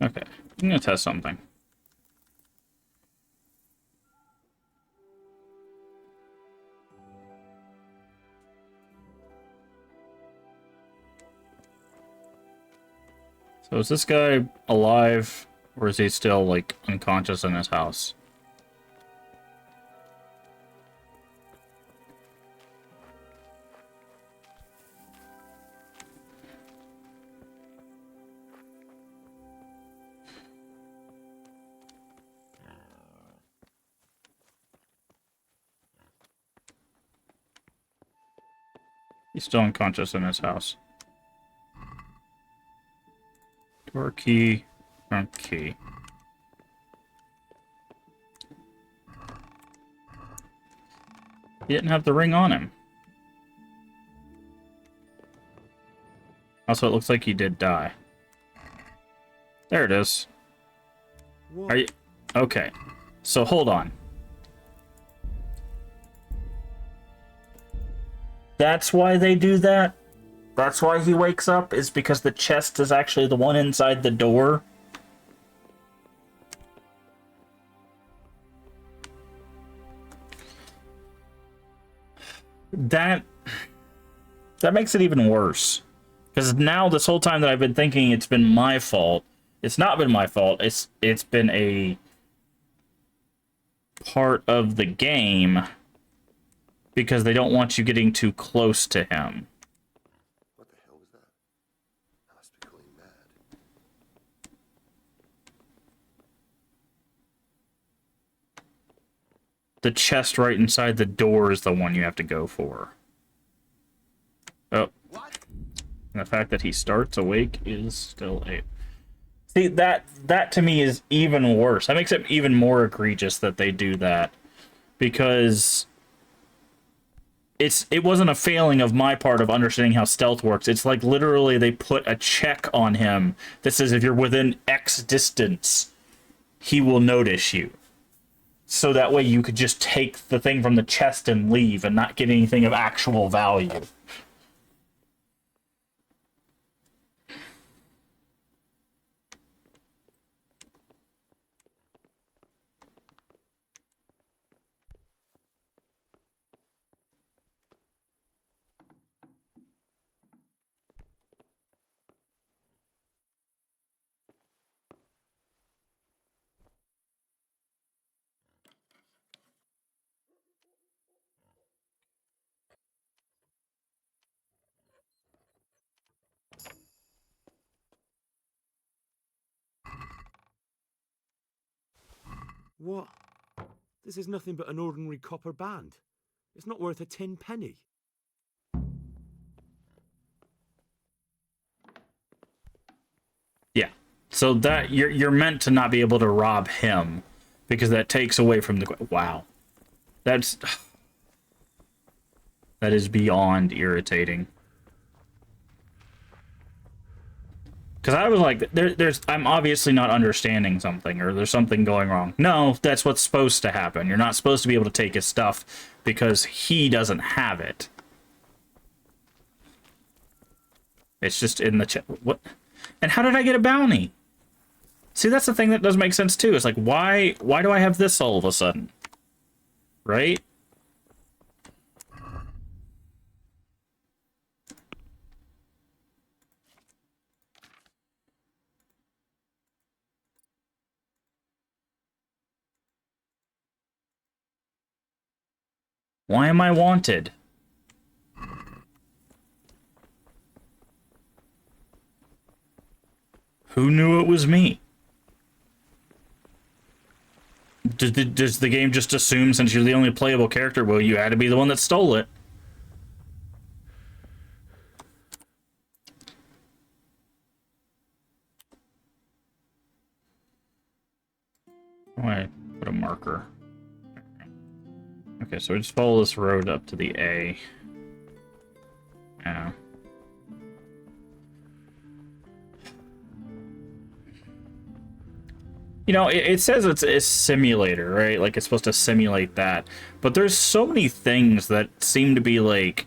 [SPEAKER 1] Okay, I'm gonna test something. So is this guy alive, or is he still, like, unconscious in his house? He's still unconscious in his house. Door key, front key. He didn't have the ring on him. Also, it looks like he did die. There it is.
[SPEAKER 7] What?
[SPEAKER 1] Are you... Okay. So, hold on. That's why they do that? That's why he wakes up? Is because the chest is actually the one inside the door? That makes it even worse. Because now, this whole time that I've been thinking it's been my fault, it's not been my fault. It's been a part of the game because they don't want you getting too close to him.
[SPEAKER 4] What the hell was that? I must be going mad.
[SPEAKER 1] The chest right inside the door is the one you have to go for. Oh. And the fact that he starts awake is still a... See, that to me is even worse. That makes it even more egregious that they do that. Because it wasn't a failing of my part of understanding how stealth works. It's like literally they put a check on him that says if you're within X distance, he will notice you. So that way you could just take the thing from the chest and leave and not get anything of actual value.
[SPEAKER 7] What? This is nothing but an ordinary copper band. It's not worth a 10 penny.
[SPEAKER 1] Yeah. So that you're meant to not be able to rob him because that takes away from the... Wow. That is beyond irritating. Because I was like, I'm obviously not understanding something, or there's something going wrong. No, that's what's supposed to happen. You're not supposed to be able to take his stuff because he doesn't have it. It's just in the what? And how did I get a bounty? See, that's the thing that doesn't make sense too. It's like, why do I have this all of a sudden? Right? Why am I wanted? Who knew it was me? Does the game just assume since you're the only playable character, well, you had to be the one that stole it? Why put a marker? Okay, so we just follow this road up to the A. Yeah. You know, it says it's a simulator, right? Like, it's supposed to simulate that. But there's so many things that seem to be like...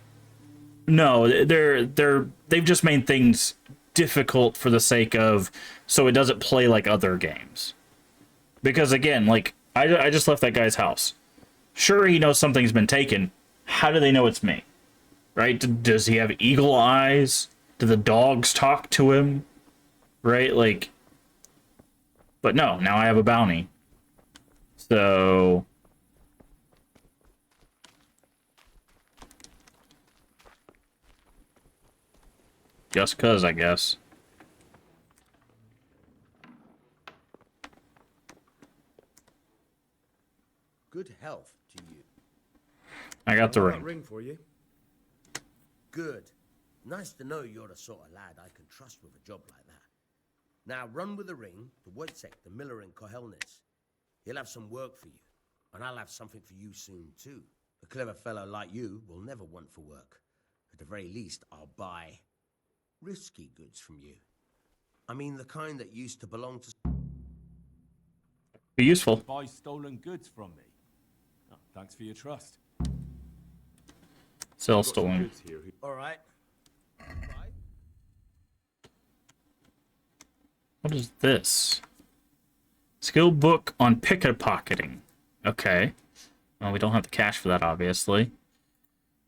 [SPEAKER 1] No, they've just made things difficult for the sake of... So it doesn't play like other games. Because, again, like, I just left that guy's house. Sure, he knows something's been taken. How do they know it's me? Right? Does he have eagle eyes? Do the dogs talk to him? Right? Like... But no, now I have a bounty. So... Just 'cause, I guess.
[SPEAKER 9] Good health to you.
[SPEAKER 1] I got the
[SPEAKER 9] That
[SPEAKER 1] ring.
[SPEAKER 9] for you. Good. Nice to know you're the sort of lad I can trust with a job like that. Now run with the ring to Wojciech, the miller in Kohelnitz. He'll have some work for you, and I'll have something for you soon too. A clever fellow like you will never want for work. At the very least, I'll buy risky goods from you. I mean the kind that used to belong to...
[SPEAKER 1] Be useful.
[SPEAKER 18] Buy stolen goods from me. Oh, thanks for your trust.
[SPEAKER 1] Sell stolen.
[SPEAKER 9] All right.
[SPEAKER 1] What is this? Skill book on pickpocketing. Okay. Well, we don't have the cash for that, obviously.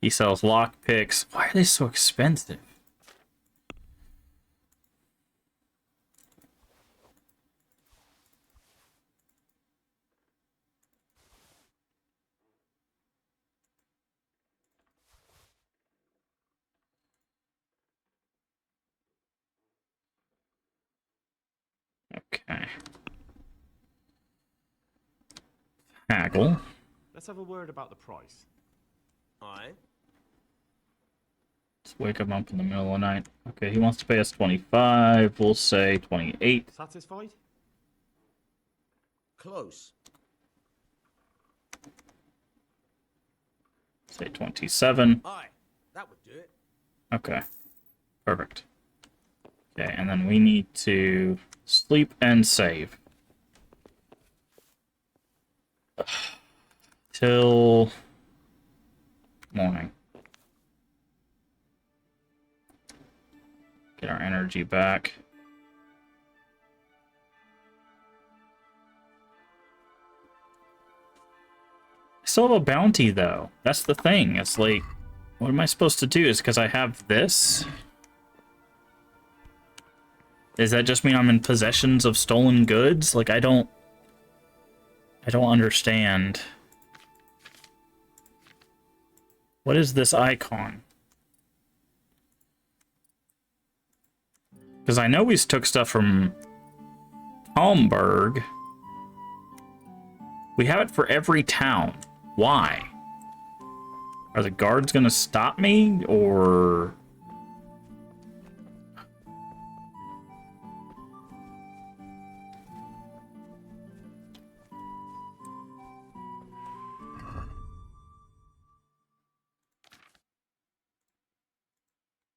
[SPEAKER 1] He sells lock picks. Why are they so expensive? Okay. Haggle.
[SPEAKER 18] Let's have a word about the price.
[SPEAKER 9] Aye.
[SPEAKER 1] Let's wake him up in the middle of the night. Okay, he wants to pay us 25. We'll say 28.
[SPEAKER 18] Satisfied?
[SPEAKER 9] Close.
[SPEAKER 1] Say 27.
[SPEAKER 9] Aye. That would do it.
[SPEAKER 1] Okay. Perfect. Okay, and then we need to sleep and save. Till morning. Get our energy back. I still have a bounty, though. That's the thing. It's like, what am I supposed to do? Is because I have this? Does that just mean I'm in possessions of stolen goods? Like, I don't understand. What is this icon? Because I know we took stuff from Talmberg. We have it for every town. Why? Are the guards gonna stop me, or...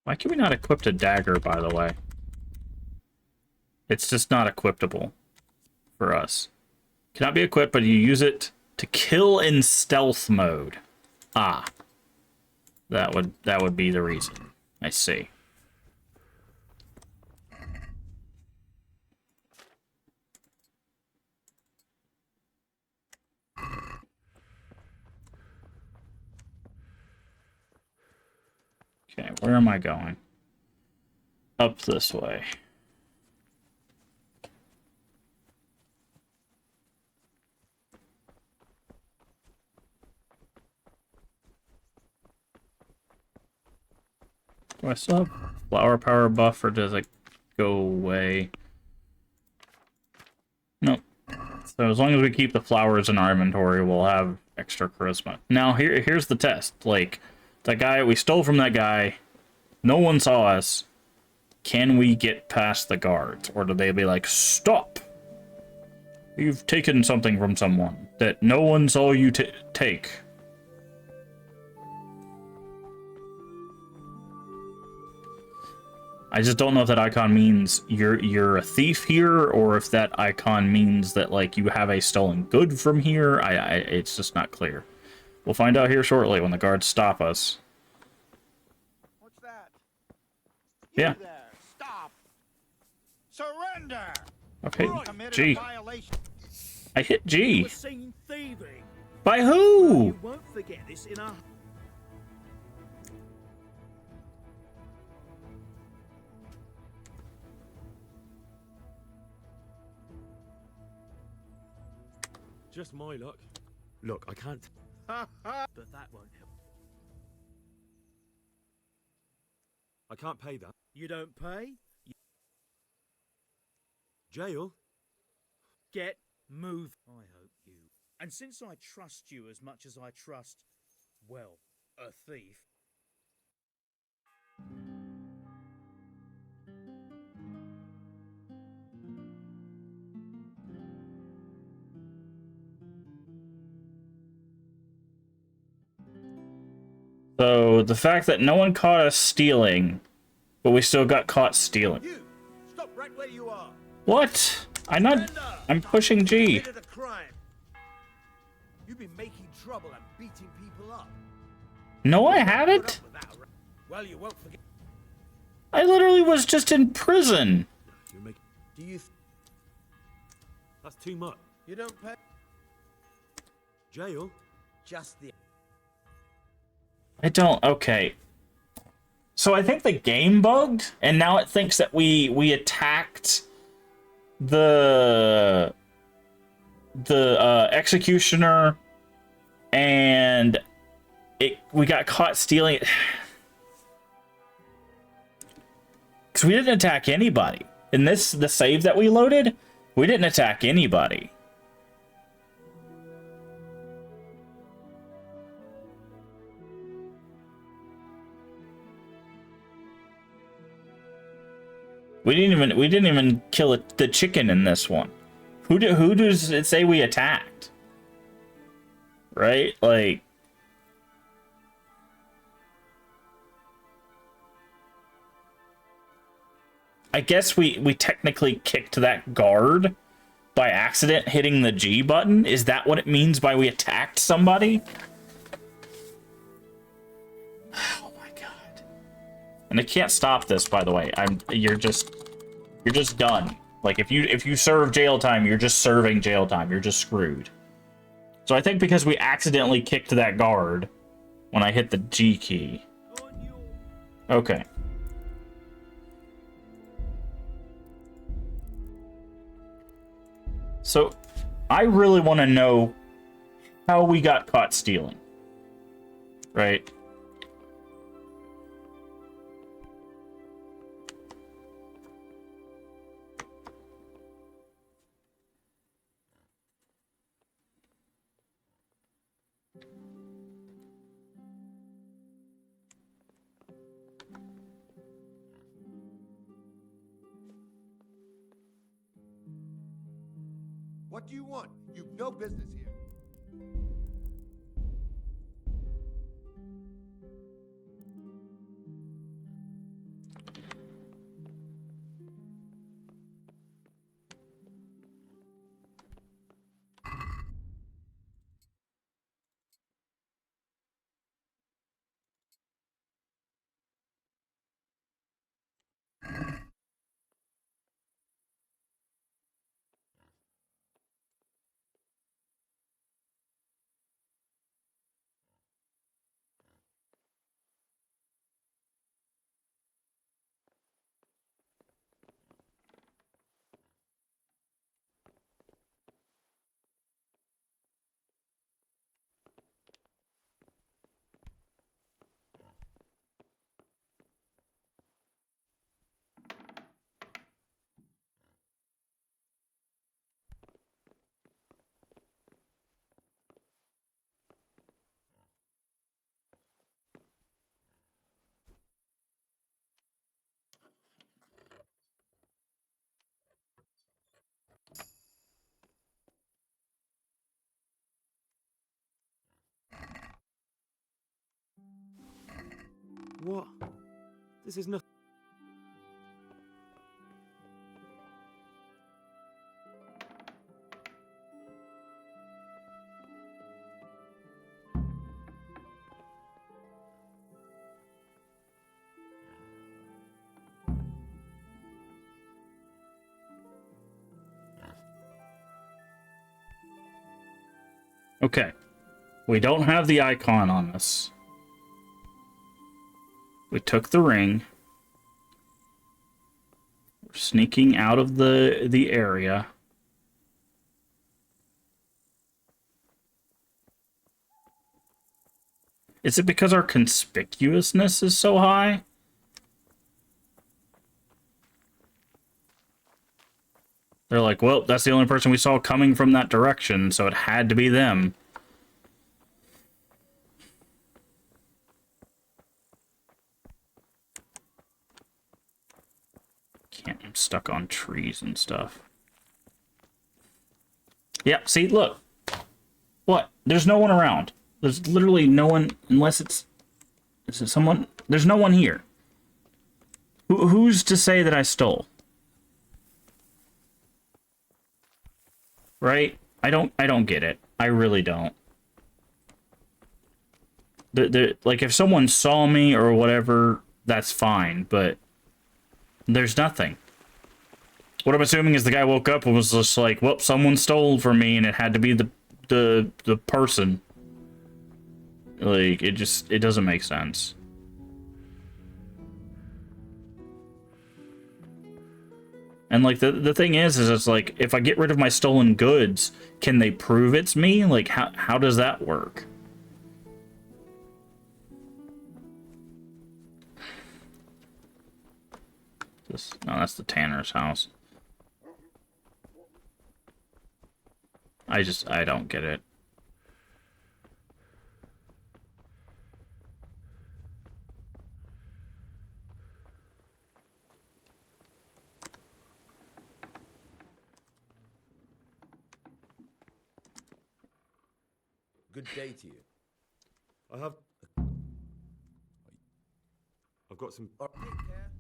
[SPEAKER 1] Why can we not equip a dagger, by the way? It's just not equipable for us. Cannot be equipped, but you use it to kill in stealth mode. Ah. That would be the reason. I see. Okay, where am I going? Up this way. Do I still have flower power buff, or does it go away? So as long as we keep the flowers in our inventory, we'll have extra charisma. Now, here's the test. Like, that guy, we stole from that guy. No one saw us. Can we get past the guards? Or do they be like, stop! You've taken something from someone that no one saw you take. I just don't know if that icon means you're a thief here, or if that icon means that, like, you have a stolen good from here. It's just not clear. We'll find out here shortly when the guards stop us.
[SPEAKER 6] What's that?
[SPEAKER 1] Yeah.
[SPEAKER 6] You there, stop! Surrender!
[SPEAKER 1] Okay,
[SPEAKER 6] You committed
[SPEAKER 1] G.
[SPEAKER 6] a violation.
[SPEAKER 1] I hit G.
[SPEAKER 6] You were seen thieving.
[SPEAKER 1] By who?
[SPEAKER 6] You won't forget this in our...
[SPEAKER 7] Just my luck. Look, I can't.
[SPEAKER 6] but that won't help.
[SPEAKER 7] I can't pay that.
[SPEAKER 6] You don't pay?
[SPEAKER 7] Jail?
[SPEAKER 6] Get move. I hope you. And since I trust you as much as I trust, well, a thief.
[SPEAKER 1] So, the fact that no one caught us stealing, but we still got caught stealing.
[SPEAKER 6] You stop right where you are.
[SPEAKER 1] What? I'm pushing G.
[SPEAKER 6] Committed a crime. You've been making trouble and beating people up.
[SPEAKER 1] No, I haven't.
[SPEAKER 6] Well, you won't forget.
[SPEAKER 1] I literally was just in prison.
[SPEAKER 6] Do you?
[SPEAKER 7] That's too much.
[SPEAKER 6] You don't pay.
[SPEAKER 7] Jail?
[SPEAKER 6] Just the.
[SPEAKER 1] I don't. Okay. So I think the game bugged, and now it thinks that we attacked the executioner, and we got caught stealing it. Because we didn't attack anybody. In the save that we loaded, we didn't attack anybody. We didn't even kill the chicken in this one. Who does it say we attacked? Right? Like, I guess we technically kicked that guard by accident hitting the G button. Is that what it means by we attacked somebody? Oh my god. And I can't stop this, by the way. You're just done. Like, if you serve jail time, you're just serving jail time. You're just screwed. So I think because we accidentally kicked that guard when I hit the G key. Okay. So, I really want to know how we got caught stealing. Right?
[SPEAKER 4] What do you want? You've no business here.
[SPEAKER 7] What? This is nothing.
[SPEAKER 1] Okay. We don't have the icon on us. We took the ring. We're sneaking out of the area. Is it because our conspicuousness is so high? They're like, well, that's the only person we saw coming from that direction, so it had to be them. Can't, I'm stuck on trees and stuff. Yeah, see, look. What? There's no one around. There's literally no one, unless it's... Is it someone? There's no one here. Who's to say that I stole? Right? I don't get it. I really don't. Like, if someone saw me or whatever, that's fine, but there's nothing. What I'm assuming is the guy woke up and was just like, well, someone stole from me, and it had to be the person. Like, it doesn't make sense. And, like, the thing is it's like, if I get rid of my stolen goods, can they prove it's me? Like, how does that work? No, that's the Tanner's house. I don't get it.
[SPEAKER 9] Good day to you.
[SPEAKER 7] I've got some...
[SPEAKER 9] Take care.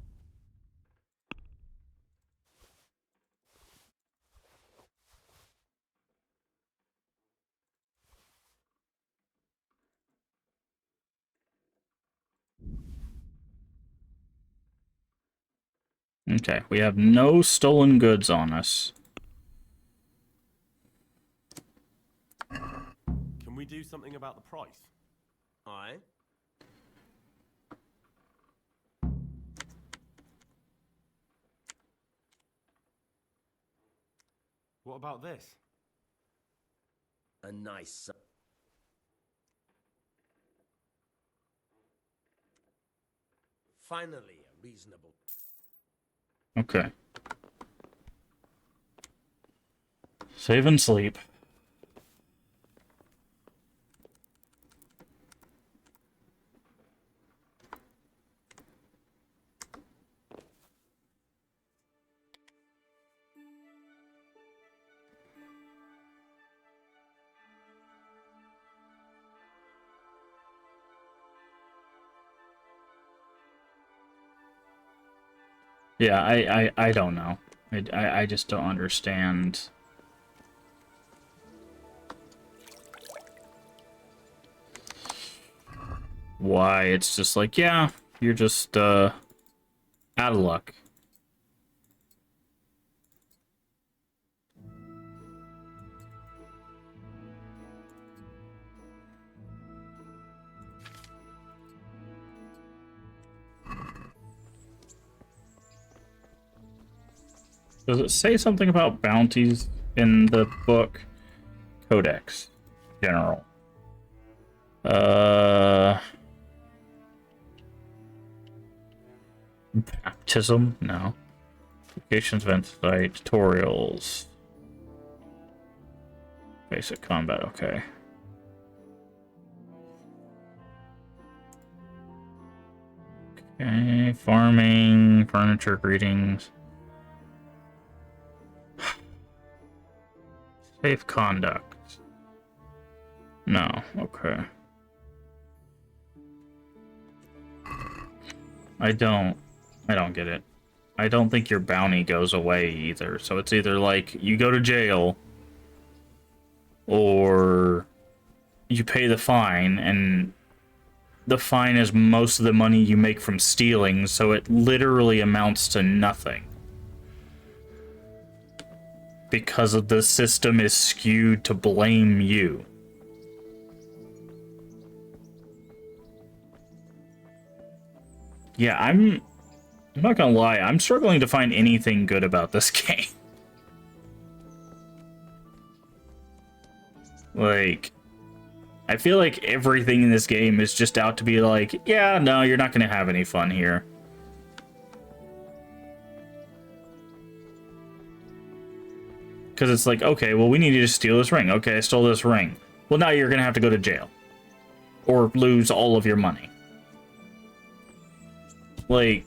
[SPEAKER 1] Okay, we have no stolen goods on us.
[SPEAKER 7] Can we do something about the price?
[SPEAKER 9] Aye.
[SPEAKER 7] What about this?
[SPEAKER 9] A nice... Finally, a reasonable...
[SPEAKER 1] Okay. Save and sleep. Yeah, I don't know. I just don't understand. Why it's just like, yeah, you're just out of luck. Does it say something about bounties in the book? Codex General. Baptism? No. Locations, event site, tutorials. Basic combat, okay. Okay, farming, furniture, greetings. Safe conduct. No, okay. I don't get it. I don't think your bounty goes away either. So it's either like you go to jail or you pay the fine, and the fine is most of the money you make from stealing, so it literally amounts to nothing. Because of the system is skewed to blame you. Yeah, I'm not gonna lie, I'm struggling to find anything good about this game. Like, I feel like everything in this game is just out to be like, yeah, no, you're not gonna have any fun here. Because it's like, okay, well, we need you to steal this ring. Okay, I stole this ring. Well, now you're gonna have to go to jail. Or lose all of your money. Like,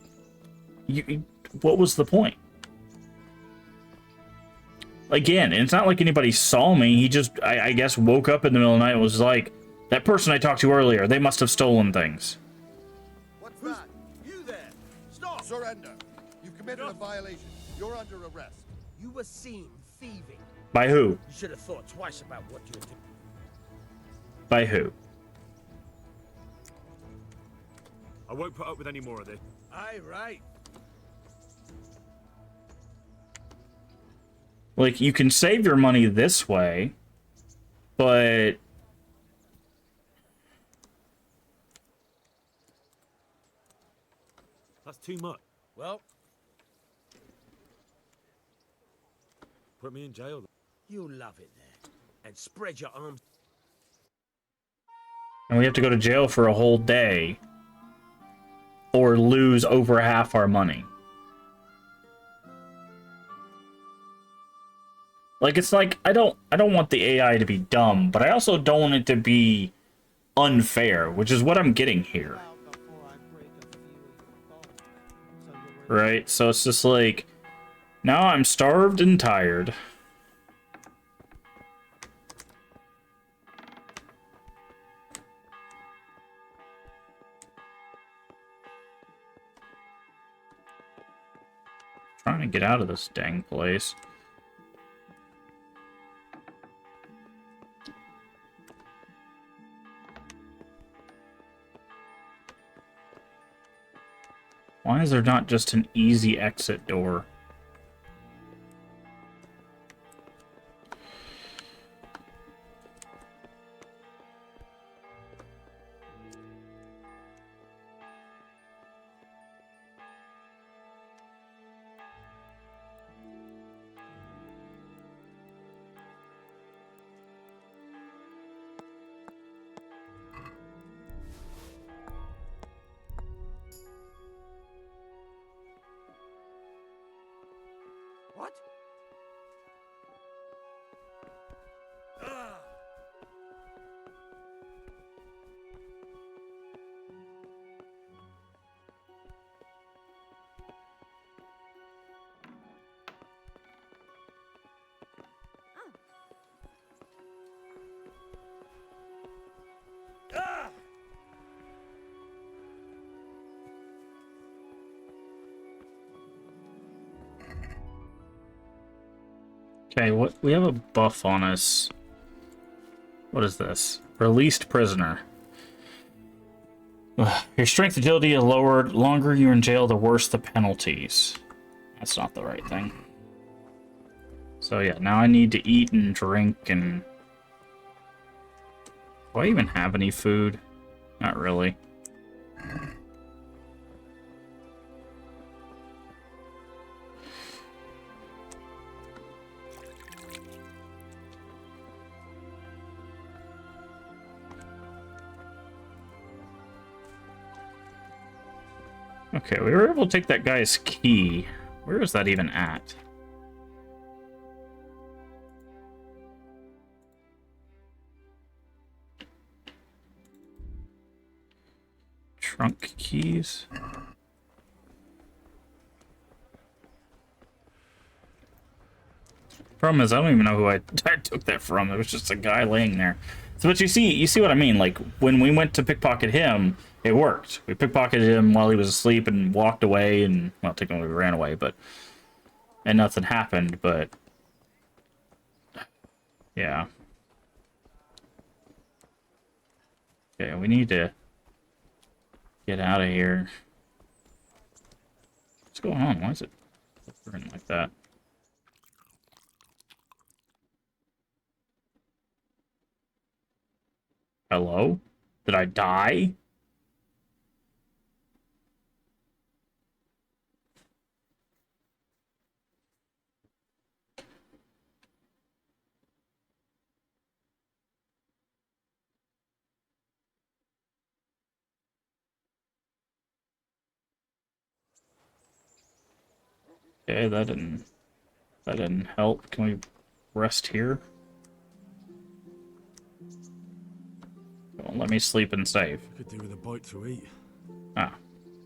[SPEAKER 1] what was the point? Again, it's not like anybody saw me. He just, I guess, woke up in the middle of the night and was like, that person I talked to earlier, they must have stolen things.
[SPEAKER 4] What's that?
[SPEAKER 9] You there! Stop!
[SPEAKER 4] Surrender. You've committed a violation. You're under arrest.
[SPEAKER 9] You were seen thieving.
[SPEAKER 1] By who?
[SPEAKER 9] You should have thought twice about what you were doing.
[SPEAKER 1] By who?
[SPEAKER 7] I won't put up with any more of this.
[SPEAKER 9] Aye, right.
[SPEAKER 1] Like, you can save your money this way, but...
[SPEAKER 7] That's too much.
[SPEAKER 9] Well,
[SPEAKER 7] put me in jail.
[SPEAKER 9] You'll love it there. And spread your arms.
[SPEAKER 1] And we have to go to jail for a whole day. Or lose over half our money. Like, it's like, I don't want the AI to be dumb, but I also don't want it to be unfair, which is what I'm getting here. Right? So it's just like, now I'm starved and tired. Trying to get out of this dang place. Why is there not just an easy exit door?
[SPEAKER 9] What?
[SPEAKER 1] Okay, what we have a buff on us. What is this? Released prisoner. Ugh. Your strength agility is lowered. Longer you're in jail, the worse the penalties. That's not the right thing. So yeah, now I need to eat and drink and... Do I even have any food? Not really. Okay, we were able to take that guy's key. Where is that even at? Trunk keys? Problem is, I don't even know who I took that from. It was just a guy laying there. So, but you see what I mean? Like, when we went to pickpocket him, It worked. We pickpocketed him while he was asleep and walked away, and, well, technically we ran away, but... And nothing happened, but... Yeah. Okay, we need to get out of here. What's going on? Why is it flickering like that? Hello? Did I die? Okay, that didn't help. Can we rest here? Well, let me sleep and save.
[SPEAKER 18] Could do with a bite to eat.
[SPEAKER 1] Ah,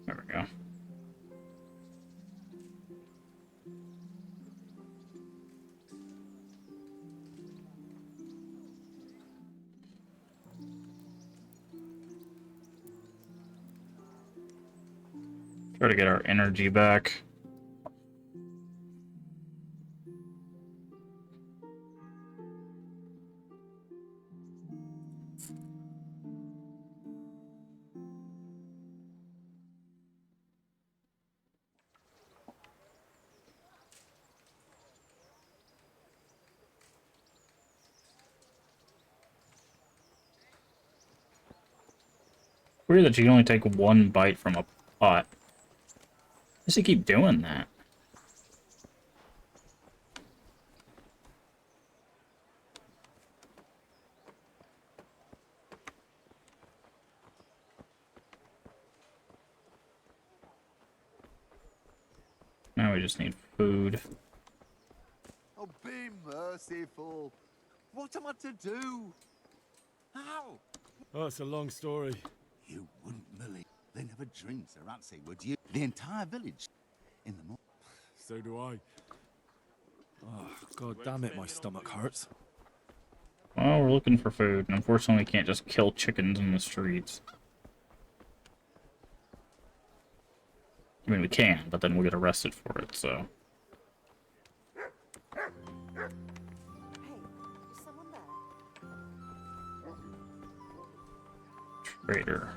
[SPEAKER 1] there we go. Try to get our energy back. Weird that you can only take one bite from a pot. Why does he keep doing that? Now we just need food.
[SPEAKER 4] Oh, be merciful. What am I to do? How?
[SPEAKER 18] Oh, it's a long story.
[SPEAKER 11] You wouldn't believe. They never drink Sriracha, would you? The entire village. In the morning.
[SPEAKER 18] So do I. Oh, god damn it, my stomach hurts.
[SPEAKER 1] Well, we're looking for food, and unfortunately we can't just kill chickens in the streets. I mean, we can, but then we'll get arrested for it, so... Trader.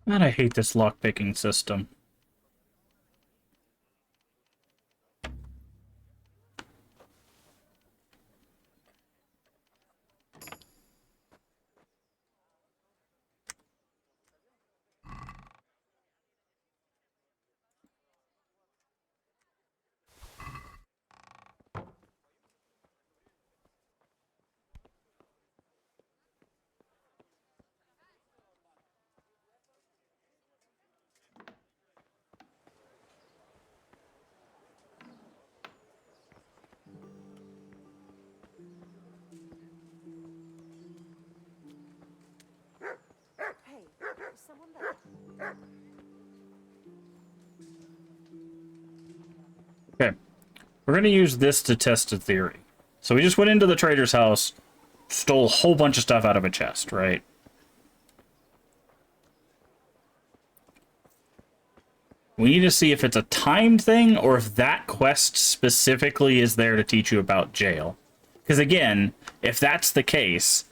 [SPEAKER 1] Man, I hate this lockpicking system.
[SPEAKER 16] Hey, is someone there?
[SPEAKER 1] Okay. We're going to use this to test a theory. So we just went into the trader's house, stole a whole bunch of stuff out of a chest, right? We need to see if it's a timed thing or if that quest specifically is there to teach you about jail. Because again, if that's the case,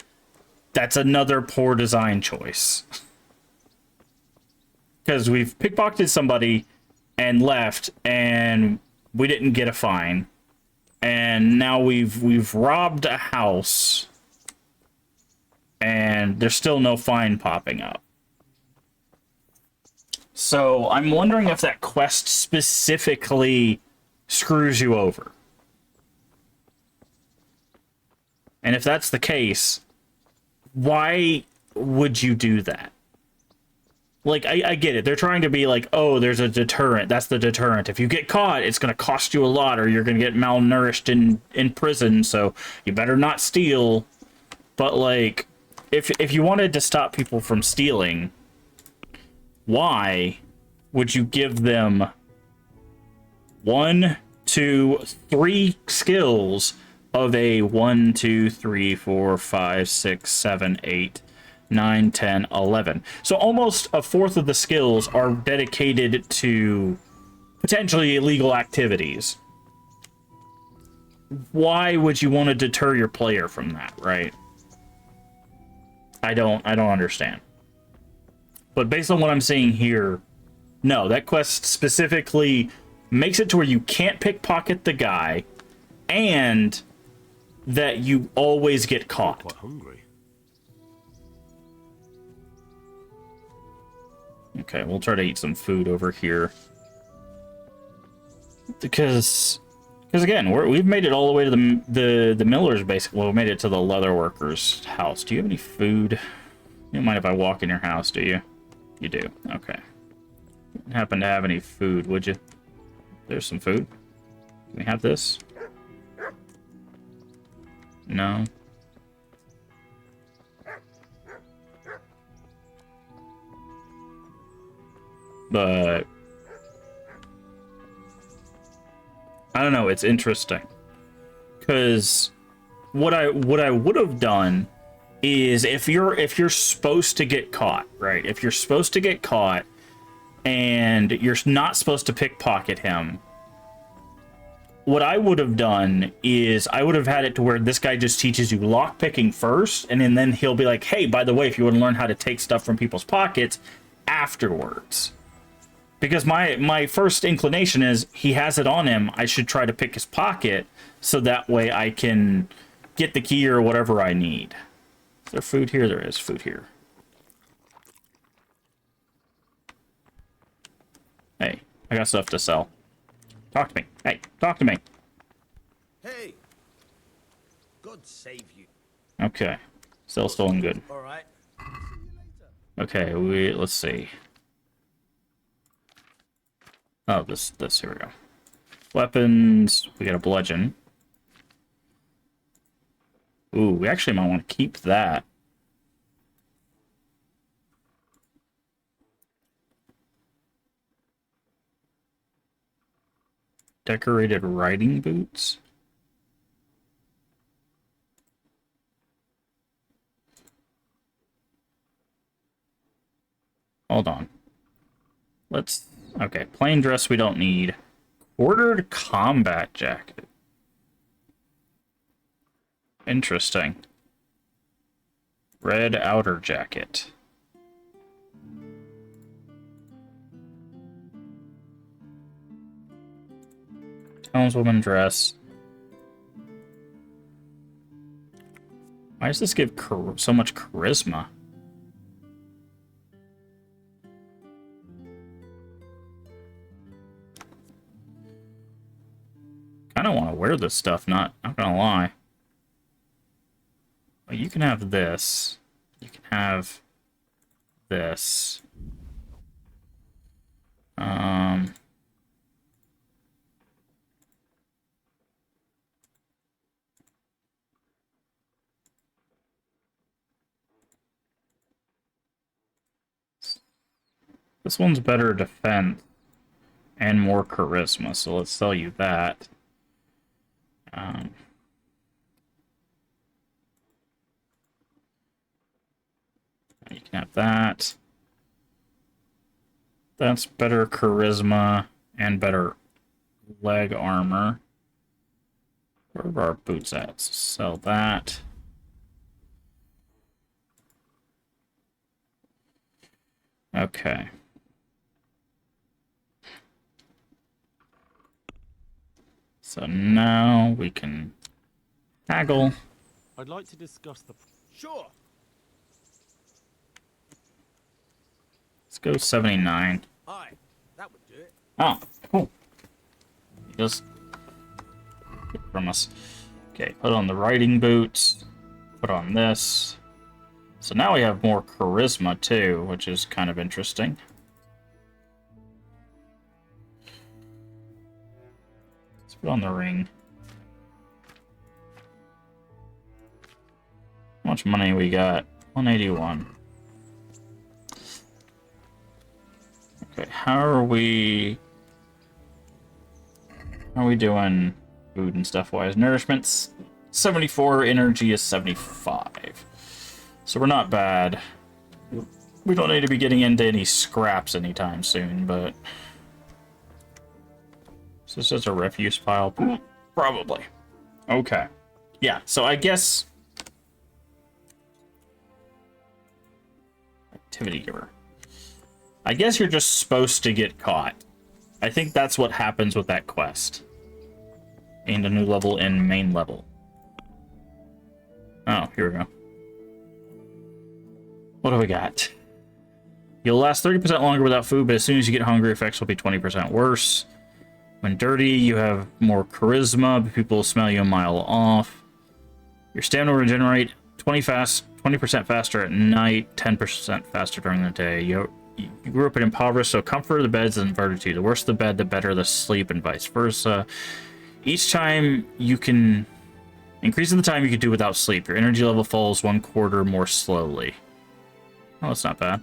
[SPEAKER 1] that's another poor design choice. Because we've pickpocketed somebody and left, and we didn't get a fine. And now we've robbed a house and there's still no find popping up. So I'm wondering if that quest specifically screws you over. And if that's the case, why would you do that? Like, I get it. They're trying to be like, oh, there's a deterrent. That's the deterrent. If you get caught, it's going to cost you a lot, or you're going to get malnourished in prison, so you better not steal. But, like, if you wanted to stop people from stealing, why would you give them 1, 2, 3 skills of a 1, 2, 3, 4, 5, 6, 7, 8, 9, 10, 11. So almost a fourth of the skills are dedicated to potentially illegal activities. Why would you want to deter your player from that, right? I don't understand. But based on what I'm seeing here, no, that quest specifically makes it to where you can't pickpocket the guy, and that you always get caught.
[SPEAKER 7] Quite hungry.
[SPEAKER 1] Okay, we'll try to eat some food over here. Because again, we've made it all the way to the miller's basically. Well, we made it to the leather worker's house. Do you have any food? You don't mind if I walk in your house, do you? You do. Okay. Wouldn't happen to have any food, would you? There's some food. Can we have this? No. But I don't know, it's interesting. Cause what I would have done is if you're supposed to get caught, right? If you're supposed to get caught and you're not supposed to pickpocket him, what I would have done is I would have had it to where this guy just teaches you lockpicking first, and then he'll be like, hey, by the way, if you want to learn how to take stuff from people's pockets, afterwards. Because my first inclination is he has it on him, I should try to pick his pocket so that way I can get the key or whatever I need. Is there food here? There is food here. Hey, I got stuff to sell. Talk to me. Hey, talk to me.
[SPEAKER 9] Hey! God save you.
[SPEAKER 1] Okay. Still stolen good.
[SPEAKER 9] Alright.
[SPEAKER 1] Okay, let's see. Oh, this, here we go. Weapons, we got a bludgeon. Ooh, we actually might want to keep that. Decorated riding boots. Hold on. Let's... Okay, plain dress we don't need. Ordered combat jacket. Interesting. Red outer jacket. Townswoman dress. Why does this give so much charisma? I don't want to wear this stuff, not gonna lie. Well, you can have this. You can have this. This one's better defense and more charisma, so let's sell you that. You can have that. That's better charisma and better leg armor. Where are our boots at? So sell that. Okay. So now we can haggle.
[SPEAKER 7] I'd like to discuss the...
[SPEAKER 9] Sure.
[SPEAKER 1] Let's go 79.
[SPEAKER 9] Aye, that would do it.
[SPEAKER 1] Oh, cool. Just get from us. Okay, put on the riding boots. Put on this. So now we have more charisma too, which is kind of interesting. Let's put on the ring. How much money we got? 181. Okay, how are we doing food and stuff wise? Nourishment's 74, energy is 75. So we're not bad. We don't need to be getting into any scraps anytime soon, but is this just a refuse pile? Probably. Okay. Yeah, so I guess activity giver. I guess you're just supposed to get caught. I think that's what happens with that quest. Gained a new level in main level. Oh, here we go. What do we got? You'll last 30% longer without food, but as soon as you get hungry, effects will be 20% worse. When dirty, you have more charisma, but people will smell you a mile off. Your stamina will regenerate 20% faster at night, 10% faster during the day. You grew up in impoverished, so comfort of the beds is inverted to you. The worse the bed, the better the sleep, and vice versa. Each time you can... Increasing the time you can do without sleep. Your energy level falls 1/4 more slowly. Oh, that's not bad.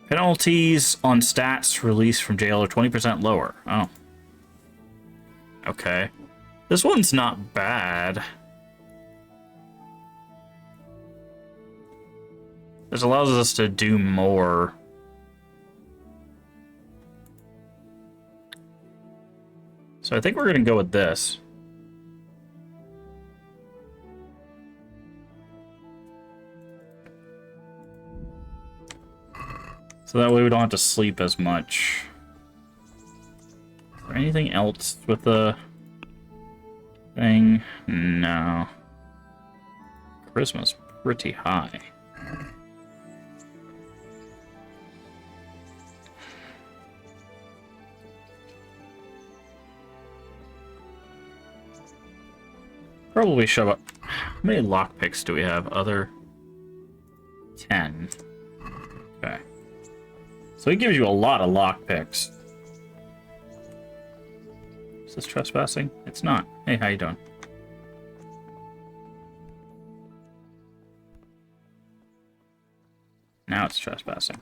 [SPEAKER 1] Penalties on stats released from jail are 20% lower. Oh. Okay. This one's not bad. This allows us to do more. So I think we're going to go with this. So that way we don't have to sleep as much. Is there anything else with the thing? No. Charisma's pretty high. Probably shove up. How many lockpicks do we have? Other 10. Okay. So he gives you a lot of lockpicks. Is this trespassing? It's not. Hey, how you doing? Now it's trespassing.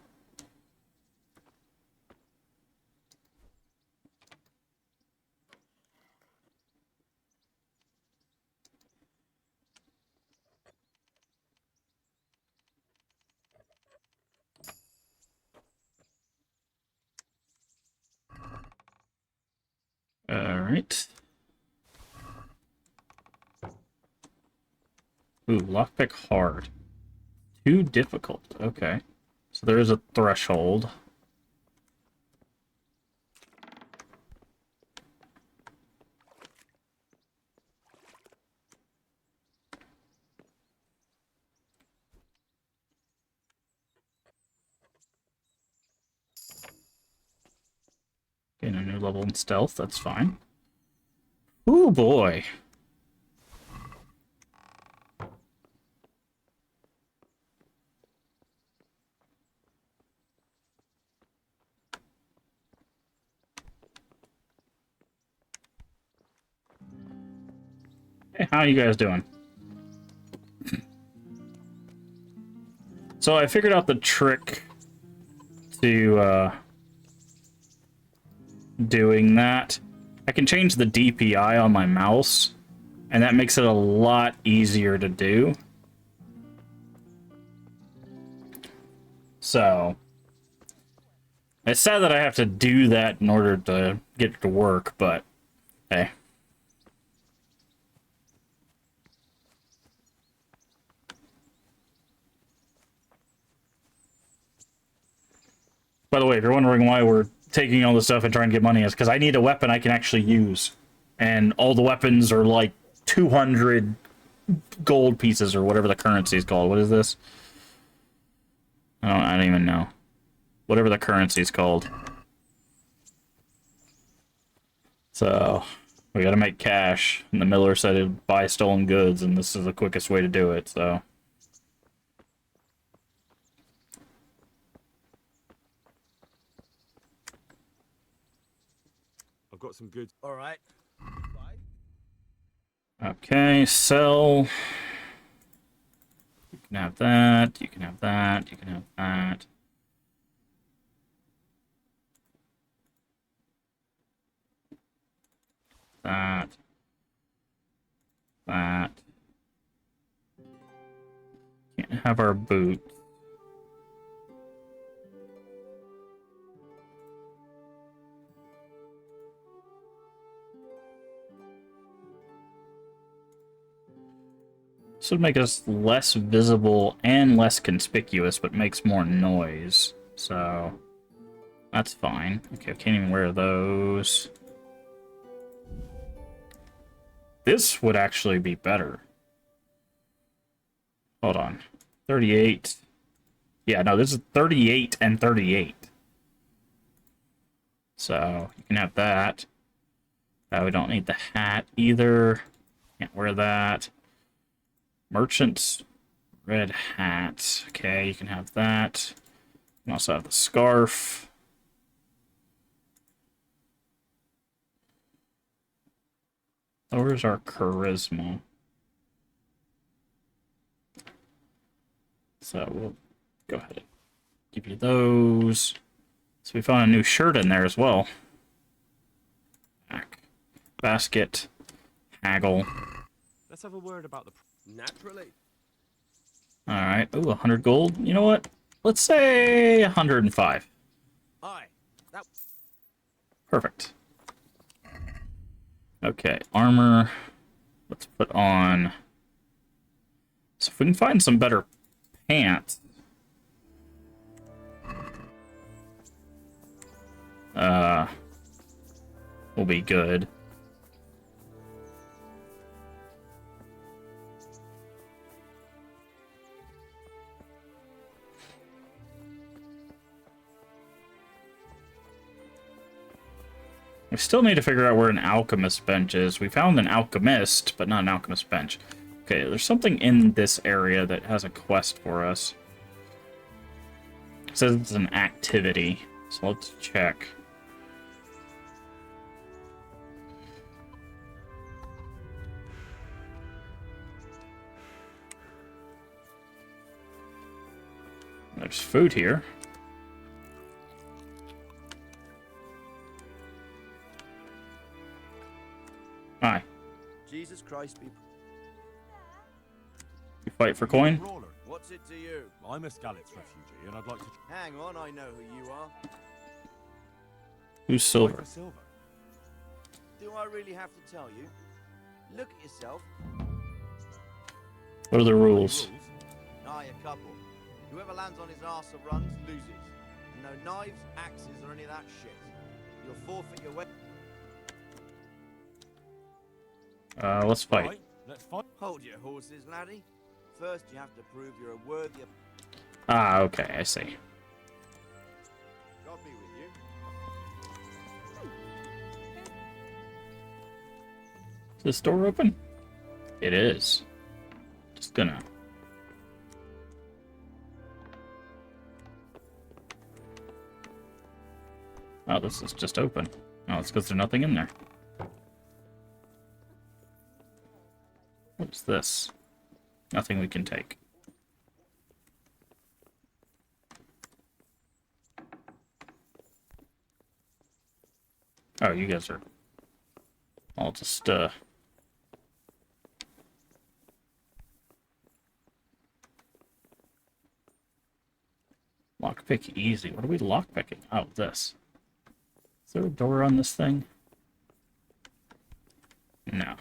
[SPEAKER 1] Alright. Ooh, lockpick hard. Too difficult. Okay. So there is a threshold. Gain a new level in stealth, that's fine. Ooh, boy. Hey, how are you guys doing? So I figured out the trick to, doing that. I can change the DPI on my mouse, and that makes it a lot easier to do. So it's sad that I have to do that in order to get it to work, but hey. By the way, if you're wondering why we're taking all this stuff and trying to get money, is because I need a weapon I can actually use. And all the weapons are like 200 gold pieces or whatever the currency is called. What is this? I don't even know. whatever the currency's called. So we gotta make cash, and the miller said he'd buy stolen goods, and this is the quickest way to do it, so.
[SPEAKER 18] I've got some goods.
[SPEAKER 9] All right.
[SPEAKER 1] Okay, sell. You can have that, you can have that, you can have that. That. That. Can't have our boot. This would make us less visible and less conspicuous, but makes more noise. So, that's fine. Okay, I can't even wear those. This would actually be better. Hold on. 38. Yeah, no, this is 38 and 38. So, you can have that. We don't need the hat either. Can't wear that. Merchant's red hat. Okay, you can have that. You can also have the scarf. Oh, where's our charisma? So we'll go ahead and give you those. So we found a new shirt in there as well. Back. Basket. Haggle.
[SPEAKER 18] Let's have a word about the...
[SPEAKER 9] Naturally.
[SPEAKER 1] Alright. Ooh, 100 gold. You know what? Let's say 105.
[SPEAKER 9] Aye. That...
[SPEAKER 1] Perfect. Okay, armor. Let's put on... So if we can find some better pants... will be good. We still need to figure out where an alchemist bench is. We found an alchemist, but not an alchemist bench. Okay, there's something in this area that has a quest for us. It says it's an activity, so let's check. There's food here. Hi.
[SPEAKER 10] Jesus Christ, be...
[SPEAKER 1] You fight for coin?
[SPEAKER 10] What's it to you?
[SPEAKER 18] I'm a Skalitz refugee, and I'd like to...
[SPEAKER 10] Hang on, I know who you are.
[SPEAKER 1] Who's silver?
[SPEAKER 10] Do I really have to tell you? Look at yourself.
[SPEAKER 1] What are the rules?
[SPEAKER 10] Aye, a couple. Whoever lands on his arse or runs, loses. No knives, axes, or any of that shit. You'll forfeit your weapon.
[SPEAKER 1] Let's fight.
[SPEAKER 10] Right, let's fight. Hold your horses, laddie. First, you have to prove you're a worthy of...
[SPEAKER 1] Ah, okay, I see.
[SPEAKER 10] God be with you.
[SPEAKER 1] Is this door open? It is. Just gonna... Oh, this is just open. Oh, it's because there's nothing in there. What's this? Nothing we can take. Oh, you guys are all just, lockpick easy. What are we lockpicking? Oh, this. Is there a door on this thing? No.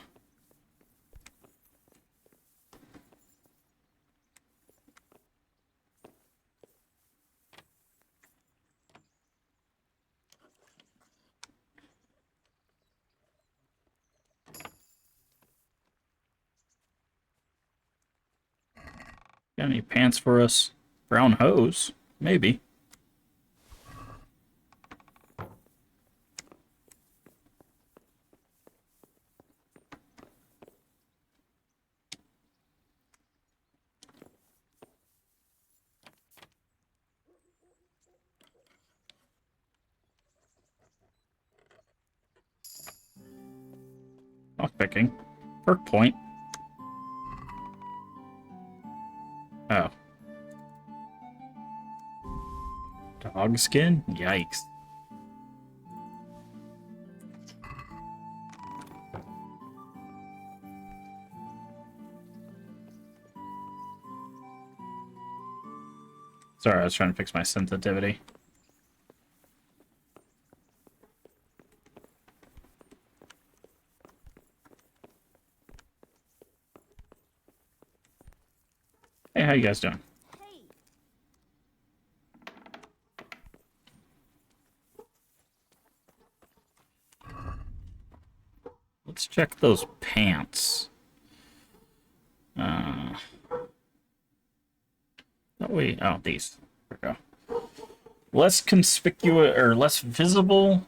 [SPEAKER 1] Got any pants for us? Brown hose? Maybe. Lockpicking. Perk point. Oh. Dog skin? Yikes. Sorry, I was trying to fix my sensitivity. Hey, how you guys doing? Let's check those pants. Oh, wait. Oh, these. There we go. Less conspicuous, or less visible,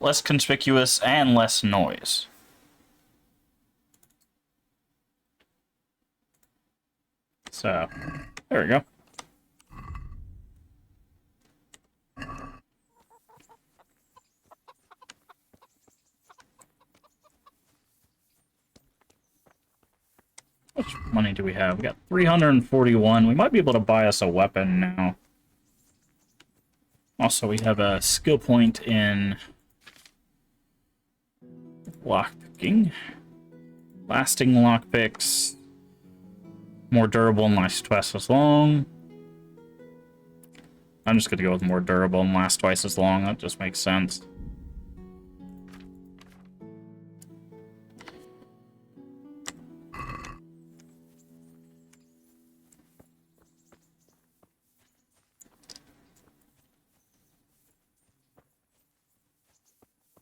[SPEAKER 1] less conspicuous, and less noise. So, there we go. How much money do we have? We got 341. We might be able to buy us a weapon now. Also, we have a skill point in lockpicking. Lasting lockpicks. More durable and lasts twice as long. I'm just gonna go with more durable and last twice as long. That just makes sense.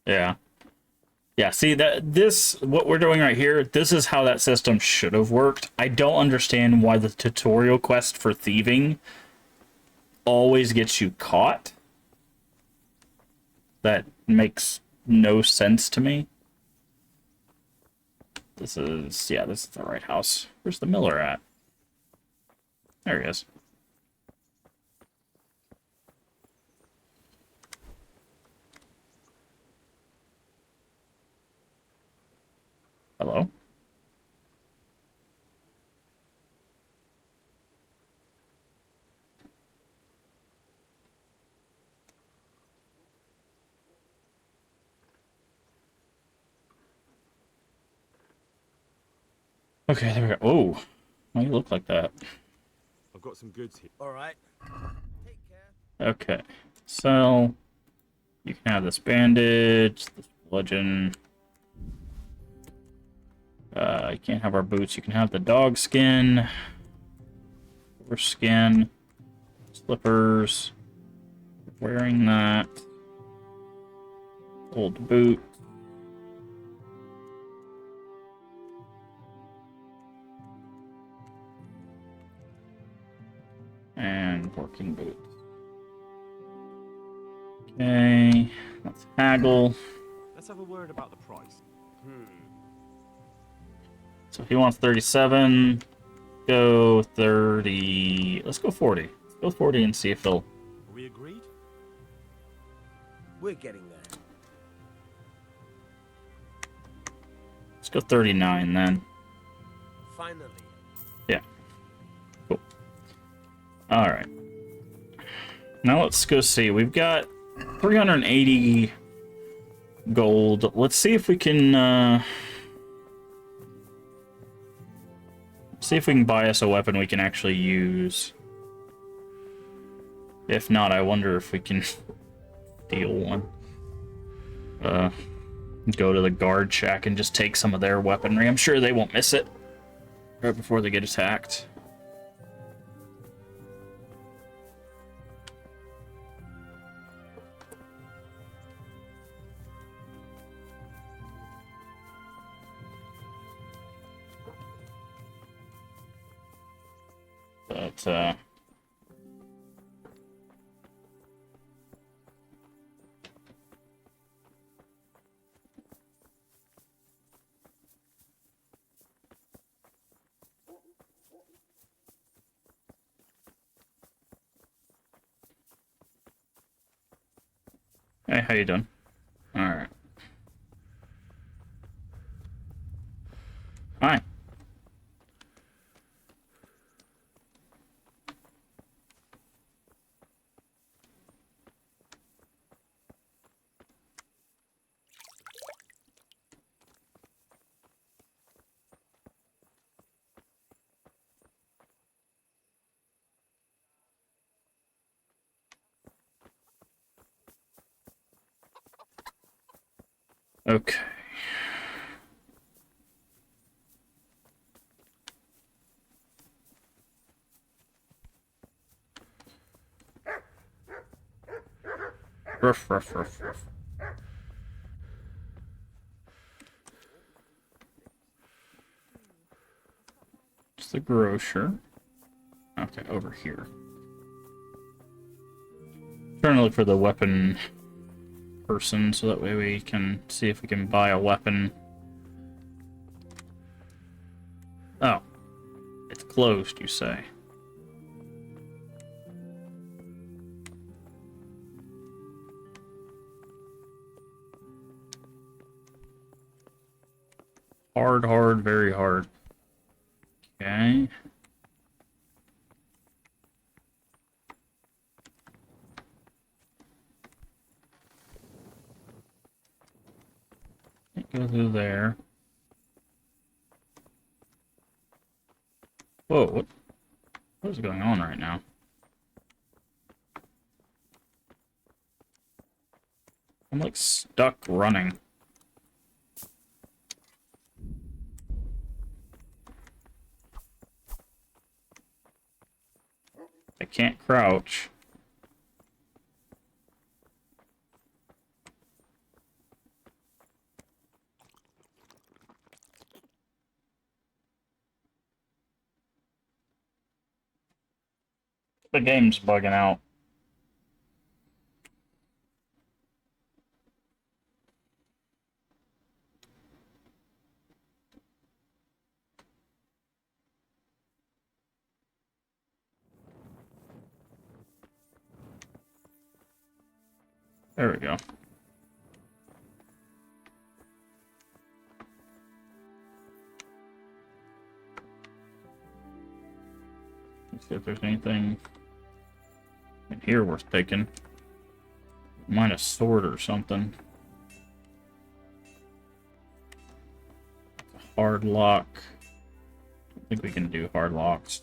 [SPEAKER 1] Yeah. Yeah, see what we're doing right here, this is how that system should have worked. I don't understand why the tutorial quest for thieving always gets you caught. That makes no sense to me. This is the right house. Where's the miller at? There he is. Hello? Okay, there we go. Oh, why you look like that?
[SPEAKER 7] I've got some goods here.
[SPEAKER 9] All right.
[SPEAKER 1] Okay, so you can have this bandage, this bludgeon. You can't have our boots. You can have the dog skin, horse skin, slippers. Wearing that. Old boot. And working boots. Okay, let's haggle.
[SPEAKER 7] Let's have a word about the price.
[SPEAKER 1] So he wants 37. Go 30. Let's go 40. Let's go 40 and see if he'll.
[SPEAKER 7] Are we agreed?
[SPEAKER 9] We're getting there.
[SPEAKER 1] Let's go 39 then.
[SPEAKER 9] Finally.
[SPEAKER 1] Yeah. Cool. Alright. Now let's go see. We've got 380 gold. Let's see if we can see if we can buy us a weapon we can actually use. If not, I wonder if we can steal one. Go to the guard shack and just take some of their weaponry. I'm sure they won't miss it right before they get attacked. But, hey, how you doing? Alright. Hi. Okay. Ruff, ruff, ruff, ruff. It's the grocer. Okay, over here. Trying to look for the weapon person so that way we can see if we can buy a weapon. Oh. It's closed, you say. Hard, hard, very hard. Okay. Can't go through there. Whoa, what is going on right now? I'm like stuck running. I can't crouch. The game's bugging out. There we go. Let's see if there's anything in here worth taking. Might a sword or something. Hard lock. I think we can do hard locks.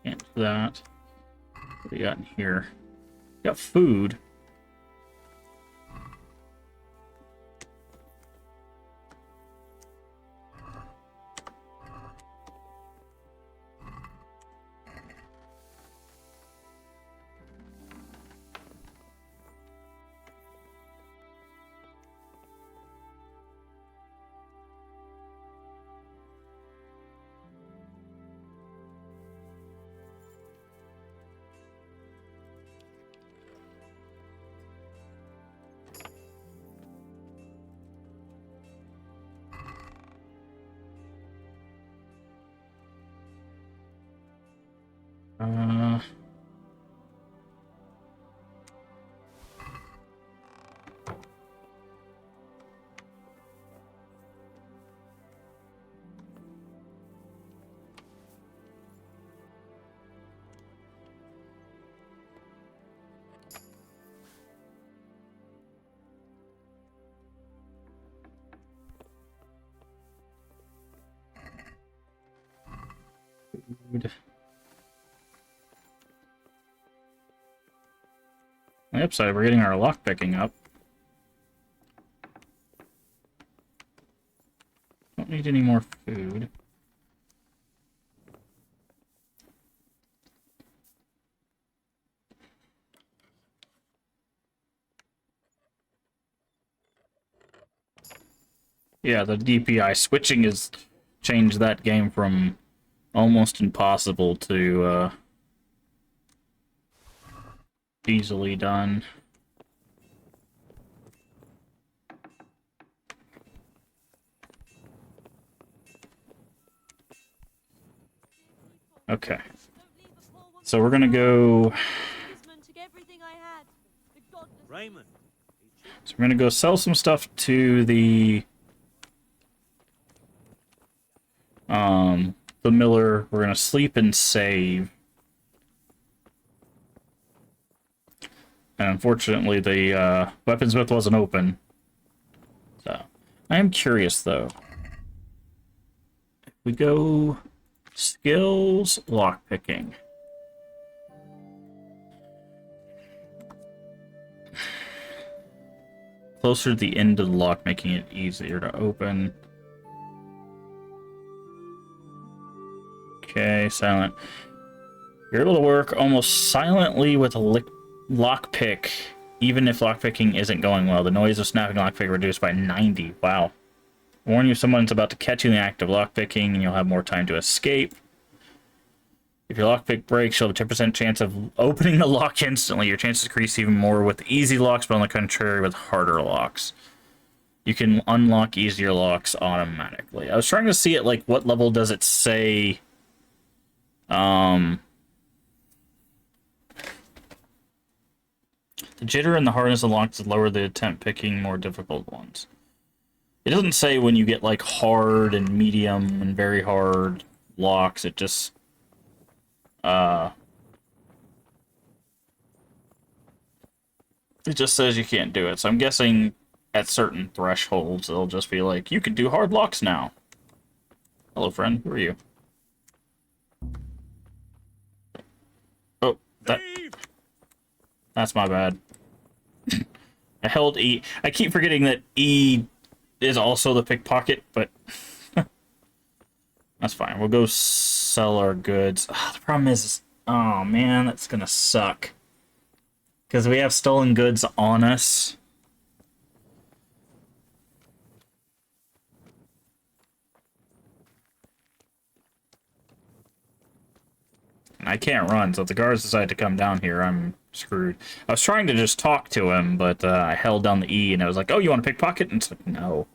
[SPEAKER 1] Can't do that. What do we got in here? Got food. Uh, food. On the upside, we're getting our lock picking up. Don't need any more food. Yeah, the DPI switching is changed that game from almost impossible to easily done. Okay. So we're gonna go.
[SPEAKER 15] Raymond.
[SPEAKER 1] So we're gonna go sell some stuff to the miller. We're gonna sleep and save. And unfortunately, the weaponsmith wasn't open. So I am curious though. If we go skills, lockpicking. Closer to the end of the lock, making it easier to open. Okay, silent. You're able to work almost silently with a lockpick, even if lockpicking isn't going well. The noise of snapping lockpick reduced by 90. Wow. Warn you if someone's about to catch you in the act of lockpicking, and you'll have more time to escape. If your lockpick breaks, you'll have a 10% chance of opening the lock instantly. Your chances increase even more with easy locks, but on the contrary with harder locks. You can unlock easier locks automatically. I was trying to see at like what level does it say the jitter and the hardness of locks is lower the attempt picking more difficult ones. It doesn't say when you get like hard and medium and very hard locks. It just says you can't do it. So I'm guessing at certain thresholds it'll just be like, you can do hard locks now. Hello friend, who are you? Oh, that's my bad. I held E. I keep forgetting that E is also the pickpocket, but that's fine. We'll go sell our goods. Oh, the problem is, oh man, that's gonna suck. Because we have stolen goods on us. And I can't run, so if the guards decide to come down here, I'm screwed. I was trying to just talk to him, but I held down the E, and I was like, oh, you want to pickpocket? And it's like, no.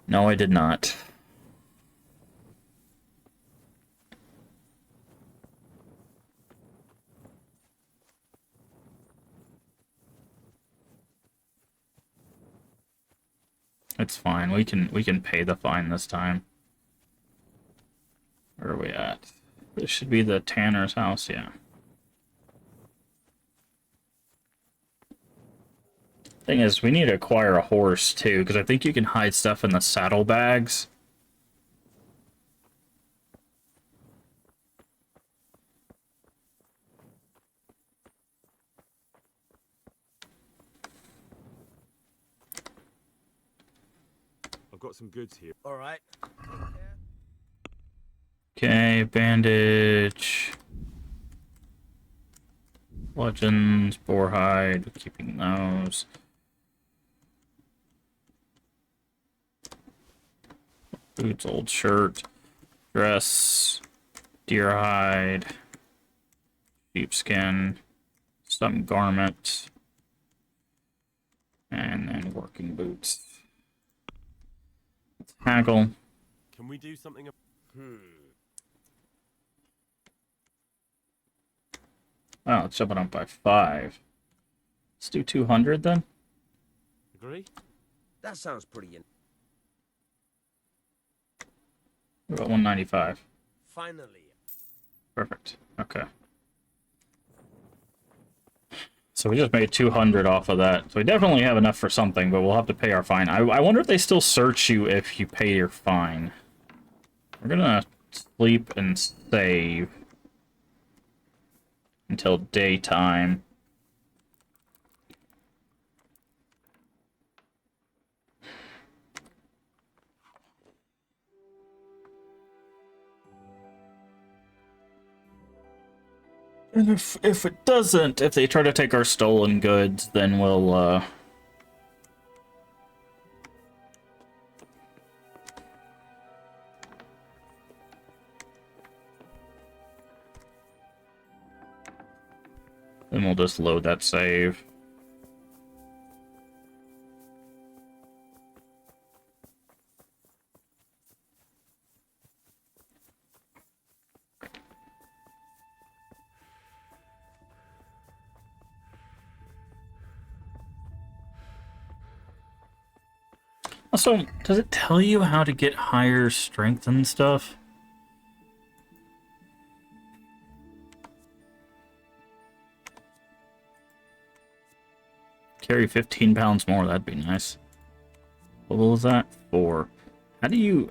[SPEAKER 1] No, I did not. It's fine. We can pay the fine this time. Where are we at? This should be the Tanner's house, yeah. Thing is, we need to acquire a horse too, because I think you can hide stuff in the saddlebags.
[SPEAKER 7] I've got some goods here.
[SPEAKER 9] All right.
[SPEAKER 1] Okay, bandage. Bludgeons, boarhide, keeping those. Boots, old shirt, dress, deer hide, sheepskin, some garment, and then working boots. Haggle.
[SPEAKER 5] Can we do something?
[SPEAKER 1] Oh, it's jumping up by 5. Let's do 200 then.
[SPEAKER 5] Agree?
[SPEAKER 9] That sounds pretty in.
[SPEAKER 1] What about 195?
[SPEAKER 9] Finally.
[SPEAKER 1] Perfect. Okay. So we just made 200 off of that. So we definitely have enough for something, but we'll have to pay our fine. I wonder if they still search you if you pay your fine. We're gonna sleep and save until daytime. And if it doesn't, if they try to take our stolen goods, then we'll Then we'll just load that save. Also, does it tell you how to get higher strength and stuff? Carry 15 pounds more, that'd be nice. What was that? 4. How do you...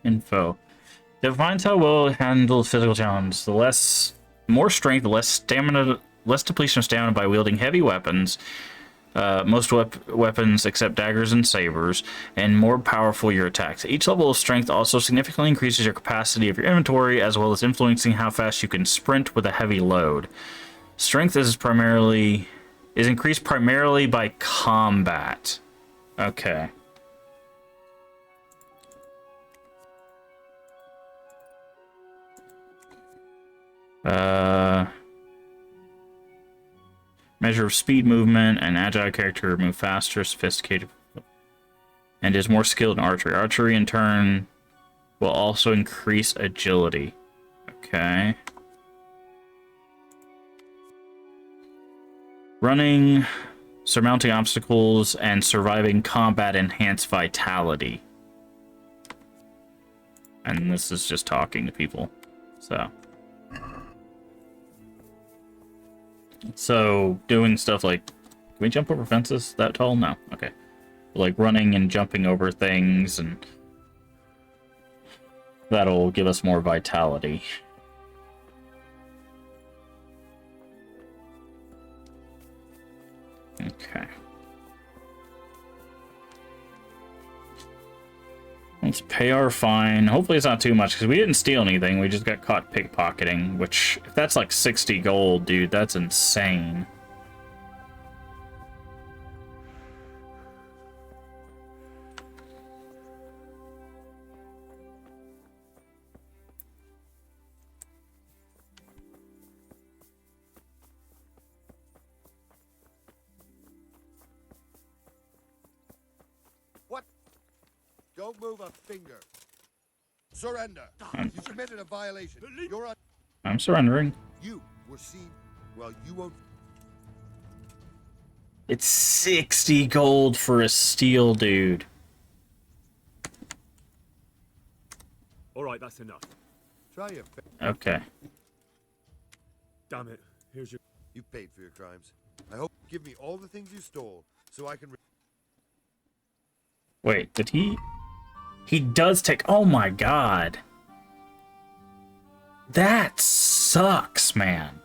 [SPEAKER 1] Info. Defines how well it handles physical challenges. More strength, less stamina, less depletion of stamina by wielding heavy weapons. Most weapons except daggers and sabers, and more powerful your attacks. Each level of strength also significantly increases your capacity of your inventory, as well as influencing how fast you can sprint with a heavy load. Strength is increased primarily by combat. Okay. Measure of speed, movement, and agile character move faster, sophisticated, and is more skilled in archery. Archery, in turn, will also increase agility. Okay. Running, surmounting obstacles, and surviving combat enhance vitality. And this is just talking to people. So doing stuff like, can we jump over fences that tall? No. Okay. Like running and jumping over things, and that'll give us more vitality. Okay. Let's pay our fine. Hopefully it's not too much, because we didn't steal anything. We just got caught pickpocketing, which, if that's like 60 gold, dude, that's insane.
[SPEAKER 4] What? Don't move a finger. Surrender. You committed a violation. You're on.
[SPEAKER 1] I'm surrendering.
[SPEAKER 4] You were seen. Well, you won't.
[SPEAKER 1] It's 60 gold for a steal, dude.
[SPEAKER 18] All right, that's enough.
[SPEAKER 4] Try your.
[SPEAKER 1] Okay.
[SPEAKER 18] Damn it. Here's your.
[SPEAKER 4] You paid for your crimes. I hope you give me all the things you stole, so I can.
[SPEAKER 1] Wait, did he? He does take. Oh my god. That sucks, man.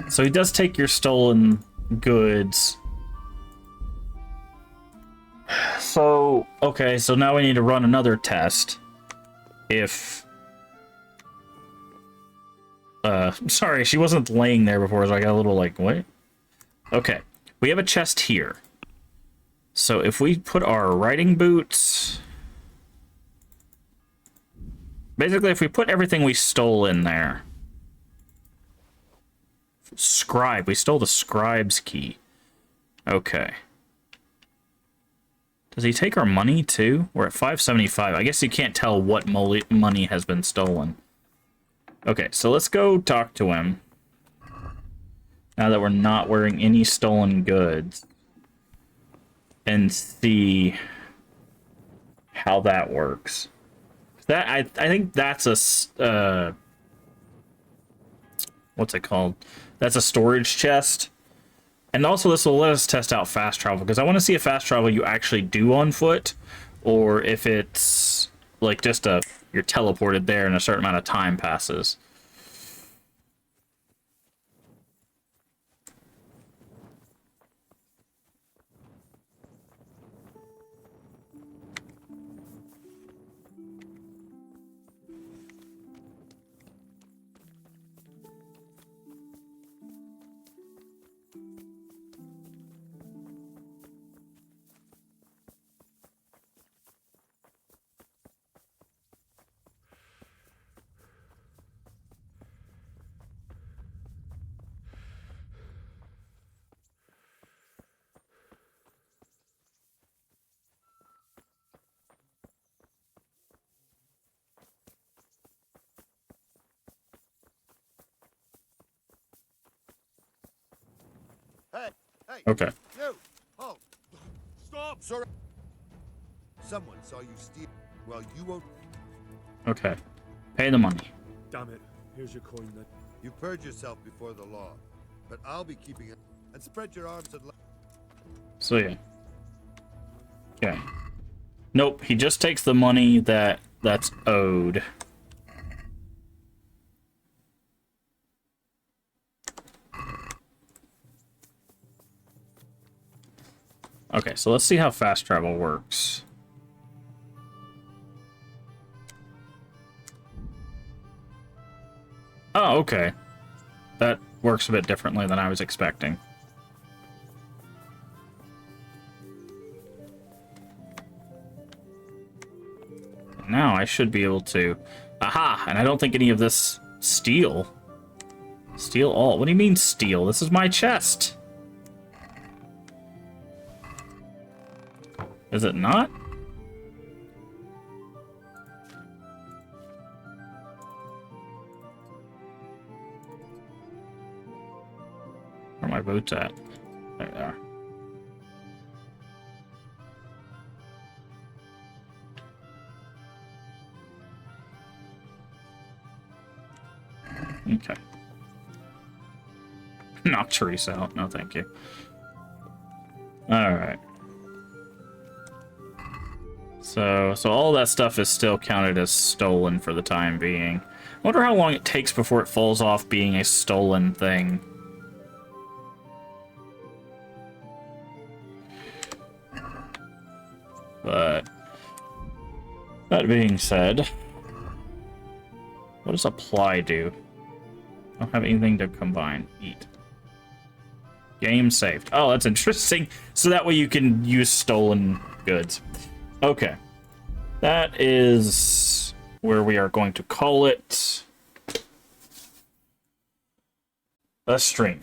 [SPEAKER 1] So he does take your stolen goods. So, okay, so now we need to run another test. If... sorry, she wasn't laying there before, so I got a little like, what? Okay, we have a chest here. So if we put our riding boots... Basically, if we put everything we stole in there... Scribe. We stole the scribe's key. Okay. Does he take our money, too? We're at 575. I guess you can't tell what money has been stolen. Okay, so let's go talk to him. Now that we're not wearing any stolen goods. And see how that works. That I think that's a what's it called? That's a storage chest. And also this will let us test out fast travel, because I want to see if fast travel you actually do on foot, or if it's like just you're teleported there and a certain amount of time passes.
[SPEAKER 4] Hey, hey.
[SPEAKER 1] Okay.
[SPEAKER 4] You. Halt. Stop. Sorry. Someone saw you steal. Well, you won't.
[SPEAKER 1] Okay. Pay the money.
[SPEAKER 18] Damn it. Here's your coin then.
[SPEAKER 4] You purge yourself before the law, but I'll be keeping it. And spread your arms and.
[SPEAKER 1] So yeah. Okay. Nope, he just takes the money that's owed. Okay, so let's see how fast travel works. Oh, okay. That works a bit differently than I was expecting. Now I should be able to... Aha! And I don't think any of this... Steal? Steal all? What do you mean steal? This is my chest! Is it not? Where are my boots at? There they are. Okay. Knock Teresa out. No, thank you. Alright. So all that stuff is still counted as stolen for the time being. I wonder how long it takes before it falls off being a stolen thing. But that being said, what does apply do? I don't have anything to combine. Eat. Game saved. Oh, that's interesting. So that way you can use stolen goods. Okay. That is where we are going to call it a stream.